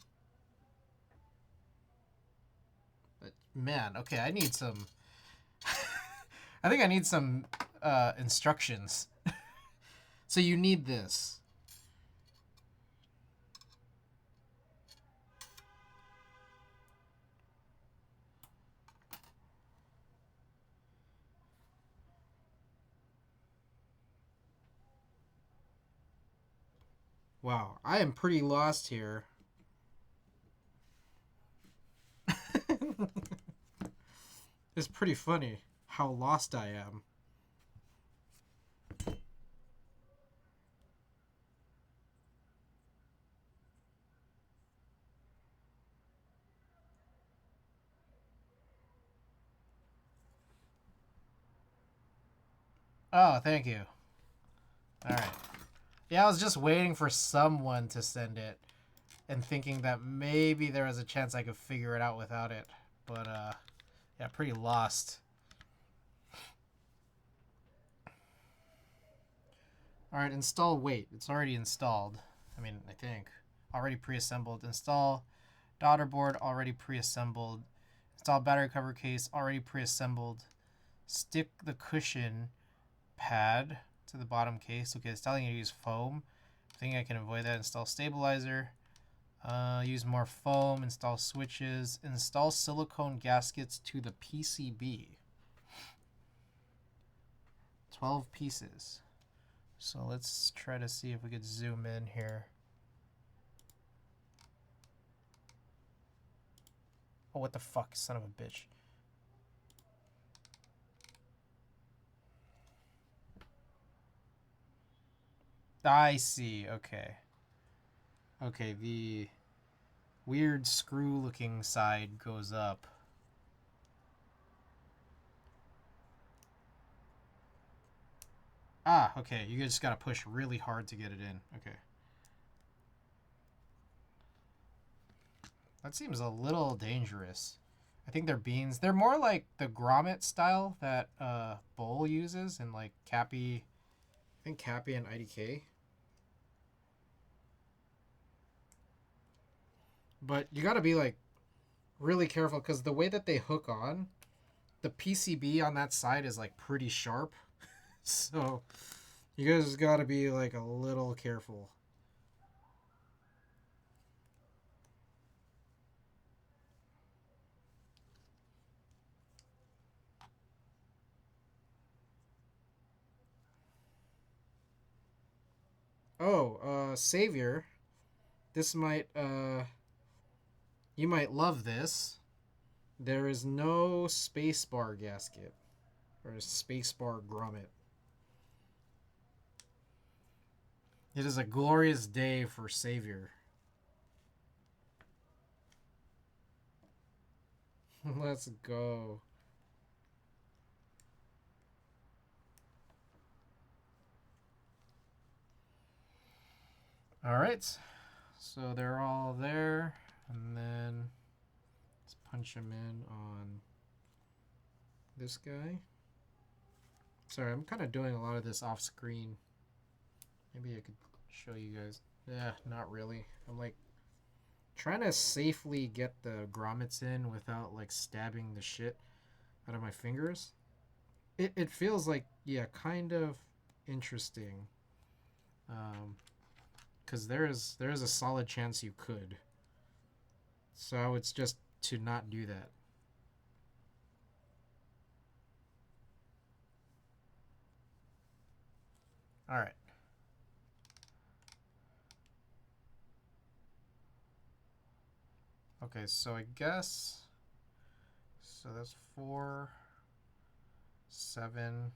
But, man, okay, I need some... I think I need some instructions. So you need this. Wow, I am pretty lost here. It's pretty funny how lost I am. Oh, thank you. Alright. Yeah, I was just waiting for someone to send it and thinking that maybe there was a chance I could figure it out without it. But, yeah, pretty lost. Alright, install weight. It's already installed. I mean, I think. Already pre-assembled. Install daughter board, already pre-assembled. Install battery cover case, already pre-assembled. Stick the cushion pad to the bottom case. Okay, it's telling you to use foam. I think I can avoid that. Install stabilizer. Use more foam. Install switches. Install silicone gaskets to the PCB. 12 pieces. So let's try to see if we could zoom in here. Oh, what the fuck, son of a bitch. I see, okay. Okay, the weird screw-looking side goes up. Ah, okay, you just gotta push really hard to get it in. Okay. That seems a little dangerous. I think they're beans. They're more like the grommet style that Bowl uses and like Cappy. I think Cappy and IDK. But you gotta be like really careful because the way that they hook on, the PCB on that side is like pretty sharp. So you guys gotta be like a little careful. Oh, Savior. This might you might love this. There is no spacebar gasket or spacebar grommet. It is a glorious day for Savior. Let's go. All right. So they're all there. And then let's punch them in on this guy. Sorry, I'm kind of doing a lot of this off screen. Maybe I could show you guys. Yeah, not really. I'm like trying to safely get the grommets in without like stabbing the shit out of my fingers. It feels like, yeah, kind of interesting. Because there is a solid chance you could. So it's just to not do that. All right. Okay, so I guess so that's 4, 7,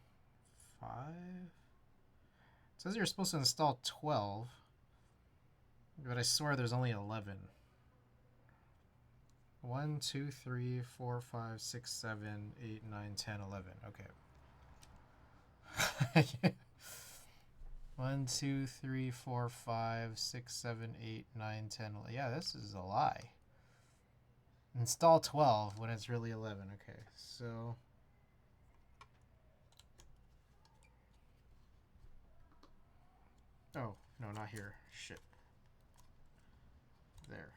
5. It says you're supposed to install 12, but I swear there's only 11. 1, 2, 3, 4, 5, 6, 7, 8, 9, 10, 11. Okay. 1, 2, 3, 4, 5, 6, 7, 8, 9, 10, 11. Yeah, this is a lie. Install 12 when it's really 11. Okay, so oh, no, not here. Shit. There.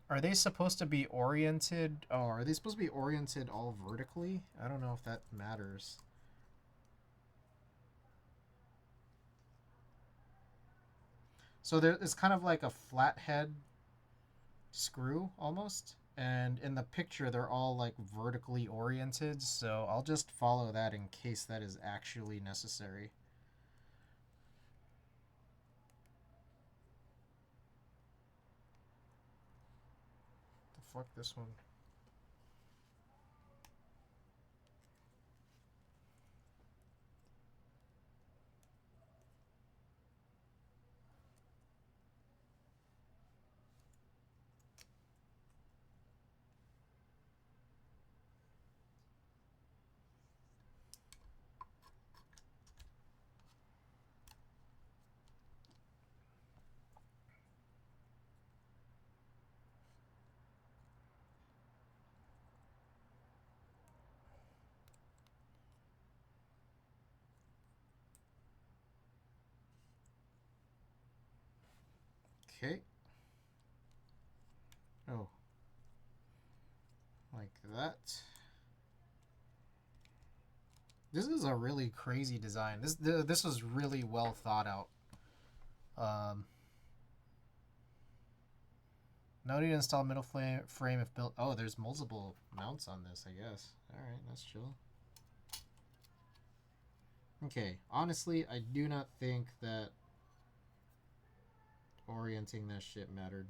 Are they supposed to be oriented? Oh, are they supposed to be oriented all vertically? I don't know if that matters. So there is kind of like a flathead screw almost. And in the picture, they're all like vertically oriented. So I'll just follow that in case that is actually necessary. The fuck, this one? Okay. Oh. Like that. This is a really crazy design. This was really well thought out. No need to install middle frame if built. Oh, there's multiple mounts on this, I guess. Alright, that's chill. Okay, honestly, I do not think that orienting that shit mattered.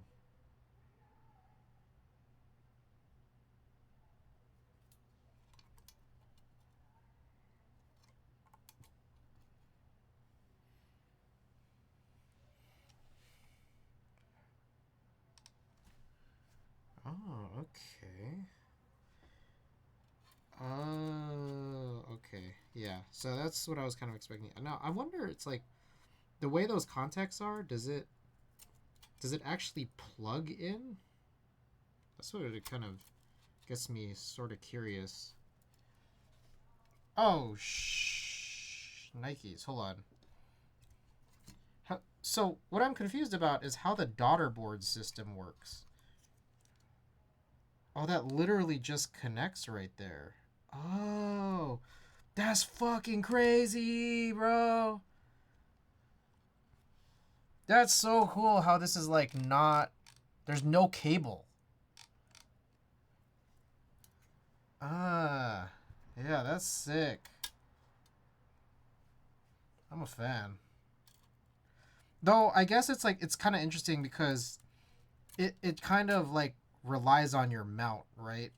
Oh, okay. Oh, okay. Yeah, so that's what I was kind of expecting. Now, I wonder, it's like, the way those contacts are, does it actually plug in? That's what it kind of gets me sort of curious. Oh, Nikes. Hold on. So what I'm confused about is how the daughter board system works. Oh, that literally just connects right there. Oh, that's fucking crazy, bro. That's so cool how this is like not... There's no cable. Ah, yeah, that's sick. I'm a fan. Though, I guess it's like, it's kind of interesting because it kind of like relies on your mount, right?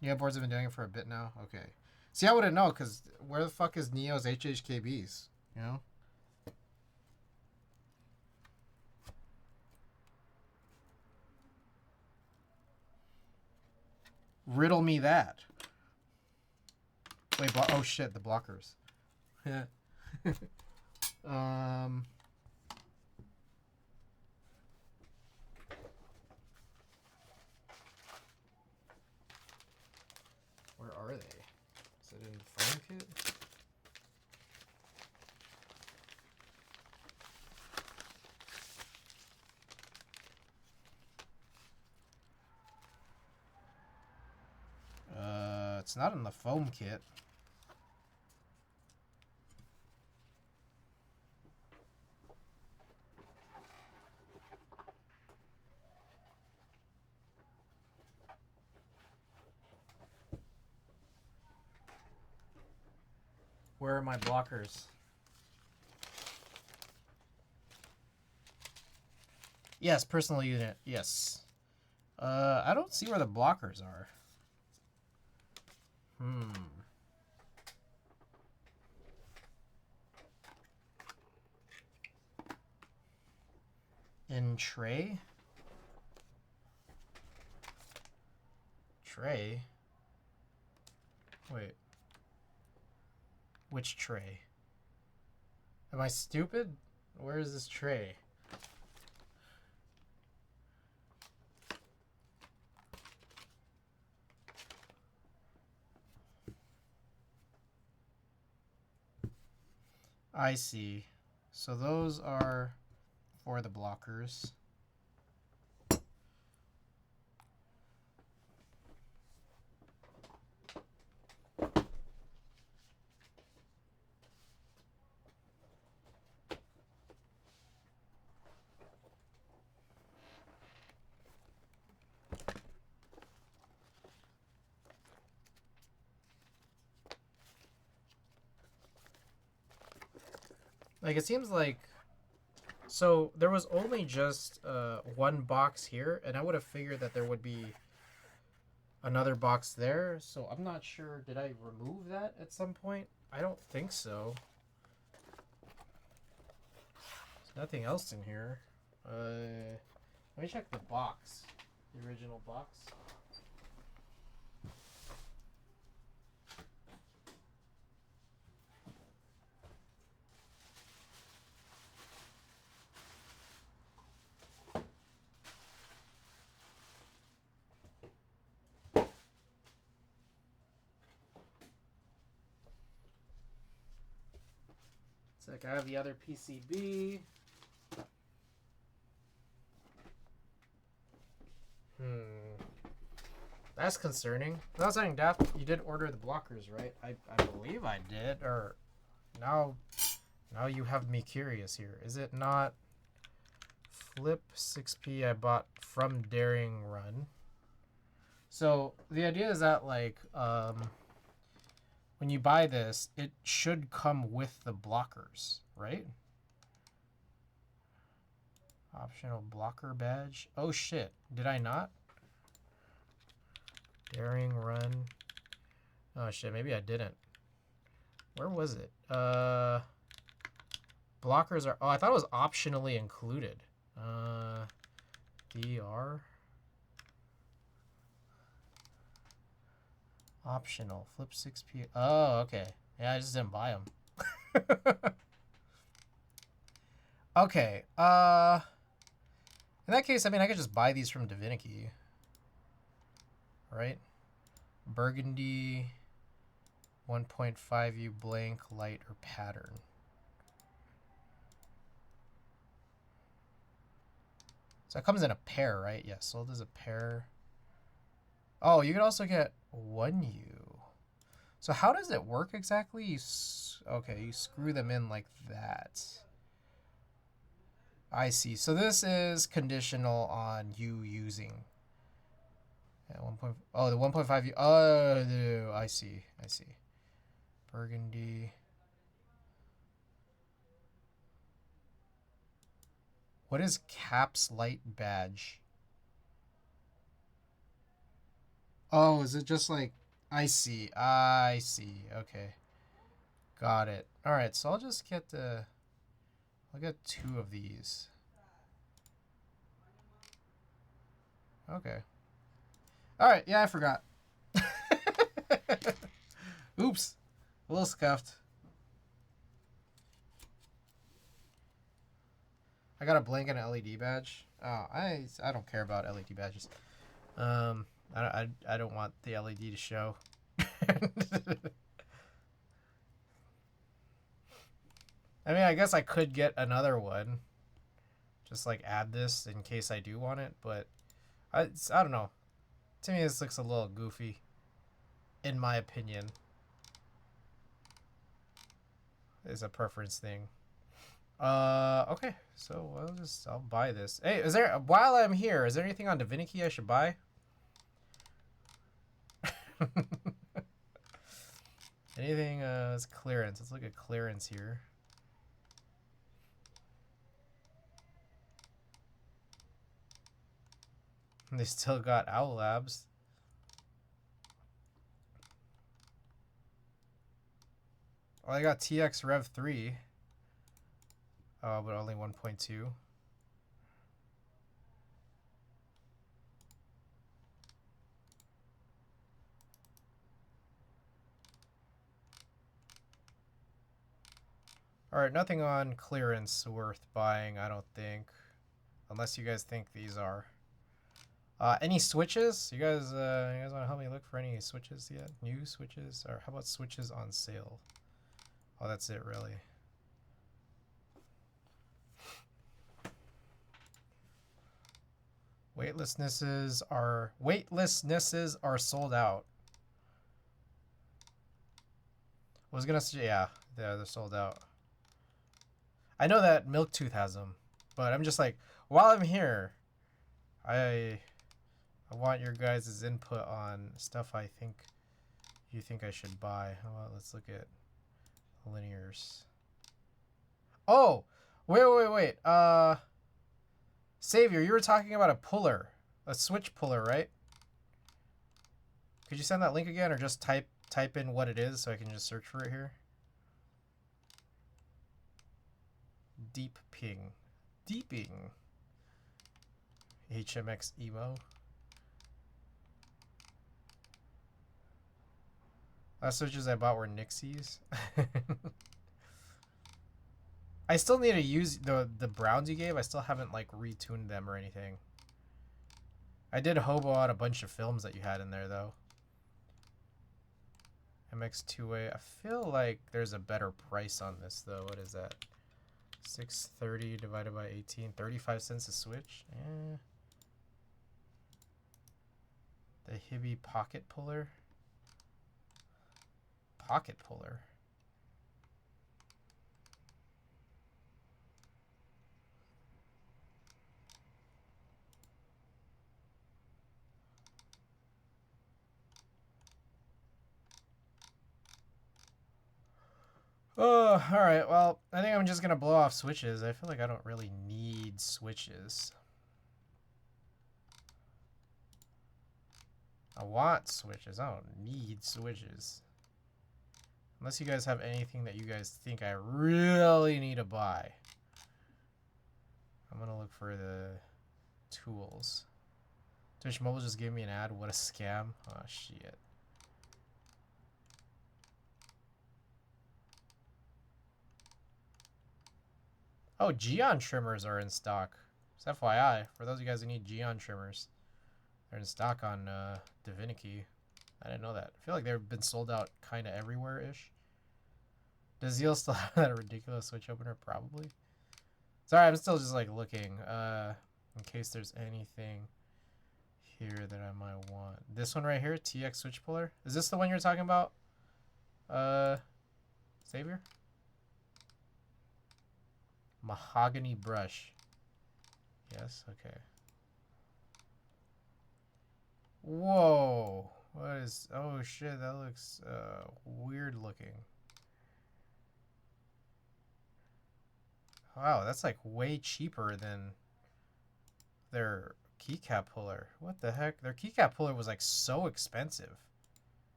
Yeah, boards have been doing it for a bit now. Okay. See, I wouldn't know because where the fuck is Neo's HHKBs? You know? Riddle me that. Wait, oh shit, the blockers. um. Where are they? Is it in foam kit? It's not in the foam kit. Where are my blockers? Yes, personal unit. Yes. I don't see where the blockers are. In tray? Tray? Wait. Which tray? Am I stupid? Where is this tray? I see. So those are for the blockers. Like, it seems like... So, there was only just one box here, and I would have figured that there would be another box there. So, I'm not sure. Did I remove that at some point? I don't think so. There's nothing else in here. Let me check the box. The original box. It's like I have the other PCB. That's concerning. Without saying Daft, you did order the blockers, right? I believe I did. Or now you have me curious here. Is it not Flip 6P I bought from Daring Run? So the idea is that like when you buy this, it should come with the blockers, right? Optional blocker badge. Oh shit, did I not? Daring Run. Oh shit, maybe I didn't. Where was it? Blockers are... Oh, I thought it was optionally included. DR. Optional. Flip 6P. Oh, okay. Yeah, I just didn't buy them. Okay. In that case, I mean, I could just buy these from Divinity, right? Burgundy, 1.5U blank, light, or pattern. So it comes in a pair, right? Yeah, sold as a pair. Oh, you could also get 1U. So how does it work exactly? Okay, you screw them in like that. I see. So this is conditional on you using. Yeah, 1. Oh, the 1.5U. Oh, I see. I see. Burgundy. What is Caps Light badge? Oh, is it just like... I see. I see. Okay. Got it. Alright, so I'll just get the... I'll get 2 of these. Okay. Alright, yeah, I forgot. Oops. A little scuffed. I got a blank and an LED badge. Oh, I don't care about LED badges. I don't want the LED to show. I mean, I guess I could get another one. Just like add this in case I do want it, but I don't know. To me, this looks a little goofy, in my opinion. It's a preference thing. Okay. So I'll buy this. Hey, while I'm here, is there anything on Divinity I should buy? Anything is clearance. Let's look at clearance here. They still got Owl Labs. Oh, they got TX Rev 3. Oh, but only 1.2. Alright, nothing on clearance worth buying, I don't think. Unless you guys think these are. Any switches? You guys want to help me look for any switches yet? New switches? Or how about switches on sale? Oh, that's it, really. Waitlistnesses are sold out. I was gonna say, yeah, they're sold out. I know that Milktooth has them, but I'm just like, while I'm here, I want your guys' input on stuff you think I should buy. How about let's look at linears. Oh, wait. Savior, you were talking about a puller, a switch puller, right? Could you send that link again, or just type in what it is so I can just search for it here? Deep ping. Deeping. HMX emo. Last switches I bought were Nixies. I still need to use the browns you gave. I still haven't like retuned them or anything. I did hobo out a bunch of films that you had in there though. MX2A. I feel like there's a better price on this though. What is that? 630 divided by 18. 35 cents a switch. Eh. The Hibby pocket puller. Pocket puller. Oh, alright. Well, I think I'm just going to blow off switches. I feel like I don't really need switches. I want switches. I don't need switches. Unless you guys have anything that you guys think I really need to buy. I'm going to look for the tools. Twitch Mobile just gave me an ad. What a scam. Oh, shit. Oh, Geon trimmers are in stock. Just FYI, for those of you guys who need Geon trimmers, they're in stock on Divinity. I didn't know that. I feel like they've been sold out kind of everywhere-ish. Does Zeal still have that ridiculous Switch opener? Probably. Sorry, I'm still just like looking in case there's anything here that I might want. This one right here, TX Switch Puller. Is this the one you're talking about? Savior? Mahogany brush. Yes, okay. Whoa. What is... Oh, shit, that looks weird looking. Wow, that's like way cheaper than their keycap puller. What the heck? Their keycap puller was like so expensive.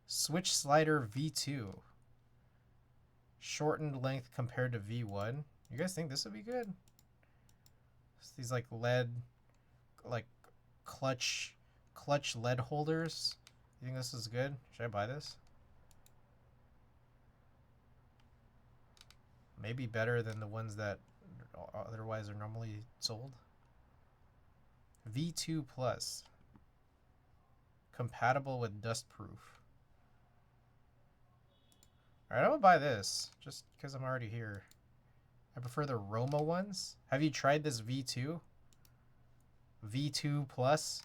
Switch slider V2. Shortened length compared to V1. You guys think this would be good? It's these like lead, like clutch lead holders. You think this is good? Should I buy this? Maybe better than the ones that otherwise are normally sold. V2 Plus. Compatible with dust proof. Alright, I'm gonna buy this just because I'm already here. I prefer the Roma ones. Have you tried this V2? V2 Plus?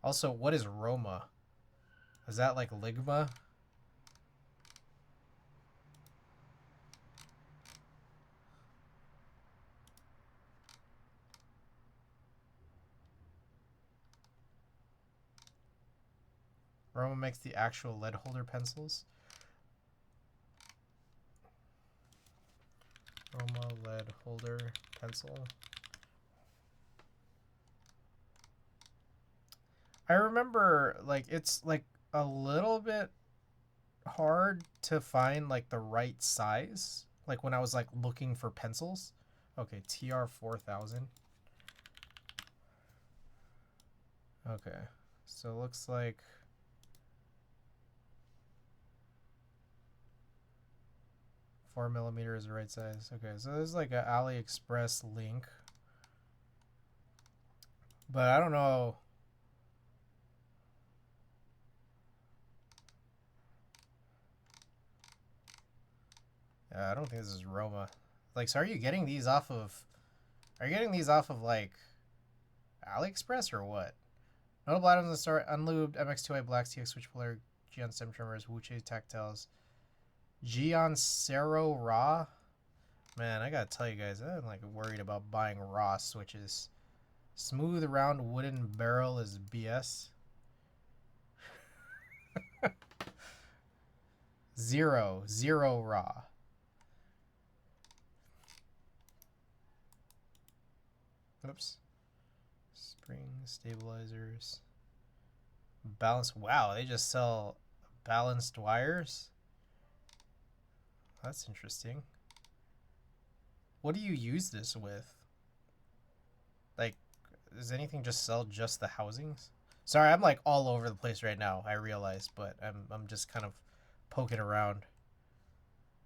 Also, what is Roma? Is that like Ligma? Roma makes the actual lead holder pencils. Roma lead holder pencil. I remember like it's like a little bit hard to find like the right size. Like when I was like looking for pencils. Okay, TR4000. Okay, so it looks like 4mm is the right size. Okay, so there's like an AliExpress link, but I don't know. I don't think this is Roma. Like, so are you getting these off of? Are you getting these off of like AliExpress or what? Notable items in the store: unlubed MX2i Blacks, TX Switch Puller, Geon Stem Trimmers, Wuche Tactiles, Geon Cero Raw. Man, I gotta tell you guys, I'm like worried about buying raw switches. Smooth round wooden barrel is BS. Zero raw. Oops. Spring stabilizers. Balance. Wow, they just sell balanced wires. That's interesting. What do you use this with? Like, does anything just sell just the housings? Sorry, I'm like all over the place right now, I realize, but I'm just kind of poking around.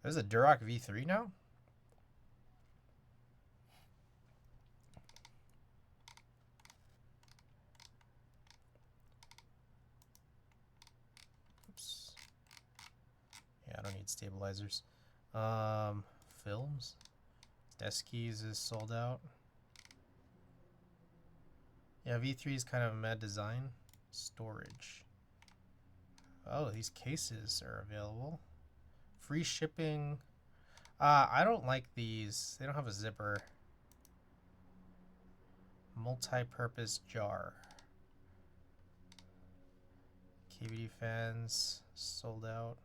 There's a Duroc V3 now? Oops. Yeah, I don't need stabilizers. Films. Desk keys is sold out. Yeah, V3 is kind of a mad design. Storage. Oh, these cases are available. Free shipping. I don't like these. They don't have a zipper. Multi-purpose jar. KVD fans sold out.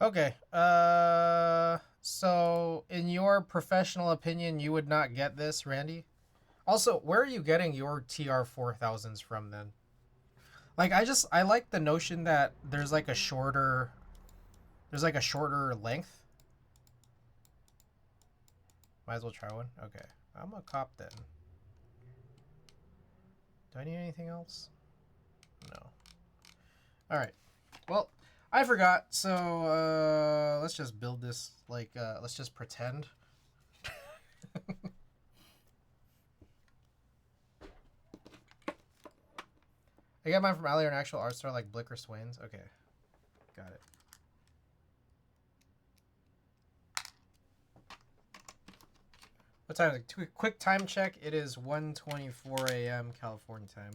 Okay. So in your professional opinion, you would not get this, Randy? Also, where are you getting your TR4000s from then? Like I like the notion that there's like a shorter length. Might as well try one. Okay. I'm a cop then. Do I need anything else? No. Alright. Well, I forgot, so let's just build this, like, let's just pretend. I got mine from Ali or an actual art store like Blick or Swain's. Okay. Got it. What time is it? Quick time check. It is 1:24 a.m. California time.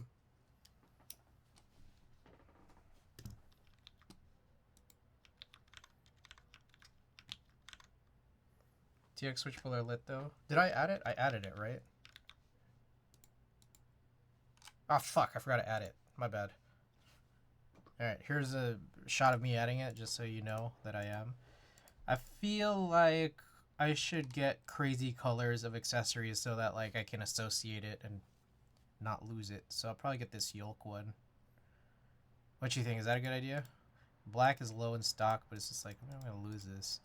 TX switch puller lit though. Did I add it? I added it, right? Oh fuck, I forgot to add it. My bad. Alright, here's a shot of me adding it, just so you know that I am. I feel like I should get crazy colors of accessories so that like I can associate it and not lose it. So I'll probably get this yolk one. What you think? Is that a good idea? Black is low in stock, but it's just like, I'm gonna lose this.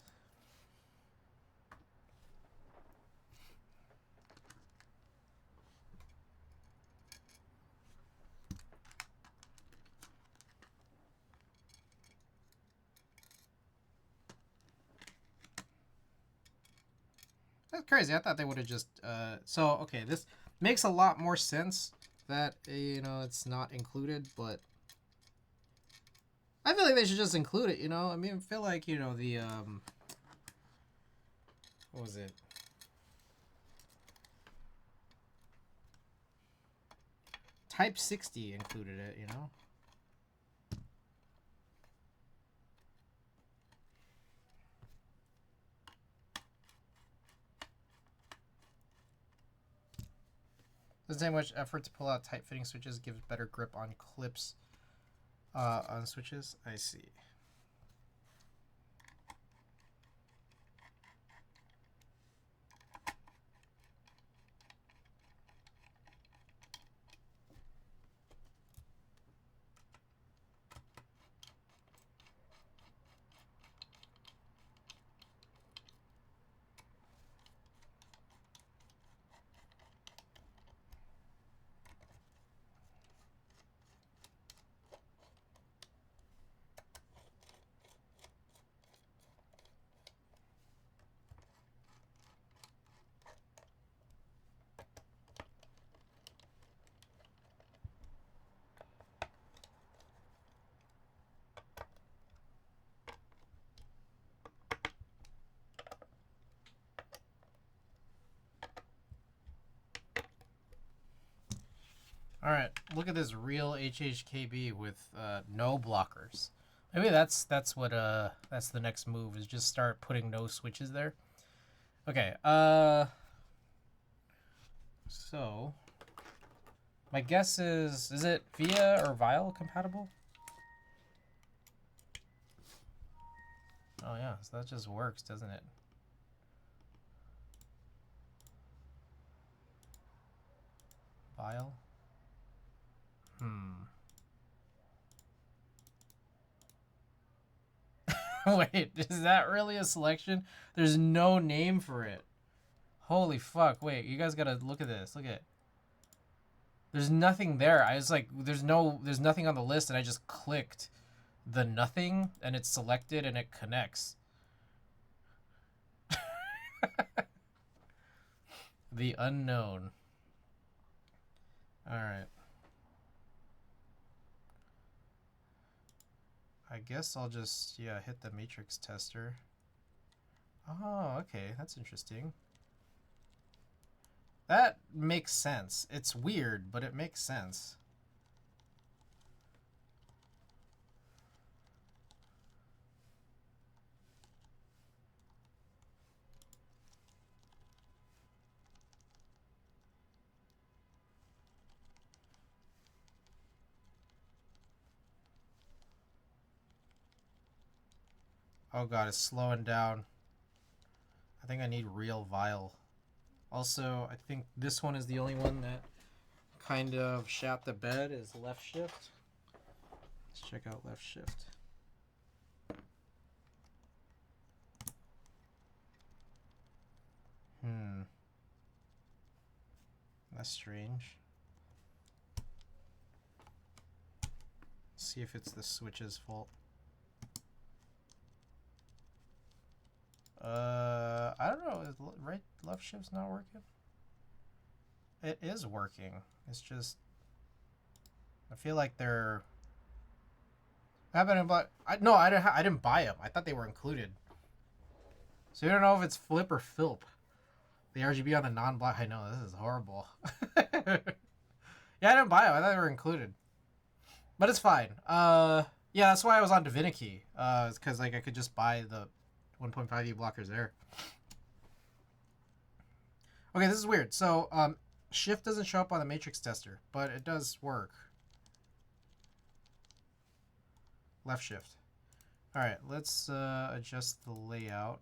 That's crazy. I thought they would have just so okay, this makes a lot more sense that you know it's not included, but I feel like they should just include it, you know? I mean, I feel like, you know, the what was it? Type 60 included it, you know? Doesn't take much effort to pull out tight fitting switches, gives better grip on clips on switches. I see. All right, look at this real HHKB with no blockers. Maybe that's what that's the next move is just start putting no switches there. Okay, so my guess is it VIA or Vial compatible? Oh yeah, so that just works, doesn't it? Vial. Wait, is that really a selection? There's no name for it. Holy fuck, wait, you guys gotta look at this. Look at there's nothing there. I was like, there's nothing on the list, and I just clicked the nothing, and it's selected, and it connects. The unknown. Alright. I guess I'll just, yeah, hit the matrix tester. Oh, okay, that's interesting. That makes sense. It's weird, but it makes sense. Oh god, it's slowing down. I think I need real Vial. Also, I think this one is the only one that kind of shat the bed is left shift. Let's check out left shift. That's strange. see if it's the switch's fault. I don't know. Is right left shift's not working? It is working. It's just I feel like they're happening, but no, I didn't buy them. I thought they were included. So you don't know if it's flip or filp. The RGB on the non-black. I know this is horrible. Yeah, I didn't buy them. I thought they were included, but it's fine. Yeah, that's why I was on Divinity. It's because like I could just buy the 1.5E blockers there. Okay, this is weird. So shift doesn't show up on the matrix tester, but it does work. Left shift. All right, let's adjust the layout.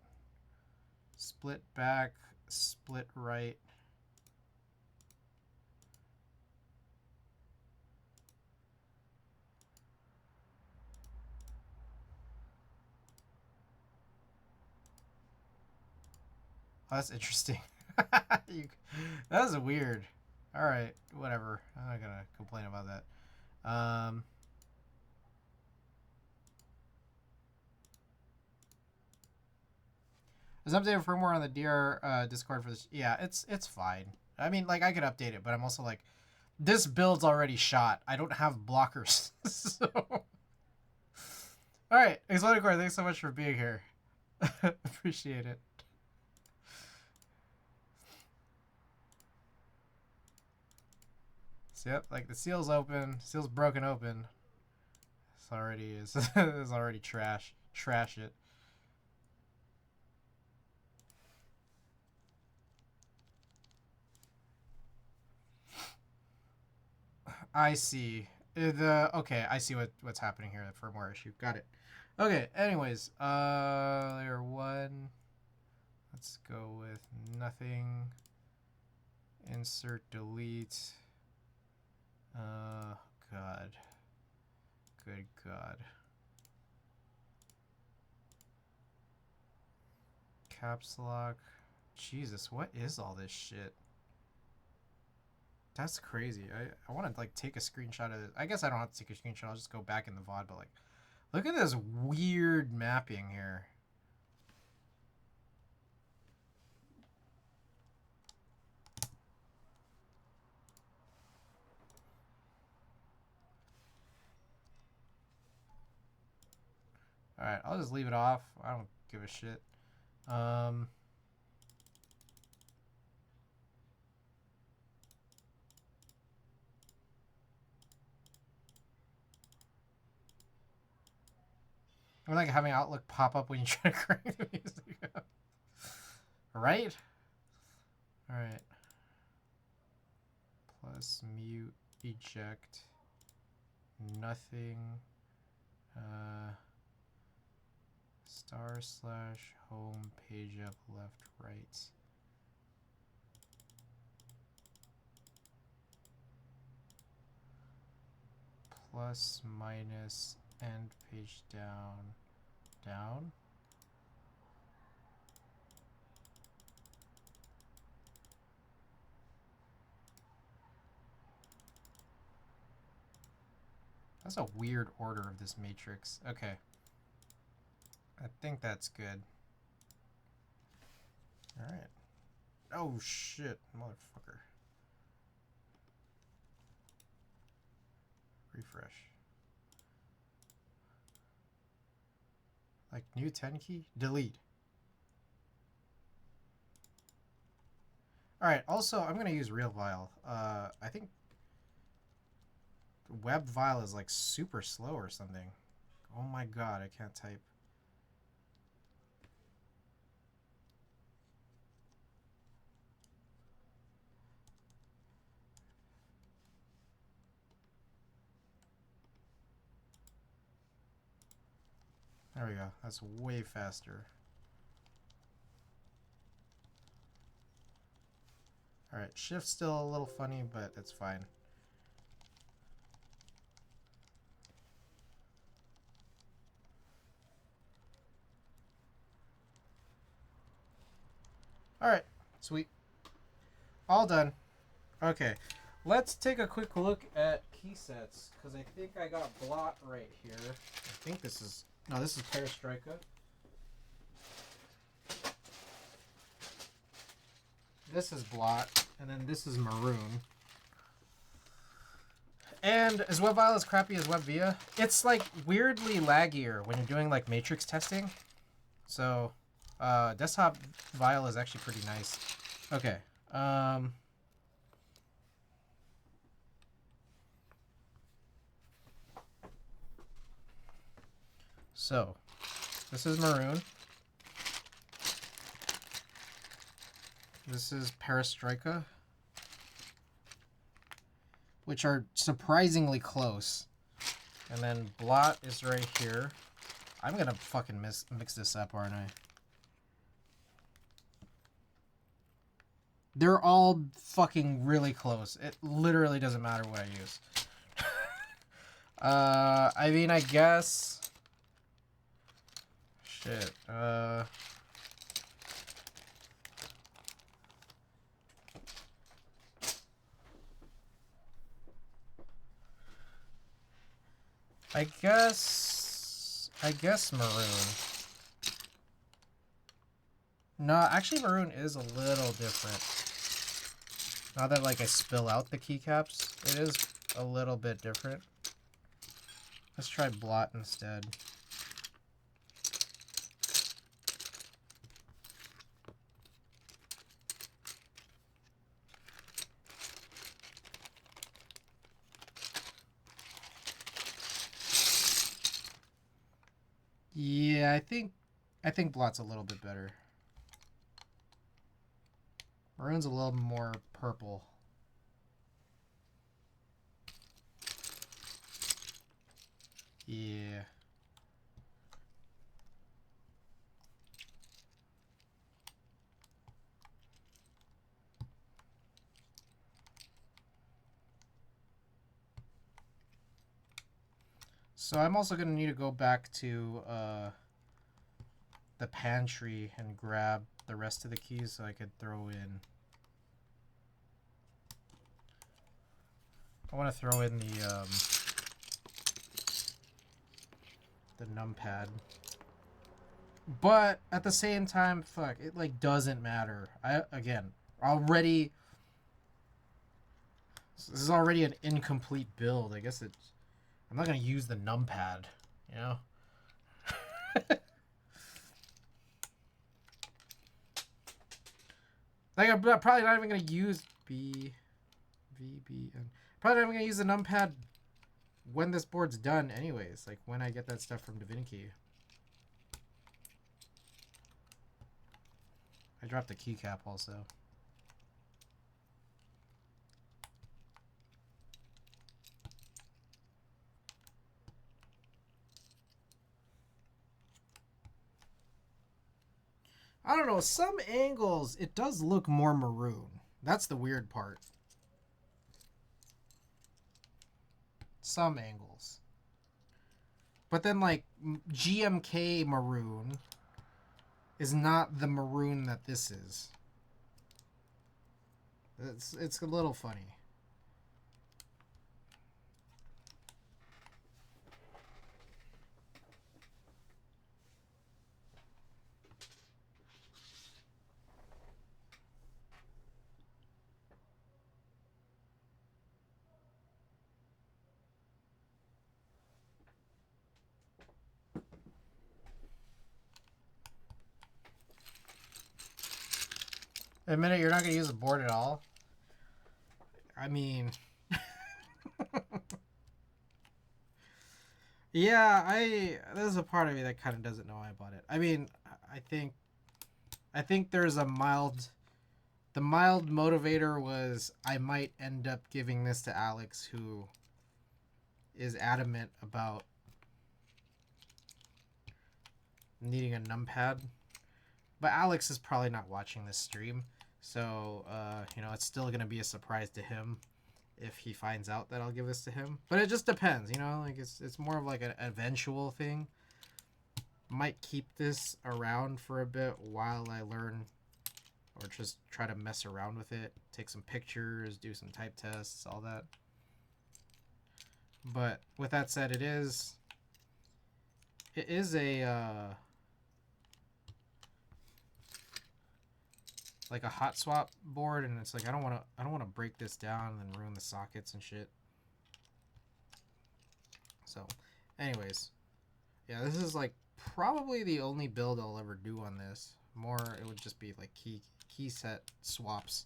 Split back, split right. Oh, that's interesting. That was weird. All right, whatever. I'm not gonna complain about that. There's updated firmware on the DR Discord for this. Yeah, it's fine. I mean, like I could update it, but I'm also like, this build's already shot. I don't have blockers. So, all right, Exotic Core, thanks so much for being here. Appreciate it. So, yep, like the seal's open, seal's broken open. It's already it's already trash. Trash it. I see. Okay, I see what's happening here. The firmware issue. Got it. Okay. Anyways, layer 1. Let's go with nothing. Insert, delete. God. Good God. Caps lock. Jesus, what is all this shit? That's crazy. I want to like take a screenshot of it. I guess I don't have to take a screenshot. I'll just go back in the VOD. But like, look at this weird mapping here. All right, I'll just leave it off. I don't give a shit. I'm like having Outlook pop up when you try to crank the music up. Right? Alright. Plus mute, eject, nothing, / home, page up, left, right. Plus, minus, end page down, down. That's a weird order of this matrix. Okay. I think that's good. Alright. Oh shit, motherfucker. Refresh. Like new 10 key? Delete. Alright, also I'm gonna use RealVile. I think WebVile is like super slow or something. Oh my god, I can't type. There we go. That's way faster. Alright, shift's still a little funny, but it's fine. Alright, sweet. All done. Okay, let's take a quick look at key sets because I think I got Blot right here. I think this is... No, this is Perestroika. This is Blot, and then this is Maroon. And is WebVile as crappy as WebVia? It's like weirdly laggier when you're doing like matrix testing. So, desktop Vile is actually pretty nice. Okay. So, this is Maroon. This is Perestroika, which are surprisingly close. And then Blot is right here. I'm gonna fucking mix this up, aren't I? They're all fucking really close. It literally doesn't matter what I use. I mean, I guess... Shit, I guess Maroon. No, actually Maroon is a little different. Now that like I spill out the keycaps, it is a little bit different. Let's try Blot instead. Yeah, I think Blot's a little bit better. Maroon's a little more purple. Yeah. So I'm also going to need to go back to the pantry and grab the rest of the keys so I could throw in. I want to throw in the numpad. But at the same time, fuck, it like doesn't matter. Again, already this is already an incomplete build. I guess it's I'm not going to use the numpad, you know? Like, I'm probably not even going to use VBN. Probably not even going to use the numpad when this board's done anyways. Like, when I get that stuff from Divinity. I dropped the keycap also. I don't know, some angles, it does look more maroon. That's the weird part. Some angles. But then, like, GMK maroon is not the maroon that this is. It's a little funny. In a minute, you're not going to use the board at all? I mean... yeah, there's a part of me that kind of doesn't know why I bought it. I mean, I think there's a mild... The mild motivator was I might end up giving this to Alex, who is adamant about needing a numpad. But Alex is probably not watching this stream, so, you know, it's still going to be a surprise to him if he finds out that I'll give this to him. But it just depends, you know, like, it's more of like an eventual thing. Might keep this around for a bit while I learn, or just try to mess around with it, take some pictures, do some type tests, all that. But with that said, it is a like a hot swap board, and it's like I don't want to break this down and ruin the sockets and shit. So, anyways, yeah, this is like probably the only build I'll ever do on this. More, it would just be like key set swaps.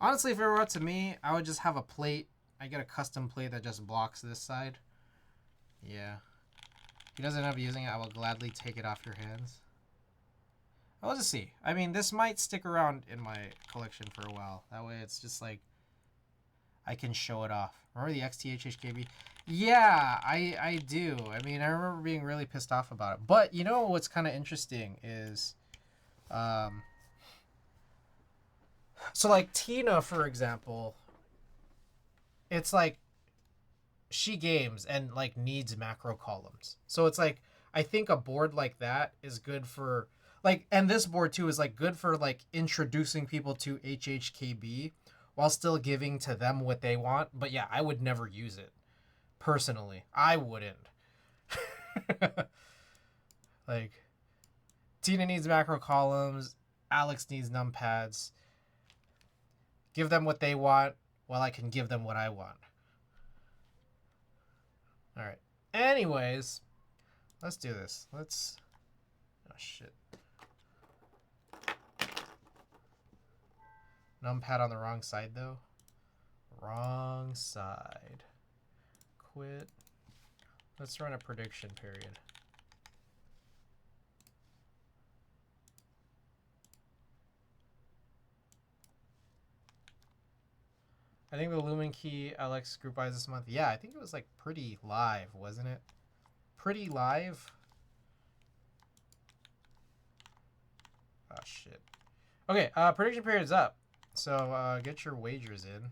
Honestly, if it were up to me, I would just have a plate. I get a custom plate that just blocks this side. Yeah. If he doesn't end up using it, I will gladly take it off your hands. I'll just see. I mean, this might stick around in my collection for a while. That way it's just like I can show it off. Remember the XTHHKB? Yeah, I do. I mean, I remember being really pissed off about it. But you know what's kind of interesting is... so like Tina, for example, it's like she games and like needs macro columns. So it's like I think a board like that is good for like, and this board too is like good for like introducing people to HHKB while still giving to them what they want. But yeah, I would never use it personally. I wouldn't. Like Tina needs macro columns, Alex needs numpads. Give them what they want while I can give them what I want. All right. Anyways, let's do this. Let's... oh, shit. Numpad on the wrong side, though. Wrong side. Quit. Let's run a prediction period. I think the Lumen Key LX group buys this month. Yeah, I think it was like pretty live, wasn't it? Pretty live. Oh, shit. Okay, prediction period's up. So get your wagers in.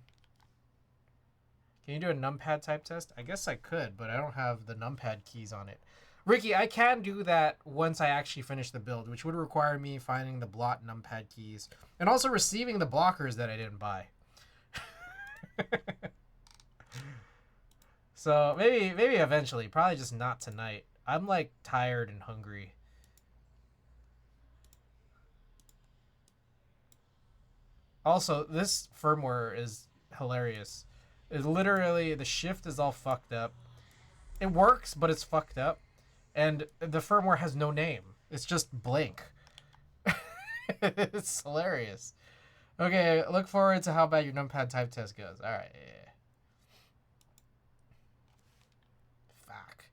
Can you do a numpad type test? I guess I could, but I don't have the numpad keys on it. Ricky, I can do that once I actually finish the build, which would require me finding the blot numpad keys and also receiving the blockers that I didn't buy. So maybe eventually, probably just not tonight. I'm like tired and hungry. Also, this firmware is hilarious. It literally, the shift is all fucked up. It works, but it's fucked up. And the firmware has no name. It's just blank. It's hilarious. Okay, look forward to how bad your numpad type test goes. Alright, yeah. Fuck.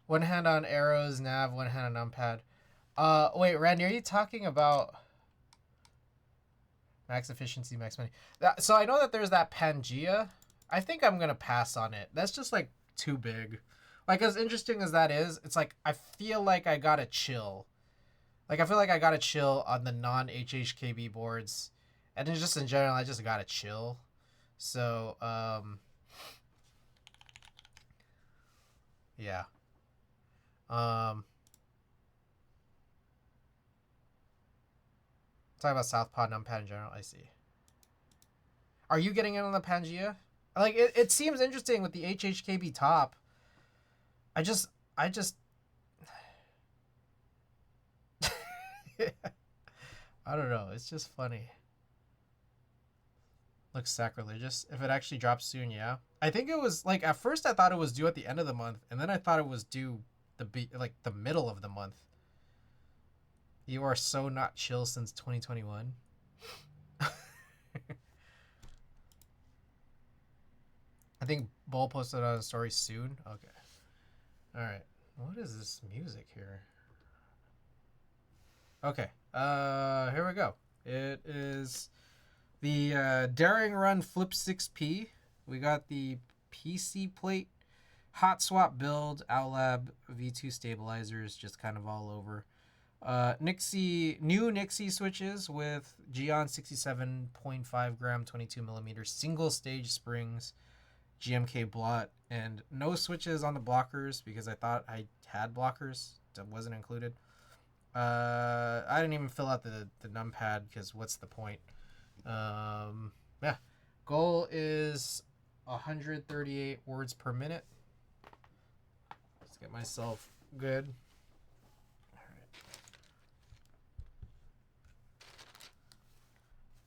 One hand on arrows, nav, one hand on numpad. Wait, Randy, are you talking about max efficiency, max money? So I know that there's that Pangea. I think I'm gonna pass on it. That's just like too big. Like, as interesting as that is, it's like I feel like I gotta chill. Like, I feel like I gotta chill on the non-HHKB boards. And then just in general, I just gotta chill. So, yeah. Talking about Southpaw numpad in general, I see. Are you getting in on the Pangea? Like, it seems interesting with the HHKB top. I just I don't know. It's just funny. Looks sacrilegious. If it actually drops soon, yeah. I think it was like at first I thought it was due at the end of the month, and then I thought it was due the middle of the month. You are so not chill since 2021. I think Bull posted on a story soon. Okay. All right. What is this music here? Okay. Here we go. It is the Daring Run Flip 6P. We got the PC plate, hot swap build, Outlab V2 stabilizers, just kind of all over. New Nixie switches with Geon 67.5 gram 22 millimeter single stage springs, GMK blot, and no switches on the blockers because I thought I had blockers that wasn't included. I didn't even fill out the numpad because what's the point? Yeah. Goal is 138 words per minute. Let's get myself good.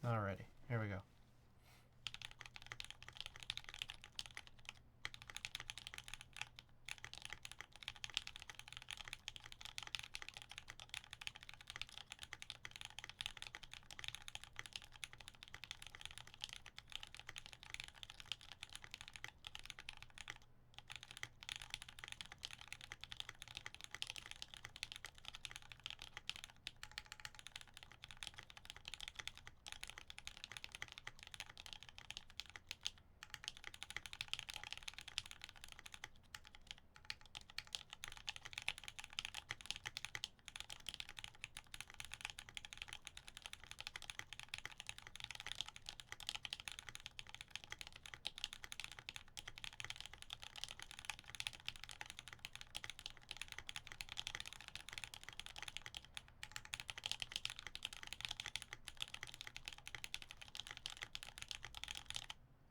Alrighty, here we go.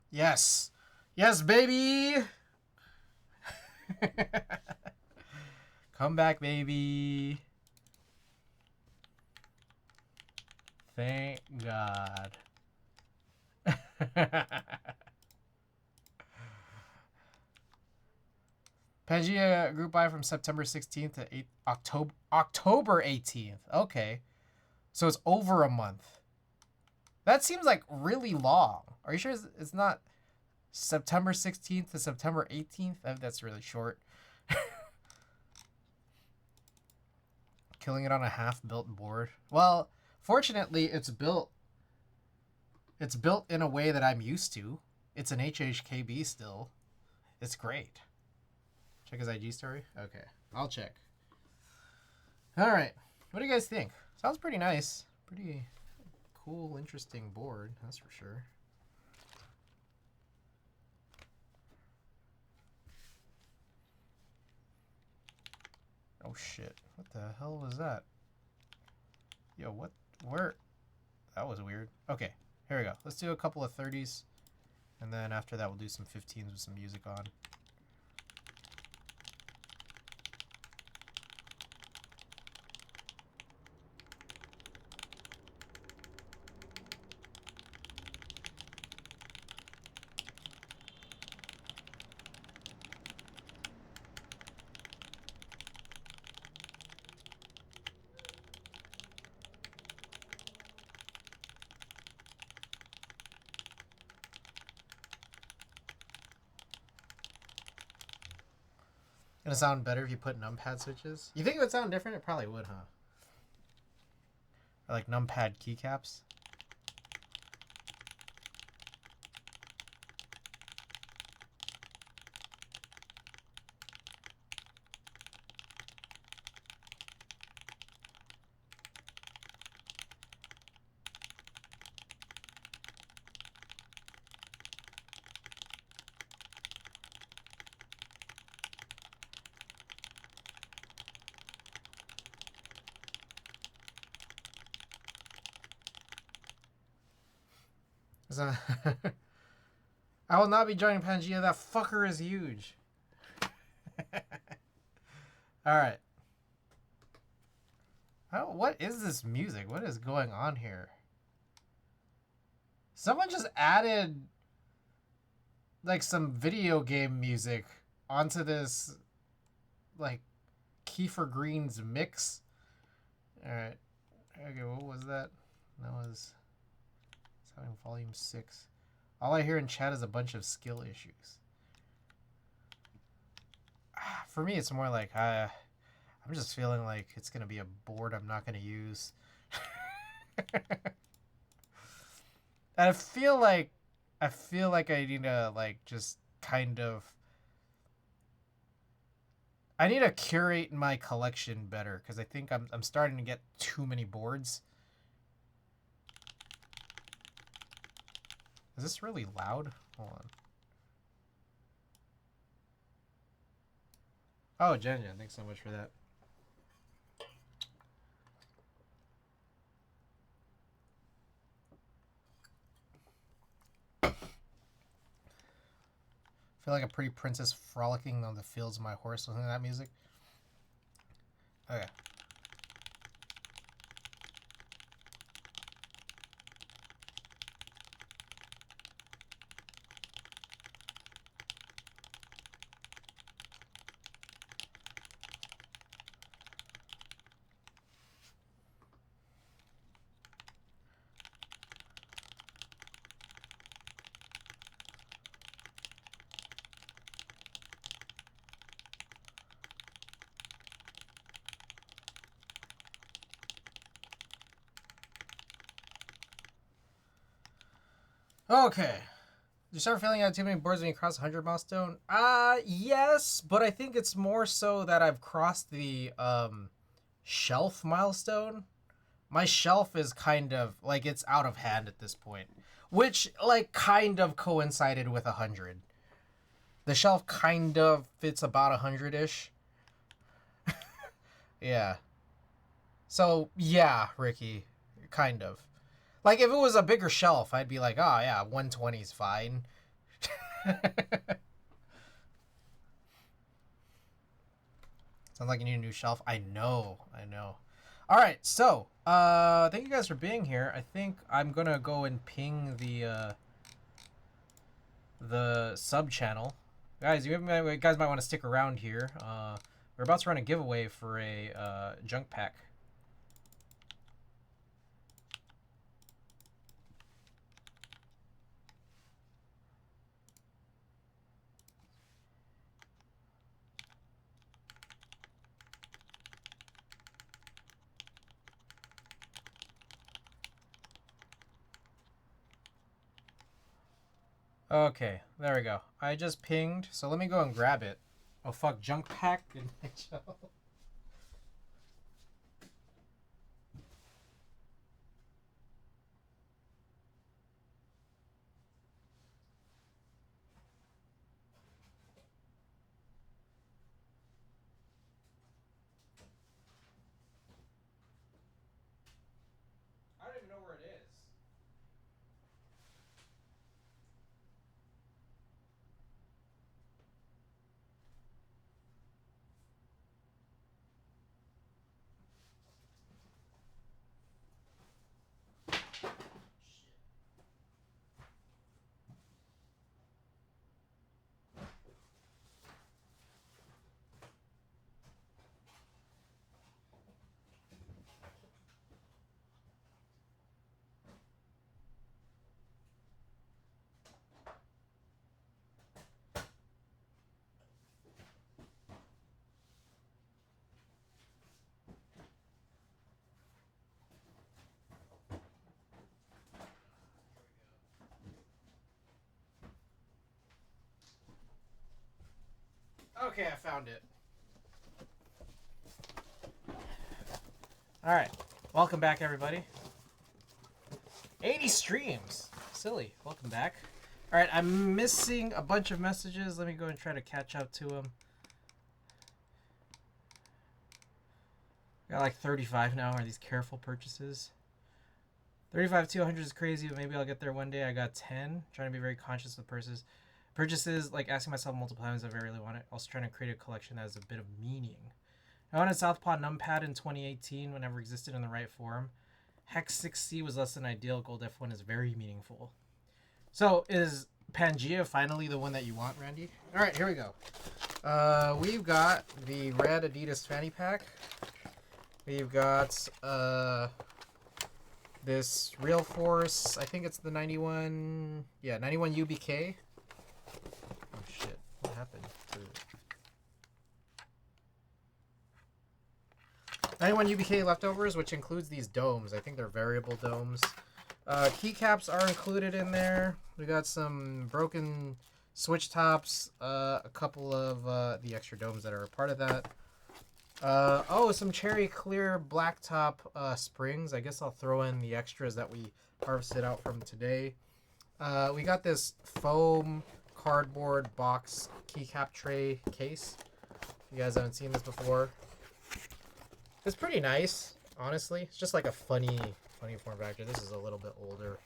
Yes. Yes, baby. Come back, baby. Thank God. Pangea group buy from September 16th to October 18th. Okay. So it's over a month. That seems like really long. Are you sure it's not September 16th to September 18th? That's really short. Killing it on a half-built board. Well, fortunately, it's built in a way that I'm used to. It's an HHKB still. It's great. Check his IG story? Okay. I'll check. Alright. What do you guys think? Sounds pretty nice. Pretty cool, interesting board, that's for sure. Oh shit. What the hell was that? Yo, what? Where? That was weird. Okay, here we go. Let's do a couple of 30s. And then after that, we'll do some 15s with some music on. Gonna sound better if you put numpad switches? You think it would sound different? It probably would, huh? Or like numpad keycaps? I will not be joining Pangea. That fucker is huge. Alright. What is this music? What is going on here? Someone just added like some video game music onto this like Kiefer Green's mix. Alright. Okay, what was that? That was volume 6. All I hear in chat is a bunch of skill issues. For me, it's more like I'm just feeling like it's gonna be a board I'm not gonna use. And I feel like I need to like just kind of I need to curate my collection better because I think I'm starting to get too many boards. Is this really loud? Hold on. Oh, Jen, thanks so much for that. feel like a pretty princess frolicking on the fields of my horse. Listening to that music. Okay. Okay. Do you start feeling you have too many boards when you cross 100 milestone? Yes, but I think it's more so that I've crossed the shelf milestone. My shelf is kind of like it's out of hand at this point, which like kind of coincided with 100. The shelf kind of fits about 100-ish. Yeah. So yeah, Ricky, kind of. Like if it was a bigger shelf, I'd be like, oh yeah, 120 is fine. Sounds like you need a new shelf. I know. All right, so thank you guys for being here. I think I'm gonna go and ping the sub channel, guys. You guys might want to stick around here. We're about to run a giveaway for a junk pack. Okay, there we go. I just pinged, so let me go and grab it. Oh fuck, junk pack. I don't even know where it is. Okay, I found it. Alright. Welcome back, everybody. 80 streams. Silly. Welcome back. Alright, I'm missing a bunch of messages. Let me go and try to catch up to them. Got like 35 now. Are these careful purchases? 35 to 100 is crazy, but maybe I'll get there one day. I got 10. Trying to be very conscious of purchases, like asking myself multiple times if I really want it. Also trying to create a collection that has a bit of meaning. I wanted Southpaw Numpad in 2018 whenever existed in the right form. Hex 6C was less than ideal. Gold F1 is very meaningful. So is Pangea finally the one that you want, Randy? All right, here we go. We've got the red Adidas fanny pack. We've got this Real Force. I think it's the 91. Yeah, 91 UBK. Oh shit! What happened to 91 UBK leftovers, which includes these domes. I think they're variable domes. Keycaps are included in there. We got some broken switch tops, a couple of the extra domes that are a part of that. Oh, some cherry clear blacktop springs. I guess I'll throw in the extras that we harvested out from today. We got this foam cardboard box keycap tray case. If you guys haven't seen this before, it's pretty nice, honestly. It's just like a funny form factor. This is a little bit older.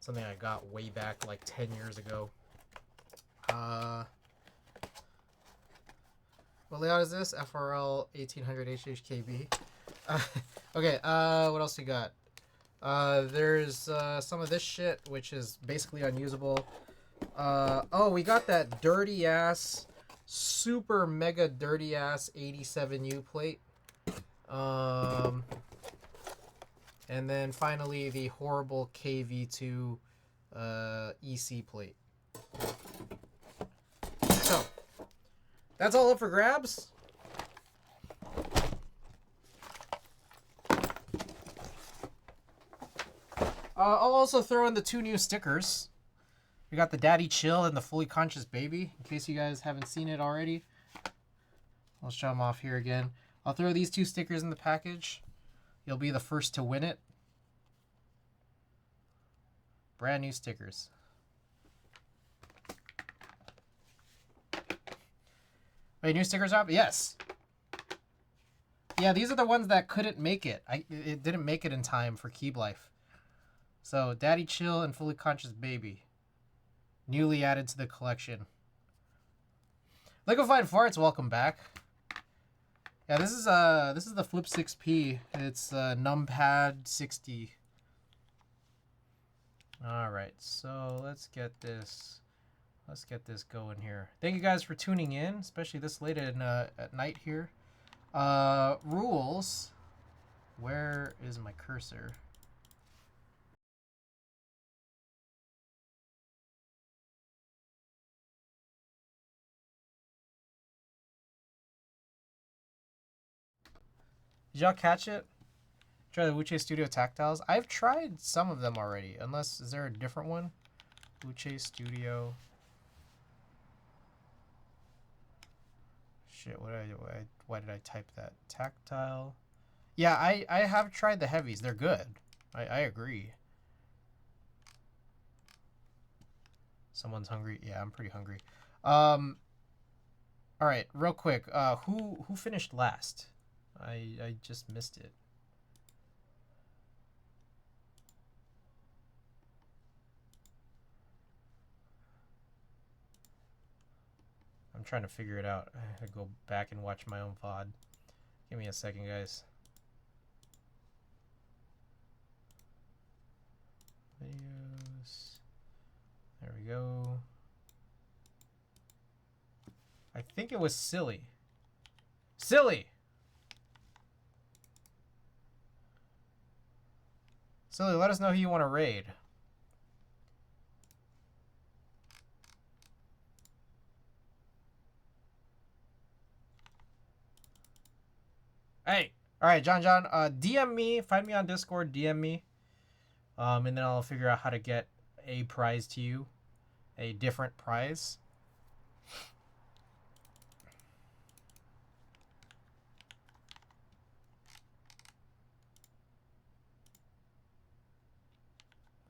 Something I got way back like 10 years ago. What layout is this? FRL 1800 HHKB. Okay, what else you got? There's some of this shit, which is basically unusable. Oh, we got that dirty ass, super mega dirty ass 87U plate. And then finally the horrible KV2 EC plate. So, that's all up for grabs. I'll also throw in the 2 new stickers. We got the Daddy Chill and the Fully Conscious Baby, in case you guys haven't seen it already. I'll show them off here again. I'll throw these 2 stickers in the package. You'll be the first to win it. Brand new stickers. Wait, new stickers up? Yes. Yeah, these are the ones that couldn't make it. It didn't make it in time for Keep Life. So, Daddy Chill and Fully Conscious Baby. Newly added to the collection. Liquefied Farts, welcome back. Yeah, this is the Flip 6P. It's numpad 60. All right, so let's get this going here. Thank you guys for tuning in, especially this late at night here. Rules. Where is my cursor? Did y'all catch it? Try the Wuche Studio Tactiles. I've tried some of them already. Unless, is there a different one? Wuche Studio. Shit, why did I type that? Tactile. Yeah, I have tried the heavies. They're good. I agree. Someone's hungry. Yeah, I'm pretty hungry. All right, real quick. Who finished last? I just missed it. I'm trying to figure it out. I gotta go back and watch my own VOD. Give me a second, guys. Videos. There we go. I think it was Silly. Silly! Silly, let us know who you want to raid. Hey! Alright, John, DM me. Find me on Discord, DM me. And then I'll figure out how to get a prize to you. A different prize.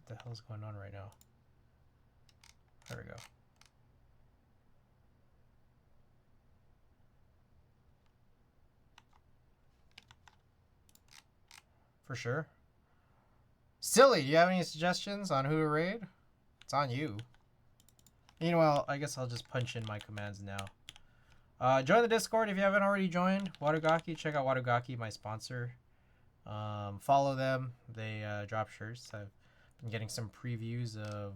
What the hell is going on right now? There we go. For sure. Silly, do you have any suggestions on who to raid? It's on you. Meanwhile, I guess I'll just punch in my commands now. Join the Discord if you haven't already joined. Watagaki, check out Watagaki, my sponsor. Follow them. They drop shirts. I've been getting some previews of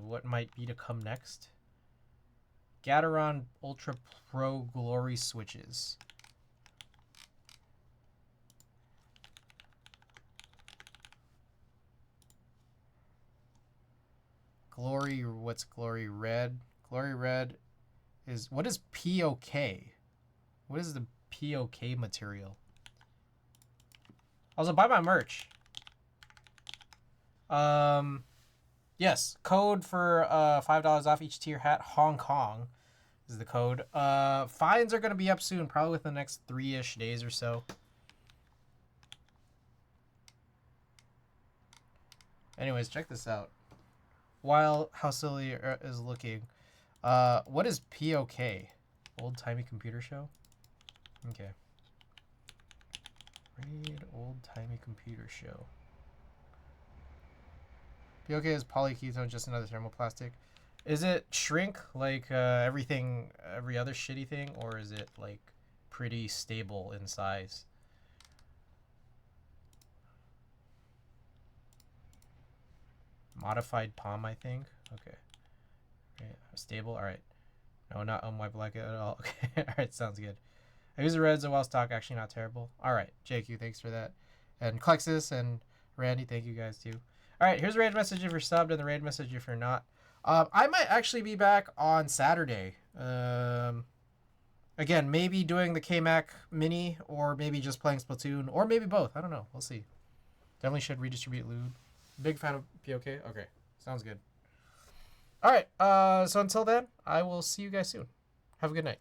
what might be to come next. Gateron Ultra Pro Glory switches. Glory, what's Glory Red? Glory Red is, what is POK? What is the POK material? Also, buy my merch. Yes, code for $5 off each tier hat. Hong Kong is the code. Fines are going to be up soon, probably within the next 3-ish days or so. Anyways, check this out. While how silly is looking, what is POK? Old timey computer show. Okay. Read old timey computer show. POK is polyketone, just another thermoplastic. Is it shrink like everything, every other shitty thing, or is it like pretty stable in size? Modified palm, I think. Okay. Okay. Stable. All right. No, not unwipe like it at all. Okay. All right. Sounds good. I use the reds while stock. Actually, not terrible. All right. JQ, thanks for that. And Klexus and Randy, thank you guys too. All right. Here's a raid message if you're subbed and the raid message if you're not. I might actually be back on Saturday. Again, maybe doing the KMac mini, or maybe just playing Splatoon, or maybe both. I don't know. We'll see. Definitely should redistribute loot. Big fan of POK. Okay, sounds good. All right. So until then, I will see you guys soon. Have a good night.